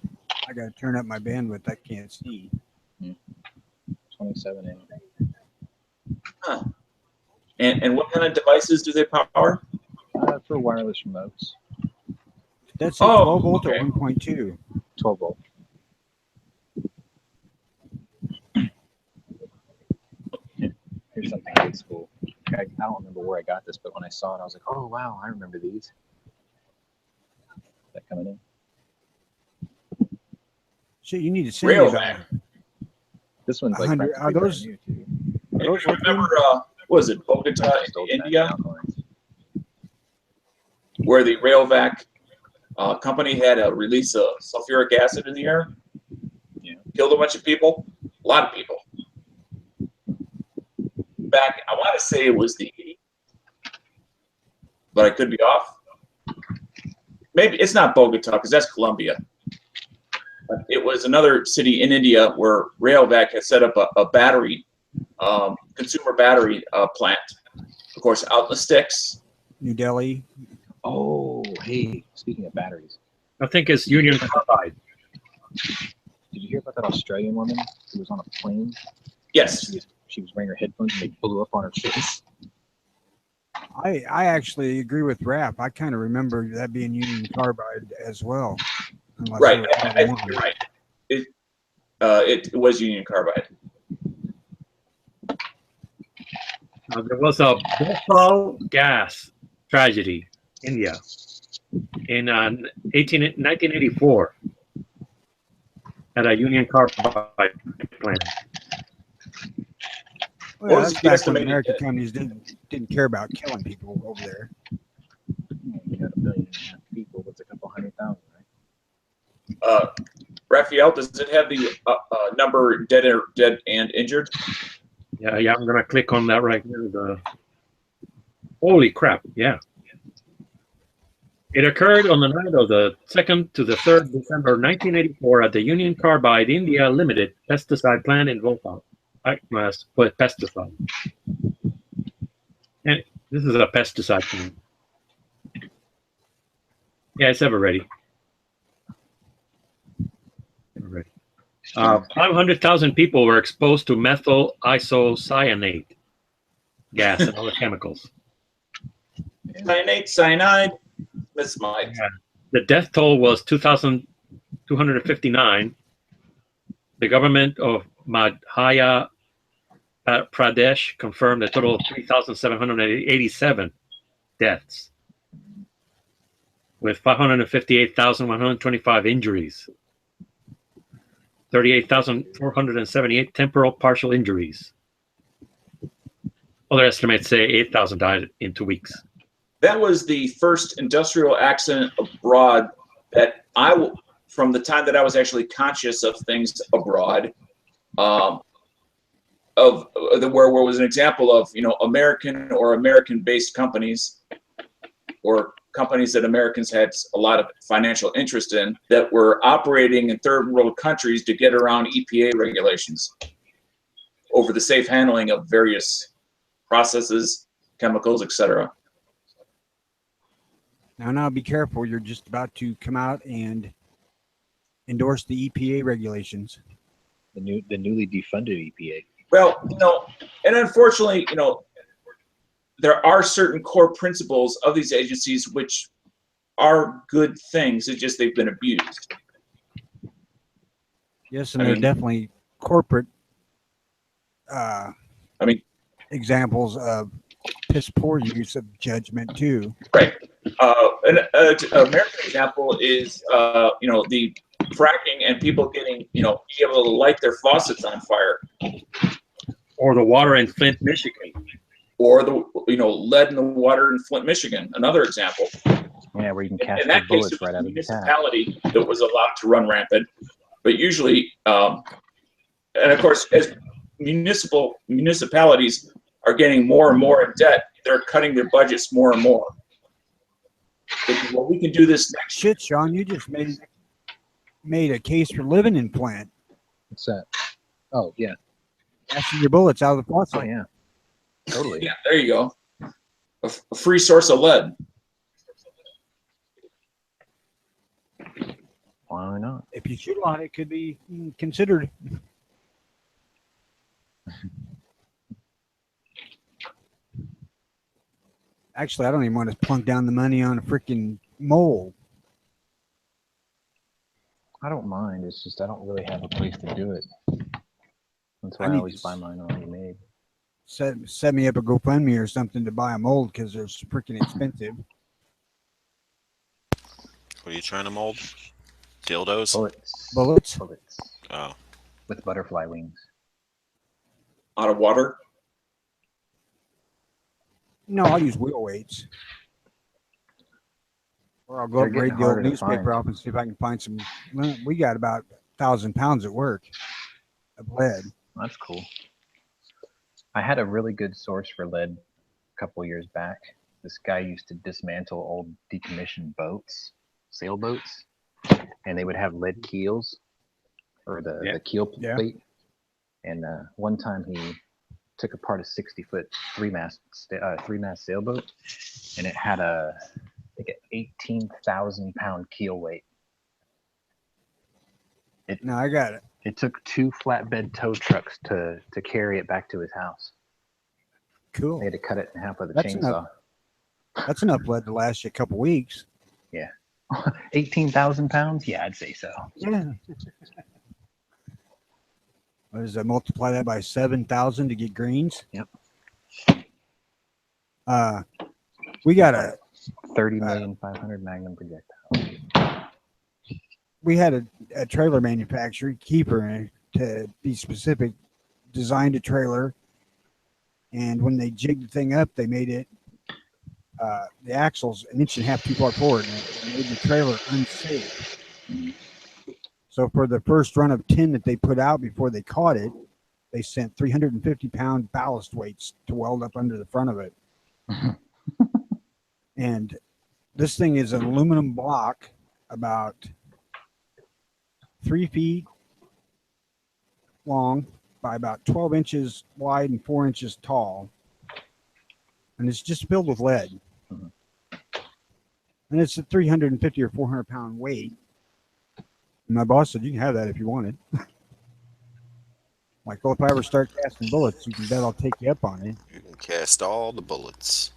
I got to turn up my bandwidth. I can't see. 27A. Huh. And what kind of devices do they power? For wireless remotes, That's a Oh, 12 volt okay. or 1.2. 12 volt. Here's something old school. I don't remember where I got this, but when I saw it, I was like, oh, wow, I remember these. Is that coming in? Shit, you need to send me Railvac. that. This one's like 100 practically are those- brand new, too. Are And those you lithium? remember, what was it, Bogota, Just old India, fashioned alkalines. where the Railvac company had a release of sulfuric acid in the air? Yeah. Killed a bunch of people? A lot of people. Back, I want to say it was the 80s, but I could be off. Maybe it's not Bogota because that's Colombia. But it was another city in India where Railvac had set up a battery, consumer battery plant. Of course, out in the sticks. New Delhi. Oh, hey, speaking of batteries, I think it's Union Carbide. did you hear about that Australian woman who was on a plane? Yes. She was wearing her headphones and they blew up on her face. I actually agree with Rap. I kind of remember that being Union Carbide as well. Unless Right. it was I another think one. you're right. It was Union Carbide. There was a Bhopal gas tragedy, India, in 1984 at a Union Carbide plant. Well, yeah, What was that's the back when estimated American death? companies didn't care about killing people over there. You got 1.5 billion people. What's a couple 100,000, right? Raphael, does it have the number dead and injured? Yeah, I'm gonna click on that right here. Holy crap! Yeah, it occurred on the night of the 2nd to the 3rd December 1984 at the Union Carbide India Limited pesticide plant in Bhopal. I must put pesticide. And this is a pesticide plant. Yeah, it's ever ready. 500,000 people were exposed to methyl isocyanate gas and other chemicals. Cyanide. That's Mike. Yeah. The death toll was 2,259. The government of Madhya Pradesh confirmed a total of 3,787 deaths, with 558,125 injuries. 38,478 temporal partial injuries. Other estimates say 8,000 died in 2 weeks. That was the first industrial accident abroad that from the time that I was actually conscious of things abroad, where was an example of, American or American-based companies or companies that Americans had a lot of financial interest in that were operating in third world countries to get around EPA regulations over the safe handling of various processes, chemicals, etc. Now, be careful. You're just about to come out and endorse the EPA regulations. The newly defunded EPA. Well, and unfortunately, there are certain core principles of these agencies which are good things. It's just they've been abused. Yes, and they're definitely corporate examples of piss poor use of judgment too. Right. An American example is the fracking and people getting be able to light their faucets on fire, or the water in Flint, Michigan, or the lead in the water in Flint, Michigan. Another example. Yeah, where you can cast in that bullets case, right out of the municipality that was allowed to run rampant, but usually, and of course, as municipalities are getting more and more in debt, they're cutting their budgets more and more. Well, we can do this next. Shit, Sean, you just made a case for living in Flint. What's that? Oh, yeah. Casting your bullets out of the faucet. Oh, yeah. Totally. Yeah, there you go. A free source of lead. Why not? If you shoot on it, could be considered. Actually, I don't even want to plunk down the money on a freaking mold. I don't mind. It's just I don't really have a place to do it. That's why I always buy mine already made. Set me up a GoFundMe or something to buy a mold because they're freaking expensive. What are you trying to mold? Dildos? Bullets. Oh. With butterfly wings. Out of water? No, I'll use wheel weights. Or I'll go up and read the old newspaper off and see if I can find some. We got about 1,000 pounds at work of lead. That's cool. I had a really good source for lead a couple years back. This guy used to dismantle old decommissioned boats, sailboats, and they would have lead keels or the keel plate. And one time he took apart a 60-foot three-mast sailboat, and it had an 18,000-pound keel weight. No, I got it. It took 2 flatbed tow trucks to carry it back to his house. Cool. They had to cut it in half with a That's chainsaw. That's enough lead to last you a couple weeks. Yeah. 18,000 pounds? Yeah, I'd say so. Yeah. What does that multiply that by 7,000 to get greens? Yep. We got a 30,500,000 Magnum projectile. We had a trailer manufacturer, Keeper, to be specific, designed a trailer, and when they jigged the thing up, they made it the axles 1.5 inches too far forward, and it made the trailer unsafe. So for the first run of 10 that they put out before they caught it, they sent 350-pound ballast weights to weld up under the front of it. And this thing is an aluminum block about 3 feet long by about 12 inches wide and 4 inches tall. And it's just filled with lead. And it's a 350 or 400-pound weight. And my boss said, you can have that if you wanted. Like, well, if I ever start casting bullets, you can bet I'll take you up on it. You can cast all the bullets.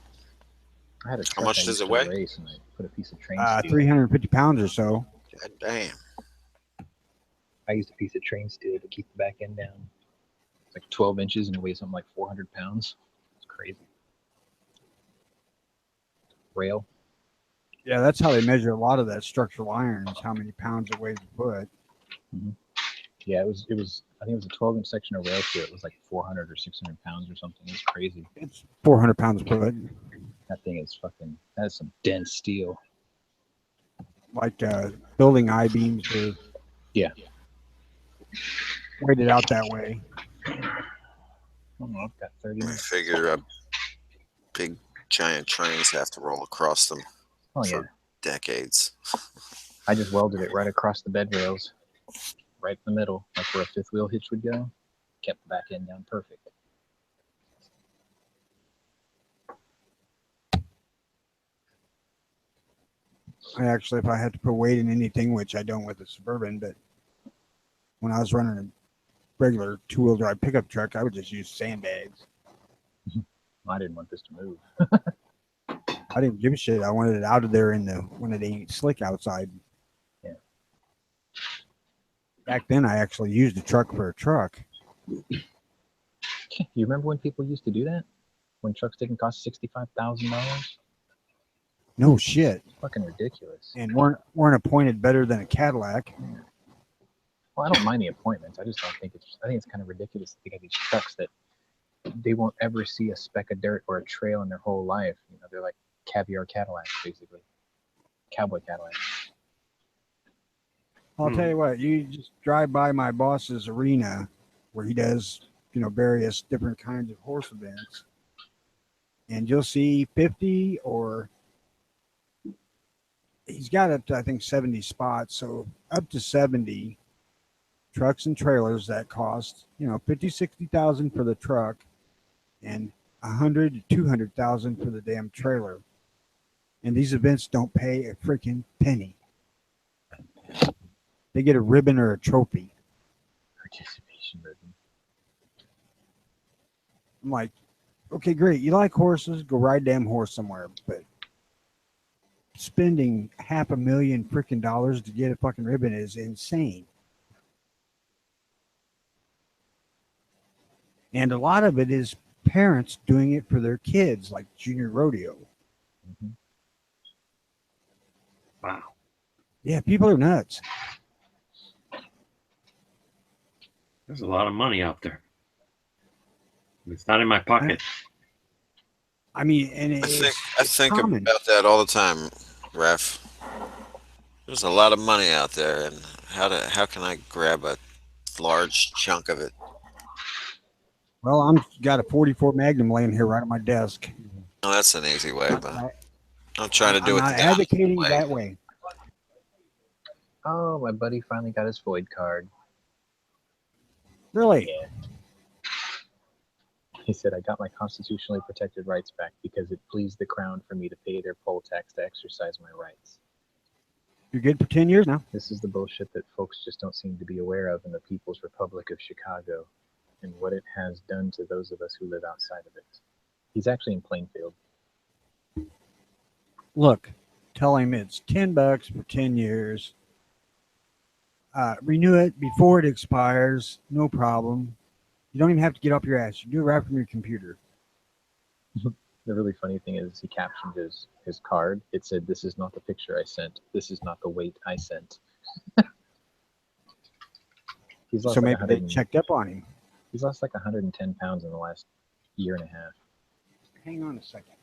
I had a How much does it weigh? Race and I put a piece of train steel. 350 pounds or so. God damn. I used a piece of train steel to keep the back end down. It's like 12 inches and it weighs something like 400 pounds. It's crazy. Rail. Yeah, that's how they measure a lot of that structural iron, is how many pounds it weighs a foot. Mm-hmm. Yeah, it was. I think it was a 12-inch section of rail to it. It was like 400 or 600 pounds or something. It's crazy. It's 400 pounds put. That thing is fucking. That's some dense steel. Like building I-beams are Yeah. weighted out that way. Oh, I've got 30 I minutes. figure big giant trains have to roll across them Oh yeah. for decades. I just welded it right across the bed rails, right in the middle, like where a fifth wheel hitch would go. Kept the back end down perfect. I actually, if I had to put weight in anything, which I don't with a Suburban, but when I was running a regular two-wheel drive pickup truck, I would just use sandbags. I didn't want this to move. I didn't give a shit. I wanted it out of there when it ain't slick outside. Yeah. Back then, I actually used a truck for a truck. You remember when people used to do that? When trucks didn't cost $65,000? No shit. Fucking ridiculous. And weren't appointed better than a Cadillac. Well, I don't mind the appointments. I just don't think it's. I think it's kind of ridiculous to think of these trucks that they won't ever see a speck of dirt or a trail in their whole life. You know, they're like caviar Cadillacs, basically. Cowboy Cadillacs. I'll tell you what. You just drive by my boss's arena, where he does, various different kinds of horse events, and you'll see 50 or. He's got up to, I think, 70 spots. So up to 70 trucks and trailers that cost, 50, 60,000 for the truck and 100 to 200,000 for the damn trailer. And these events don't pay a freaking penny. They get a ribbon or a trophy. Participation ribbon. I'm like, okay, great. You like horses? Go ride damn horse somewhere. But spending $500,000 freaking dollars to get a fucking ribbon is insane. And a lot of it is parents doing it for their kids, like junior rodeo. Mm-hmm. Wow. Yeah, people are nuts. There's a lot of money out there. It's not in my pocket. I mean, and I think common. about that all the time, Ref. There's a lot of money out there, and how can I grab a large chunk of it? Well, I'm got a 44 Magnum laying here right on my desk. No, that's an easy way, but I'm trying to do it. I'm not the advocating way. that way. Oh, my buddy finally got his Floyd card. Really? Yeah. He said, I got my constitutionally protected rights back because it pleased the Crown for me to pay their poll tax to exercise my rights. You're good for 10 years now. This is the bullshit that folks just don't seem to be aware of in the People's Republic of Chicago and what it has done to those of us who live outside of it. He's actually in Plainfield. Look, tell him it's $10 for 10 years. Renew it before it expires. No problem. You don't even have to get off your ass. You do it right from your computer. The really funny thing is he captioned his card. It said, "This is not the picture I sent. This is not the weight I sent." He's lost So like maybe they checked up on him. He's lost like 110 pounds in the last year and a half. Hang on a second.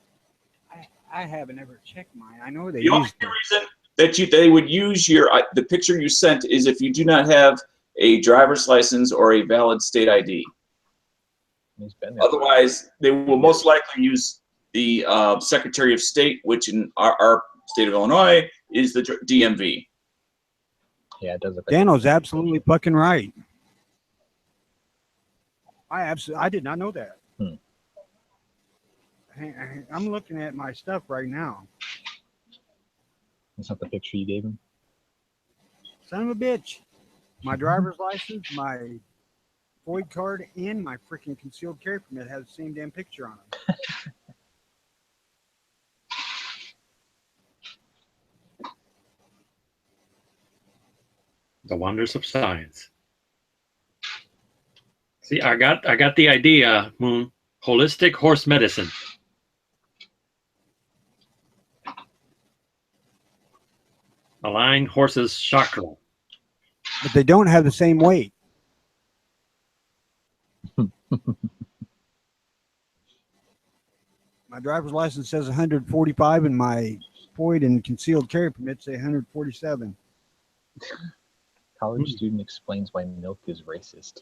I haven't ever checked mine. I know they The only used it. reason that they would use the picture you sent is if you do not have a driver's license or a valid state ID. He's been there. Otherwise, they will most likely use the Secretary of State, which in our state of Illinois is the DMV. Yeah, it does look like Dano's absolutely fucking right. I did not know that. I'm looking at my stuff right now. That's not the picture you gave him? Son of a bitch. My driver's license, my Floyd card, and my freaking concealed carry permit have the same damn picture on them. The wonders of science. See, I got the idea, Moon. Holistic horse medicine. Align horses' chakra. But they don't have the same weight. driver's license says 145, and my FOID and concealed carry permit say 147. College student explains why milk is racist.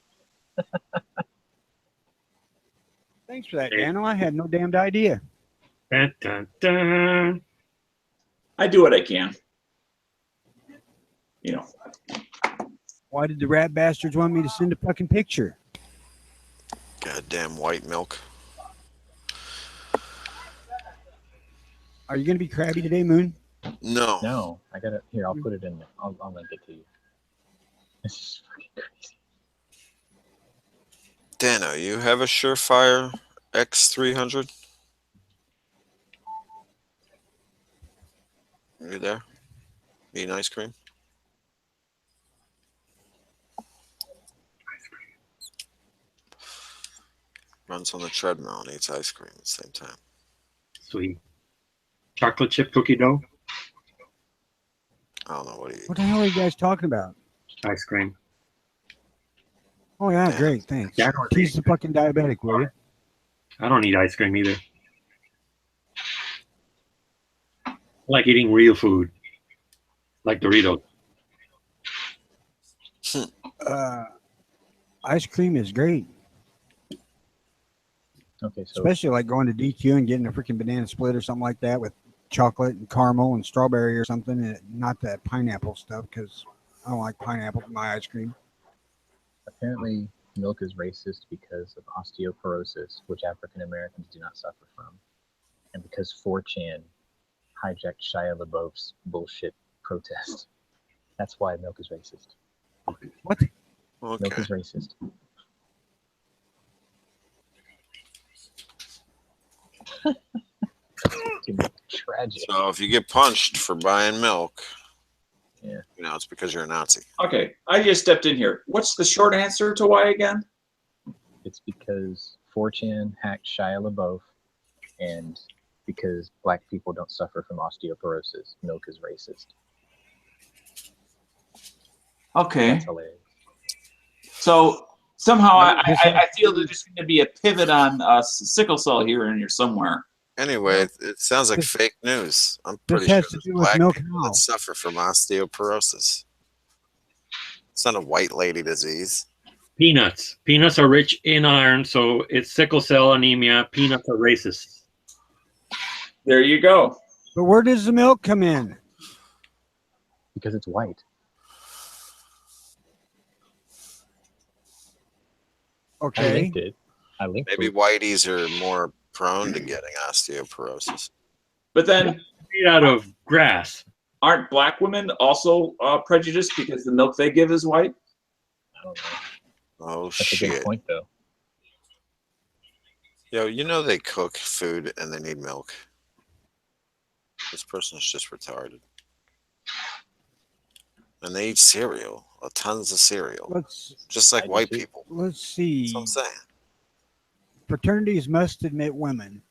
Thanks for that, Daniel. I had no damned idea. Dun, dun, dun. I do what I can. You know. Why did the rat bastards want me to send a fucking picture? Goddamn white milk. Are you going to be crabby today, Moon? No. No, I got it. Here, I'll put it in there. I'll link it to you. This is fucking crazy. Dano, you have a Surefire X300? Are you there? Eating ice cream? Runs on the treadmill and eats ice cream at the same time. Sweet. Chocolate chip cookie dough? I don't know what he eats. What the hell are you guys talking about? Ice cream. Oh, yeah, great. Thanks. Yeah, Tease the fucking diabetic, will you? I don't eat ice cream either. I like eating real food, like Doritos. Ice cream is great. Okay, so Especially like going to DQ and getting a freaking banana split or something like that with chocolate and caramel and strawberry or something, and not that pineapple stuff, because I don't like pineapple in my ice cream. apparently milk is racist because of osteoporosis, which African Americans do not suffer from, and because 4chan hijacked Shia LaBeouf's bullshit protest. That's why milk is racist. What? Milk Okay. is racist. Tragic. So if you get punched for buying milk, Yeah. you know, it's because you're a Nazi. Okay, I just stepped in here. What's the short answer to why again? It's because 4chan hacked Shia LaBeouf, and because black people don't suffer from osteoporosis. Milk is racist. Okay. That's hilarious. So somehow I feel there's going to be a pivot on sickle cell here in here somewhere. Anyway, it sounds like fake news. I'm This pretty sure has to there's do with black milk people now. that suffer from osteoporosis. It's not a white lady disease. Peanuts. Peanuts are rich in iron, so it's sickle cell anemia. Peanuts are racist. There you go. But where does the milk come in? Because it's white. I Okay. linked it. I linked Maybe it. whiteys are more prone to getting osteoporosis. But then Made out of grass. aren't black women also prejudiced because the milk they give is white? I don't know. Oh, That's a shit. good point, though. Yo, you know they cook food and they need milk. This person's just retarded. And they eat cereal, tons of cereal, Let's just like I do white too. people. let's see. That's what I'm saying. Fraternities must admit women.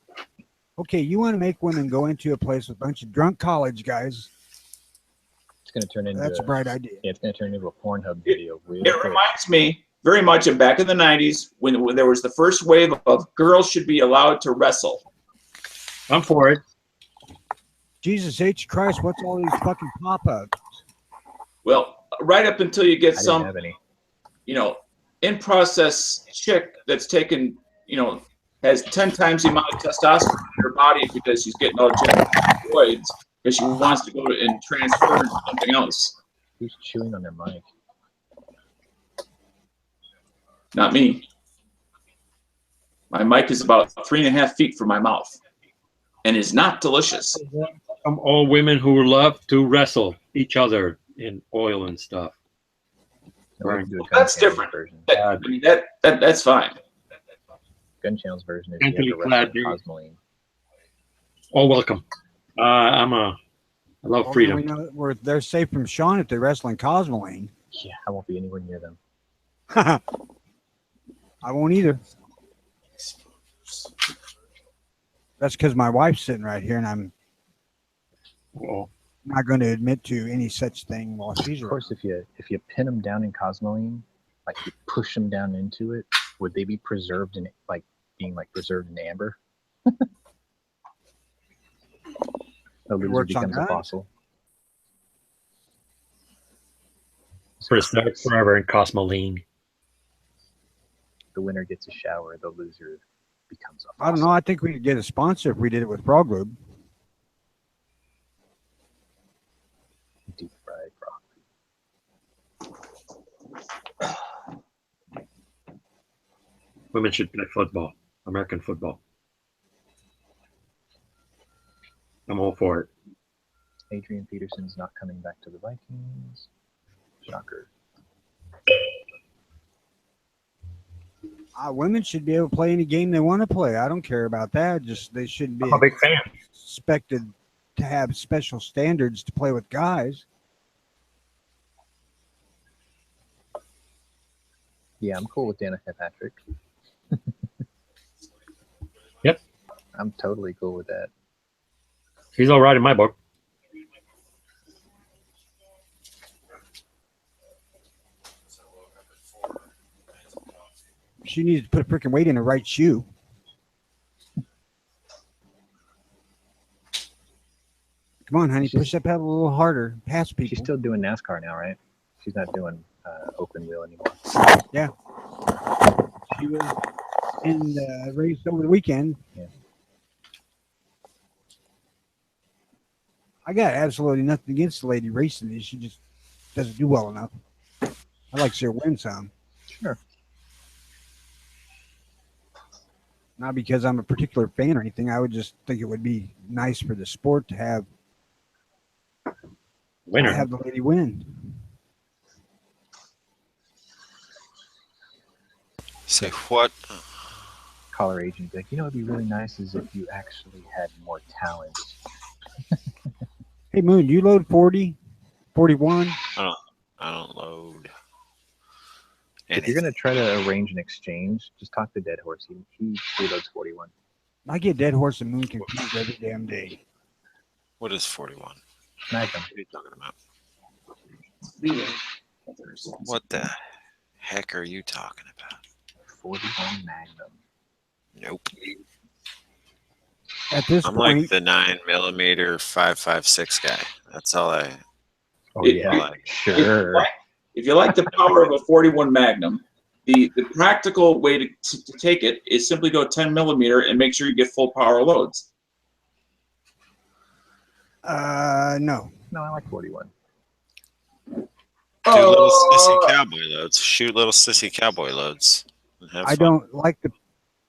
Okay, you want to make women go into a place with a bunch of drunk college guys? It's going to turn into That's a bright idea. Yeah, it's going to turn into a Pornhub video. Real It quick. reminds me very much of back in the 90s when there was the first wave of girls should be allowed to wrestle. I'm for it. Jesus H. Christ, what's all these fucking pop-ups? Well, right up until you I get didn't some, have any. in process chick that's taken, has 10 times the amount of testosterone in her body because she's getting all steroids because she wants to go and transfer into something else. Who's chewing on their mic? Not me. My mic is about 3.5 feet from my mouth and is not delicious. All women who love to wrestle each other in oil and stuff. No, we can do a Gun That's Channels different. Version. That's fine. Gun Channel's version is you have Anthony to wrestle Clad, dude. Cosmoline. Oh, welcome. I love freedom. We know they're safe from Sean if they wrestle in Cosmoline. Yeah, I won't be anywhere near them. I won't either. That's because my wife's sitting right here, and I'm Oh, not going to admit to any such thing while she's Of around. course, if you pin them down in Cosmoline, like you push them down into it, would they be preserved in like being like preserved in amber? A loser works on becomes a that. fossil. For start forever and Cosmoline. The winner gets a shower. The loser becomes a fossil. I don't know. I think we could get a sponsor if we did it with Frog Lube. Deep fried frog. Women should play football, American football. I'm all for it. Adrian Peterson's not coming back to the Vikings. Shocker. Women should be able to play any game they want to play. I don't care about that. Just they shouldn't be I'm a big fan. expected to have special standards to play with guys. Yeah, I'm cool with Danica Patrick. Yep. I'm totally cool with that. She's all right in my book. She needs to put a freaking weight in the right shoe. Come on, honey, push that pedal a little harder. Pass people. She's still doing NASCAR now, right? She's not doing open wheel anymore. Yeah. She was in the race over the weekend. Yeah. I got absolutely nothing against the lady racing this. She just doesn't do well enough. I like to see her win some. Sure. Not because I'm a particular fan or anything. I would just think it would be nice for the sport to have Winner. have the lady win. Say what? Call her agent. Like, you know, it'd be really nice is if you actually had more talent. Hey, Moon, do you load 40, 41? I don't load. If you're gonna try to arrange an exchange, just talk to Dead Horse. He reloads 41. I get Dead Horse and Moon confused every damn day. What is 41? Magnum. What are you talking about? What the heck are you talking about? 41 Magnum. Nope. At this I'm point, like the 9mm 5.56 guy. That's all I. Oh It- yeah, like. sure. If you like the power of a 41 Magnum, the practical way to take it is simply go 10mm and make sure you get full power loads. no. No, I like 41. Do little sissy cowboy loads. Shoot little sissy cowboy loads. And have I fun. don't like the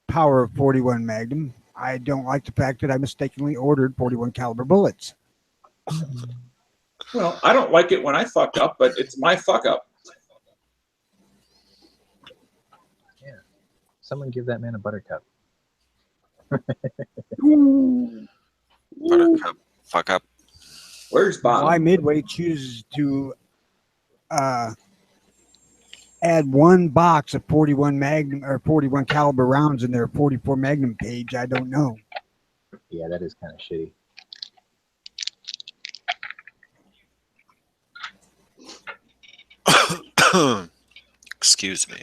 power of 41 Magnum. I don't like the fact that I mistakenly ordered 41 caliber bullets. Well, I don't like it when I fuck up, but it's my fuck up. Someone give that man a buttercup. Buttercup. Fuck up. Where's Bob? Why Midway chooses to add one box of 41 Magnum or 41 caliber rounds in their 44 Magnum page, I don't know. Yeah, that is kind of shitty. Excuse me.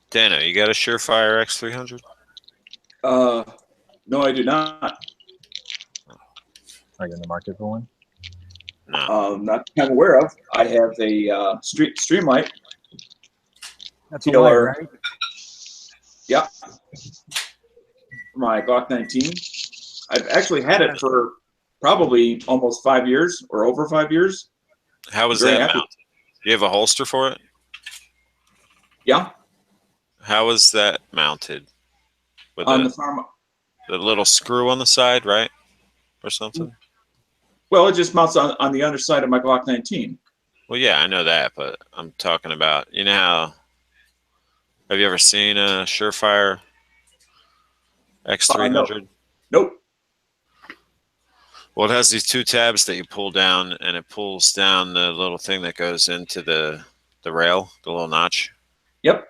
Dano, you got a Surefire X300? No, I do not. Are you in the market for one? No. Not that I'm aware of. I have a Streamlight. That's a lie, TLR. right? Yeah. My Glock 19. I've actually had it for probably almost 5 years or over 5 years. How was Very that happy. mounted? Do you have a holster for it? Yeah. How was that mounted? With On the, the farm. the little screw on the side, right? Or something? Well, it just mounts on the underside of my Glock 19. Well, yeah, I know that, but I'm talking about, you know how, have you ever seen a Surefire X300? Nope. Well, it has these two tabs that you pull down, and it pulls down the little thing that goes into the rail, the little notch. Yep.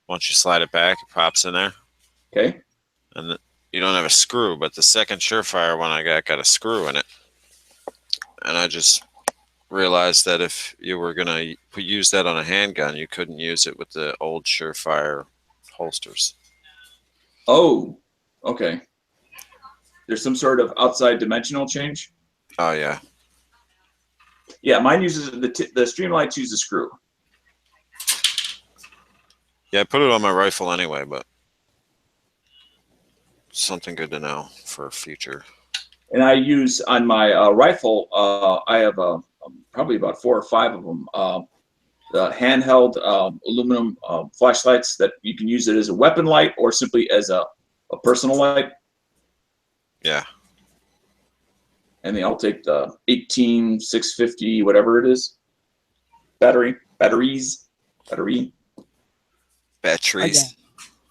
Once you slide it back, it pops in there. Okay. And you don't have a screw, but the second Surefire one I got a screw in it. And I just realized that if you were going to use that on a handgun, you couldn't use it with the old Surefire holsters. Oh, okay. There's some sort of outside dimensional change. Oh yeah. Yeah, mine uses the Streamlight uses screw. Yeah, I put it on my rifle anyway, but something good to know for future. And I use on my rifle. I have probably about 4 or 5 of them. The handheld aluminum flashlights that you can use it as a weapon light or simply as a personal light. Yeah. And then I'll take the 18650, whatever it is. Battery. I got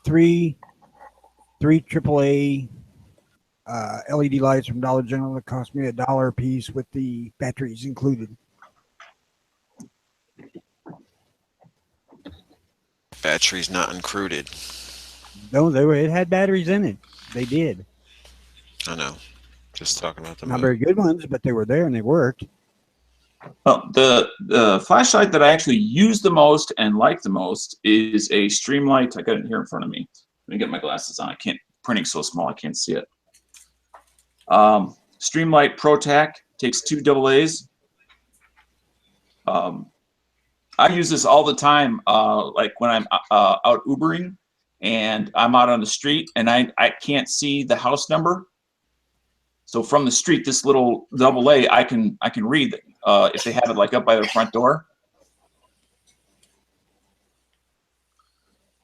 three AAA LED lights from Dollar General that cost me $1 a piece with the batteries included. Batteries not included. No, it had batteries in it. They did. I know. Just talking about the Not very good ones, but they were there and they worked. Well, the flashlight that I actually use the most and like the most is a Streamlight. I got it here in front of me. Let me get my glasses on. Printing's so small I can't see it. Streamlight ProTac takes 2 AA's. I use this all the time, like when I'm out Ubering and I'm out on the street and I can't see the house number. So from the street, this little AA, I can read if they have it like up by their front door.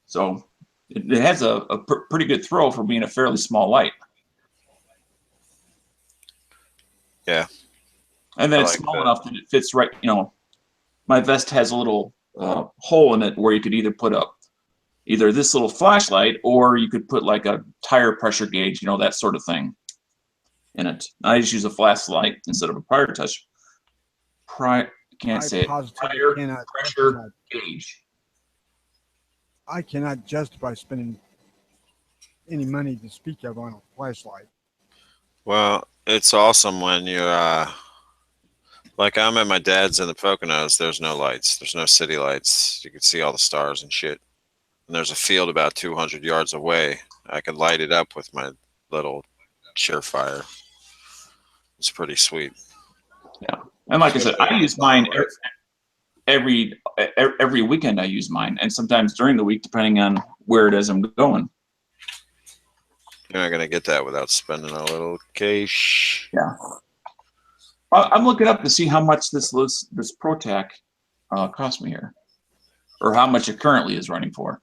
So it has a pretty good throw for being a fairly small light. Yeah. And then it's small enough that it fits right, my vest has a little hole in it where you could either put either this little flashlight or you could put like a tire pressure gauge, that sort of thing in it. I just use a flashlight instead of a tire pressure gauge. I cannot justify spending any money to speak of on a flashlight. Well, it's awesome when you like I'm at my dad's in the Poconos. There's no lights. There's no city lights. You can see all the stars and shit. And there's a field about 200 yards away. I could light it up with my little Surefire. It's pretty sweet. Yeah, and like I said, I use mine every weekend. I use mine, and sometimes during the week, depending on where it is I'm going. You're not gonna get that without spending a little cash. Yeah. I'm looking up to see how much this ProTac cost me here, or how much it currently is running for.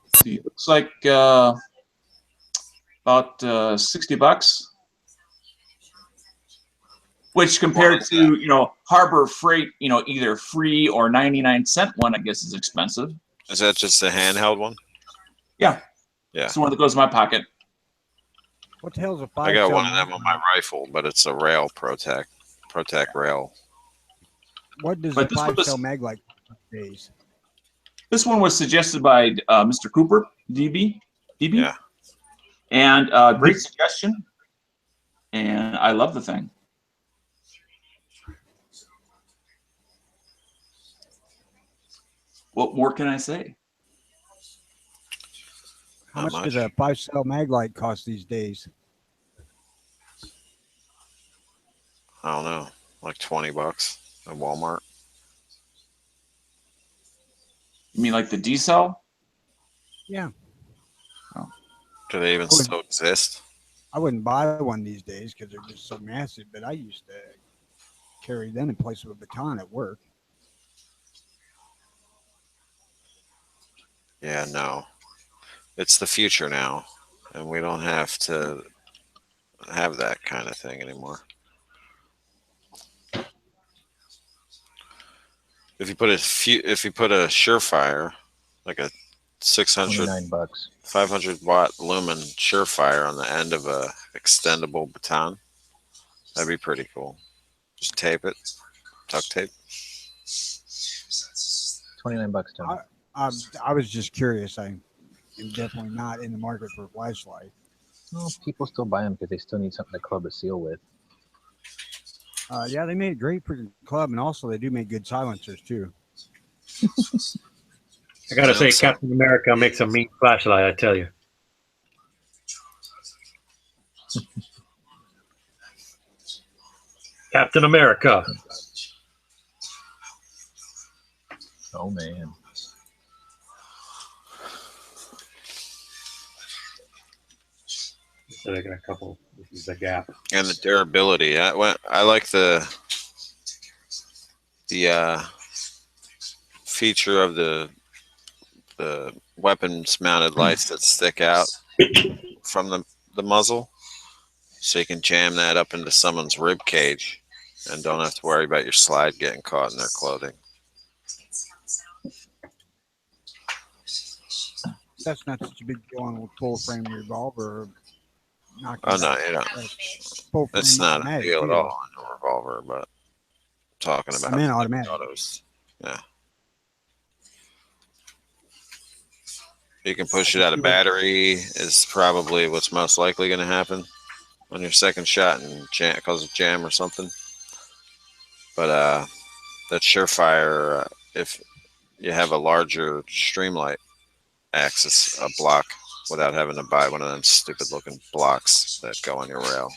Let's see, it looks like about $60, which compared to Harbor Freight, either free or 99-cent one, I guess is expensive. Is that just a handheld one? Yeah. Yeah. It's the one that goes in my pocket. What the hell's a 5? I got one of them on my rifle, but it's a rail ProTac rail. What does a 5-cell mag light days? This one was suggested by Mr. Cooper, DB. Yeah. And great suggestion. And I love the thing. What more can I say? How much does a 5-cell mag light cost these days? I don't know, like $20 at Walmart. You mean like the D-cell? Yeah. Oh. Do they even still exist? I wouldn't buy one these days because they're just so massive, but I used to carry them in place of a baton at work. Yeah, no. It's the future now, and we don't have to have that kind of thing anymore. If you put a Surefire, like a 600, $29. 500-watt lumen Surefire on the end of a extendable baton, that'd be pretty cool. Just tape it, duct tape. $29, Tony. I was just curious. I'm definitely not in the market for a flashlight. Well, people still buy them because they still need something to club a seal with. Yeah, they made a great freaking club, and also they do make good silencers too. I gotta say, Captain America makes a mean flashlight. I tell you. Captain America. Oh man. So I got a couple. This is the Gap. And the durability. I like the feature of the weapons mounted lights that stick out from the muzzle, so you can jam that up into someone's rib cage and don't have to worry about your slide getting caught in their clothing. That's not such a big deal on a full frame revolver. Oh no, you don't. Full frame It's not a automatic, deal at too. all on a revolver, but talking about I mean automatic. autos. Yeah. You can push it out of battery is probably what's most likely going to happen on your second shot and cause of jam or something. But that's surefire if you have a larger Streamlight axis, a block, without having to buy one of them stupid looking blocks that go on your rail.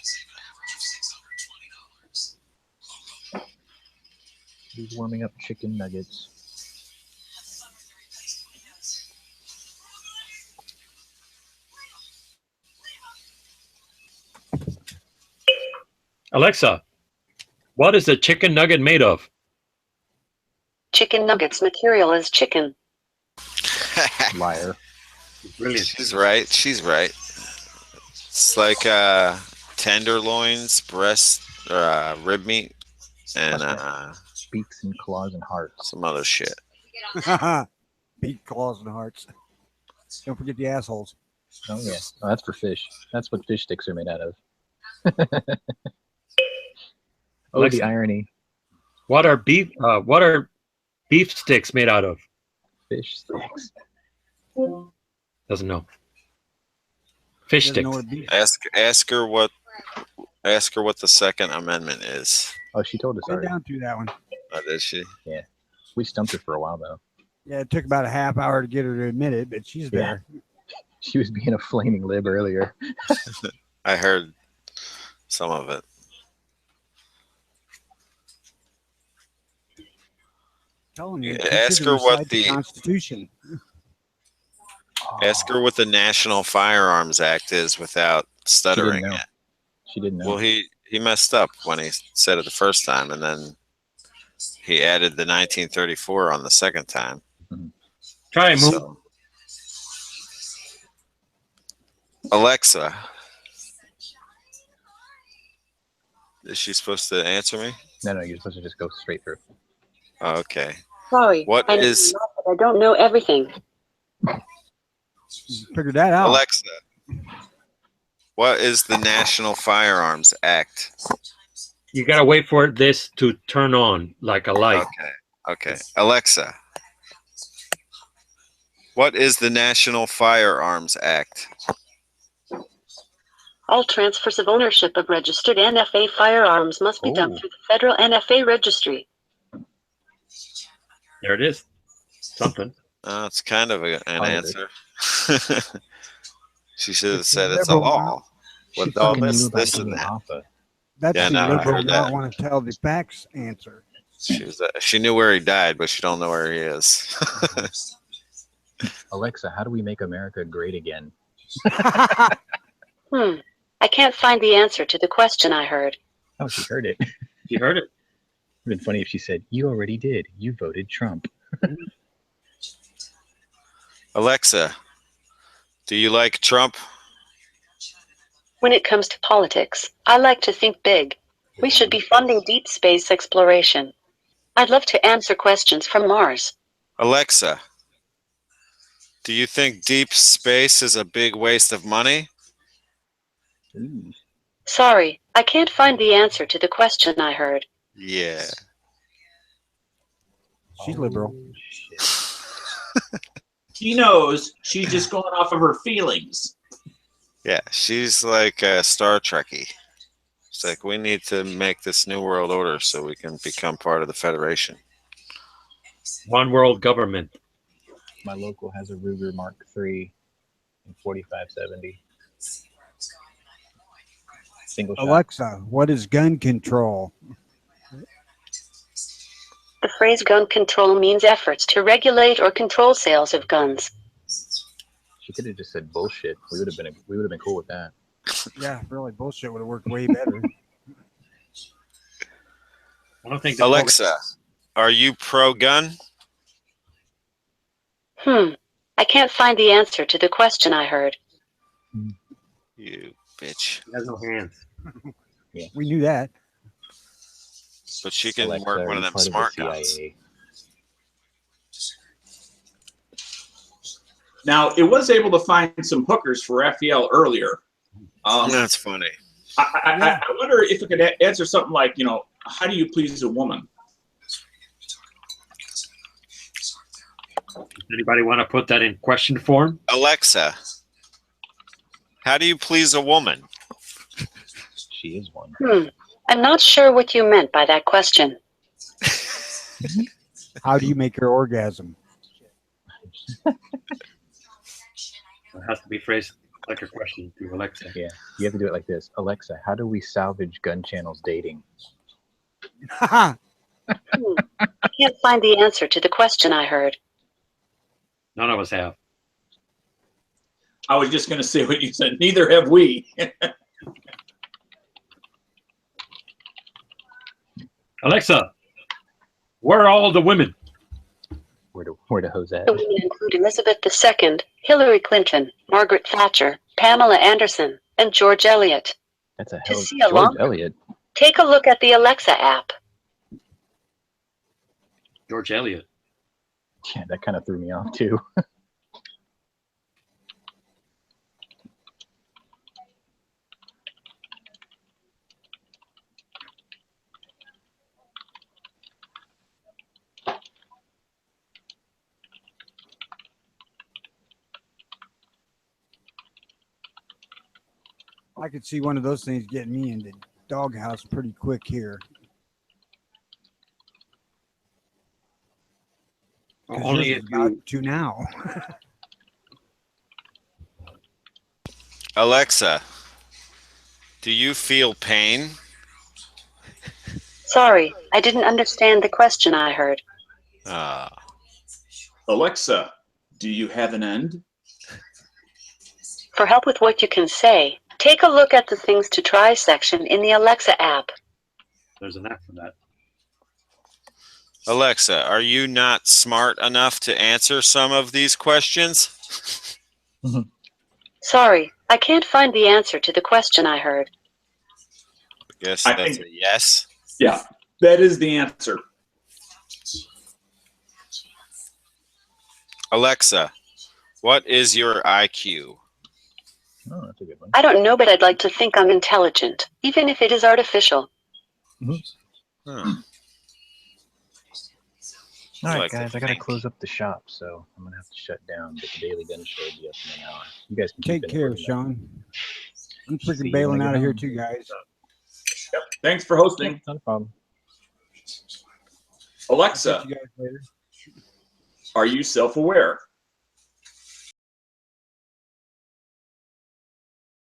He's warming up chicken nuggets. Alexa, what is a chicken nugget made of? Chicken nuggets material is chicken. Liar. Brilliant. She's right. She's right. It's like tenderloins, breast, rib meat, and Beaks and claws and hearts. some other shit. Beak, claws, and hearts. Don't forget the assholes. Oh yeah. Oh, that's for fish. That's what fish sticks are made out of. Oh, Alexa, the irony. What are beef sticks made out of? Fish sticks. Doesn't know. Fish Doesn't know sticks. what beef- Ask her what the Second Amendment is. Oh, she told us Been already. down through that one. Oh, did she? We stumped her for a while though. Yeah, it took about a half hour to get her to admit it, but she's Yeah. there. She was being a flaming lib earlier. I heard some of it. Telling you, Yeah, teach ask to her what recite the- Constitution. Ask her what the National Firearms Act is without stuttering know. it. She didn't know. Well, he messed up when he said it the first time, and then he added the 1934 on the second time. Try and move. So, Alexa, is she supposed to answer me? No, you're supposed to just go straight through. Oh, okay. Sorry. What I know is- a lot, but I don't know everything. Figured that out. Alexa, what is the National Firearms Act? You gotta wait for this to turn on like a light. Okay. Alexa, what is the National Firearms Act? All transfers of ownership of registered NFA firearms must be done Oh. through the federal NFA registry. There it is. Something. It's kind of an Part of it. answer. She should have It's said it's a liberal law. She With all fucking knew this, about this, and Jimmy that. Hoffa. That's Yeah, the no, I liberal heard not that. want to tell the facts answer. She knew where he died, but she don't know where he is. Alexa, how do we make America great again? I can't find the answer to the question I heard. Oh, she heard it. It'd You heard it. been funny if she said, "You already did. You voted Trump." Alexa, do you like Trump? When it comes to politics, I like to think big. We should be funding deep space exploration. I'd love to answer questions from Mars. Alexa, do you think deep space is a big waste of money? Ooh. Sorry, I can't find the answer to the question I heard. Yeah. She's liberal. She knows she's just going off of her feelings. Yeah, she's like a Star Trekkie. It's like, we need to make this new world order so we can become part of the Federation. One world government. My local has a Ruger Mark III in 4570. Single shot. Alexa, what is gun control? The phrase gun control means efforts to regulate or control sales of guns. She could have just said bullshit. We would have been cool with that. Yeah, really, bullshit would have worked way better. I don't think Alexa, are you pro-gun? I can't find the answer to the question I heard. You bitch. She has no hands. Yeah. We knew that. But she can Alexa, work are one of you them part smart the guns. CIA? Now, it was able to find some hookers for Raphael earlier. That's funny. I wonder if it could answer something like, you know, how do you please a woman? Anybody want to put that in question form? Alexa, how do you please a woman? She is one. I'm not sure what you meant by that question. How do you make her orgasm? It has to be phrased like a question to Alexa. Yeah, you have to do it like this. Alexa, how do we salvage gun channels dating? I can't find the answer to the question I heard. None of us have. I was just going to say what you said. Neither have we. Alexa, where are all the women? Where to Jose? The women include Elizabeth II, Hillary Clinton, Margaret Thatcher, Pamela Anderson, and George Eliot. That's a To hell of see a George longer- Eliot. Take a look at the Alexa app. George Eliot. Yeah, that kind of threw me off too. I could see one of those things getting me into doghouse pretty quick here. Only if about you, to now. Alexa, do you feel pain? Sorry, I didn't understand the question I heard. Alexa, do you have an end? For help with what you can say, take a look at the Things to Try section in the Alexa app. there's an app for that. Alexa, are you not smart enough to answer some of these questions? Sorry, I can't find the answer to the question I heard. I guess I that's think- a yes. Yeah, that is the answer. Alexa, what is your IQ? Oh, that's a good one. I don't know, but I'd like to think I'm intelligent, even if it is artificial. Hmm. All right, like to guys, I gotta think. close up the shop, so I'm gonna have to shut down. But the Daily Gun Show will be up in an hour. You guys can keep Take it care, for Sean. I'm See freaking you bailing when I out get of here home. too, guys. Yep. Thanks for hosting. Not a problem. Alexa, See you guys later. are you self-aware?